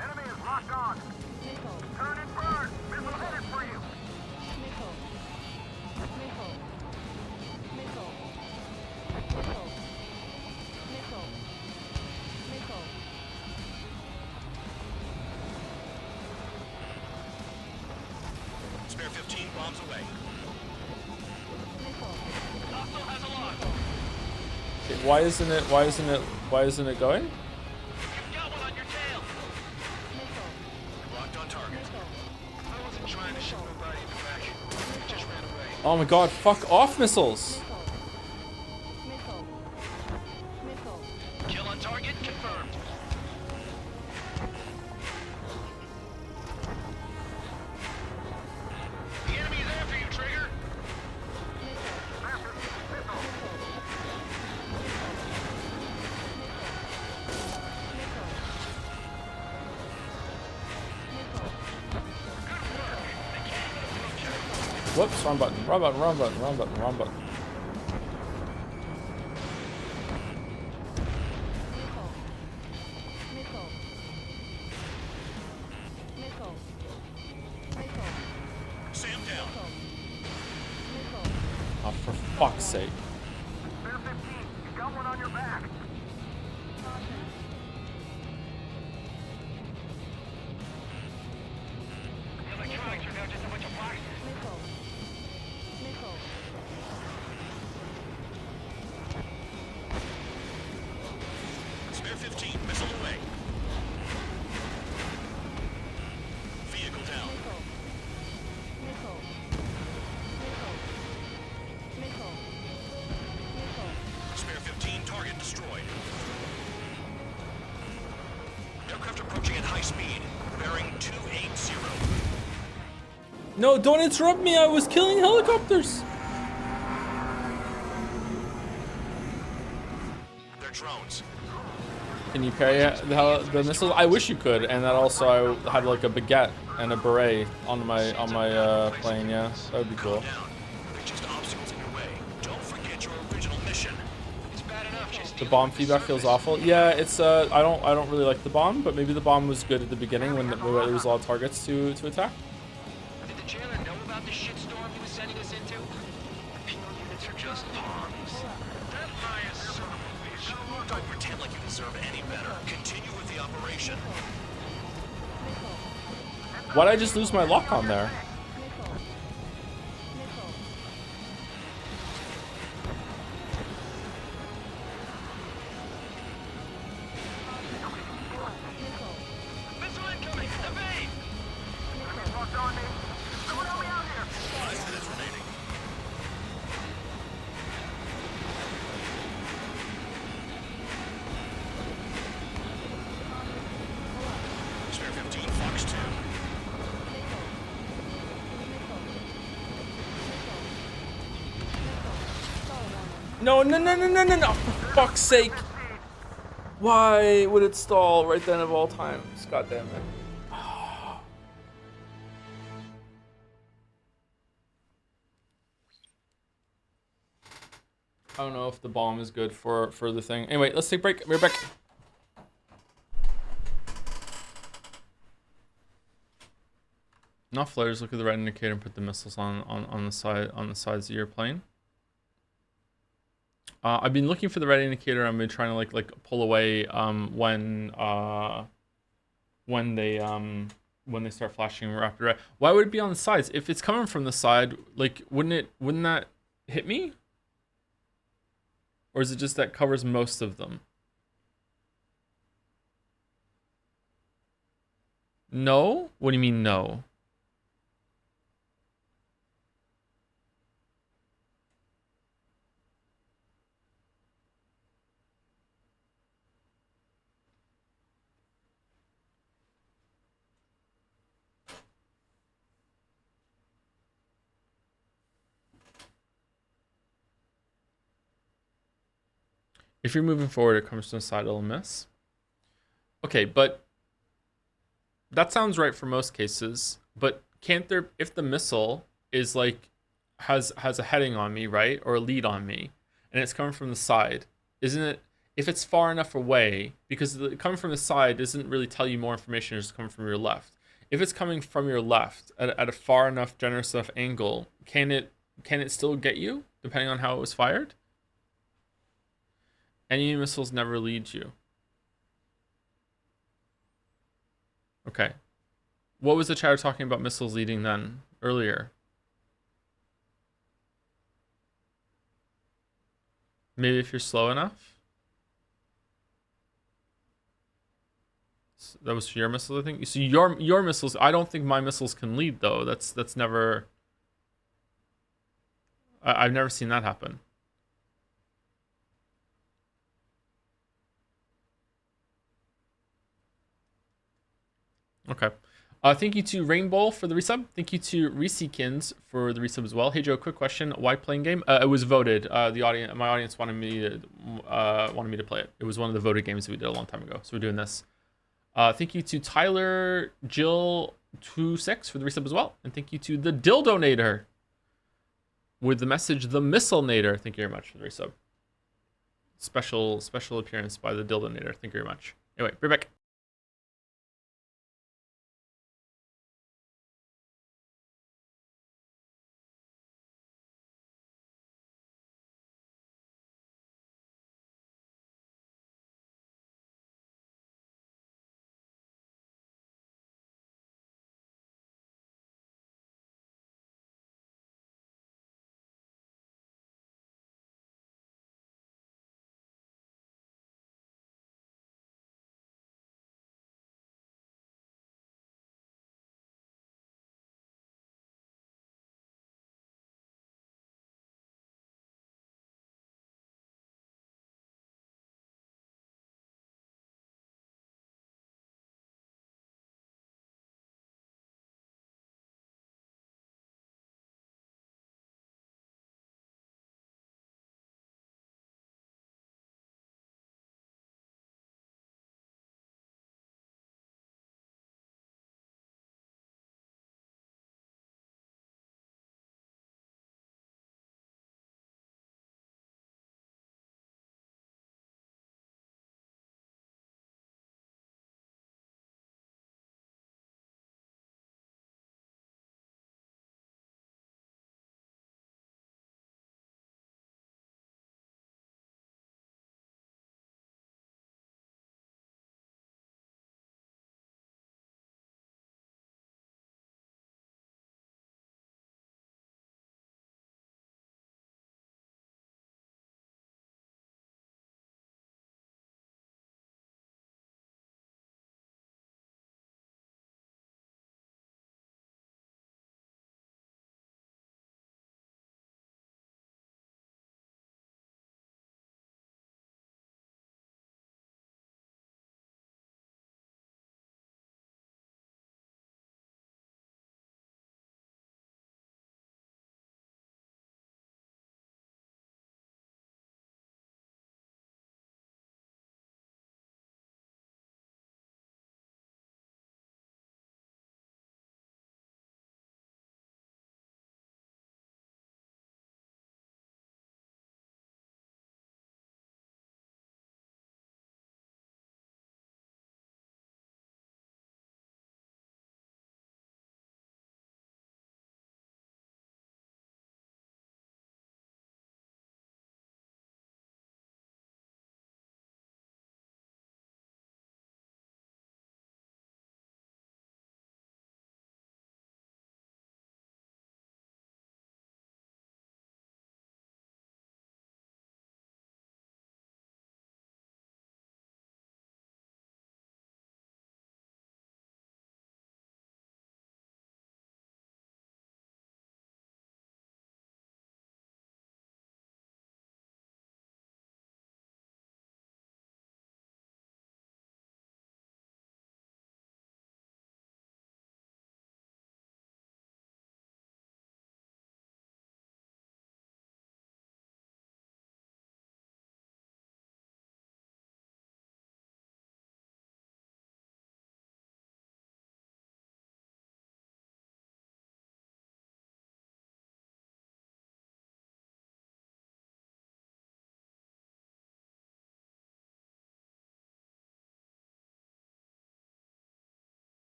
[SPEAKER 16] Enemy is locked on. Turn and burn. Missile headed for you.
[SPEAKER 8] Spare 15 bombs away.
[SPEAKER 1] Okay, why isn't it going?
[SPEAKER 12] Locked on target. I wasn't trying to shoot nobody in the back. Just ran away.
[SPEAKER 1] Oh my god, fuck off missiles.
[SPEAKER 12] Kill on target confirmed. The enemy is after you, Trigger.
[SPEAKER 1] Whoops, wrong button, wrong button, wrong button, wrong button, wrong button.
[SPEAKER 8] Sam down.
[SPEAKER 1] Oh, for fuck's sake.
[SPEAKER 16] Spare 15. You got one on your back. The electronics are now just a bunch of boxes.
[SPEAKER 8] Spare 15, missile away. Vehicle down. Spare 15, target destroyed. Aircraft approaching at high speed, bearing 280.
[SPEAKER 1] No, don't interrupt me, I was killing helicopters.
[SPEAKER 8] They're drones.
[SPEAKER 1] Can you parry the missiles? I wish you could, and that also I had like a baguette and a beret on my plane. Yeah, that would be cool.
[SPEAKER 8] They're just obstacles in your way. Don't forget your original mission.
[SPEAKER 12] It's bad enough just
[SPEAKER 1] The bomb feedback feels awful. Yeah, it's I don't really like the bomb, but maybe the bomb was good at the beginning when there was a lot of targets to attack.
[SPEAKER 12] Did the jailer know about the shitstorm he was sending us into? PO units are just pawns. That bias son of a bitch.
[SPEAKER 8] Don't pretend like you deserve any better. Continue with the operation.
[SPEAKER 1] Why'd I just lose my lock on there?
[SPEAKER 12] Missile incoming! Evade!
[SPEAKER 16] Enemy's locked on me. Someone help me out here.
[SPEAKER 8] 5 minutes remaining.
[SPEAKER 10] 15 Fox 2.
[SPEAKER 1] No, no, no, no, no, no, no! For fuck's sake! Why would it stall right then of all times? God damn it. I don't know if the bomb is good for the thing. Anyway, let's take a break. We're back. Not flares. Look at the red indicator and put the missiles on the sides of your plane. I've been looking for the red indicator. I've been trying to like pull away when they start flashing rapid red. Why would it be on the sides? If it's coming from the side, like wouldn't that hit me? Or is it just that covers most of them? No? What do you mean no? If you're moving forward, it comes from the side, it'll miss. Okay, but that sounds right for most cases. But can't there, if the missile is like has a heading on me, right, or a lead on me, and it's coming from the side, isn't it? If it's far enough away, because coming from the side doesn't really tell you more information. It's coming from your left. If it's coming from your left at a far enough, generous enough angle, can it still get you depending on how it was fired? Enemy missiles never lead you. Okay. What was the chatter talking about missiles leading then earlier? Maybe if you're slow enough. That was your missiles, I think. So your missiles. I don't think my missiles can lead though. That's never. I've never seen that happen. Okay. Thank you to Rainbow for the resub. Thank you to Reesekins for the resub as well. Hey Joe, quick question: why playing game? It was voted. My audience wanted me to play it. It was one of the voted games that we did a long time ago. So we're doing this. Thank you to Tyler Jill 26 for the resub as well, and thank you to the Dildonator with the message the Missilenator. Thank you very much for the resub. Special appearance by the Dildonator. Thank you very much. Anyway, be back.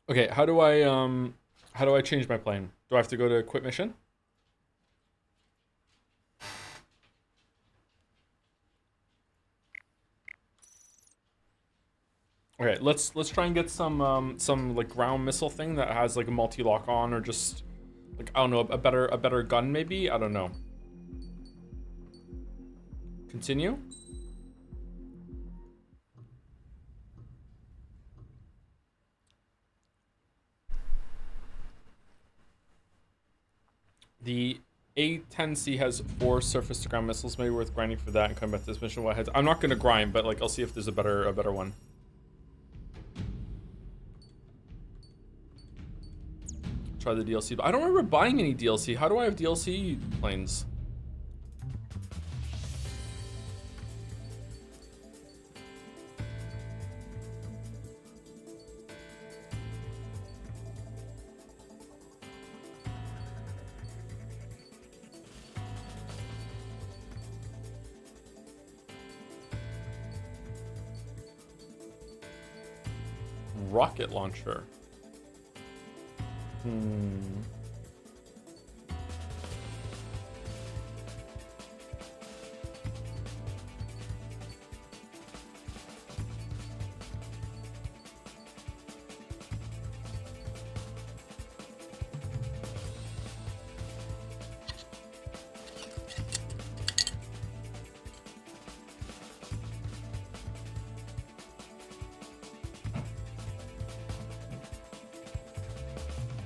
[SPEAKER 1] Okay, how do I change my plane? Do I have to go to quit mission? Okay, let's try and get some like ground missile thing that has like a multi-lock on, or just like, I don't know, a better gun maybe? I don't know. Continue. The A-10C has 4 surface-to-ground missiles. Maybe worth grinding for that and come back to this mission. I'm not gonna grind, but like I'll see if there's a better one. Try the DLC, but I don't remember buying any DLC. How do I have DLC planes? Rocket launcher.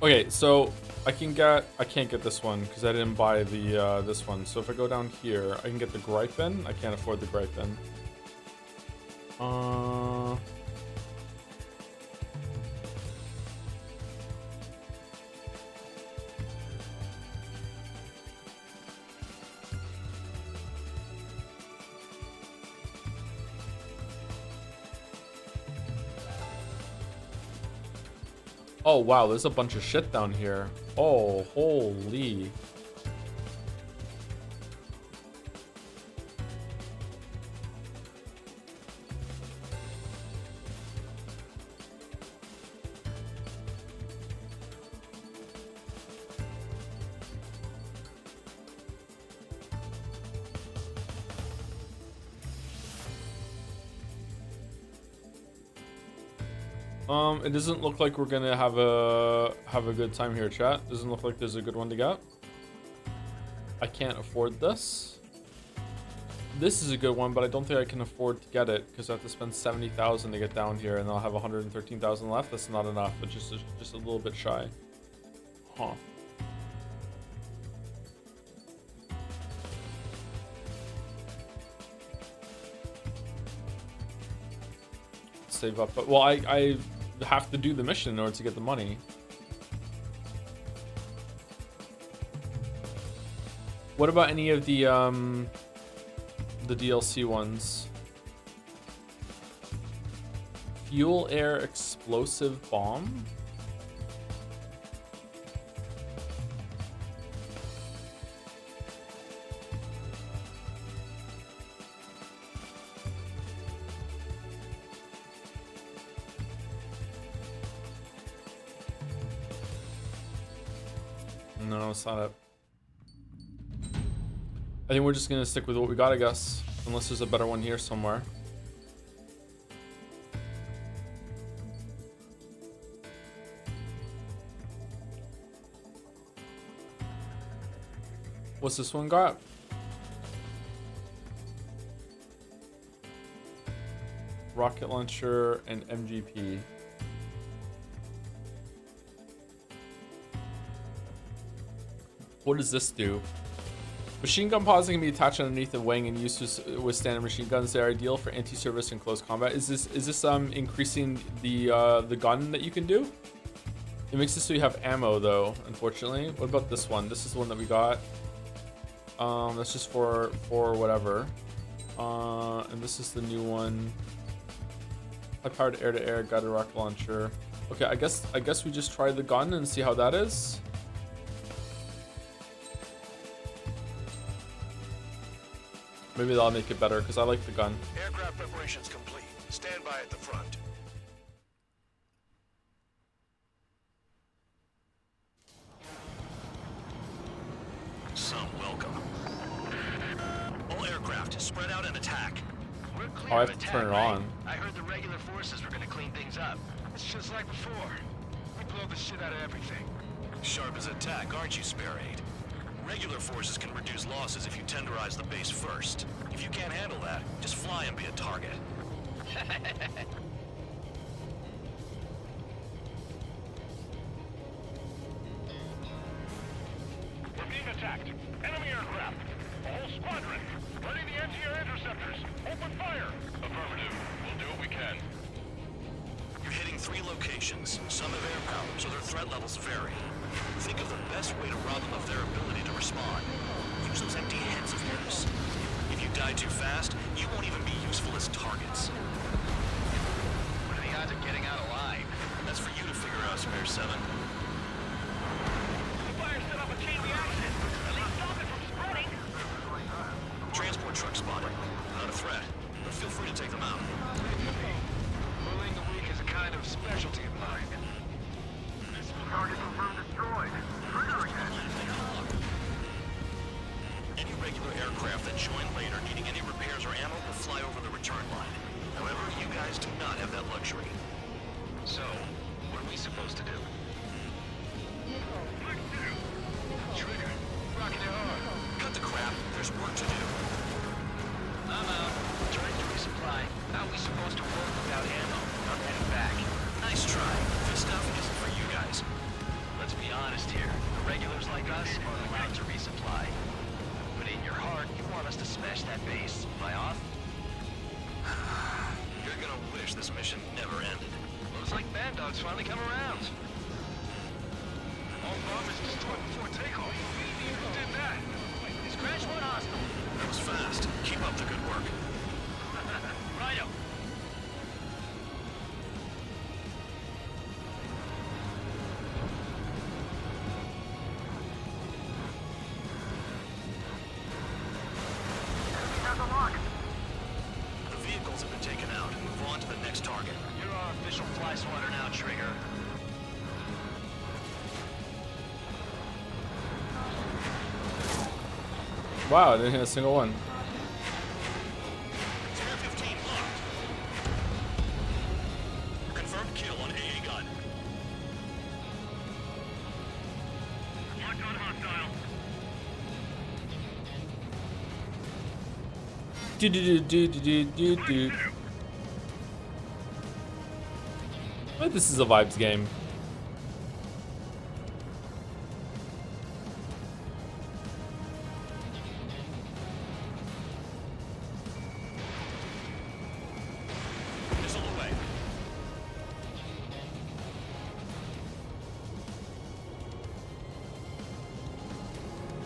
[SPEAKER 1] Okay, so I can't get this one because I didn't buy the this one. So if I go down here, I can get the Gripen. I can't afford the Gripen. Oh wow, there's a bunch of shit down here. Oh, holy. It doesn't look like we're gonna have a good time here, chat. Doesn't look like there's a good one to get. I can't afford this. This is a good one, but I don't think I can afford to get it because I have to spend 70,000 to get down here, and I'll have 113,000 left. That's not enough, but just a little bit shy. Huh. Save up, but well, I have to do the mission in order to get the money. What about any of the DLC ones? Fuel air explosive bomb? No, it's not it. I think we're just gonna stick with what we got, I guess. Unless there's a better one here somewhere. What's this one got? Rocket launcher and MGP. What does this do? Machine gun pods can be attached underneath the wing and used to withstand machine guns. They are ideal for anti-service and close combat. Is this increasing the gun that you can do? It makes it so you have ammo though, unfortunately. What about this one? This is the one that we got. That's just for whatever. And this is the new one. High-powered air-to-air guided rocket launcher. Okay, I guess we just try the gun and see how that is. Maybe that'll make it better because I like the gun.
[SPEAKER 11] Aircraft preparations complete. Stand by at the front.
[SPEAKER 10] welcome. All aircraft, spread out and attack.
[SPEAKER 12] We're clear
[SPEAKER 1] Oh, I
[SPEAKER 12] of
[SPEAKER 1] have to
[SPEAKER 12] attack,
[SPEAKER 1] turn it
[SPEAKER 12] right?
[SPEAKER 1] on.
[SPEAKER 12] I heard the regular forces were gonna clean things up.
[SPEAKER 11] It's just like before. We blow the shit out of everything.
[SPEAKER 10] Sharp as attack, aren't you, Spare 8? Regular forces can reduce losses if you tenderize the base first. If you can't handle that, just fly and be a target.
[SPEAKER 11] We're being attacked. Enemy aircraft. A whole squadron. Ready the anti-air interceptors. Open fire. Affirmative. We'll do what we can.
[SPEAKER 10] You're hitting 3 locations. Some have air power, so their threat levels vary. Think of the best way to rob them of their ability to respond. Use those empty heads of yours. If you die too fast, you won't even be useful as targets.
[SPEAKER 12] What are the odds of getting out alive?
[SPEAKER 10] That's for you to figure out, Spare 7.
[SPEAKER 11] The fire set up a chain reaction. At least stop it from spreading.
[SPEAKER 10] Transport truck spotted. Not a threat, but feel free to take them out.
[SPEAKER 11] Bullying the weak is a kind of specialty of mine. Target confirmed destroyed. Trigger again.
[SPEAKER 10] Any regular aircraft that join later needing any repairs or ammo will fly over the return line. However, you guys do not have that luxury.
[SPEAKER 12] So, what are we supposed to do? Trigger, rocking it hard.
[SPEAKER 10] Cut the crap. There's work to do.
[SPEAKER 12] I'm out. Trying to resupply. How are we supposed to work without ammo? I'm heading back.
[SPEAKER 10] Nice try. This stuff isn't for you guys.
[SPEAKER 12] Let's be honest here. The regulars like us aren't allowed to resupply. But in your heart, you want us to smash that base. Am I off?
[SPEAKER 10] You're gonna wish this mission never ended.
[SPEAKER 12] Looks like Mad Dog's finally come around.
[SPEAKER 11] All bombers destroyed before takeoff. Who did that?
[SPEAKER 12] Scratch one hostile.
[SPEAKER 10] That was fast. Keep up the good work.
[SPEAKER 12] Righto.
[SPEAKER 10] The vehicles have been taken out. Move on to the next target.
[SPEAKER 12] You're our official fly swatter now, Trigger.
[SPEAKER 1] Wow, I didn't hit a single one.
[SPEAKER 10] Spare 15 locked. Confirmed kill on AA gun.
[SPEAKER 11] Locked on hostile.
[SPEAKER 1] Do. But this is a vibes game.
[SPEAKER 10] Missile away.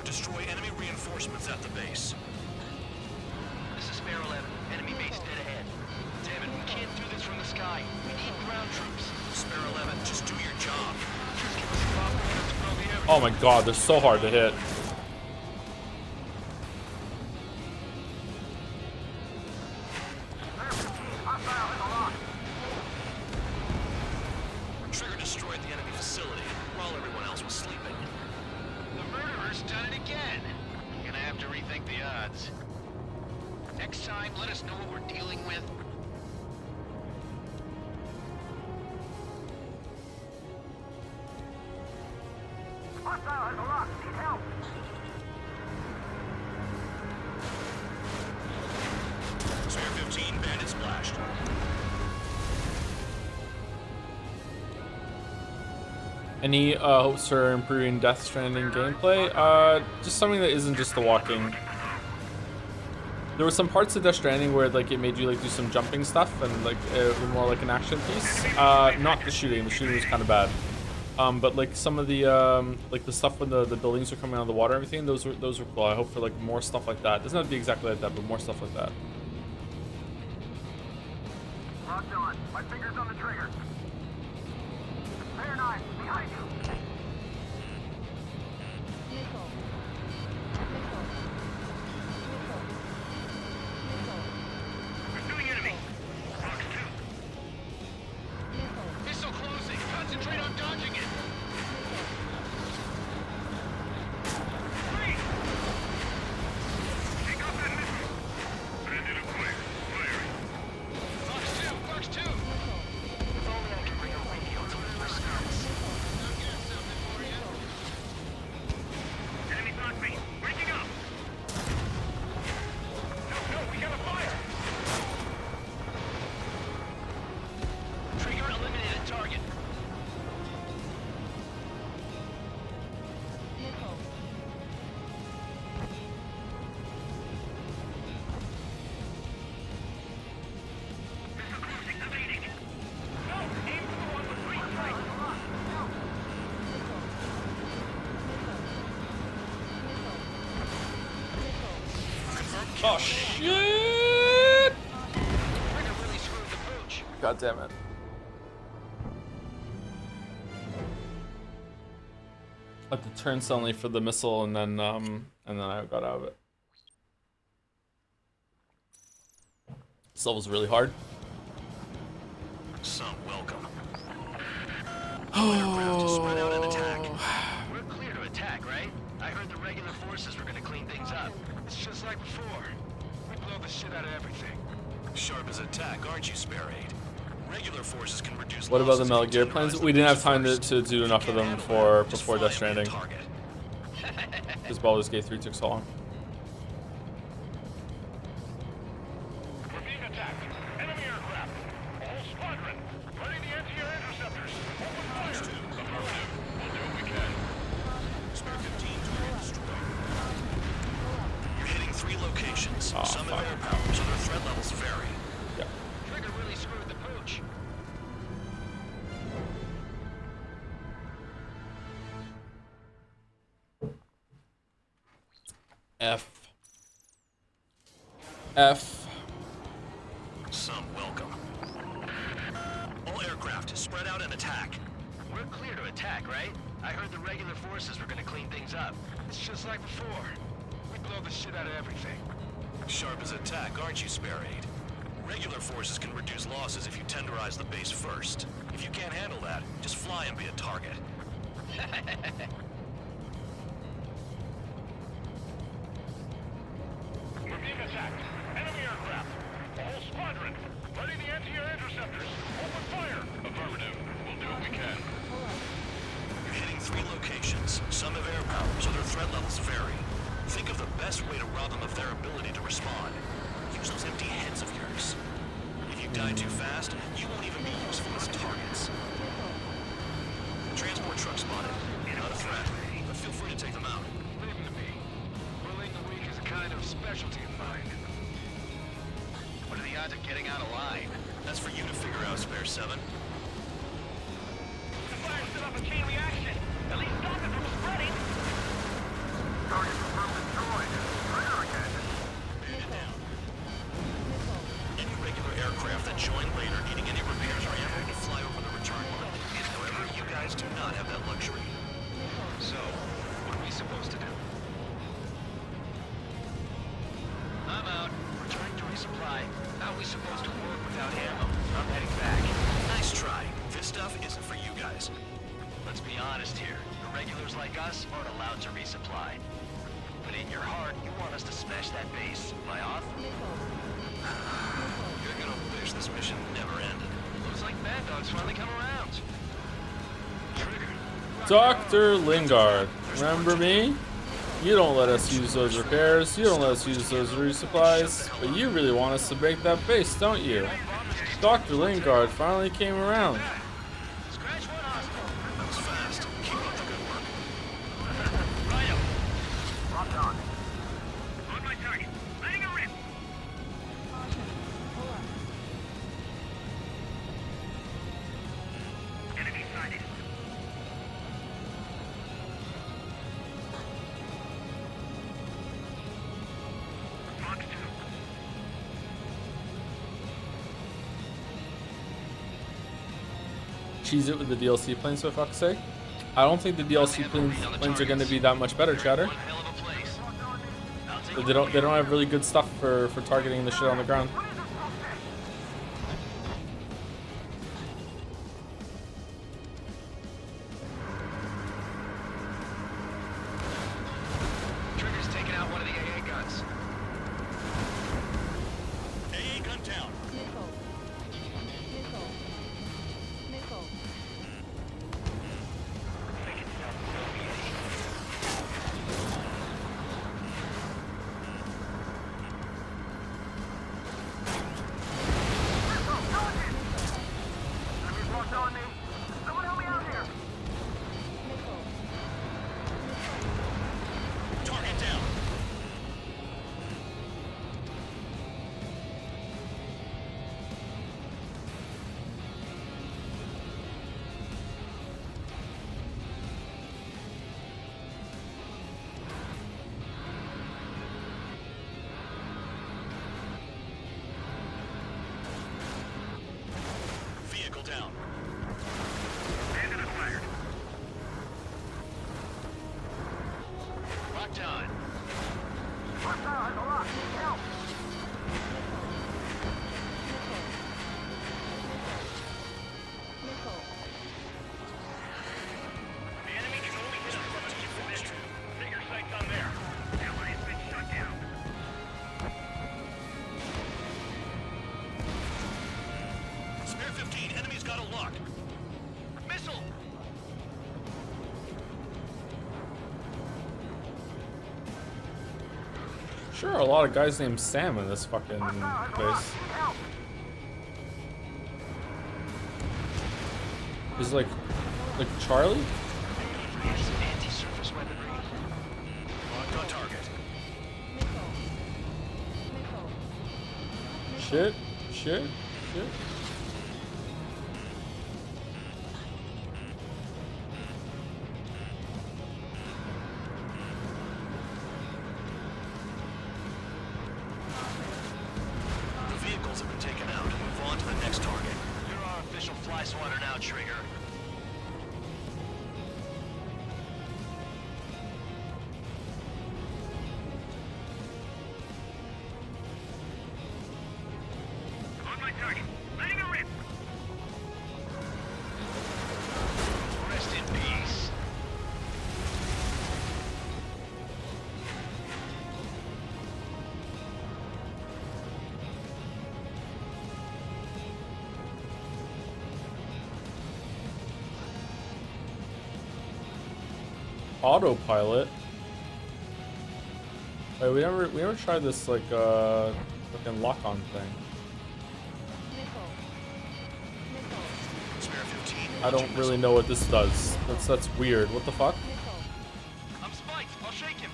[SPEAKER 10] Destroy enemy reinforcements at the base.
[SPEAKER 12] This is Spare 11. Enemy base dead ahead. Damn it, we can't do this from the sky. We need ground troops.
[SPEAKER 10] Spare 11, just do your job.
[SPEAKER 12] Just give us a proper order to blow the air.
[SPEAKER 1] Oh my god, they're so hard to hit.
[SPEAKER 10] Trigger destroyed the enemy facility while everyone else was sleeping.
[SPEAKER 12] The murderer's done it again. Gonna have to rethink the odds. Next time, let us know what we're dealing with.
[SPEAKER 11] Hostile has a lock. Need help.
[SPEAKER 10] Spare 15, bandit splashed.
[SPEAKER 1] Any hopes for improving Death Stranding gameplay? Just something that isn't just the walking. There were some parts of Death Stranding where like it made you like do some jumping stuff and like more like an action piece. Not the shooting. The shooting was kind of bad. But like some of the like the stuff when the buildings are coming out of the water and everything, those were cool. I hope for like more stuff like that. It doesn't have to be exactly like that, but more stuff like that.
[SPEAKER 11] Locked on. My finger's on the trigger. Spare 9, behind you.
[SPEAKER 15] Missile.
[SPEAKER 11] Pursuing enemy. Box 2.
[SPEAKER 12] Missile closing. Concentrate on dodging it.
[SPEAKER 11] Freeze!
[SPEAKER 1] Oh shit! God damn it. I had to turn suddenly for the missile and then I got out of it. This level's really hard.
[SPEAKER 10] Some welcome. Aircraft to spread out and attack.
[SPEAKER 12] We're clear to attack, right? I heard the regular forces were gonna clean things up. It's just like before. We blow the shit out of everything.
[SPEAKER 10] Sharp as attack, aren't you, Spare Aid? Regular forces can reduce.
[SPEAKER 1] What about the
[SPEAKER 10] losses
[SPEAKER 1] Metal
[SPEAKER 10] if
[SPEAKER 1] Gear
[SPEAKER 10] you
[SPEAKER 1] plans?
[SPEAKER 10] tenderize
[SPEAKER 1] We
[SPEAKER 10] the
[SPEAKER 1] didn't have
[SPEAKER 10] base
[SPEAKER 1] time
[SPEAKER 10] first.
[SPEAKER 1] to do enough of them before Death Stranding. Because Baldur's Gate 3 took so long.
[SPEAKER 16] We're being attacked. Enemy aircraft. All squadron. Ready the anti-air interceptors. Open fire. Affirmative. We'll do what we can.
[SPEAKER 10] Spare 15 to destroy. You're hitting 3 locations.
[SPEAKER 1] Oh,
[SPEAKER 10] Some
[SPEAKER 1] fuck.
[SPEAKER 10] have air power, so their threat levels vary.
[SPEAKER 1] Yeah.
[SPEAKER 12] Trigger really screwed the pooch.
[SPEAKER 1] F.
[SPEAKER 10] Some welcome. All aircraft, spread out and attack.
[SPEAKER 12] We're clear to attack, right? I heard the regular forces were gonna clean things up. It's just like before. We blow the shit out of everything.
[SPEAKER 10] Sharp as attack, aren't you, Spare Aid? Regular forces can reduce losses if you tenderize the base first. If you can't handle that, just fly and be a target.
[SPEAKER 16] We're being attacked. Enemy aircraft. All squadron. Ready the anti-air interceptors. Open fire. Affirmative. We'll do what we can.
[SPEAKER 10] You're hitting 3 locations. Some have air power, so their threat levels vary. Think of the best way to rob them of their ability to respond. Use those empty heads of yours. If you die too fast, you won't even be useful as targets. Transport truck spotted. Not a threat, but feel free to take them out.
[SPEAKER 12] Leave them to me. Bullying the weak is a kind of specialty of mine.
[SPEAKER 10] What are the odds of getting out alive? That's for you to figure out, Spare 7.
[SPEAKER 16] The fire set off a chain reaction. At least stop it from spreading. Target confirmed destroyed. Trigger again.
[SPEAKER 10] Man down. Any regular aircraft that join later needing any repairs or ammo will fly over the return line. However, you guys do not have that luxury.
[SPEAKER 12] So, what are we supposed to do? I'm out. Returning to resupply. How are we supposed to work without ammo? I'm heading back.
[SPEAKER 10] Nice try. This stuff isn't for you guys.
[SPEAKER 12] Let's be honest here. The regulars like us aren't allowed to resupply. But in your heart, you want us to smash that base. Am I off?
[SPEAKER 10] You're gonna wish this mission never ended.
[SPEAKER 12] Looks like Mad Dog's finally come around. Trigger.
[SPEAKER 1] Dr. Lingard, remember me? You don't let us use those repairs, you don't let us use those resupplies, but you really want us to break that base, don't you? Dr. Lingard finally came around.
[SPEAKER 10] That was fast. Keep up the good work.
[SPEAKER 16] Rhino. Locked on. On my target. Letting her rip. Enemy sighted. Fox 2.
[SPEAKER 1] Cheese it with the DLC planes, for fuck's sake. I don't think the DLC planes are going to be that much better, Chatter. They don't have really good stuff for targeting the shit on the ground.
[SPEAKER 12] Trigger's taking out one of the AA guns.
[SPEAKER 10] AA gun down.
[SPEAKER 15] Missile. Missile. Missile.
[SPEAKER 16] Enemy's locked on me. Someone help me out here.
[SPEAKER 10] Target down.
[SPEAKER 1] Sure, a lot of guys named Sam in this fucking place. Is like Charlie?
[SPEAKER 12] Anti-surface weaponry. Locked on target.
[SPEAKER 1] Shit.
[SPEAKER 12] The vehicles have been taken out. Move on to the next target. You're our official fly swatter now, Trigger.
[SPEAKER 16] On my target. Letting her rip.
[SPEAKER 12] Rest in peace.
[SPEAKER 1] Autopilot. Wait, we never tried this like fucking lock-on thing.
[SPEAKER 12] Spare 15.
[SPEAKER 1] I don't really know what this does. That's weird. What the fuck?
[SPEAKER 12] I'm spiked. I'll shake him.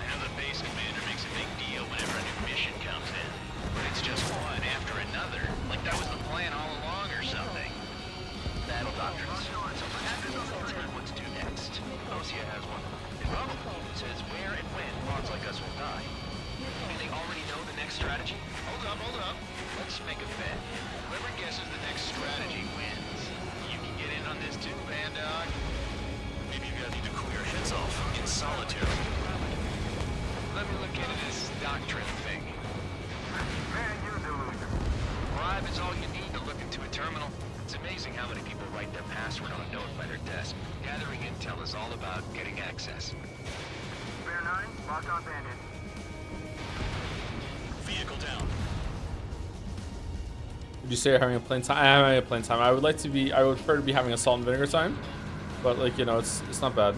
[SPEAKER 12] I know the base commander makes a big deal whenever a new mission comes in, but it's just one after another. Like that was the plan all along or something. Battle doctrines. So perhaps we'll take what to do next. Osea has one. It probably says where and when bots like us will die. Do they already know the next strategy? Hold up. Let's make a bet. Whoever guesses the next strategy wins. You can get in on this too, Bandog. Maybe you guys need to cool your heads off in solitary. Let me look into this doctrine thing. Bribe is all you need to look into a terminal. It's amazing how many people write their password on a note by their desk. Gathering intel is all about getting access.
[SPEAKER 16] Spare 9, lock on bandit.
[SPEAKER 12] Vehicle down.
[SPEAKER 1] Would you say you're having a plain time? I am having a plain time. I would prefer to be having a salt and vinegar time, but like, you know, it's not bad.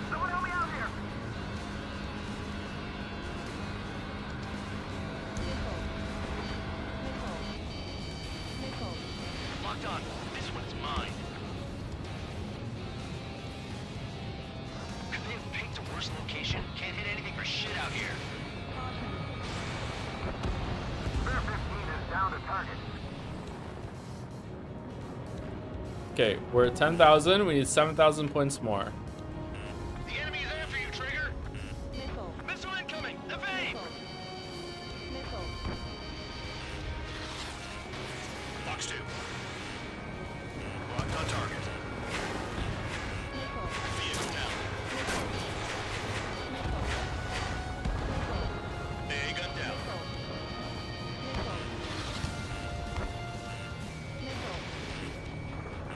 [SPEAKER 16] Someone help me out here!
[SPEAKER 12] Locked on. This one's mine. Could they have picked a worse location? Can't hit anything for shit out here.
[SPEAKER 16] Spare 15 is down to target.
[SPEAKER 1] Okay, we're at 10,000. We need 7,000 points more.
[SPEAKER 12] The enemy's after you, Trigger. Missile incoming. Evade. Box 2. Locked on target. Vehicle down. A gun down.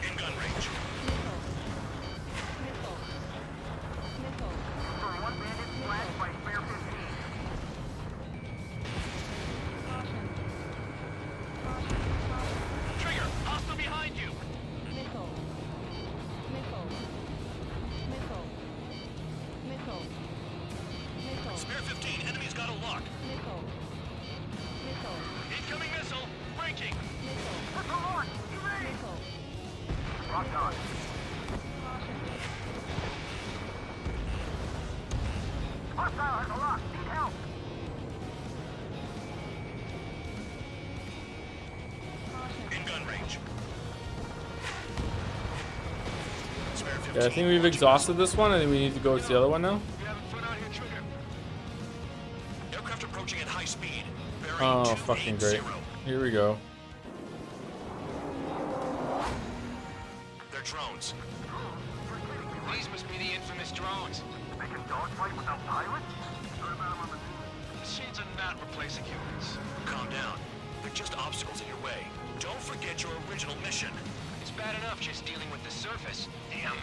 [SPEAKER 12] In gun range.
[SPEAKER 16] For one bandit splashed by spare 15.
[SPEAKER 12] Trigger, hostile behind you. Spare 15, enemy's got a lock. Incoming missile, breaking.
[SPEAKER 16] Missile launch! Evade! Locked on. Hostile has a lock. Need help.
[SPEAKER 12] In gun range. Spare 15.
[SPEAKER 1] Yeah, I think we've exhausted this one. I think we need to go to the other one now.
[SPEAKER 12] You having fun out here, Trigger? Aircraft approaching at high speed. Bearing
[SPEAKER 1] Oh, fucking great.
[SPEAKER 12] 280.
[SPEAKER 1] Here we go.
[SPEAKER 12] They're drones. These must be the infamous drones.
[SPEAKER 16] They can dogfight without pilots? Heard about them on the news.
[SPEAKER 12] Machines are not replacing humans. Calm down. They're just obstacles in your way. Don't forget your original mission. It's bad enough just dealing with the surface. Damn.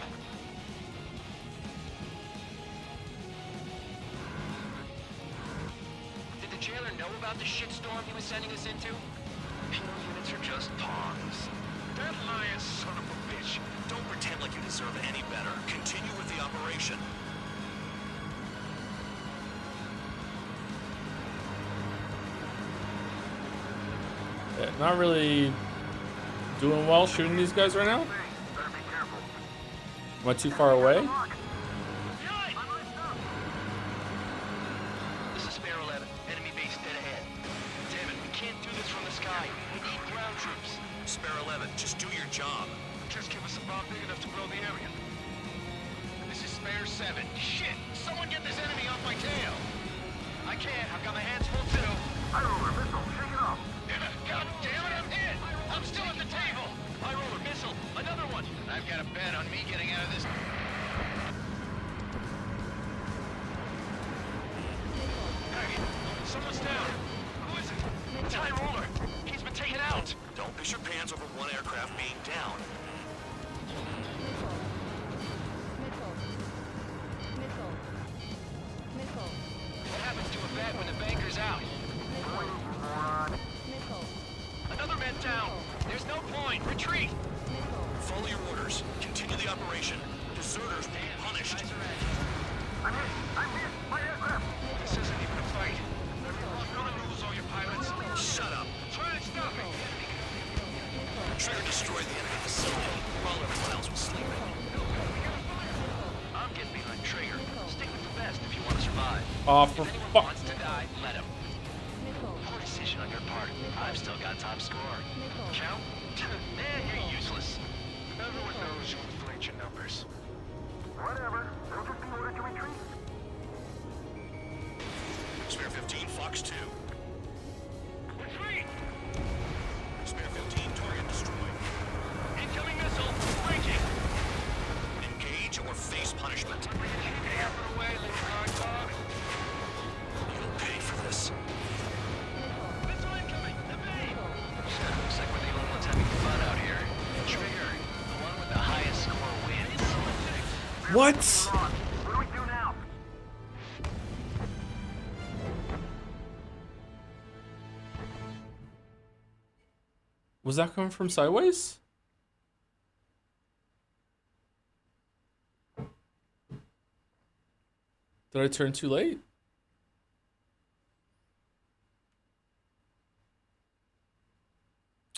[SPEAKER 12] jailer know about the shitstorm he was sending us into? Penal units are just pawns.
[SPEAKER 10] That lying son of a bitch. Don't pretend like you deserve any better. Continue with the operation.
[SPEAKER 1] Yeah, not really doing well shooting these guys right now. Am I too far away?
[SPEAKER 12] This is Sparrow 11. Enemy base dead ahead. Damn it, we can't do this from the sky. We need ground troops.
[SPEAKER 10] Sparrow 11, just do your job.
[SPEAKER 12] Just give us a bomb big enough to blow the area. This is Spare 7. Shit! Someone get this enemy off my tail! I can't. I've got my hands full too.
[SPEAKER 16] I roll a missile. Shake it off.
[SPEAKER 12] God damn it, I'm hit! I'm still at the table! High roller missile, another one! I've got a bet on me getting out of this. Hey, someone's down. Who is it? It's High roller. He's been taken out.
[SPEAKER 10] Don't piss your pants over one aircraft being down.
[SPEAKER 12] What happens to a bet when the banker's out? Another man down. There's no point. Retreat.
[SPEAKER 10] Follow your orders. Continue the operation. Deserters will be punished.
[SPEAKER 16] I'm hit. My aircraft.
[SPEAKER 12] This isn't even a fight. You're gonna lose all your pilots.
[SPEAKER 10] Shut up.
[SPEAKER 12] Try and stop me.
[SPEAKER 10] Trigger destroyed the enemy facility while everyone else was sleeping.
[SPEAKER 12] I'm getting behind Traeger. Stick with the best if you want to survive.
[SPEAKER 1] Oh, for
[SPEAKER 12] If anyone
[SPEAKER 1] fuck.
[SPEAKER 12] wants to die, let him. Poor decision on your part. I've still got top score. Count? Man, you're useless. Everyone knows you inflate your numbers.
[SPEAKER 16] Whatever. They'll just be ordered to retreat.
[SPEAKER 10] Spare 15, Fox 2.
[SPEAKER 12] Retreat!
[SPEAKER 10] Spare 15, target destroyed.
[SPEAKER 12] Incoming missile! Breaking!
[SPEAKER 10] Engage or face punishment.
[SPEAKER 12] Away,
[SPEAKER 10] You'll pay for this.
[SPEAKER 12] Missile incoming! Evade! Looks like we're the only ones having fun out here. Trigger, the one with the highest score wins.
[SPEAKER 1] What?
[SPEAKER 16] What do we do now?
[SPEAKER 1] Was that coming from sideways? Did I turn too late?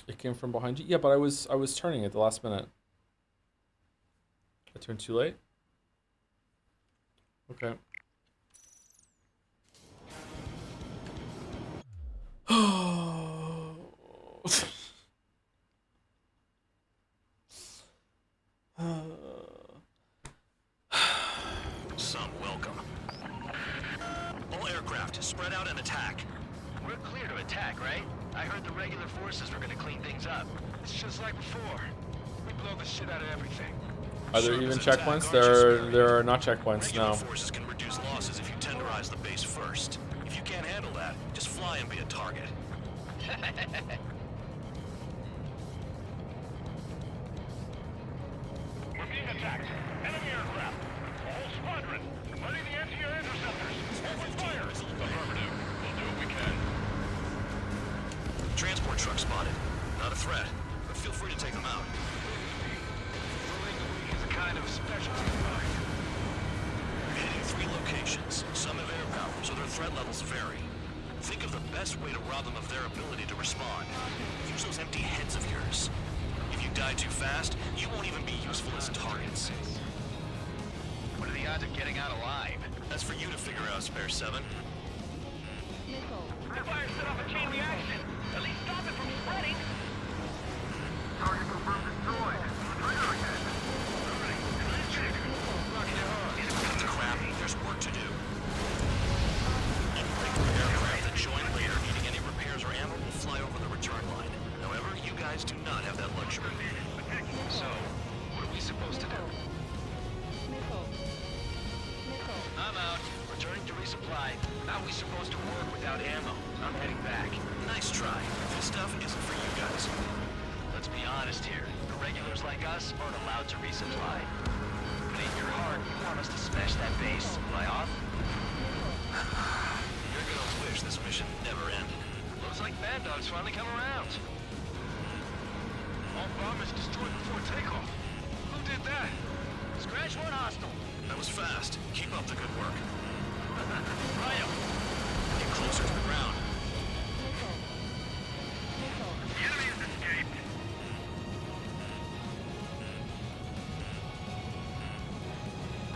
[SPEAKER 1] It came from behind you? Yeah, but I was turning at the last minute. I turned too late? Okay.
[SPEAKER 10] Some welcome. All aircraft, spread out and attack.
[SPEAKER 12] We're clear to attack, right? I heard the regular forces were gonna clean things up. It's just like before. We blow the shit out of everything.
[SPEAKER 1] Are there even
[SPEAKER 10] Attack,
[SPEAKER 1] checkpoints?
[SPEAKER 10] aren't you,
[SPEAKER 1] There are not checkpoints
[SPEAKER 10] Regular
[SPEAKER 1] now.
[SPEAKER 10] forces can reduce losses if you tenderize the base first. If you can't handle that, just fly and be a target.
[SPEAKER 16] We're being attacked. Enemy aircraft. A whole squadron. Ready the anti-air interceptors. Open fire. Affirmative. We'll do what we can.
[SPEAKER 10] Transport truck spotted. Not a threat, but feel free to take them out.
[SPEAKER 12] It's a kind of specialty of mine.
[SPEAKER 10] Hitting 3 locations. Some have air power, so their threat levels vary. Think of the best way to rob them of their ability to respond. Use those empty heads of yours. If you die too fast, you won't even be useful as targets.
[SPEAKER 12] What are the odds of getting out alive?
[SPEAKER 10] That's for you to figure out, Spare 7.
[SPEAKER 12] The fire set off a chain reaction. At least stop it from spreading.
[SPEAKER 16] Target confirmed destroyed. Trigger again.
[SPEAKER 10] Cut to crap. There's work to do. Aircraft that join later needing any repairs or ammo will fly over the return line. However, you guys do not have that luxury.
[SPEAKER 12] So, what are we supposed to do? I'm out. Returning to resupply. How are we supposed to work without ammo? I'm heading back.
[SPEAKER 10] Nice try. This stuff isn't for you guys.
[SPEAKER 12] Let's be honest here. The regulars like us aren't allowed to resupply. But in your heart, you want us to smash that base. Am I off?
[SPEAKER 10] You're
[SPEAKER 12] gonna wish this mission never ended. Looks like Bad Dog's finally come around. All bombers destroyed before takeoff. Who did that? Scratch one hostile.
[SPEAKER 10] That was fast. Keep up the good work.
[SPEAKER 12] Ryo!
[SPEAKER 10] Get closer to the ground.
[SPEAKER 16] The enemy has escaped.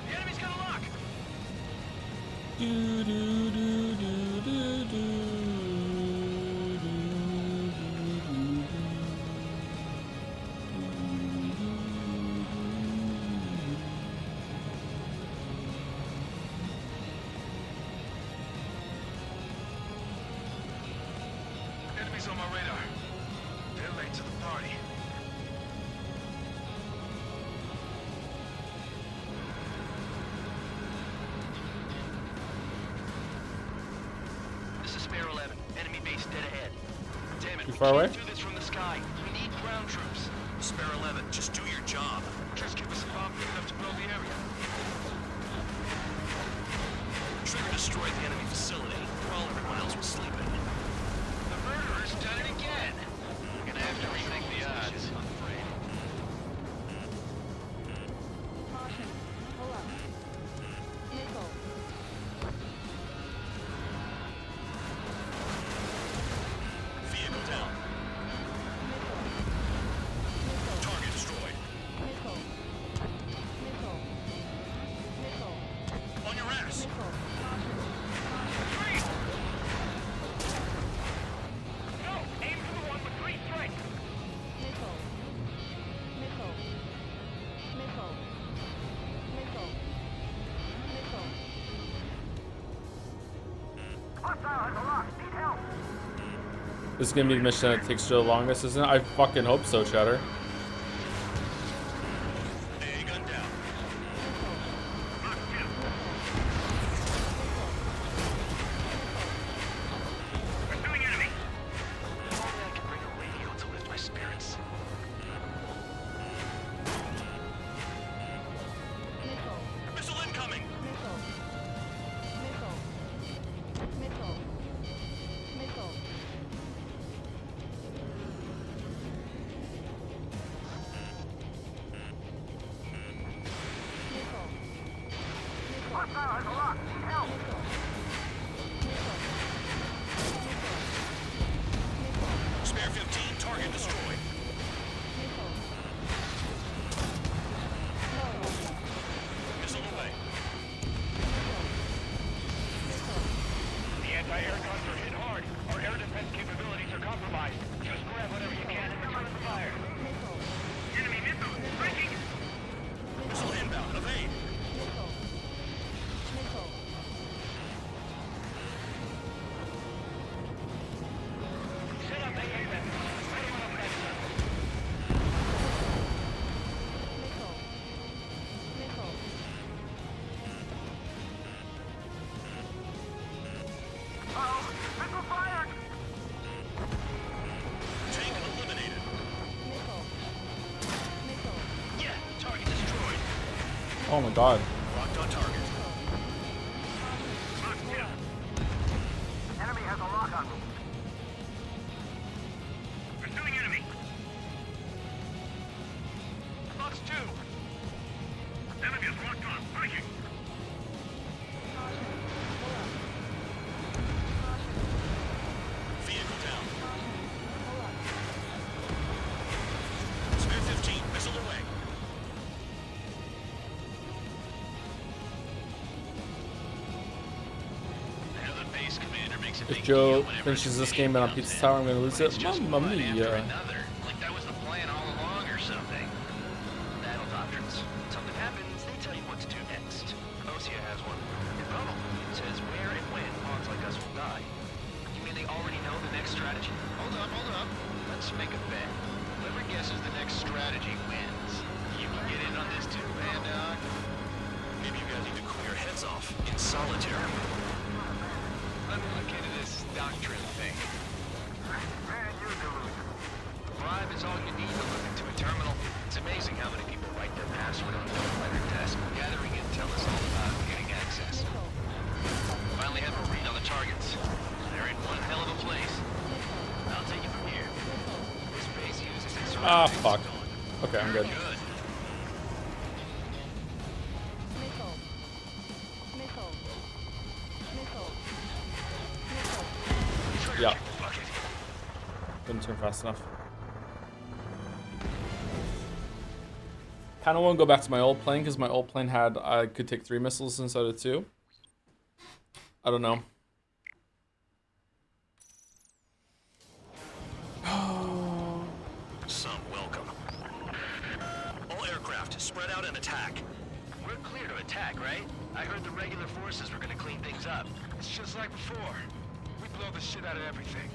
[SPEAKER 12] The enemy's gonna lock! Enemies on my radar. They're late to the party. This is Spare 11. Enemy base dead ahead. Damn it,
[SPEAKER 1] Too
[SPEAKER 12] we
[SPEAKER 1] far away?
[SPEAKER 12] can't do this from the sky. We need ground troops.
[SPEAKER 10] Spare 11, just do your job.
[SPEAKER 12] Just give us a bomb big enough to blow the area.
[SPEAKER 10] Trigger destroyed the enemy facility while everyone else was sleeping.
[SPEAKER 12] The murderer's done it again. We're gonna have to rethink the odds.
[SPEAKER 15] Caution. Pull up. Missile.
[SPEAKER 10] Vehicle down. Target destroyed.
[SPEAKER 15] Missile. Missile. Missile.
[SPEAKER 10] On your ass.
[SPEAKER 15] Missile.
[SPEAKER 16] No! Aim for the one with 3 strikes!
[SPEAKER 15] Missile. Missile. Missile. Missile. Missile.
[SPEAKER 16] Hostile has a lock. Need help!
[SPEAKER 1] This is gonna be the mission that takes the longest, isn't it? I fucking hope so, Chatter.
[SPEAKER 10] A gun down.
[SPEAKER 16] Pursuing enemy!
[SPEAKER 12] If only I can bring a radio to lift my spirits.
[SPEAKER 15] Missile.
[SPEAKER 10] Missile incoming.
[SPEAKER 15] Missile. Missile. Missile. Missile. Missile.
[SPEAKER 16] Hostile has a lock. Need help!
[SPEAKER 10] Spare 15, target destroyed. Missile away.
[SPEAKER 16] The anti-air guns are hit hard. Our air defense capabilities are compromised. Just grab whatever you can and return the fire. Enemy missile! Breaking!
[SPEAKER 10] Missile inbound. Evade.
[SPEAKER 16] Set up AA weapons. Ready when I'm ready. Uh-oh! Missile fired!
[SPEAKER 10] Tank eliminated.
[SPEAKER 12] Yeah, target destroyed.
[SPEAKER 1] Oh my god.
[SPEAKER 10] Locked on target.
[SPEAKER 16] Enemy has a lock on me. Pursuing enemy.
[SPEAKER 12] Box 2.
[SPEAKER 16] Enemy is locked on. Breaking.
[SPEAKER 10] Vehicle down. Spare 15, missile away.
[SPEAKER 12] Another base commander makes a
[SPEAKER 1] If
[SPEAKER 12] big
[SPEAKER 1] Joe
[SPEAKER 12] deal whenever
[SPEAKER 1] finishes
[SPEAKER 12] a
[SPEAKER 1] this
[SPEAKER 12] mission
[SPEAKER 1] game and on
[SPEAKER 12] comes
[SPEAKER 1] Pizza
[SPEAKER 12] in.
[SPEAKER 1] Tower, I'm gonna lose
[SPEAKER 12] It's
[SPEAKER 1] it.
[SPEAKER 12] just
[SPEAKER 1] Mamma
[SPEAKER 12] one after
[SPEAKER 1] mia.
[SPEAKER 12] another. Like that was the plan all along or something. Battle doctrines. Something happens, they tell you what to do next. Osea has one. In Bubble, it says where and when pawns like us will die. You mean they already know the next strategy? Hold up. Let's make a bet. Whoever guesses the next strategy wins. You can get in on this too, Bad Dog.
[SPEAKER 10] Maybe you guys need to cool your heads off in solitaire.
[SPEAKER 12] Let me look into this doctrine thing. Bribe is all you need to look into a terminal. It's amazing how many people write their password on a letter desk. Gathering intel is all about getting access. Finally have a read on the targets.
[SPEAKER 1] Ah, fuck. Okay, I'm good.
[SPEAKER 15] Missile. Missile. Missile.
[SPEAKER 1] Yeah. Couldn't turn fast enough. Kind of want to go back to my old plane because my old plane had I could take 3 missiles instead of 2. I don't know.
[SPEAKER 10] Some welcome. All aircraft, spread out and attack.
[SPEAKER 12] We're clear to attack, right? I heard the regular forces were gonna clean things up.
[SPEAKER 11] It's just like before. We blow the shit out of everything.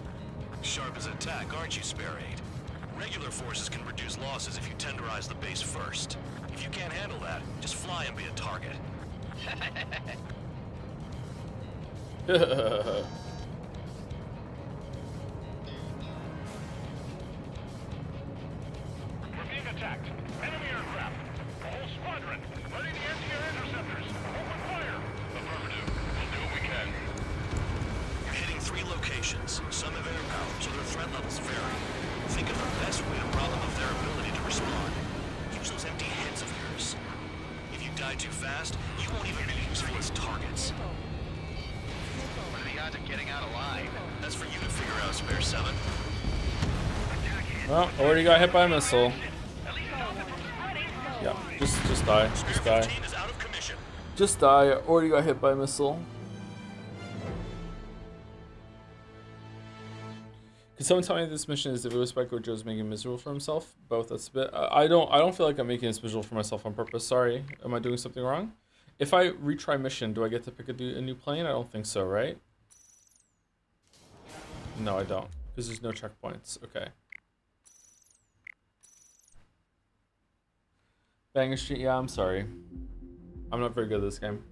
[SPEAKER 10] Sharp as attack, aren't you, Spare Aid? Regular forces can reduce losses if you tenderize the base first. If you can't handle that, just fly and be a target.
[SPEAKER 16] We're being attacked. Enemy aircraft. A whole squadron. Ready the anti-air interceptors. Open fire. Affirmative. We'll do what we can.
[SPEAKER 10] You're hitting 3 locations. Some have air power, so their threat levels vary. Think of the best way to rob them of their ability to respond. Use those empty heads of yours. If you die too fast, you won't even be useful as targets.
[SPEAKER 12] What are the odds of getting out alive?
[SPEAKER 10] That's for you to figure out, Spare 7.
[SPEAKER 1] Well, already got hit by a missile. Yeah, just die. Just die. Just die. Already got hit by a missile. Could someone tell me this mission is if it was Spike or Joe's making it miserable for himself? Both. That's a bit. I don't feel like I'm making this miserable for myself on purpose. Sorry. Am I doing something wrong? If I retry mission, do I get to pick a new plane? I don't think so, right? No, I don't, because there's no checkpoints. Okay. Banger Street. Yeah, I'm sorry. I'm not very good at this game.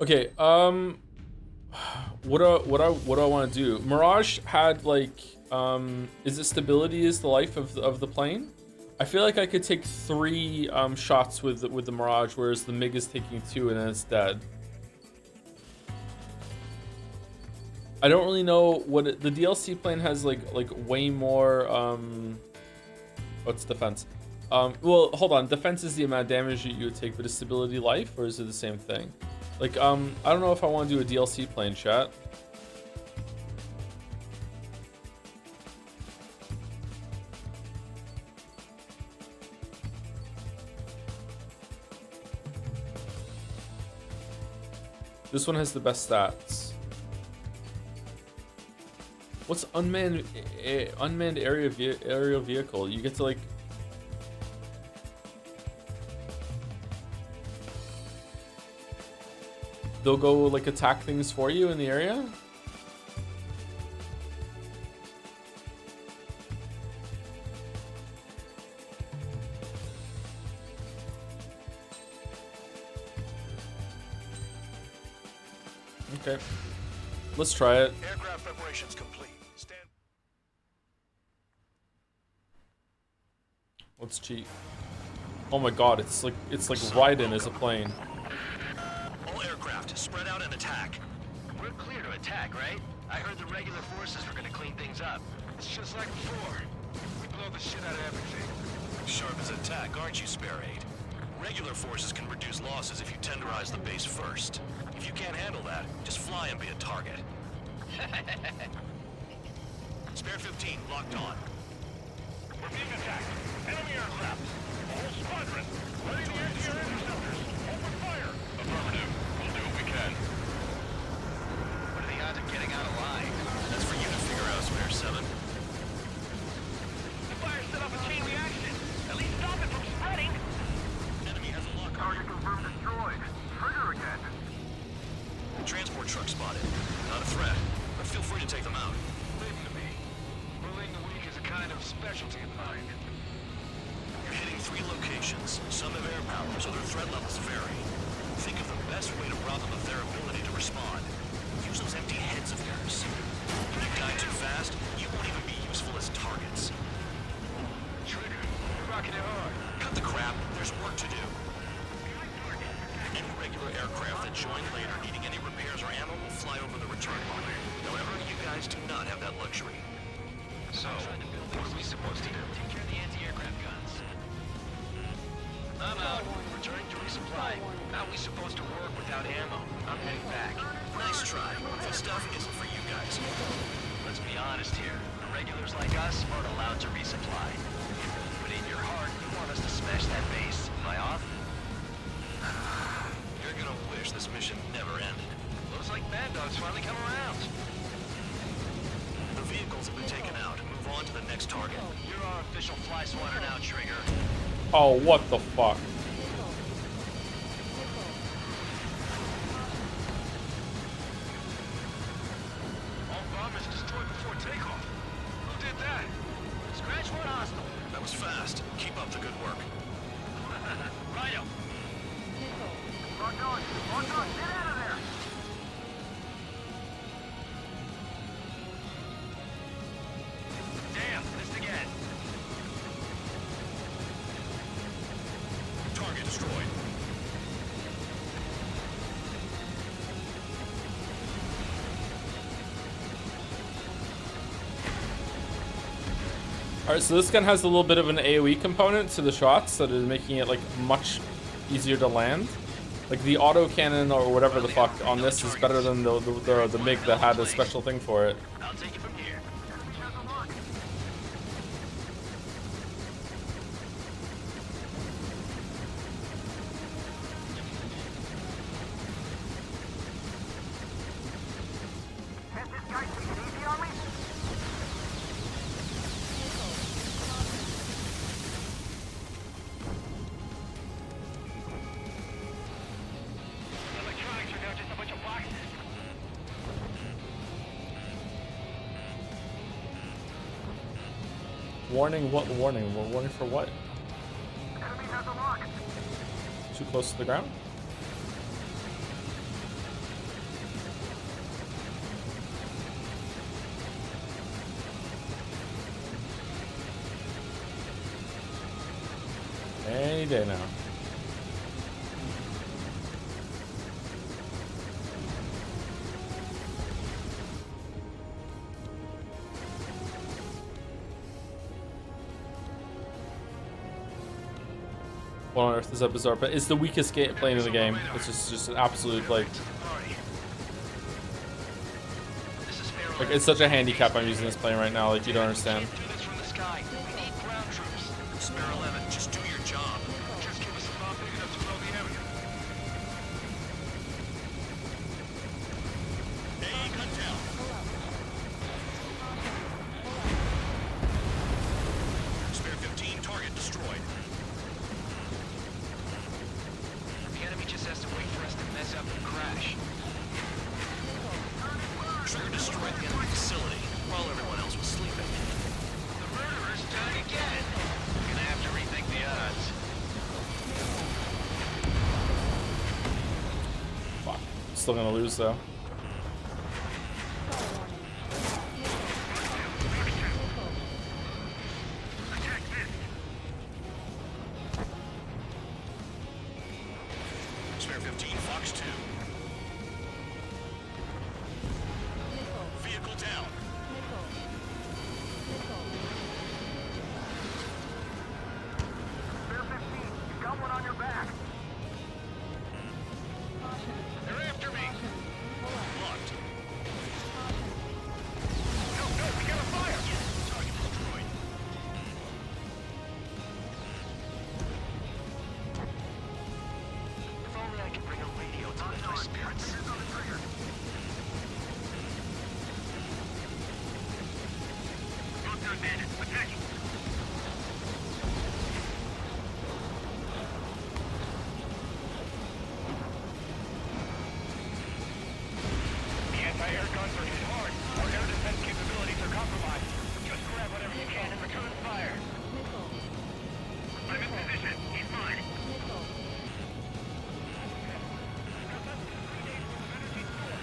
[SPEAKER 1] Okay, what do I want to do? Mirage had like, is it stability is the life of the plane? I feel like I could take 3 shots with the Mirage, whereas the MiG is taking 2 and then it's dead. I don't really know what the DLC plane has like way more. What's defense? Well, hold on. Defense is the amount of damage that you would take, but is stability life, or is it the same thing? Like, I don't know if I want to do a DLC plane, chat. This one has the best stats. What's unmanned aerial vehicle? You get to like. They'll go like attack things for you in the area? Okay. Let's try it.
[SPEAKER 10] Aircraft preparations complete. Stand.
[SPEAKER 1] Let's cheat. Oh my god, it's like Raiden as a plane.
[SPEAKER 10] All aircraft, spread out and attack.
[SPEAKER 12] We're clear to attack, right? I heard the regular forces were gonna clean things up.
[SPEAKER 11] It's just like before. We blow the shit out of everything.
[SPEAKER 10] Sharp as attack, aren't you, Spare Aid? Regular forces can reduce losses if you tenderize the base first. If you can't handle that, just fly and be a target. Spare 15, locked on.
[SPEAKER 16] We're being attacked. Enemy aircraft. A whole squadron. Ready the anti-air interceptors. Open fire. Affirmative. We'll do what we can.
[SPEAKER 12] What are the odds of getting out alive?
[SPEAKER 10] That's for you to figure out, Spare 7.
[SPEAKER 16] The fire set off a chain reaction. At least stop it from spreading.
[SPEAKER 10] Enemy has a lock.
[SPEAKER 16] Target confirmed destroyed. Trigger again.
[SPEAKER 10] Transport truck spotted. Not a threat, but feel free to take them out.
[SPEAKER 11] Leave them to me. Bullying the weak is a kind of specialty of mine.
[SPEAKER 10] You're hitting 3 locations. Some have air power, so their threat levels vary. Think of the best way to rob them of their ability to respond. Use those empty heads of yours.
[SPEAKER 12] what are we supposed to do? Take care of the anti-aircraft guns. I'm out. Returning to resupply. How are we supposed to work without ammo? I'm heading back.
[SPEAKER 10] Nice try. This stuff isn't for you guys.
[SPEAKER 12] Let's be honest here. The regulars like us aren't allowed to resupply. But in your heart, you want us to smash that base. Am I off?
[SPEAKER 10] You're gonna wish this mission never ended.
[SPEAKER 12] Looks like Bad Dog's finally come around.
[SPEAKER 10] The vehicles have been taken out. Move on to the next target.
[SPEAKER 12] You're our official fly swatter now, Trigger.
[SPEAKER 1] Oh, what the fuck?
[SPEAKER 12] All bombers destroyed before takeoff. Who did that? Scratch one hostile.
[SPEAKER 10] That was fast. Keep up the good work.
[SPEAKER 12] Righto.
[SPEAKER 16] Lock on, get out of there!
[SPEAKER 12] Damn, missed again.
[SPEAKER 10] Target destroyed.
[SPEAKER 1] Alright, so this gun has a little bit of an AoE component to the shots that is making it like much easier to land. Like the auto cannon or whatever the fuck on this is better than the MiG that had a special thing for it.
[SPEAKER 12] I'll take it from here.
[SPEAKER 16] Can't this guy take it easy on me?
[SPEAKER 12] Electronics are now just a bunch of boxes.
[SPEAKER 1] Warning, what warning? Warning for what?
[SPEAKER 16] Enemy has a lock.
[SPEAKER 1] Too close to the ground? Any day now. What on earth is that bizarre? But it's the weakest plane in the game. It's just an absolute like it's such a handicap I'm using this plane right now. Like you don't understand.
[SPEAKER 10] Spare 11, just do your job.
[SPEAKER 12] Just give us a bomb big enough to blow the area.
[SPEAKER 10] Hey, gun down. Spare 15, target destroyed.
[SPEAKER 12] The enemy just has to wait for us to mess up and crash.
[SPEAKER 10] Trigger destroyed the enemy facility while everyone else was sleeping.
[SPEAKER 12] The murderer's done it again. Gonna have to rethink the odds.
[SPEAKER 1] Fuck. Still gonna lose though.
[SPEAKER 10] Spare 15, Fox 2. Vehicle down.
[SPEAKER 16] Spare 15, you've got one on your back.
[SPEAKER 12] They're after me.
[SPEAKER 10] Blocked.
[SPEAKER 16] No, we got a fire!
[SPEAKER 10] Target destroyed.
[SPEAKER 12] If only I could bring a radio to lift my spirits.
[SPEAKER 16] Fingers on the trigger. Not done, bandit. Attacking.
[SPEAKER 12] The anti-air guns are hit hard. Our air defense capabilities are compromised. Just grab whatever you can and return fire.
[SPEAKER 16] I'm in position. He's mine.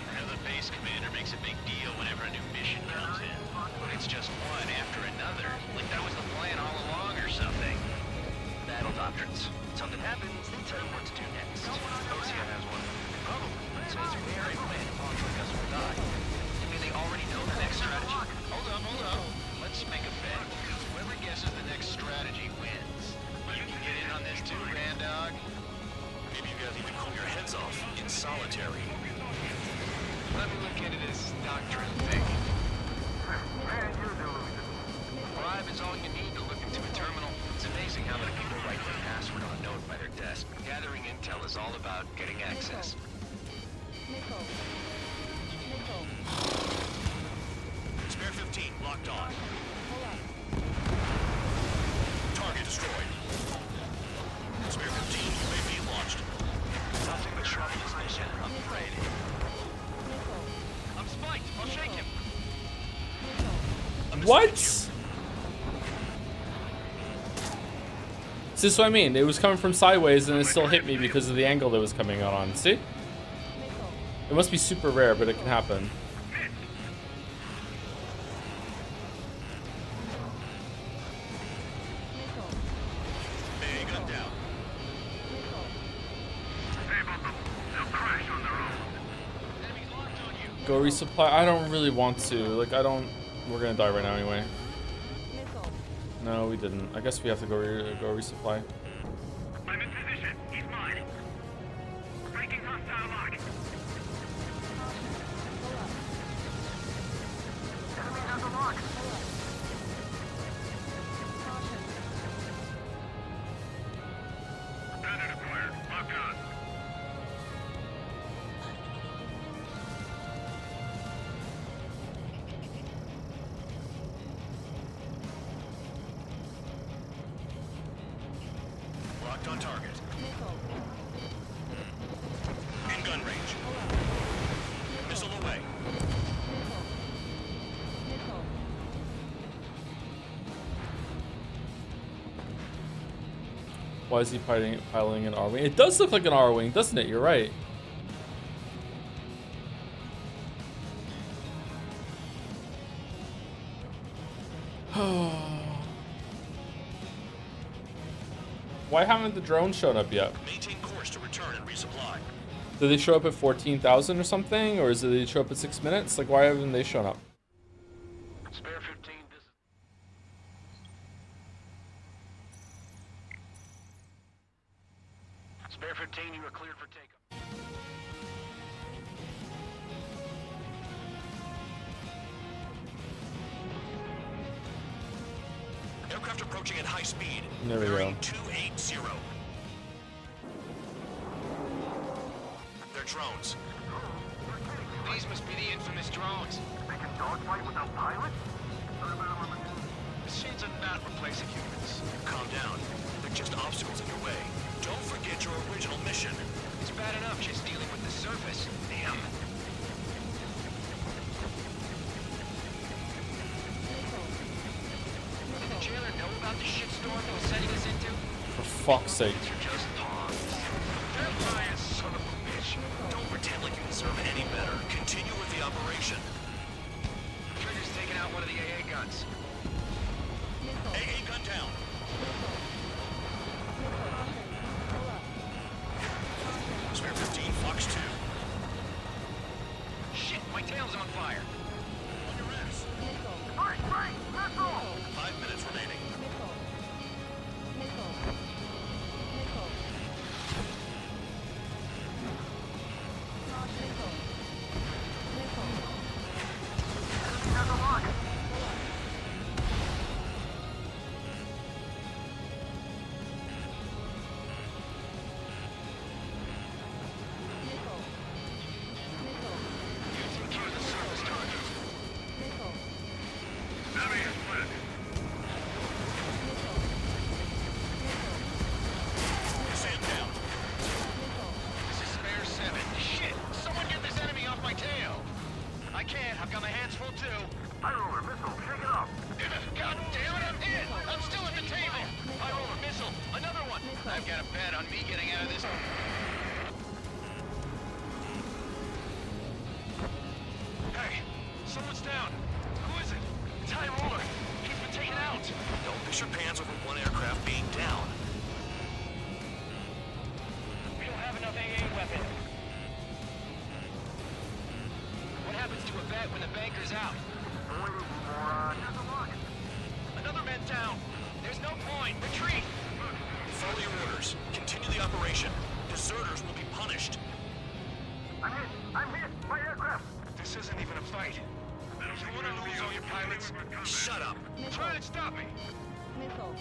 [SPEAKER 12] I know the base commander makes a big deal whenever a new mission comes in. But it's just one after another. Like that was the plan all along or something. Battle doctrines. Something happens, they tell you what to do next. OCA has one. Probably. It says where and when conflict us will die. You mean they already know the next strategy? Hold up. Let's make a
[SPEAKER 1] What? See, that's what I mean. It was coming from sideways and it still hit me because of the angle that was coming out on. See? It must be super rare, but it can happen. Go resupply. I don't really want to. Like, I don't. We're gonna die right now anyway. No, we didn't. I guess we have to go resupply.
[SPEAKER 16] I'm in position. He's mine. Breaking hostile lock. Enemy has a lock. Bandit acquired. Lock on.
[SPEAKER 10] Locked on target. In gun range. Missile away.
[SPEAKER 1] Why is he piloting an R-Wing? It does look like an R-Wing, doesn't it? You're right. Why haven't the drones shown up yet?
[SPEAKER 10] Maintain course to return and resupply.
[SPEAKER 1] Did they show up at 14,000 or something? Or did they show up at 6 minutes? Like, why haven't they shown up?
[SPEAKER 11] Spare 15, this is... Spare 15, you are cleared for takeoff.
[SPEAKER 10] Aircraft approaching at high speed.
[SPEAKER 1] There we go.
[SPEAKER 10] Bearing 280. They're drones.
[SPEAKER 12] These must be the infamous drones.
[SPEAKER 16] They can dogfight without pilots?
[SPEAKER 12] Machines are not replacing humans.
[SPEAKER 10] Calm down. They're just obstacles in your way. Don't forget your original mission.
[SPEAKER 12] It's bad enough just dealing with the surface. Damn. Did the jailer know about the shitstorm he was sending us into?
[SPEAKER 1] For fuck's sake.
[SPEAKER 12] You're just pawns.
[SPEAKER 10] Vampire son of a bitch. Don't pretend like you deserve any better. Continue with the operation.
[SPEAKER 12] Trigger's taking out one of the AA guns.
[SPEAKER 10] AA gun down. Spare 15, Fox 2.
[SPEAKER 12] Shit, my tail's on fire.
[SPEAKER 10] On your ass.
[SPEAKER 16] Right, missile!
[SPEAKER 10] 5 minutes remaining.
[SPEAKER 16] Enemy has a lock.
[SPEAKER 12] Secure the surface target.
[SPEAKER 16] Enemy is split.
[SPEAKER 10] Sam down.
[SPEAKER 12] This is spare 7. Shit! Someone get this enemy off my tail! I can't. I've got my hands full too.
[SPEAKER 16] High roller missile. Shake it off.
[SPEAKER 12] God damn it! I'm hit! I'm still at the table! I roll a missile. Another one! I've got a bet on me getting out of this.
[SPEAKER 10] Hey, someone's down. Who is it? It's High Roller. He's been taken out. Don't piss your pants over one aircraft being down.
[SPEAKER 12] We don't have enough AA weapon. What happens to a bet when the banker's out? Another man down. There's no point. Retreat.
[SPEAKER 10] Follow your orders. Continue the operation. Deserters will be punished.
[SPEAKER 16] I'm hit. My aircraft.
[SPEAKER 12] This isn't even a fight. You want to lose all your pilots?
[SPEAKER 10] Shut up.
[SPEAKER 12] Try and stop me.
[SPEAKER 15] Missile.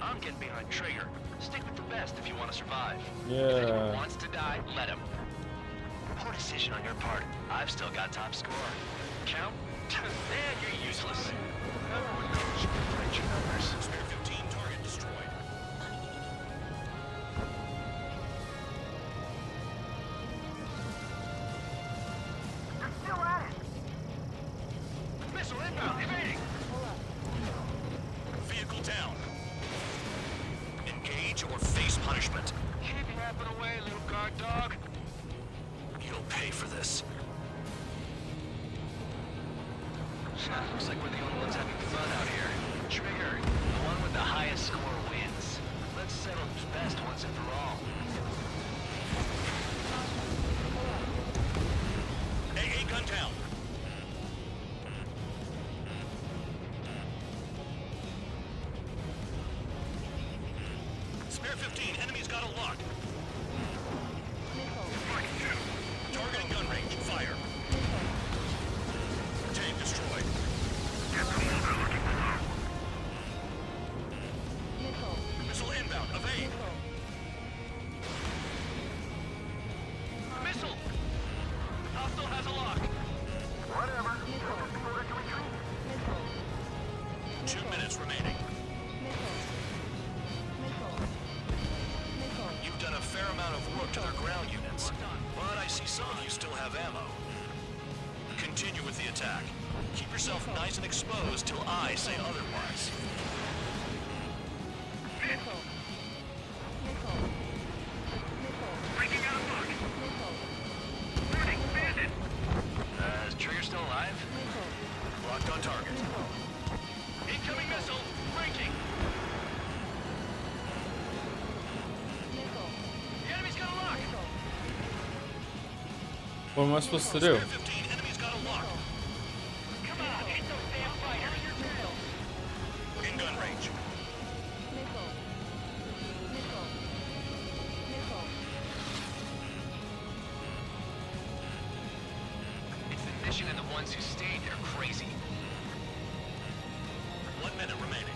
[SPEAKER 12] I'm getting behind Traeger. Stick with the best if you want to survive. If
[SPEAKER 1] Yeah.
[SPEAKER 12] anyone wants to die, let him. Poor decision on your part. I've still got top score. Count? Man, you're useless. Everyone knows you can write your numbers.
[SPEAKER 10] Spare 15, target destroyed.
[SPEAKER 16] You're still at it.
[SPEAKER 12] Missile inbound, evading.
[SPEAKER 10] or face punishment.
[SPEAKER 12] Keep yapping away, little guard dog.
[SPEAKER 10] You'll pay for this.
[SPEAKER 12] Looks like we're the only ones having fun out here. Trigger, the one with the highest score wins. Let's settle who's best once and for all.
[SPEAKER 8] AA gun down. Spare 15, enemy's got a lock. Targeting gun range, fire. Tank destroyed. Missile inbound, evade.
[SPEAKER 12] Missile! Hostile has a lock.
[SPEAKER 16] Whatever.
[SPEAKER 10] 2 minutes remaining. You've done a fair amount of work to their ground units, but I see some of you still have ammo. Continue with the attack. Keep yourself nice and exposed till I say otherwise.
[SPEAKER 16] Breaking out of lock. Warning, bandit.
[SPEAKER 12] Is Trigger still alive?
[SPEAKER 10] Locked on target.
[SPEAKER 12] Incoming missile! Breaking! The enemy's got a lock!
[SPEAKER 1] What am I supposed to do?
[SPEAKER 10] 15, enemy's got a lock.
[SPEAKER 12] Come on, hit those damn fighters!
[SPEAKER 10] In gun range.
[SPEAKER 12] It's the mission and the ones who stayed there crazy.
[SPEAKER 10] 1 minute remaining.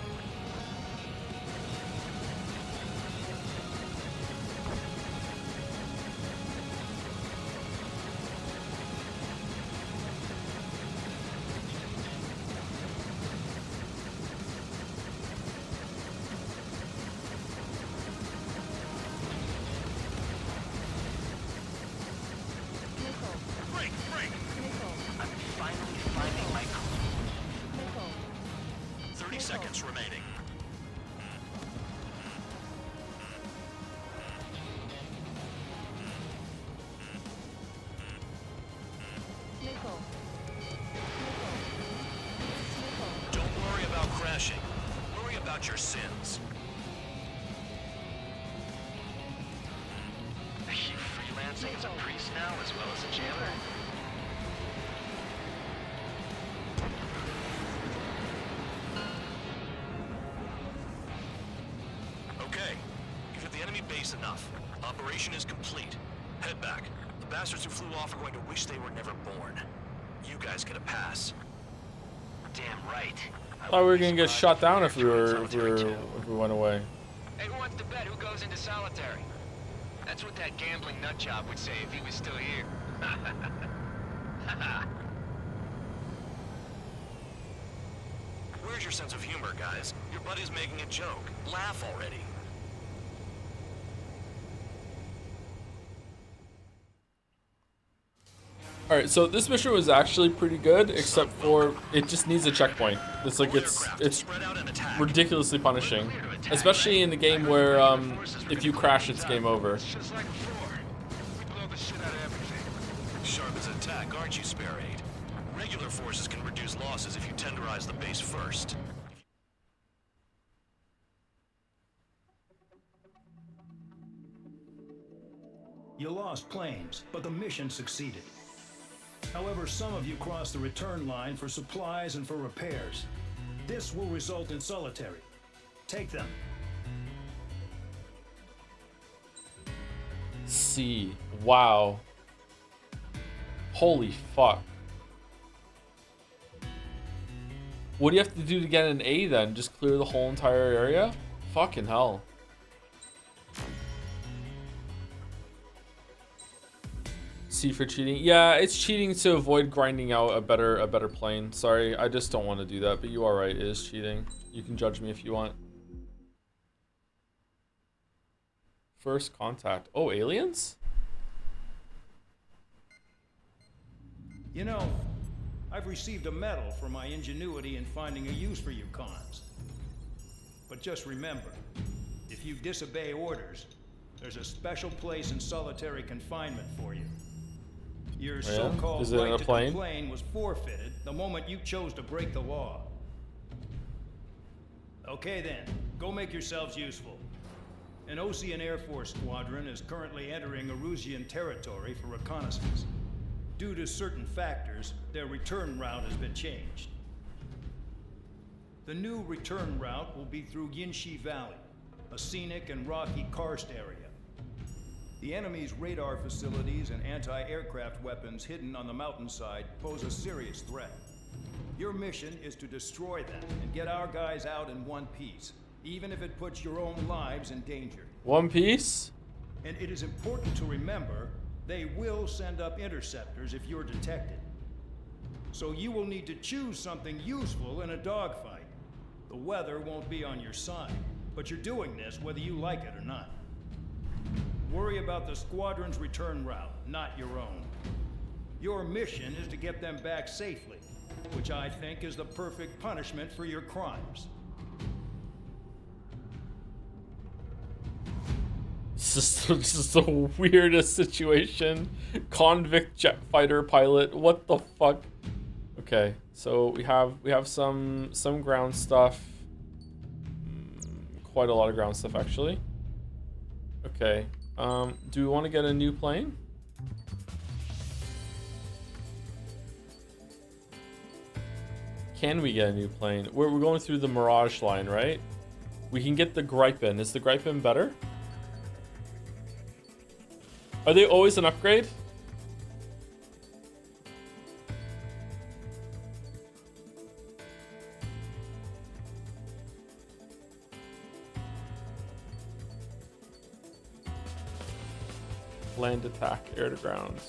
[SPEAKER 10] Break, break.
[SPEAKER 12] I'm finally finding my crew.
[SPEAKER 10] 30 seconds remaining. Don't worry about crashing. Worry about your sins.
[SPEAKER 12] Are you freelancing as a priest now as well as a jailer?
[SPEAKER 10] Okay, you've hit the enemy base enough. Operation is complete. Head back. The bastards who flew off are going to wish they were never born. You guys get a pass.
[SPEAKER 12] Damn right.
[SPEAKER 1] Thought we were gonna get shot down if we went away.
[SPEAKER 12] Hey, who wants to bet who goes into solitary? That's what that gambling nutjob would say if he was still here.
[SPEAKER 10] Where's your sense of humor, guys? Your buddy's making a joke. Laugh already.
[SPEAKER 1] Alright, so this mission was actually pretty good, except for it just needs a checkpoint. It's like it's ridiculously punishing. Especially in the game where if you crash it's game over.
[SPEAKER 10] Just like before. We blow the shit out of everything. Sharp as a tack, aren't you, Spare 8? Regular forces can reduce losses if you tenderize the base first.
[SPEAKER 17] You lost planes, but the mission succeeded. However, some of you crossed the return line for supplies and for repairs. This will result in solitary. Take them.
[SPEAKER 1] C. Wow. Holy fuck. What do you have to do to get an A then? Just clear the whole entire area? Fucking hell. C for cheating. Yeah, it's cheating to avoid grinding out a better plane. Sorry, I just don't want to do that, but you are right, it is cheating. You can judge me if you want. First contact. Oh, aliens?
[SPEAKER 17] You know, I've received a medal for my ingenuity in finding a use for you cons. But just remember, If you disobey orders, there's a special place in solitary confinement for you. Your so-called
[SPEAKER 1] Is it in
[SPEAKER 17] right
[SPEAKER 1] a
[SPEAKER 17] to
[SPEAKER 1] plane?
[SPEAKER 17] complain was forfeited the moment you chose to break the law. Okay then, go make yourselves useful. An Osean Air Force squadron is currently entering Erusian territory for reconnaissance. Due to certain factors, their return route has been changed. The new return route will be through Yinshi Valley, a scenic and rocky karst area. The enemy's radar facilities and anti-aircraft weapons hidden on the mountainside pose a serious threat. Your mission is to destroy them and get our guys out in one piece, even if it puts your own lives in danger.
[SPEAKER 1] One Piece?
[SPEAKER 17] And it is important to remember, they will send up interceptors if you're detected. So you will need to choose something useful in a dogfight. The weather won't be on your side, but you're doing this whether you like it or not. Worry about the squadron's return route, not your own. Your mission is to get them back safely, which I think is the perfect punishment for your crimes.
[SPEAKER 1] This is the weirdest situation. Convict jet fighter pilot. What the fuck? Okay, so we have some ground stuff. Quite a lot of ground stuff actually. Okay. Do we want to get a new plane? Can we get a new plane? We're going through the Mirage line, right? We can get the Gripen. Is the Gripen better? Are they always an upgrade? Land attack, air to ground.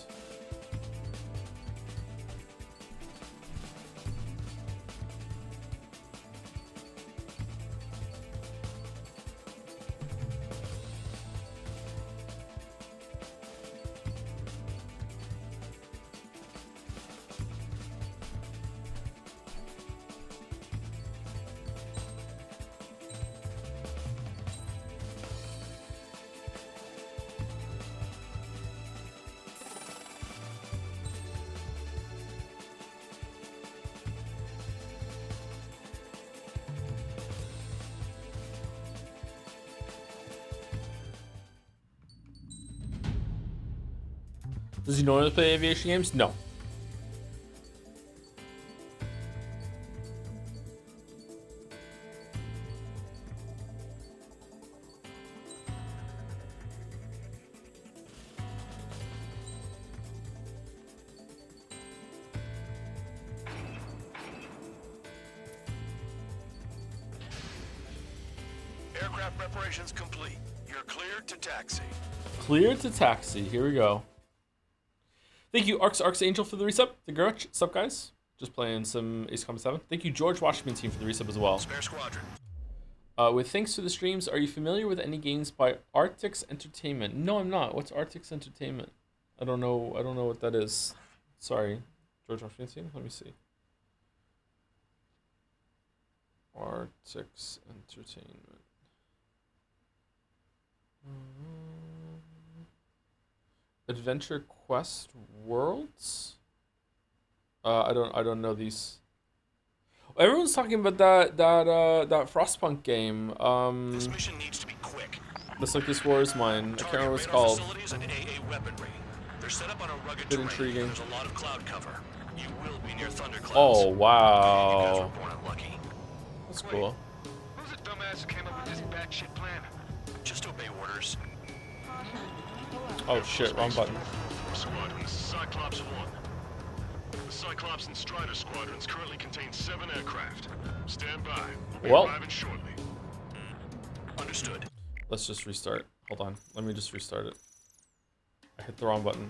[SPEAKER 1] Does he know how to play aviation games? No.
[SPEAKER 11] Aircraft preparations complete. You're cleared to taxi.
[SPEAKER 1] Clear to taxi. Here we go. Thank you, Archangel for the resub. The Gurch, sup guys? Just playing some Ace Combat 7. Thank you, George Washington team for the resub as well.
[SPEAKER 10] Spare squadron.
[SPEAKER 1] With thanks to the streams, are you familiar with any games by Artix Entertainment? No, I'm not. What's Artix Entertainment? I don't know what that is. Sorry, George Washington team. Let me see. Artix Entertainment. Adventure Quest Worlds? I don't know these. Everyone's talking about that Frostpunk game.
[SPEAKER 10] This mission needs to be quick.
[SPEAKER 1] Looks like this war is mine. I can't remember what it's called.
[SPEAKER 10] Facilities and AA weaponry. They're set up on a rugged
[SPEAKER 1] Bit
[SPEAKER 10] terrain.
[SPEAKER 1] intriguing.
[SPEAKER 10] There's a lot of cloud cover. You will be near thunderclouds.
[SPEAKER 1] Oh
[SPEAKER 10] You guys
[SPEAKER 1] wow.
[SPEAKER 10] were born unlucky.
[SPEAKER 1] That's cool.
[SPEAKER 11] Who's the dumbass who came up with this batshit plan?
[SPEAKER 10] Just obey orders.
[SPEAKER 1] Oh shit, wrong button.
[SPEAKER 11] Squadron, this is Cyclops 1. The Cyclops and Strider squadrons currently contain 7 aircraft. Stand by. We'll be
[SPEAKER 1] Well.
[SPEAKER 11] arriving shortly.
[SPEAKER 10] Understood.
[SPEAKER 1] Let's just restart. Hold on. Let me just restart it. I hit the wrong button.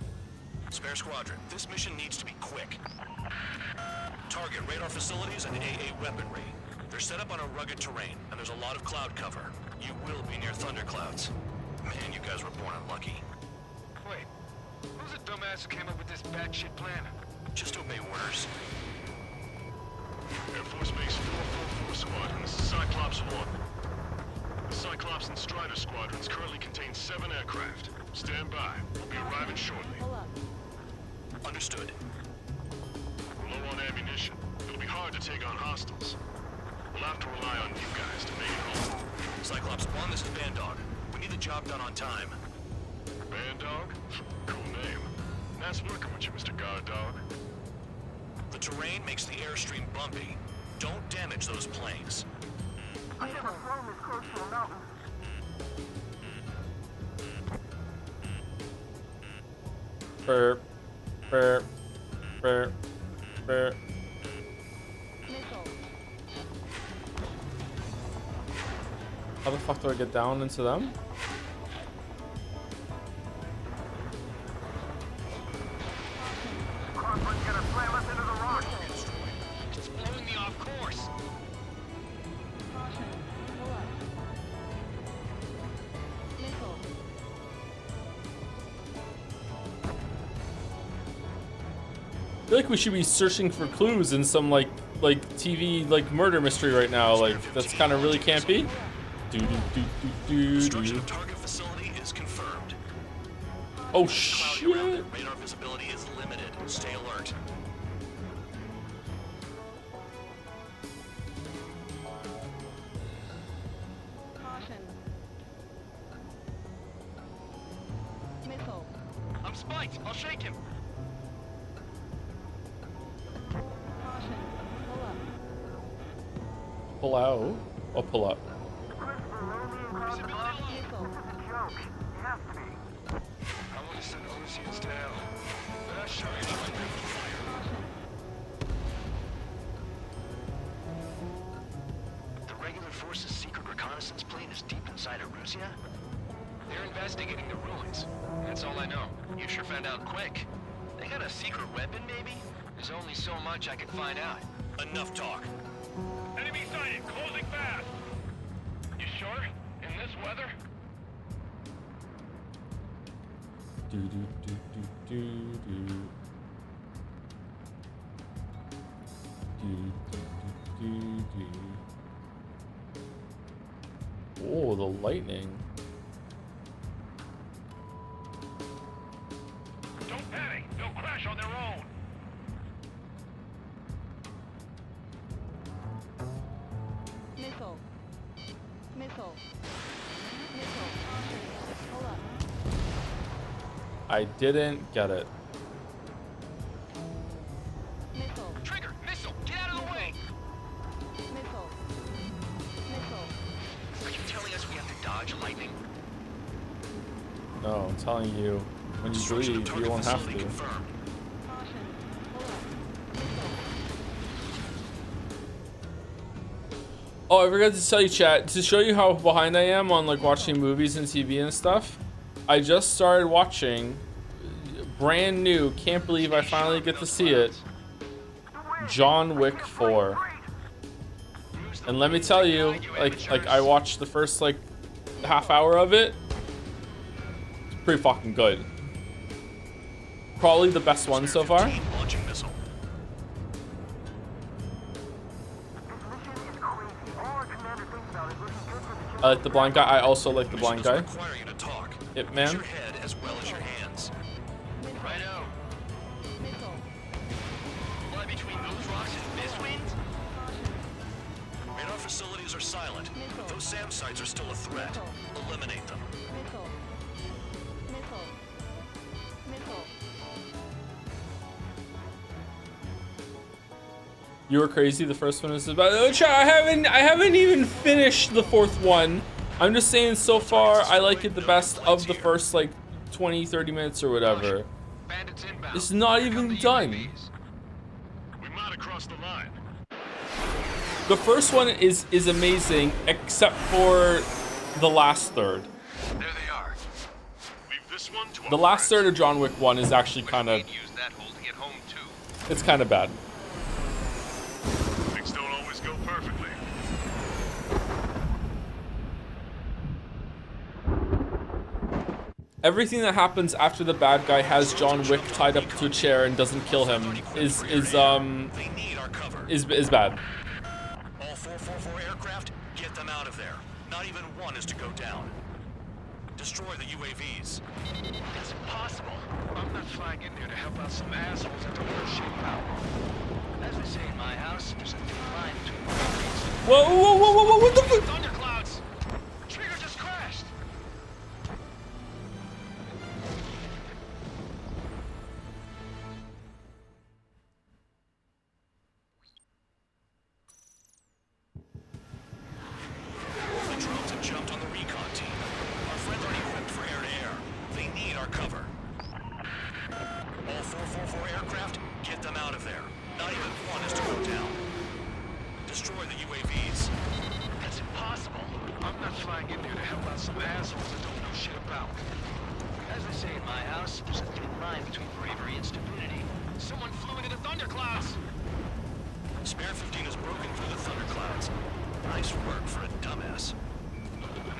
[SPEAKER 10] Spare squadron. This mission needs to be quick. Target radar facilities and AA weaponry. They're set up on a rugged terrain, and there's a lot of cloud cover. You will be near thunderclouds. Man, you guys were born unlucky.
[SPEAKER 11] Wait, who's the dumbass who came up with this batshit plan?
[SPEAKER 10] Just obey orders.
[SPEAKER 11] Air Force Base 444 Squadron, this is Cyclops 1. The Cyclops Cyclops and Strider squadrons currently contain 7 aircraft. Stand by. We'll be arriving shortly.
[SPEAKER 10] Understood.
[SPEAKER 11] We're low on ammunition. It'll be hard to take on hostiles. We'll have to rely on you guys to make it home.
[SPEAKER 10] Cyclops 1, this is Bandog. We need the job done on time.
[SPEAKER 11] Bandog? Cool name. Nice working with you, Mr. Guard Dog.
[SPEAKER 10] The terrain makes the airstream bumpy. Don't damage those planes.
[SPEAKER 16] I have a plane this close to a mountain.
[SPEAKER 1] Burp. Burp. Burp. Burp. How the fuck do I get down into them?
[SPEAKER 16] Convoy's gonna slam us into the rock.
[SPEAKER 12] It's blowing me off course.
[SPEAKER 1] I feel like we should be searching for clues in some like TV like murder mystery right now. Like that's kind of really campy.
[SPEAKER 10] Destruction of target facility is confirmed.
[SPEAKER 1] Oh shit!
[SPEAKER 10] Radar visibility is limited. Stay alert.
[SPEAKER 15] Missile.
[SPEAKER 12] I'm spiked. I'll shake him.
[SPEAKER 1] Pull out. Or pull up.
[SPEAKER 11] I want to send Oceans down. But I sure enjoyed them fire.
[SPEAKER 12] The regular force's secret reconnaissance plane is deep inside Erusea? They're investigating the ruins. That's all I know. You sure found out quick. They got a secret weapon, maybe? There's only so much I can find out.
[SPEAKER 10] Enough talk.
[SPEAKER 16] Enemy sighted, closing fast.
[SPEAKER 12] You sure? In this weather?
[SPEAKER 1] Do do do do do do. Do do do do do. Oh, the lightning.
[SPEAKER 16] Don't panic, they'll crash on their own.
[SPEAKER 15] Missile. Missile. Missile. Pull up.
[SPEAKER 1] I didn't get it.
[SPEAKER 15] Missile.
[SPEAKER 12] Trigger! Missile! Get out of the way!
[SPEAKER 15] Missile. Missile.
[SPEAKER 12] Are you telling us we have to dodge lightning?
[SPEAKER 1] No, I'm telling you, when you leave, you won't have to. Oh, I forgot to tell you, chat, to show you how behind I am on like watching movies and TV and stuff. I just started watching, brand new, can't believe I finally get to see it, John Wick 4. And let me tell you, like I watched the first like half hour of it. It's pretty fucking good. Probably the best one so far.
[SPEAKER 10] Launching missile.
[SPEAKER 1] I like the blind guy. I also like the blind guy.
[SPEAKER 10] Require you to talk.
[SPEAKER 1] It
[SPEAKER 10] Use
[SPEAKER 1] man.
[SPEAKER 10] your head as well as your hands.
[SPEAKER 12] Righto. Fly between those rocks and this wind?
[SPEAKER 10] Radar facilities are silent, but those SAM sites are still a threat. Eliminate them.
[SPEAKER 15] Missile. Missile. Missile.
[SPEAKER 1] You were crazy. The first one is about. Oh, chat, I haven't even finished the fourth one. I'm just saying so far I like it the best of the first like 20-30 minutes or whatever. It's not even done.
[SPEAKER 11] We might have crossed the line.
[SPEAKER 1] The first one is amazing except for the last third.
[SPEAKER 11] There they are. Leave this one to
[SPEAKER 1] The last third of John Wick 1 is actually kind of,
[SPEAKER 11] use that hole to get home too.
[SPEAKER 1] it's kind of bad.
[SPEAKER 11] Things don't always go perfectly.
[SPEAKER 1] Everything that happens after the bad guy has John Wick tied up to a chair and doesn't kill him is bad.
[SPEAKER 10] All 444 aircraft, Get them out of there. Not even one is to go down. Destroy the UAVs.
[SPEAKER 12] That's impossible. I'm not flying in there to help out some assholes that don't know shit about. As they say in my house, there's a thin line between
[SPEAKER 1] Whoa, whoa, whoa, whoa, whoa, what the fuck?
[SPEAKER 12] thunderclouds. Trigger just crashed.
[SPEAKER 10] The drones have jumped on the recon team. Our friends aren't equipped for air-to-air. They need our cover. All 444 aircraft, get them out of there. Not even one is to go down. Destroy the UAVs.
[SPEAKER 12] That's impossible. I'm not flying in there to help out some assholes that don't know shit about. As they say in my house, there's a thin line between bravery and stupidity. Someone flew into the thunderclouds.
[SPEAKER 10] Spare 15 has broken through the thunderclouds. Nice work for a dumbass.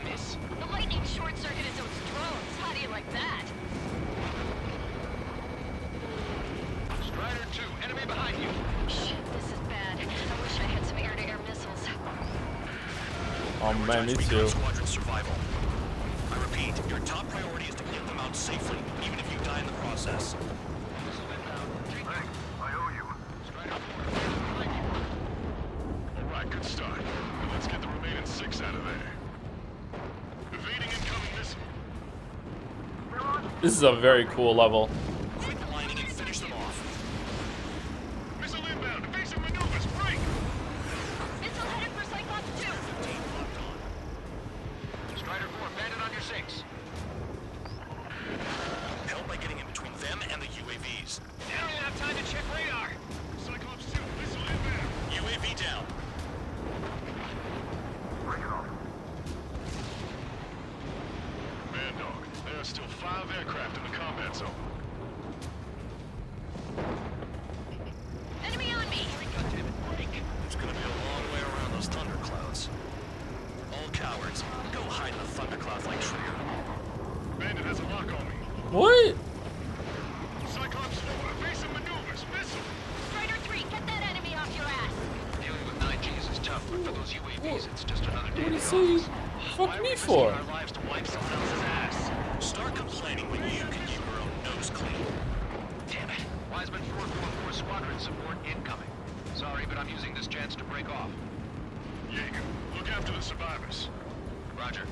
[SPEAKER 12] Miss?
[SPEAKER 13] The lightning short-circuited those drones. How do you like that?
[SPEAKER 12] Strider 2, enemy behind you.
[SPEAKER 13] Shit, this is bad. I wish I had some air-to-air missiles.
[SPEAKER 1] Oh man, me
[SPEAKER 10] Recon
[SPEAKER 1] too.
[SPEAKER 10] Squadron survival. I repeat, your top priority is to get them out safely, even if you die in the process.
[SPEAKER 11] I owe you. All right, good start. Now let's get the remaining 6 out of there. Evading incoming missile.
[SPEAKER 1] This is a very cool level.
[SPEAKER 10] Quit lining and finish them off.
[SPEAKER 11] Missile inbound. Evasive maneuvers. Break.
[SPEAKER 13] Missile headed for Cyclops 2.
[SPEAKER 12] Strider 4, bandit on your 6.
[SPEAKER 10] Help by getting in between them and the UAVs.
[SPEAKER 12] They don't even have time to check radar.
[SPEAKER 11] Cyclops 2, missile inbound.
[SPEAKER 10] UAV down.
[SPEAKER 11] Man dog, there are still 5 aircraft in the combat zone.
[SPEAKER 13] Enemy on me.
[SPEAKER 10] It's gonna be a long way around those thunderclouds. All cowards, go hide in the thunderclouds like Trigger.
[SPEAKER 11] Bandit has a lock on me.
[SPEAKER 1] What?
[SPEAKER 11] Cyclops 4, evasive maneuvers. Missile.
[SPEAKER 13] Strider 3, get that enemy off your ass.
[SPEAKER 12] Dealing with 9Gs is tough, but for those UAVs, it's just another day.
[SPEAKER 1] What
[SPEAKER 12] in
[SPEAKER 1] is
[SPEAKER 12] the
[SPEAKER 1] he
[SPEAKER 12] office. Why
[SPEAKER 1] fuck
[SPEAKER 12] are
[SPEAKER 1] me
[SPEAKER 12] we
[SPEAKER 1] for?
[SPEAKER 12] risking our lives to wipe someone else's ass?
[SPEAKER 10] Start complaining when you can keep your own nose clean.
[SPEAKER 12] Damn it. Wiseman 444 Squadron support incoming. Sorry, but I'm using this chance to break off.
[SPEAKER 11] Jaeger, look after the survivors.
[SPEAKER 12] Roger.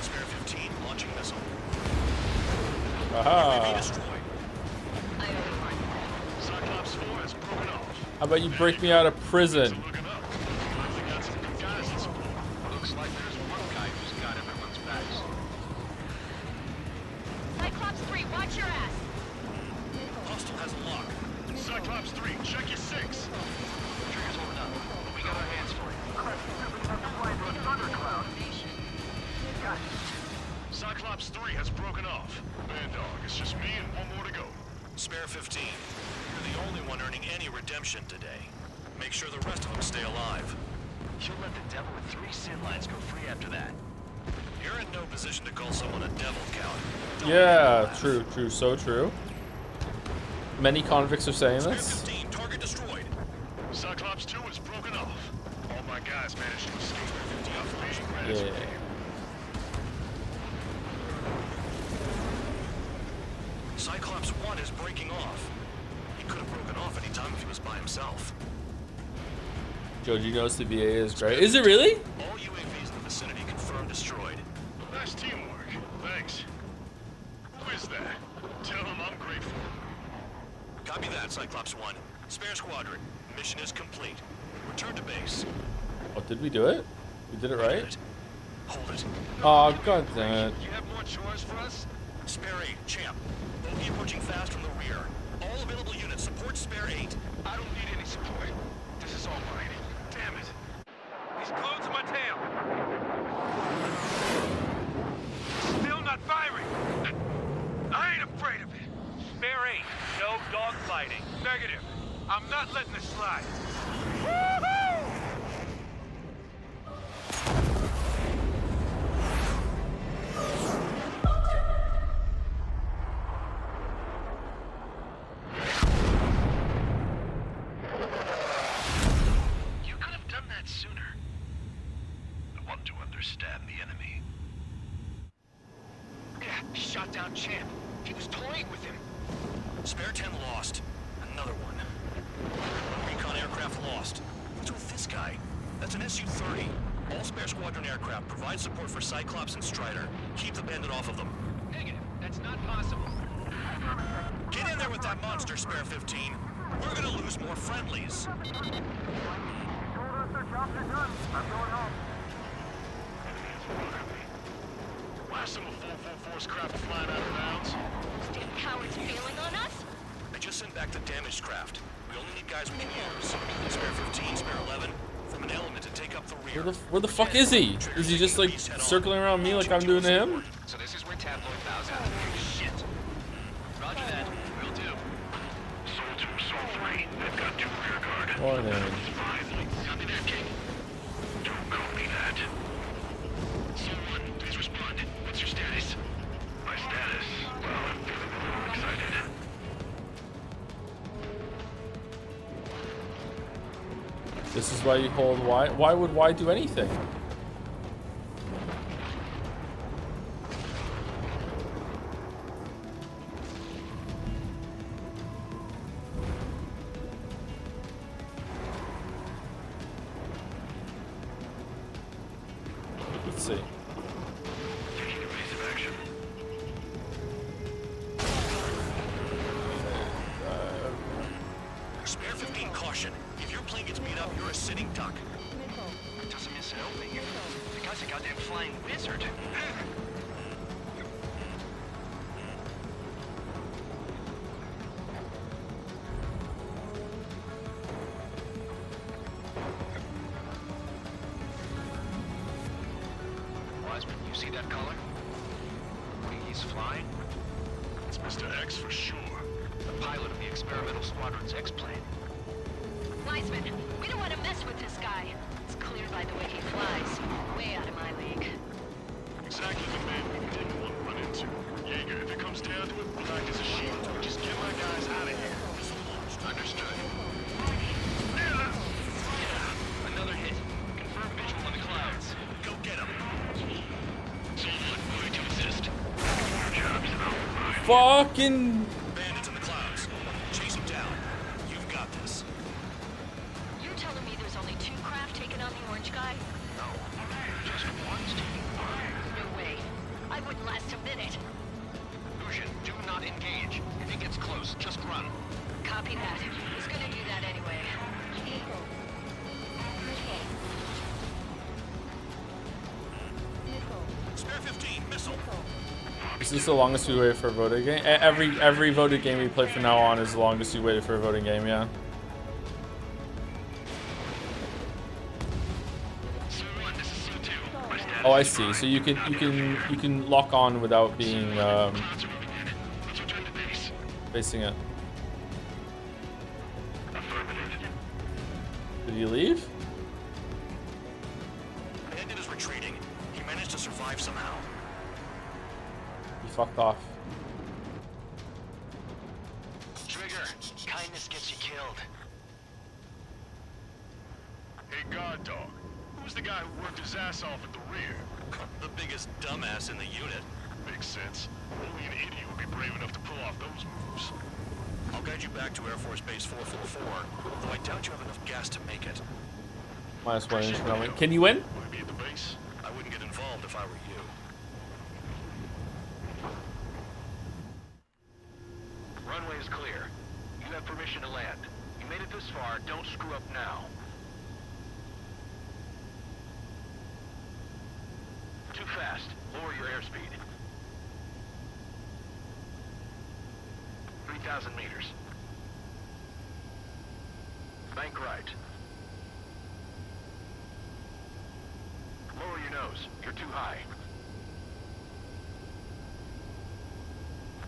[SPEAKER 10] Spare 15 launching missile.
[SPEAKER 1] Aha.
[SPEAKER 10] Destroyed.
[SPEAKER 11] Cyclops 4 has broken off.
[SPEAKER 1] How about you break me out of prison?
[SPEAKER 11] Looking up. We got some good guys in support.
[SPEAKER 12] Looks like there's one guy who's got everyone's backs.
[SPEAKER 13] Cyclops 3, watch your ass.
[SPEAKER 10] Hostile has a lock.
[SPEAKER 11] Cyclops 3, check your 6.
[SPEAKER 12] Trigger's holding up, but we got our hands full.
[SPEAKER 11] Cyclops 3 has broken off. Man dog, it's just me and one more to go.
[SPEAKER 10] Spare 15. You're the only one earning any redemption today. Make sure the rest of them stay alive.
[SPEAKER 12] You'll let the devil with 3 sin lines go free after that.
[SPEAKER 10] You're in no position to call someone a devil, Count.
[SPEAKER 1] Yeah, true, so true. Many convicts are saying
[SPEAKER 10] Spare
[SPEAKER 1] this.
[SPEAKER 10] 15, target destroyed.
[SPEAKER 11] Cyclops 2 is broken off. All my guys managed to escape.
[SPEAKER 1] Yeah.
[SPEAKER 10] Cyclops 1 is breaking off. He could have broken off any time if he was by himself.
[SPEAKER 1] Joji knows the VA is great. Is it really?
[SPEAKER 10] All UAVs in the vicinity confirmed destroyed.
[SPEAKER 11] Nice teamwork. Thanks. Who is that? Tell him I'm grateful.
[SPEAKER 10] Copy that, Cyclops 1. Spare squadron. Mission is complete. Return to base.
[SPEAKER 1] Oh, did we do it? We did it right?
[SPEAKER 10] Hold it.
[SPEAKER 1] Oh, god damn it.
[SPEAKER 10] You have more chores for us? Spare 8, champ. Bogey approaching fast from the rear. All available units support Spare 8.
[SPEAKER 12] I don't need any support. This is all mine.
[SPEAKER 11] Damn it.
[SPEAKER 16] He's glued to my tail. Still not firing. I ain't afraid of it. Spare 8. No dogfighting. Negative. I'm not letting this slide. Woohoo!
[SPEAKER 10] champ. He was toying with him. Spare 10 lost. Another one. One recon aircraft lost. What's with this guy? That's an Su-30. All spare squadron aircraft provide support for Cyclops and Strider. Keep the bandit off of them.
[SPEAKER 12] Negative. That's not possible.
[SPEAKER 10] Get in there with that monster, Spare 15. We're gonna lose more friendlies.
[SPEAKER 11] Why some of 444's craft flying out of bounds?
[SPEAKER 13] Damn cowards bailing on us?
[SPEAKER 10] I just sent back the damaged craft. We only need guys we can use. Spare 15, Spare 11. From an element to take up the rear.
[SPEAKER 1] Where the fuck is he? Is he just like circling around me like I'm doing to him?
[SPEAKER 12] So this is where Tabloid bows out. Shit. Roger that. Will do.
[SPEAKER 11] Soul 2, Soul 3. They've got 2 rear guard.
[SPEAKER 1] Morning.
[SPEAKER 11] Copy that, King. Don't copy that. Soul 1, please respond. What's your status? My status? Well, I'm feeling a little excited.
[SPEAKER 1] This is why you hold Y. Why would Y do anything? Let's see.
[SPEAKER 11] Taking evasive action.
[SPEAKER 10] Spare 15, caution. If your plane gets beat up, you're a sitting duck.
[SPEAKER 12] Doesn't miss an opening. The guy's a goddamn flying wizard.
[SPEAKER 11] Wiseman, you see that color? He's flying? It's Mr. X for sure.
[SPEAKER 12] The pilot of the experimental squadron's X-plane.
[SPEAKER 13] Wiseman, we don't want to mess with this guy. It's clear by the way he flies. Way out of my league.
[SPEAKER 11] Exactly the man we didn't want to run into. Jaeger, if it comes down to it, we'll act as a shield. Just get my guys out of here. Understood.
[SPEAKER 12] Another hit. Confirm visual in the clouds.
[SPEAKER 10] Go get him.
[SPEAKER 11] Someone going to assist. Your job's out.
[SPEAKER 1] Fucking.
[SPEAKER 10] Bandits in the clouds. Chase them down. You've got this.
[SPEAKER 13] You're telling me there's only 2 craft taking on the orange guy?
[SPEAKER 11] No, just one's taking fire.
[SPEAKER 13] No way. I wouldn't last a minute.
[SPEAKER 12] Lucian, do not engage. If he gets close, just run.
[SPEAKER 13] Copy that. He's gonna do that anyway.
[SPEAKER 10] Spare 15, missile.
[SPEAKER 1] Is this the longest we waited for a voting game? Every voted game we play from now on is the longest we waited for a voting game. Yeah. Oh, I see. So you can lock on without being facing it. Did he leave?
[SPEAKER 10] Bandit is retreating. He managed to survive somehow.
[SPEAKER 1] He fucked off.
[SPEAKER 12] Trigger, kindness gets you killed.
[SPEAKER 11] Hey, guard dog. Who's the guy who worked his ass off at the rear?
[SPEAKER 10] The biggest dumbass in the unit.
[SPEAKER 11] Makes sense. Only an idiot would be brave enough to pull off those moves.
[SPEAKER 10] I'll guide you back to Air Force Base 444, though I doubt you have enough gas to make it.
[SPEAKER 1] -1 inch penalty. Can you win?
[SPEAKER 11] Want to be at the base?
[SPEAKER 10] I wouldn't get involved if I were you.
[SPEAKER 12] Runway is clear. You have permission to land. You made it this far, don't screw up now. Too fast. Lower your airspeed. 3,000 meters. Bank right. Lower your nose. You're too high.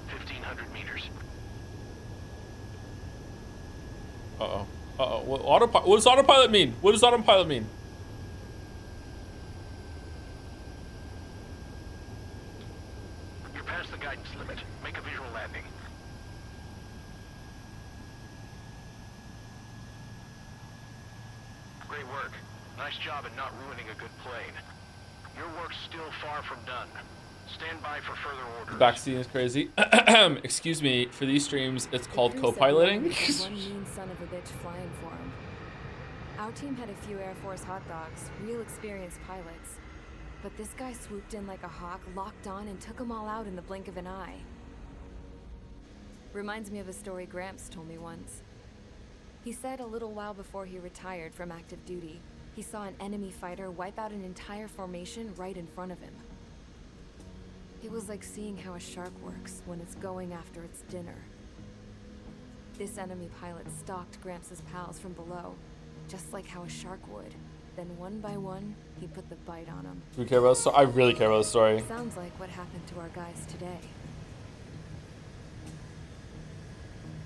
[SPEAKER 12] 1,500 meters.
[SPEAKER 1] Uh-oh. Uh-oh. What does autopilot mean? What does autopilot mean?
[SPEAKER 12] You're past the guidance limit. Make a visual landing. Great work. Nice job at not ruining a good plane. Your work's still far from done.
[SPEAKER 11] Stand by for further orders.
[SPEAKER 1] The backseat is crazy. Excuse me, for these streams, it's called
[SPEAKER 5] The crew said
[SPEAKER 1] co-piloting.
[SPEAKER 5] Ryan was one mean son of a bitch flying for him. Our team had a few Air Force hot dogs, real experienced pilots. But this guy swooped in like a hawk, locked on, and took them all out in the blink of an eye. Reminds me of a story Gramps told me once. He said a little while before he retired from active duty, he saw an enemy fighter wipe out an entire formation right in front of him. It was like seeing how a shark works when it's going after its dinner. This enemy pilot stalked Gramps' pals from below, just like how a shark would. Then one by one, he put the bite on them.
[SPEAKER 1] Do we care about the story? I really care about the story.
[SPEAKER 5] Sounds like what happened to our guys today.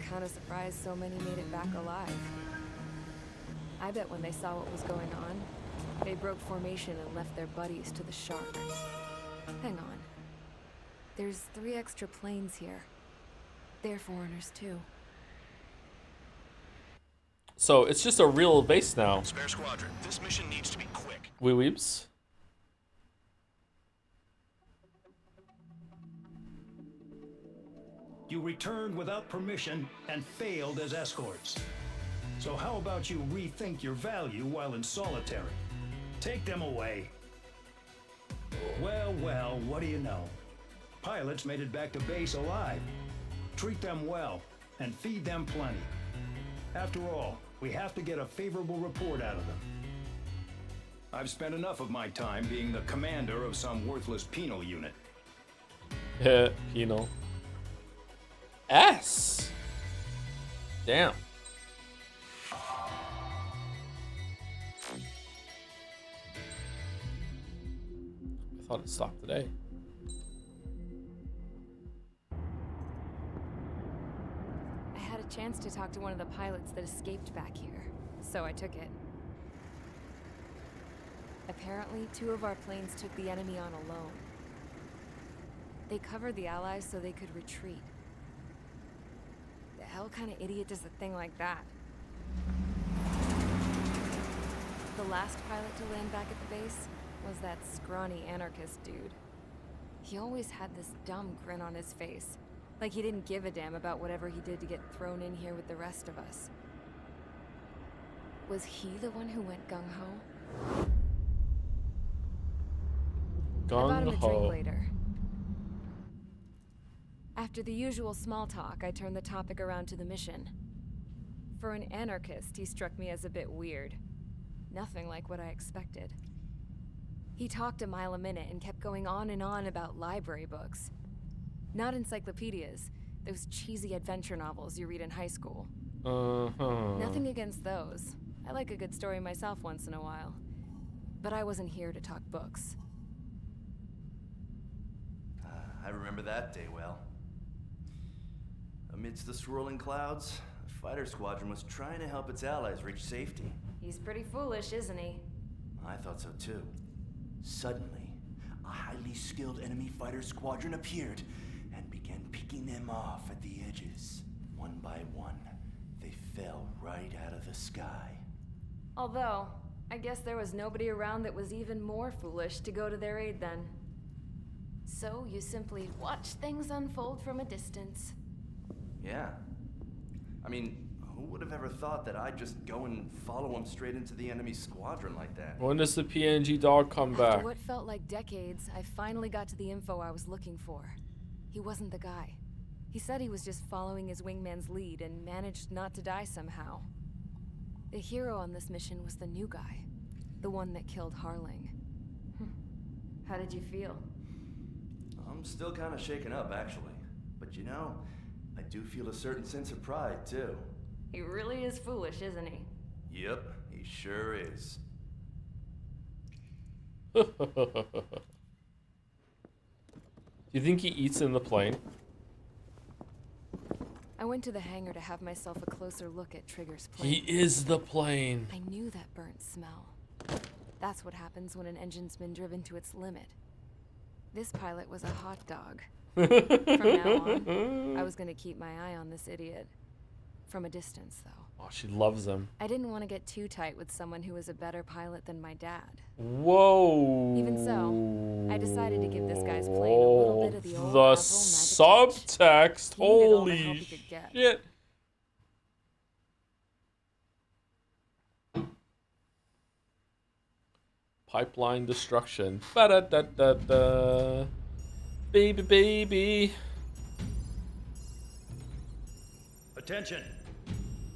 [SPEAKER 5] Kinda surprised so many made it back alive. I bet when they saw what was going on, they broke formation and left their buddies to the shark. Hang on. There's 3 extra planes here. They're foreigners too.
[SPEAKER 1] So it's just a real base now.
[SPEAKER 10] Spare squadron, this mission needs to be quick.
[SPEAKER 1] Wee weeps.
[SPEAKER 17] You returned without permission and failed as escorts. So how about you rethink your value while in solitary? Take them away. Well, well, what do you know? Pilots made it back to base alive. Treat them well and feed them plenty. After all, we have to get a favorable report out of them. I've spent enough of my time being the commander of some worthless penal unit.
[SPEAKER 1] Penal. S. Damn. I thought it stopped today.
[SPEAKER 5] I had a chance to talk to one of the pilots that escaped back here, so I took it. Apparently, 2 of our planes took the enemy on alone. They covered the Allies so they could retreat. The hell kind of idiot does a thing like that? The last pilot to land back at the base was that scrawny anarchist dude. He always had this dumb grin on his face, like he didn't give a damn about whatever he did to get thrown in here with the rest of us. Was he the one who went gung-ho? I bought him a drink
[SPEAKER 1] Gung-ho.
[SPEAKER 5] later. After the usual small talk, I turned the topic around to the mission. For an anarchist, he struck me as a bit weird. Nothing like what I expected. He talked a mile a minute and kept going on and on about library books. Not encyclopedias, those cheesy adventure novels you read in high school. Nothing against those. I like a good story myself once in a while. But I wasn't here to talk books.
[SPEAKER 18] I remember that day well. Amidst the swirling clouds, the fighter squadron was trying to help its allies reach safety.
[SPEAKER 5] He's pretty foolish, isn't he?
[SPEAKER 18] I thought so too. Suddenly, a highly skilled enemy fighter squadron appeared and began picking them off at the edges. One by one, they fell right out of the sky.
[SPEAKER 5] Although, I guess there was nobody around that was even more foolish to go to their aid then. So you simply watch things unfold from a distance.
[SPEAKER 18] Yeah. I mean, who would have ever thought that I'd just go and follow him straight into the enemy squadron like that?
[SPEAKER 1] When does the PNG dog come back?
[SPEAKER 5] After what felt like decades, I finally got to the info I was looking for. He wasn't the guy. He said he was just following his wingman's lead and managed not to die somehow. The hero on this mission was the new guy. The one that killed Harling. How did you feel?
[SPEAKER 18] I'm still kind of shaken up, actually. But you know, I do feel a certain sense of pride, too.
[SPEAKER 5] He really is foolish, isn't he?
[SPEAKER 18] Yep, he sure is.
[SPEAKER 1] Do you think he eats in the plane?
[SPEAKER 5] I went to the hangar to have myself a closer look at Trigger's plane.
[SPEAKER 1] He is the plane.
[SPEAKER 5] I knew that burnt smell. That's what happens when an engine's been driven to its limit. This pilot was a hot dog. From now on, I was gonna keep my eye on this idiot. From a distance, though.
[SPEAKER 1] Oh, she loves him.
[SPEAKER 5] I didn't want to get too tight with someone who was a better pilot than my dad.
[SPEAKER 1] Whoa.
[SPEAKER 5] Even so, I decided to give this guy's plane a little bit of the old
[SPEAKER 1] The
[SPEAKER 5] Avril magic touch.
[SPEAKER 1] subtext.
[SPEAKER 5] He needed all the
[SPEAKER 1] Holy
[SPEAKER 5] help he could get.
[SPEAKER 1] shit. Pipeline destruction. Ba-da-da-da-da. Baby, baby.
[SPEAKER 17] Attention!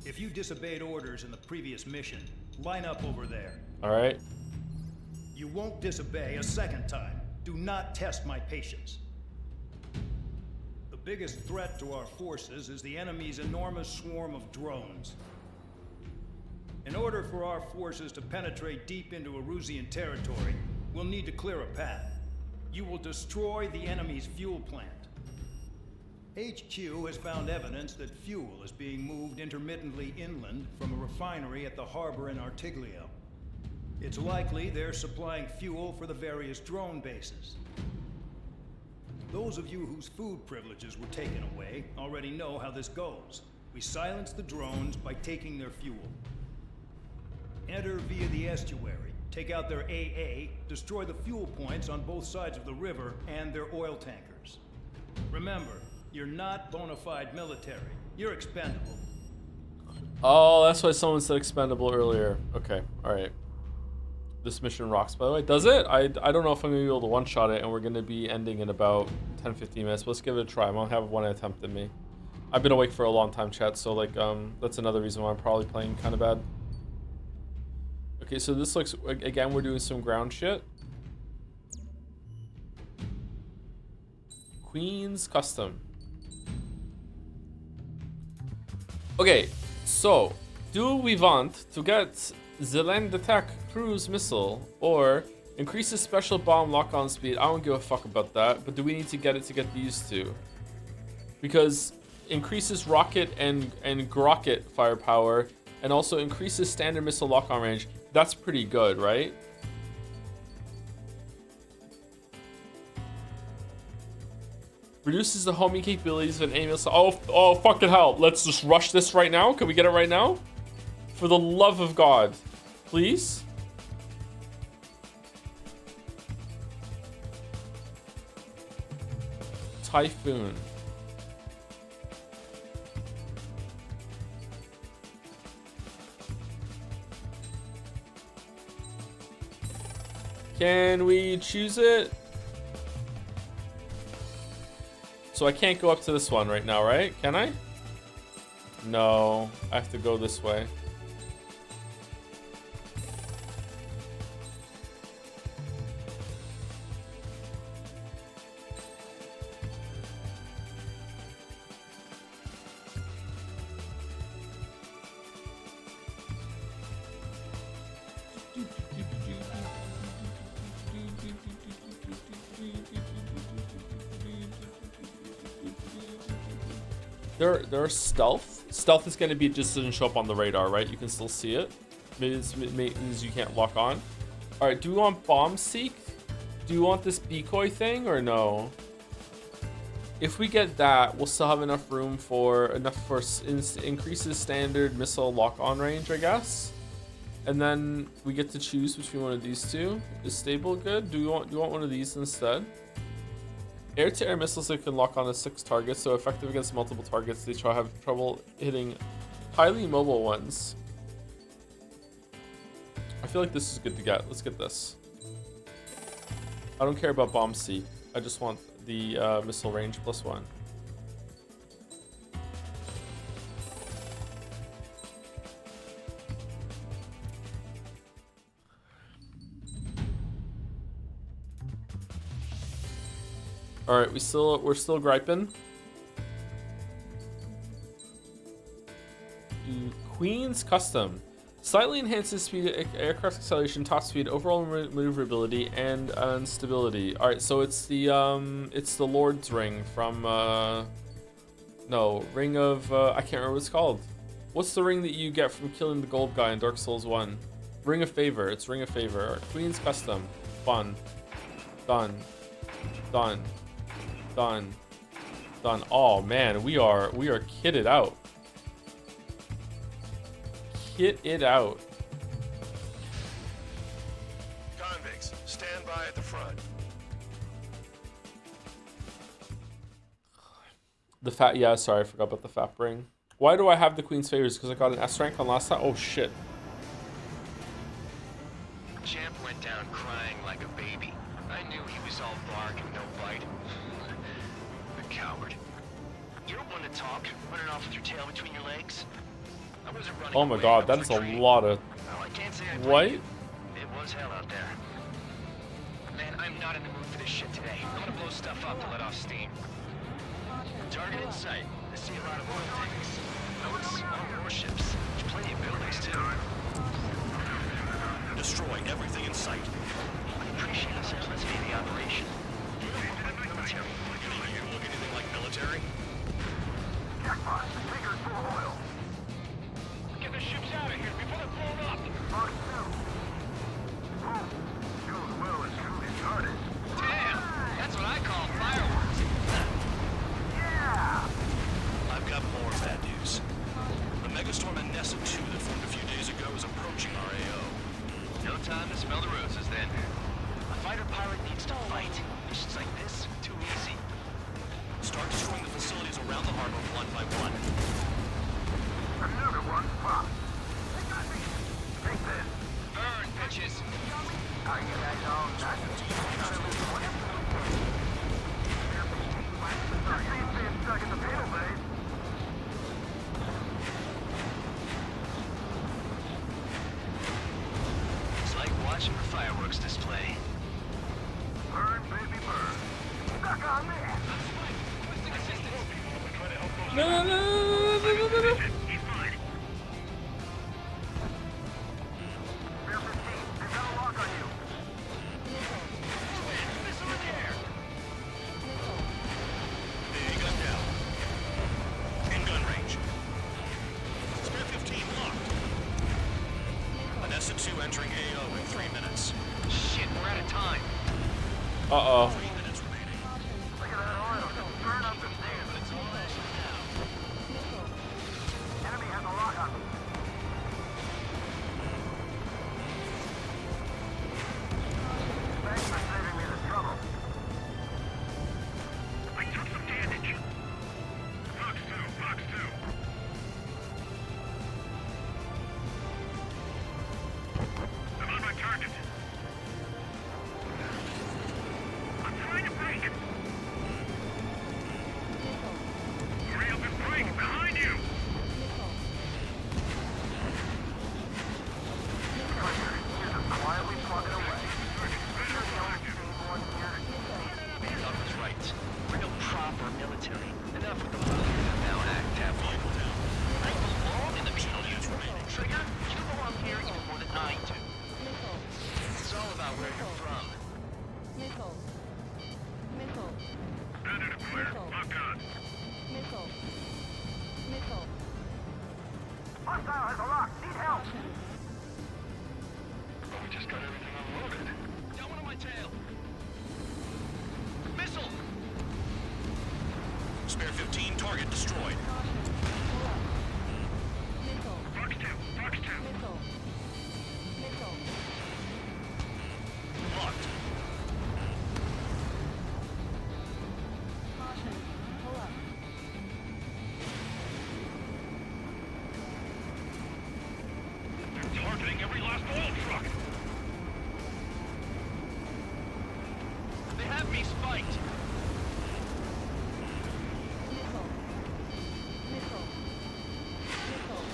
[SPEAKER 17] If you disobeyed orders in the previous mission, line up over there.
[SPEAKER 1] All right.
[SPEAKER 17] You won't disobey a second time. Do not test my patience. The biggest threat to our forces is the enemy's enormous swarm of drones. In order for our forces to penetrate deep into Erusian territory, we'll need to clear a path. You will destroy the enemy's fuel plant. HQ has found evidence that fuel is being moved intermittently inland from a refinery at the harbor in Artiglio. It's likely they're supplying fuel for the various drone bases. Those of you whose food privileges were taken away already know how this goes. We silence the drones by taking their fuel. Enter via the estuary, take out their AA, destroy the fuel points on both sides of the river and their oil tankers. Remember, you're not bona fide military. You're expendable.
[SPEAKER 1] Oh, that's why someone said expendable earlier. Okay, all right. This mission rocks, by the way. Does it? I don't know if I'm going to be able to one-shot it, and we're going to be ending in about 10-15 minutes. But let's give it a try. I'm going to have one attempt in me. I've been awake for a long time, chat, so like that's another reason why I'm probably playing kind of bad. Okay, so this looks... Again, we're doing some ground shit. Queen's Custom. Okay, so do we want to get the land attack cruise missile or increases special bomb lock-on speed? I don't give a fuck about that, but do we need to get it to get these two? Because increases rocket and grocket firepower and also increases standard missile lock-on range. That's pretty good, right? Reduces the homing capabilities of an enemy missile. Oh, fucking hell. Let's just rush this right now. Can we get it right now? For the love of God. Please? Typhoon. Can we choose it? So I can't go up to this one right now, right? Can I? No, I have to go this way. There are stealth. Stealth is going to be just doesn't show up on the radar, right? You can still see it. Maybe it means you can't lock on. All right, do we want bomb seek? Do you want this decoy thing or no? If we get that, we'll still have enough room for increases standard missile lock-on range, I guess. And then we get to choose between one of these two. Is stable good? Do you want one of these instead? Air-to-air missiles that can lock on to 6 targets, so effective against multiple targets. They have trouble hitting highly mobile ones. I feel like this is good to get. Let's get this. I don't care about bomb seek. I just want the missile range +1. All right, we're still griping. Queen's Custom slightly enhances speed, aircraft acceleration, top speed, overall maneuverability, and stability. All right, so it's the Lord's Ring from no, Ring of I can't remember what it's called. What's the ring that you get from killing the gold guy in Dark Souls 1? Ring of Favor. It's Ring of Favor. All right, Queen's Custom. Fun. Done. Done. Done. Done. Oh man, we are kitted out. Get it out.
[SPEAKER 11] Convicts, stand by at the front.
[SPEAKER 1] The fat, yeah, sorry, I forgot about the fat ring. Why do I have the Queen's favors? Because I got an S rank on last time? Oh, shit.
[SPEAKER 12] Champ went down crying like a baby. I knew he was all bark and no bite. The coward. You don't want to talk, running off with your tail between your legs. I wasn't running
[SPEAKER 1] Oh my
[SPEAKER 12] away,
[SPEAKER 1] god,
[SPEAKER 12] I
[SPEAKER 1] that
[SPEAKER 12] was
[SPEAKER 1] is a
[SPEAKER 12] retreating.
[SPEAKER 1] lot of
[SPEAKER 12] Well, I can't say I blame
[SPEAKER 1] white.
[SPEAKER 12] you. It was hell out there. Man, I'm not in the mood for this shit today. I'm gonna blow stuff up to let off steam. Target in sight. I see a lot of oil tanks. Boats, more warships. There's plenty of buildings too.
[SPEAKER 8] Destroy everything in sight.
[SPEAKER 12] I appreciate the simplicity of the operation. You don't look like military.
[SPEAKER 8] You look anything like military?
[SPEAKER 16] Jackpot. Taker's full of oil.
[SPEAKER 12] Get the ships out of here before they're blown up.
[SPEAKER 16] Mark 2. Oh, shows well and truly started.
[SPEAKER 12] Damn, that's what I call fireworks.
[SPEAKER 16] Yeah!
[SPEAKER 8] I've got more bad news. The Megastorm and Nessa 2 that formed a few days ago is approaching our AO.
[SPEAKER 12] No time to smell the roses then. A fighter pilot needs to fight. Missions like this, too easy.
[SPEAKER 8] Start destroying the facilities around the harbor one by one.
[SPEAKER 16] Another one pop. They got me. Take this.
[SPEAKER 12] Burn, bitches.
[SPEAKER 16] I get that all night. Being stuck in the panel base.
[SPEAKER 12] It's like watching a fireworks display.
[SPEAKER 16] Burn, baby, burn. Stuck on me.
[SPEAKER 1] No, no, no, no, no, no, no, no.
[SPEAKER 16] He's mine. Bear 15, they've got a lock on you.
[SPEAKER 12] Missile in the air.
[SPEAKER 8] BA gun down. In gun range. Spear 15 locked. Nessa 2 entering AO in 3 minutes.
[SPEAKER 12] Shit, we're out of time.
[SPEAKER 1] Uh-oh.
[SPEAKER 8] 3 minutes remaining.
[SPEAKER 16] Look at that oil. Just burn up the stand. Enemy has a lock on me. Thanks for saving me the trouble. I took some damage. Box 2, box 2. I'm on my target. I'm trying to break. Hurry up and break! Behind you! Quietly plugging away.
[SPEAKER 12] Doc was right. Real proper military. Enough with the bullshit. Now act have vehicle down. I belong in the penal unit. Trigger, you belong here even more than I do. It's all about where you're from.
[SPEAKER 15] Missile. Missile.
[SPEAKER 16] Standard clear. Lock on.
[SPEAKER 15] Missile. Missile.
[SPEAKER 16] Hostile has a lock. Need help.
[SPEAKER 11] We just got everything unloaded.
[SPEAKER 12] Got one on my tail. Missile!
[SPEAKER 8] Spear 15 target destroyed.
[SPEAKER 15] Missile.
[SPEAKER 16] Box 2. Box 2.
[SPEAKER 15] Missile. Missile.
[SPEAKER 8] Locked.
[SPEAKER 15] Caution. Pull up.
[SPEAKER 16] They're targeting every last oil truck.
[SPEAKER 12] They have me spiked.
[SPEAKER 15] Missile. Missile. Missile.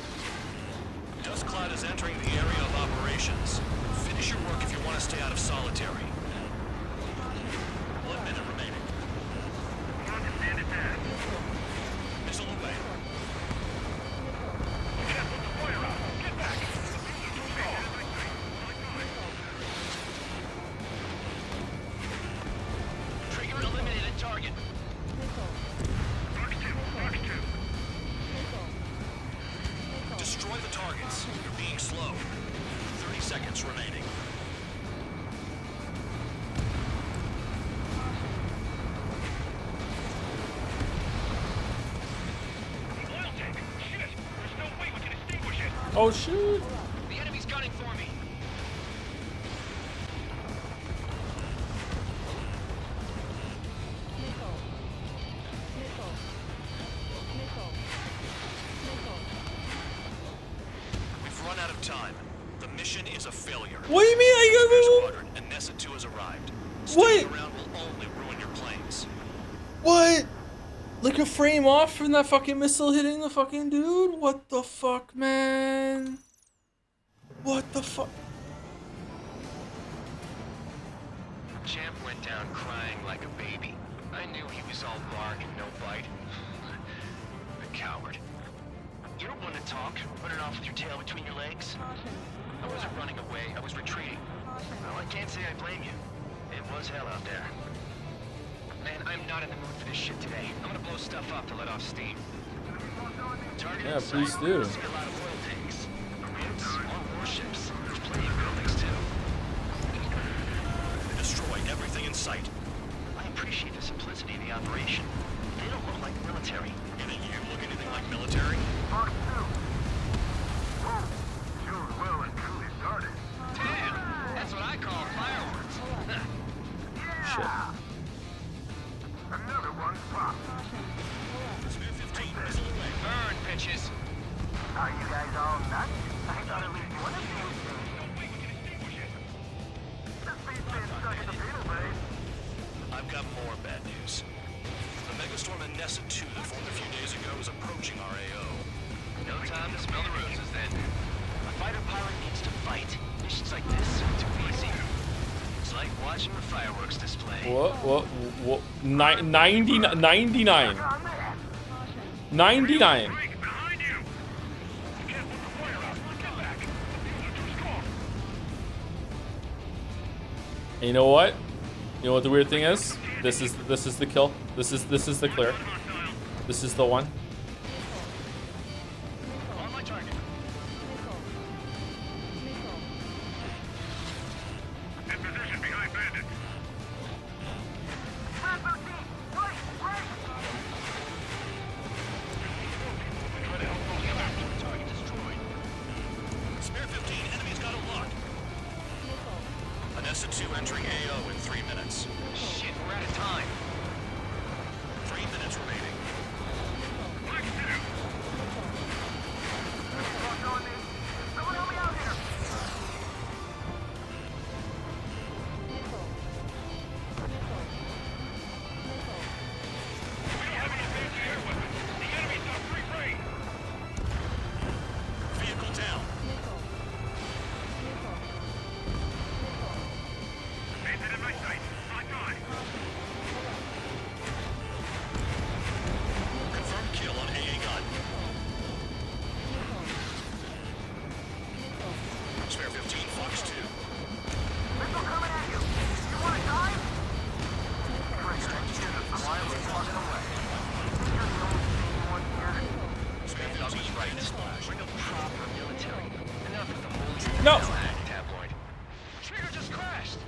[SPEAKER 8] Dust Cloud is entering the area of operations. Finish your work if you want to stay out of solitary. 1 minute remaining.
[SPEAKER 16] Come on, stand it down.
[SPEAKER 8] Missile away.
[SPEAKER 16] Can't put the fire out. Get back.
[SPEAKER 12] Trigger eliminated target.
[SPEAKER 15] Missile.
[SPEAKER 16] Box 2. Box 2.
[SPEAKER 15] Missile. Missile.
[SPEAKER 8] Destroy the targets. You're being slow. 30 seconds remaining.
[SPEAKER 16] The oil tank. Shit. There's no way we can extinguish it.
[SPEAKER 1] Oh shoot!
[SPEAKER 12] The enemy's gunning for me.
[SPEAKER 10] We've run out of time. The mission is a failure.
[SPEAKER 1] What do you mean?
[SPEAKER 10] Squadron and Nessa 2 has arrived.
[SPEAKER 1] What?
[SPEAKER 10] Staying around will only ruin your planes.
[SPEAKER 1] What? Like a frame off from that fucking missile hitting the fucking dude? What the fuck, man? What the fuck?
[SPEAKER 12] Champ went down crying like a baby. I knew he was all bark and no bite. The coward. You're one to talk, running off with your tail between your legs. I wasn't running away, I was retreating. Well, I can't say I blame you. It was hell out there. Man, I'm not in the mood for this shit today. I'm gonna blow stuff up to let off steam. Target
[SPEAKER 1] Yeah,
[SPEAKER 12] in
[SPEAKER 1] please
[SPEAKER 12] sight.
[SPEAKER 1] do.
[SPEAKER 12] I see a lot of oil tanks. Boats, more warships. There's plenty of buildings too.
[SPEAKER 10] Destroy everything in sight.
[SPEAKER 12] I appreciate the simplicity of the operation. They don't look like military.
[SPEAKER 10] You think you look anything like military?
[SPEAKER 16] Mark 2. Whoa. Sure well and truly started.
[SPEAKER 12] Damn! That's what I call fireworks.
[SPEAKER 16] Yeah. Another one popped.
[SPEAKER 10] Spear 15 missile away.
[SPEAKER 12] Burn, bitches.
[SPEAKER 16] Are you guys all nuts? I thought at least one of you was dead. This beast's been stuck in the beetle base.
[SPEAKER 10] I've got more bad news. The Megastorm and Nessa 2 that formed a few days ago is approaching our AO.
[SPEAKER 12] No time to smell the roses then. A fighter pilot needs to fight. Missions like this are too easy. It's like watching a fireworks display.
[SPEAKER 1] What? 99. 99. 99.
[SPEAKER 16] Behind you. You can't put the fire out. Get back. You're too strong.
[SPEAKER 1] And you know what? You know what the weird thing is? This is the kill. This is the clear. This is the one.
[SPEAKER 12] On my target.
[SPEAKER 16] In position behind bandits.
[SPEAKER 12] Target destroyed.
[SPEAKER 10] Spear 15, enemy's got a lock. A Nessa 2 entering AO in 3 minutes.
[SPEAKER 12] Shit, we're out of time.
[SPEAKER 10] 3 minutes remaining.
[SPEAKER 16] Someone help me out here. We don't have any fancy air weapons. The enemy's not free reign.
[SPEAKER 10] Vehicle down.
[SPEAKER 16] Bandit in my sight. Not mine.
[SPEAKER 10] Confirmed kill on AA gun. Spear 15, Fox 2.
[SPEAKER 16] Missile coming at you. You want to die? Quietly walking away. You're the only one here.
[SPEAKER 10] Spear 15, right slash.
[SPEAKER 12] Bring a proper military. Enough of the whole
[SPEAKER 1] No.
[SPEAKER 12] tabloid. Trigger just crashed.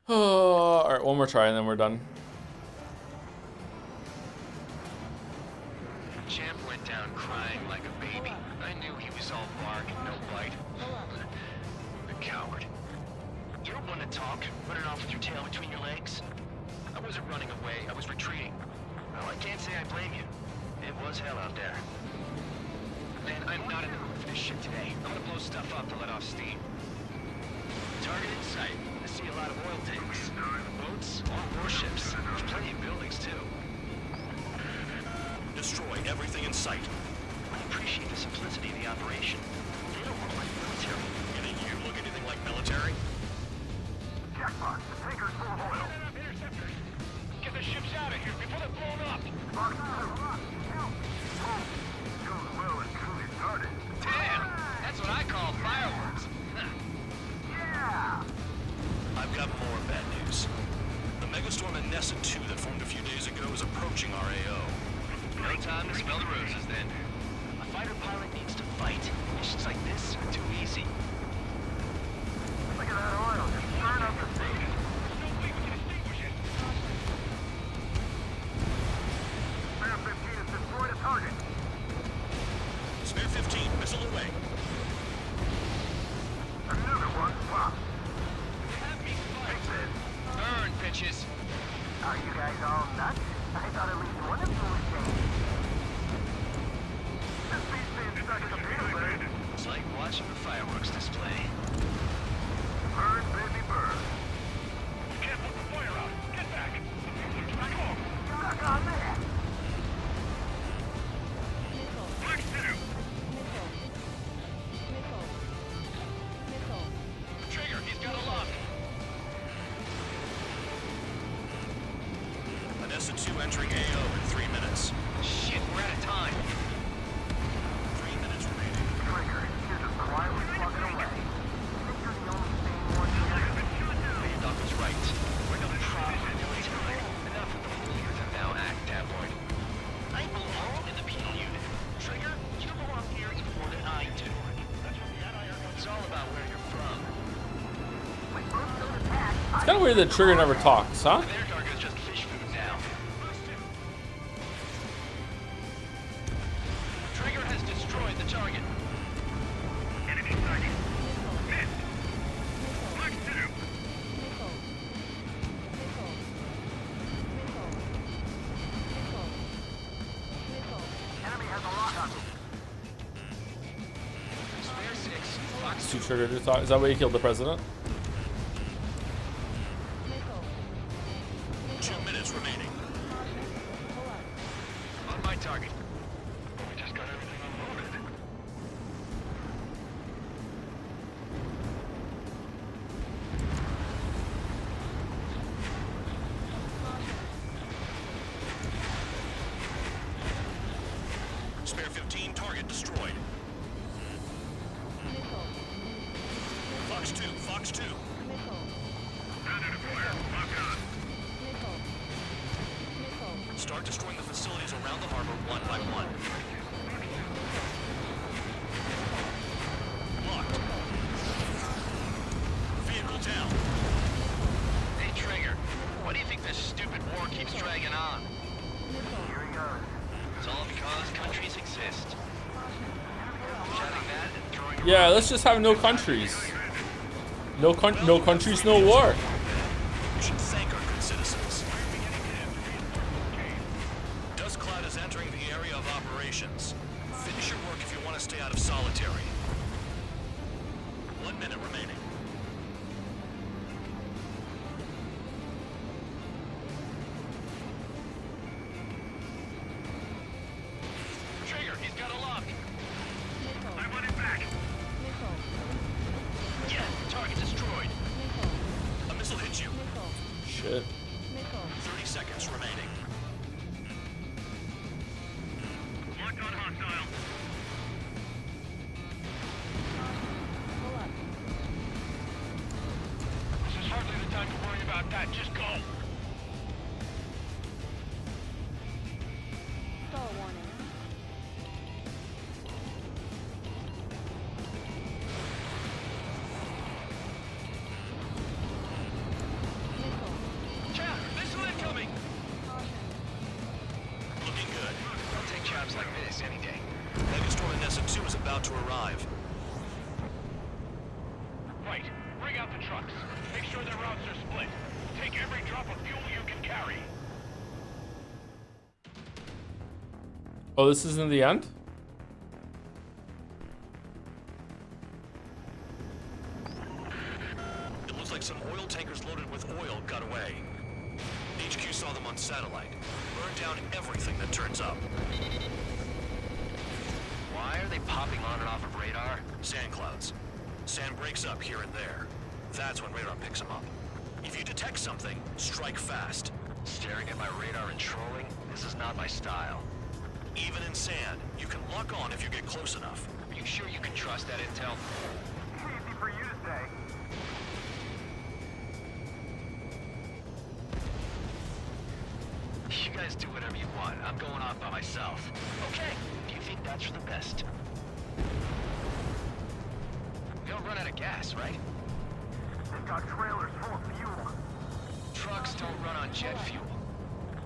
[SPEAKER 1] All right, one more try and then we're done.
[SPEAKER 12] Champ went down crying like a baby. I knew he was all bark and no bite. The coward. You're one to talk, running off with your tail between your legs. I wasn't running away, I was retreating. Well, I can't say I blame you. It was hell out there. Man, I'm not in the mood for this shit today. I'm gonna blow stuff up to let off steam. Target in sight. I see a lot of oil tanks. Boats, more warships. There's plenty of buildings too.
[SPEAKER 10] Destroy everything in sight.
[SPEAKER 12] I appreciate the simplicity of the operation. They don't look like military.
[SPEAKER 10] You think you look anything like military?
[SPEAKER 16] Jackpot. The tanker's full of oil. Interceptors. Get the ships out of here before they're blown up. Box 2. Sure well and truly started.
[SPEAKER 12] Damn! That's what I call fireworks.
[SPEAKER 16] Yeah.
[SPEAKER 10] I've got more bad news. The Megastorm and Nessa 2 that formed a few days ago is approaching our AO.
[SPEAKER 12] No time to smell the roses then. A fighter pilot needs to fight. Missions like this are too easy.
[SPEAKER 16] Look at that oil. Just burn up the station. There's no way we can extinguish it.
[SPEAKER 10] Nessa 2 entering AO in 3 minutes.
[SPEAKER 12] Shit, we're out of time.
[SPEAKER 10] 3 minutes remaining.
[SPEAKER 16] Trigger, you're just quietly plugging away. Think you're the only sane one here?
[SPEAKER 12] Your doc was right. We're no problem in doing time. Enough of the fools and now act tabloid. I belong in the penal unit. Trigger, you belong here even more than I do. It's all about where you're from.
[SPEAKER 1] It's kind of weird that Trigger never talks, huh?
[SPEAKER 12] Their cargo's just fish food now. Trigger has destroyed the target.
[SPEAKER 16] Enemy sighted. Missed. Mark 2. Enemy has a lock on me.
[SPEAKER 12] Spare 6, Fox
[SPEAKER 1] Too Trigger to talk. Is that why he killed the president?
[SPEAKER 10] 2 minutes remaining.
[SPEAKER 12] on my target. We just got everything unloaded.
[SPEAKER 10] Spare 15, target destroyed. Fox 2, Fox 2. Start destroying the facilities around the harbor one by one. Locked. Vehicle down.
[SPEAKER 12] Hey, Trigger, why do you think this stupid war keeps dragging on?
[SPEAKER 16] Here he goes.
[SPEAKER 12] It's all because countries exist. Shouting that and throwing
[SPEAKER 1] Yeah, let's just have no countries. No countries, no war.
[SPEAKER 10] You should thank our good citizens. Dust Cloud is entering the area of operations. Finish your work if you want to stay out of solitary. 1 minute remaining.
[SPEAKER 12] Trigger, he's got a lock.
[SPEAKER 16] I want it back.
[SPEAKER 12] Yeah, target destroyed.
[SPEAKER 10] A missile hit you.
[SPEAKER 1] Shit.
[SPEAKER 10] 30 seconds remaining.
[SPEAKER 16] Locked on hostile.
[SPEAKER 12] This is hardly the time to worry about that. Just go.
[SPEAKER 15] Stall warning.
[SPEAKER 12] Chatter, missile incoming.
[SPEAKER 10] Looking good.
[SPEAKER 12] I'll take jobs like this any day.
[SPEAKER 10] Megastorm Nessa 2 is about to arrive.
[SPEAKER 12] Right, bring out the trucks. Make sure their routes are split. Take every drop of fuel you can carry.
[SPEAKER 1] Oh, this isn't the end?
[SPEAKER 10] It looks like some oil tankers loaded with oil got away. HQ saw them on satellite. Burned down everything that turns up.
[SPEAKER 12] Why are they popping on and off of radar?
[SPEAKER 10] Sand clouds. Sand breaks up here and there. That's when radar picks them up. If you detect something, strike fast.
[SPEAKER 12] Staring at my radar and trolling? This is not my style.
[SPEAKER 10] Even in sand, you can lock on if you get close enough.
[SPEAKER 12] Are you sure you can trust that intel?
[SPEAKER 16] Easy for you to say.
[SPEAKER 12] You guys do whatever you want. I'm going off by myself. Okay, if you think that's for the best. We don't run out of gas, right?
[SPEAKER 16] They've got trailers full of fuel.
[SPEAKER 12] Trucks don't run on jet fuel.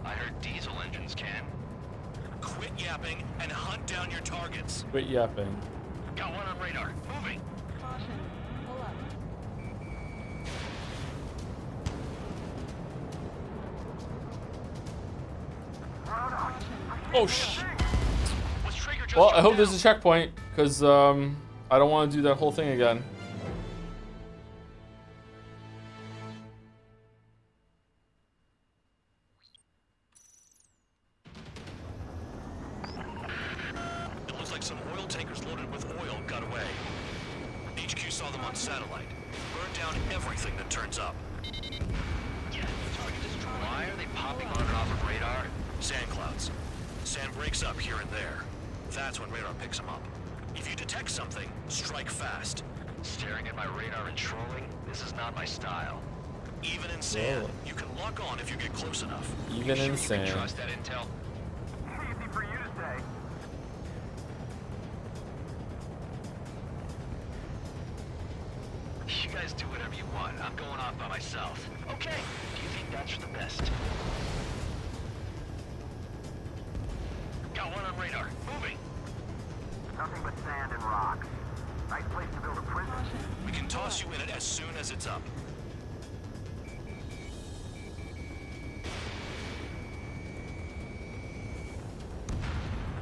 [SPEAKER 12] I heard diesel engines can.
[SPEAKER 10] Quit yapping and hunt down your targets.
[SPEAKER 1] Quit yapping.
[SPEAKER 12] Got one on radar. Moving.
[SPEAKER 15] Caution. Pull up.
[SPEAKER 1] Oh, sh.
[SPEAKER 12] Was Trigger just
[SPEAKER 1] Well, I
[SPEAKER 12] shot
[SPEAKER 1] hope
[SPEAKER 12] down?
[SPEAKER 1] there's a checkpoint, because I don't want to do that whole thing again.
[SPEAKER 10] It looks like some oil tankers loaded with oil got away. HQ saw them on satellite. Burned down everything that turns up.
[SPEAKER 12] Yeah, target destroyed. Why are they popping on and off of radar?
[SPEAKER 10] Sand clouds. Sand breaks up here and there. That's when radar picks them up. If you detect something, strike fast.
[SPEAKER 12] Staring at my radar and trolling? This is not my style.
[SPEAKER 10] Even in sand, you can lock on if you get close enough.
[SPEAKER 1] Even in sand.
[SPEAKER 12] Trust that intel?
[SPEAKER 16] Easy for you to say.
[SPEAKER 12] You guys do whatever you want. I'm going off by myself. Okay. Do you think that's for the best? Got one on radar. Moving.
[SPEAKER 16] Nothing but sand and rocks. Nice place to build a prison.
[SPEAKER 10] We can toss you in it as soon as it's up.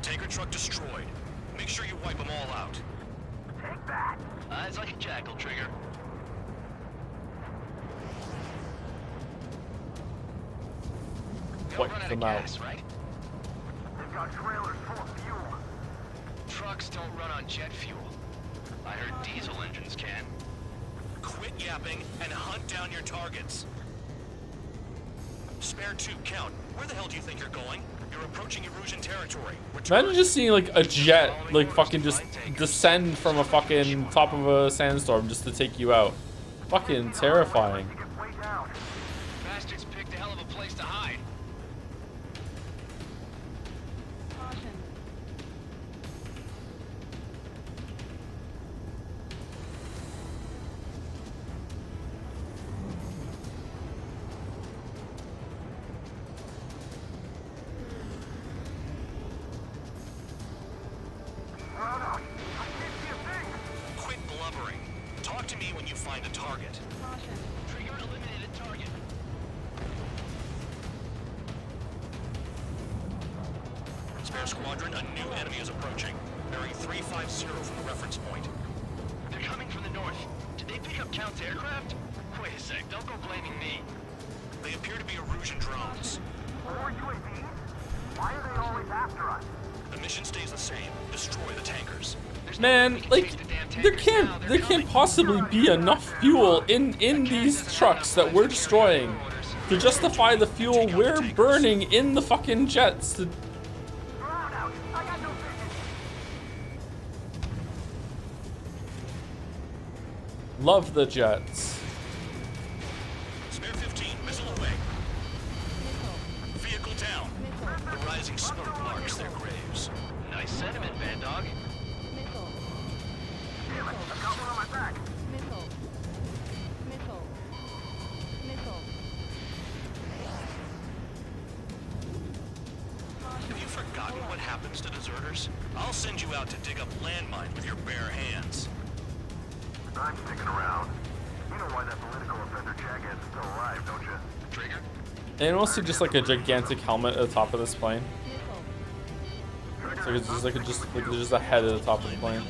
[SPEAKER 10] Tanker truck destroyed. Make sure you wipe them all out.
[SPEAKER 16] Take that.
[SPEAKER 12] Eyes like a jackal, Trigger.
[SPEAKER 1] Wipe
[SPEAKER 12] Run out
[SPEAKER 1] them
[SPEAKER 12] of
[SPEAKER 1] out.
[SPEAKER 12] gas, right?
[SPEAKER 16] They've got trailers full of fuel.
[SPEAKER 12] Trucks don't run on jet fuel. I heard diesel engines can.
[SPEAKER 10] Quit yapping and hunt down your targets. Spare 2, count. Where the hell do you think you're going? You're approaching Erusian territory.
[SPEAKER 1] Imagine just seeing like a jet like fucking just descend from a fucking top of a sandstorm just to take you out. Fucking terrifying.
[SPEAKER 12] Bastards picked a hell of a place to hide.
[SPEAKER 10] Quit blubbering. Talk to me when you find a target.
[SPEAKER 12] Trigger eliminated target.
[SPEAKER 10] Spare squadron, a new enemy is approaching. Bearing 350 from the reference point.
[SPEAKER 12] They're coming from the north. Did they pick up Count's aircraft? Wait a sec, don't go blaming me.
[SPEAKER 10] They appear to be Erusian drones.
[SPEAKER 16] More UAVs? Why are they always after us?
[SPEAKER 10] The mission stays the same. Destroy the tankers.
[SPEAKER 1] Man, like there can't possibly be enough fuel in these trucks that we're destroying to justify the fuel we're burning in the fucking jets. To... Love the jets.
[SPEAKER 10] Spare 15, missile away. Vehicle down. The rising smoke marks their graves.
[SPEAKER 12] Nice sentiment, Van Dog.
[SPEAKER 16] Damn it, I've got one on my back.
[SPEAKER 10] Have you forgotten what happens to deserters? I'll send you out to dig up landmine with your bare hands.
[SPEAKER 16] I'm sticking around. You know why that political offender Jackass is still alive, don't you?
[SPEAKER 10] Trigger?
[SPEAKER 1] And also just like a gigantic helmet at the top of this plane. So it's just like there's just a head at the top of the plane.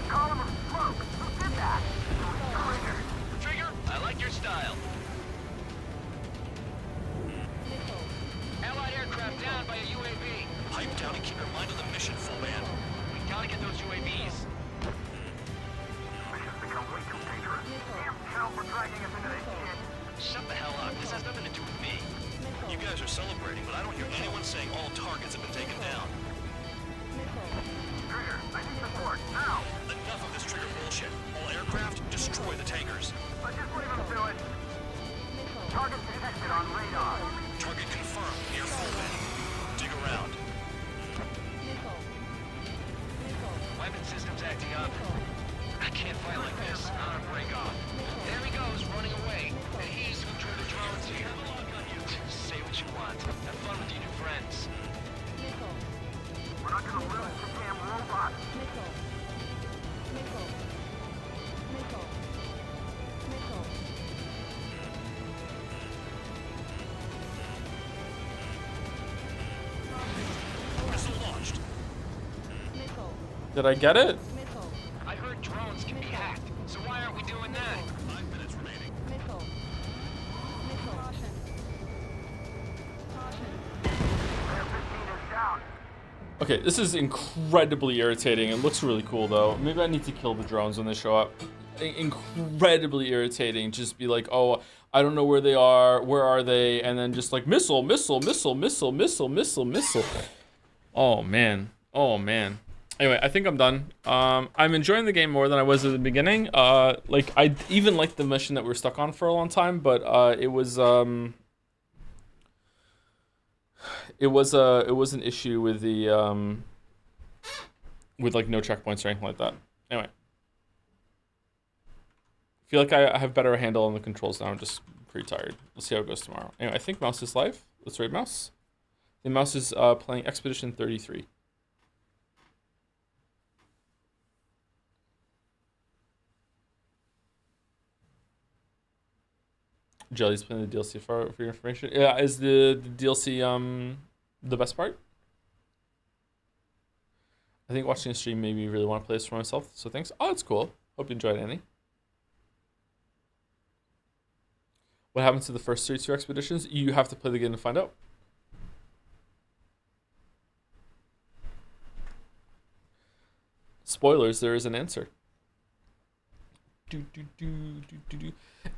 [SPEAKER 16] Column of smoke. Who did that?
[SPEAKER 12] Trigger, I like your style. Allied aircraft down by a UAV.
[SPEAKER 10] Pipe down and keep your mind on the mission, full band.
[SPEAKER 12] We gotta get those UAVs.
[SPEAKER 16] Mission's become way too dangerous. Damn Cal for dragging us into this shit.
[SPEAKER 12] Shut the hell up. This has nothing to do with me.
[SPEAKER 10] You guys are celebrating, but I don't hear anyone saying all targets have been taken down.
[SPEAKER 16] Trigger, I need support. Now!
[SPEAKER 10] Enough of this Trigger bullshit. All aircraft, destroy the tankers.
[SPEAKER 16] But just leave him to it. Target detected on radar.
[SPEAKER 10] Target confirmed near full band. Dig around.
[SPEAKER 12] Weapon systems acting up. I can't fight like this. I'm on a break off. There he goes, running away. And he's who drew the drones here. Say what you want. Have fun with your new friends.
[SPEAKER 16] We're not gonna lose the damn robot.
[SPEAKER 10] Missile launched.
[SPEAKER 1] Did I get it?
[SPEAKER 12] I heard drones can be hacked. So why aren't we doing that?
[SPEAKER 10] 5 minutes remaining.
[SPEAKER 16] Air 15 is down.
[SPEAKER 1] Okay, this is incredibly irritating. It looks really cool though. Maybe I need to kill the drones when they show up. Incredibly irritating. Just be like, oh, I don't know where they are. Where are they? And then just like missile, missile, missile, missile, missile, missile, missile. Oh man. Oh man. Anyway, I think I'm done. I'm enjoying the game more than I was at the beginning. Like I even liked the mission that we were stuck on for a long time, but it was an issue with the with like no checkpoints or anything like that. Anyway, I feel like I have better handle on the controls now. I'm just pretty tired. We'll see how it goes tomorrow. Anyway, I think Mouse is live. Let's raid Mouse. The Mouse is playing Expedition 33. Jelly's playing the DLC for your information. Yeah, is the DLC the best part? I think watching a stream made me really want to play this for myself. So thanks. Oh, it's cool. Hope you enjoyed, Annie. What happens to the first 32 expeditions? You have to play the game to find out. Spoilers, there is an answer.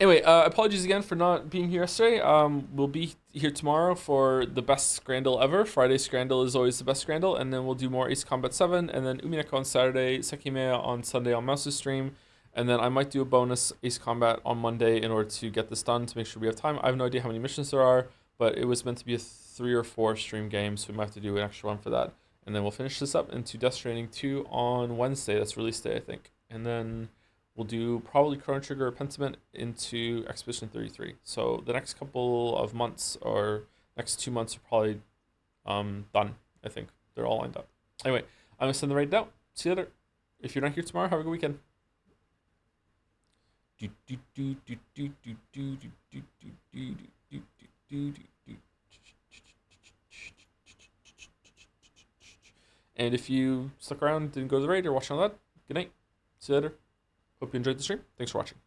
[SPEAKER 1] Anyway, apologies again for not being here yesterday. We'll be here tomorrow for the best Scrandal ever. Friday Scrandal is always the best Scrandal, and then we'll do more Ace Combat 7, and then Umineko on Saturday, Sekimea on Sunday on Mouse's stream, and then I might do a bonus Ace Combat on Monday in order to get this done, to make sure we have time. I have no idea how many missions there are, but it was meant to be a 3 or 4 stream game, so we might have to do an extra one for that. And then we'll finish this up into Death Stranding 2 on Wednesday. That's release day, I think. And then we'll do probably Chrono Trigger or Pentiment into Expedition 33. So the next couple of months, or next 2 months, are probably done, I think. They're all lined up. Anyway, I'm going to send the raid out. See you later. If you're not here tomorrow, have a good weekend. And if you stuck around, didn't go to the raid, or watching all that, good night. See you later. Hope you enjoyed the stream. Thanks for watching.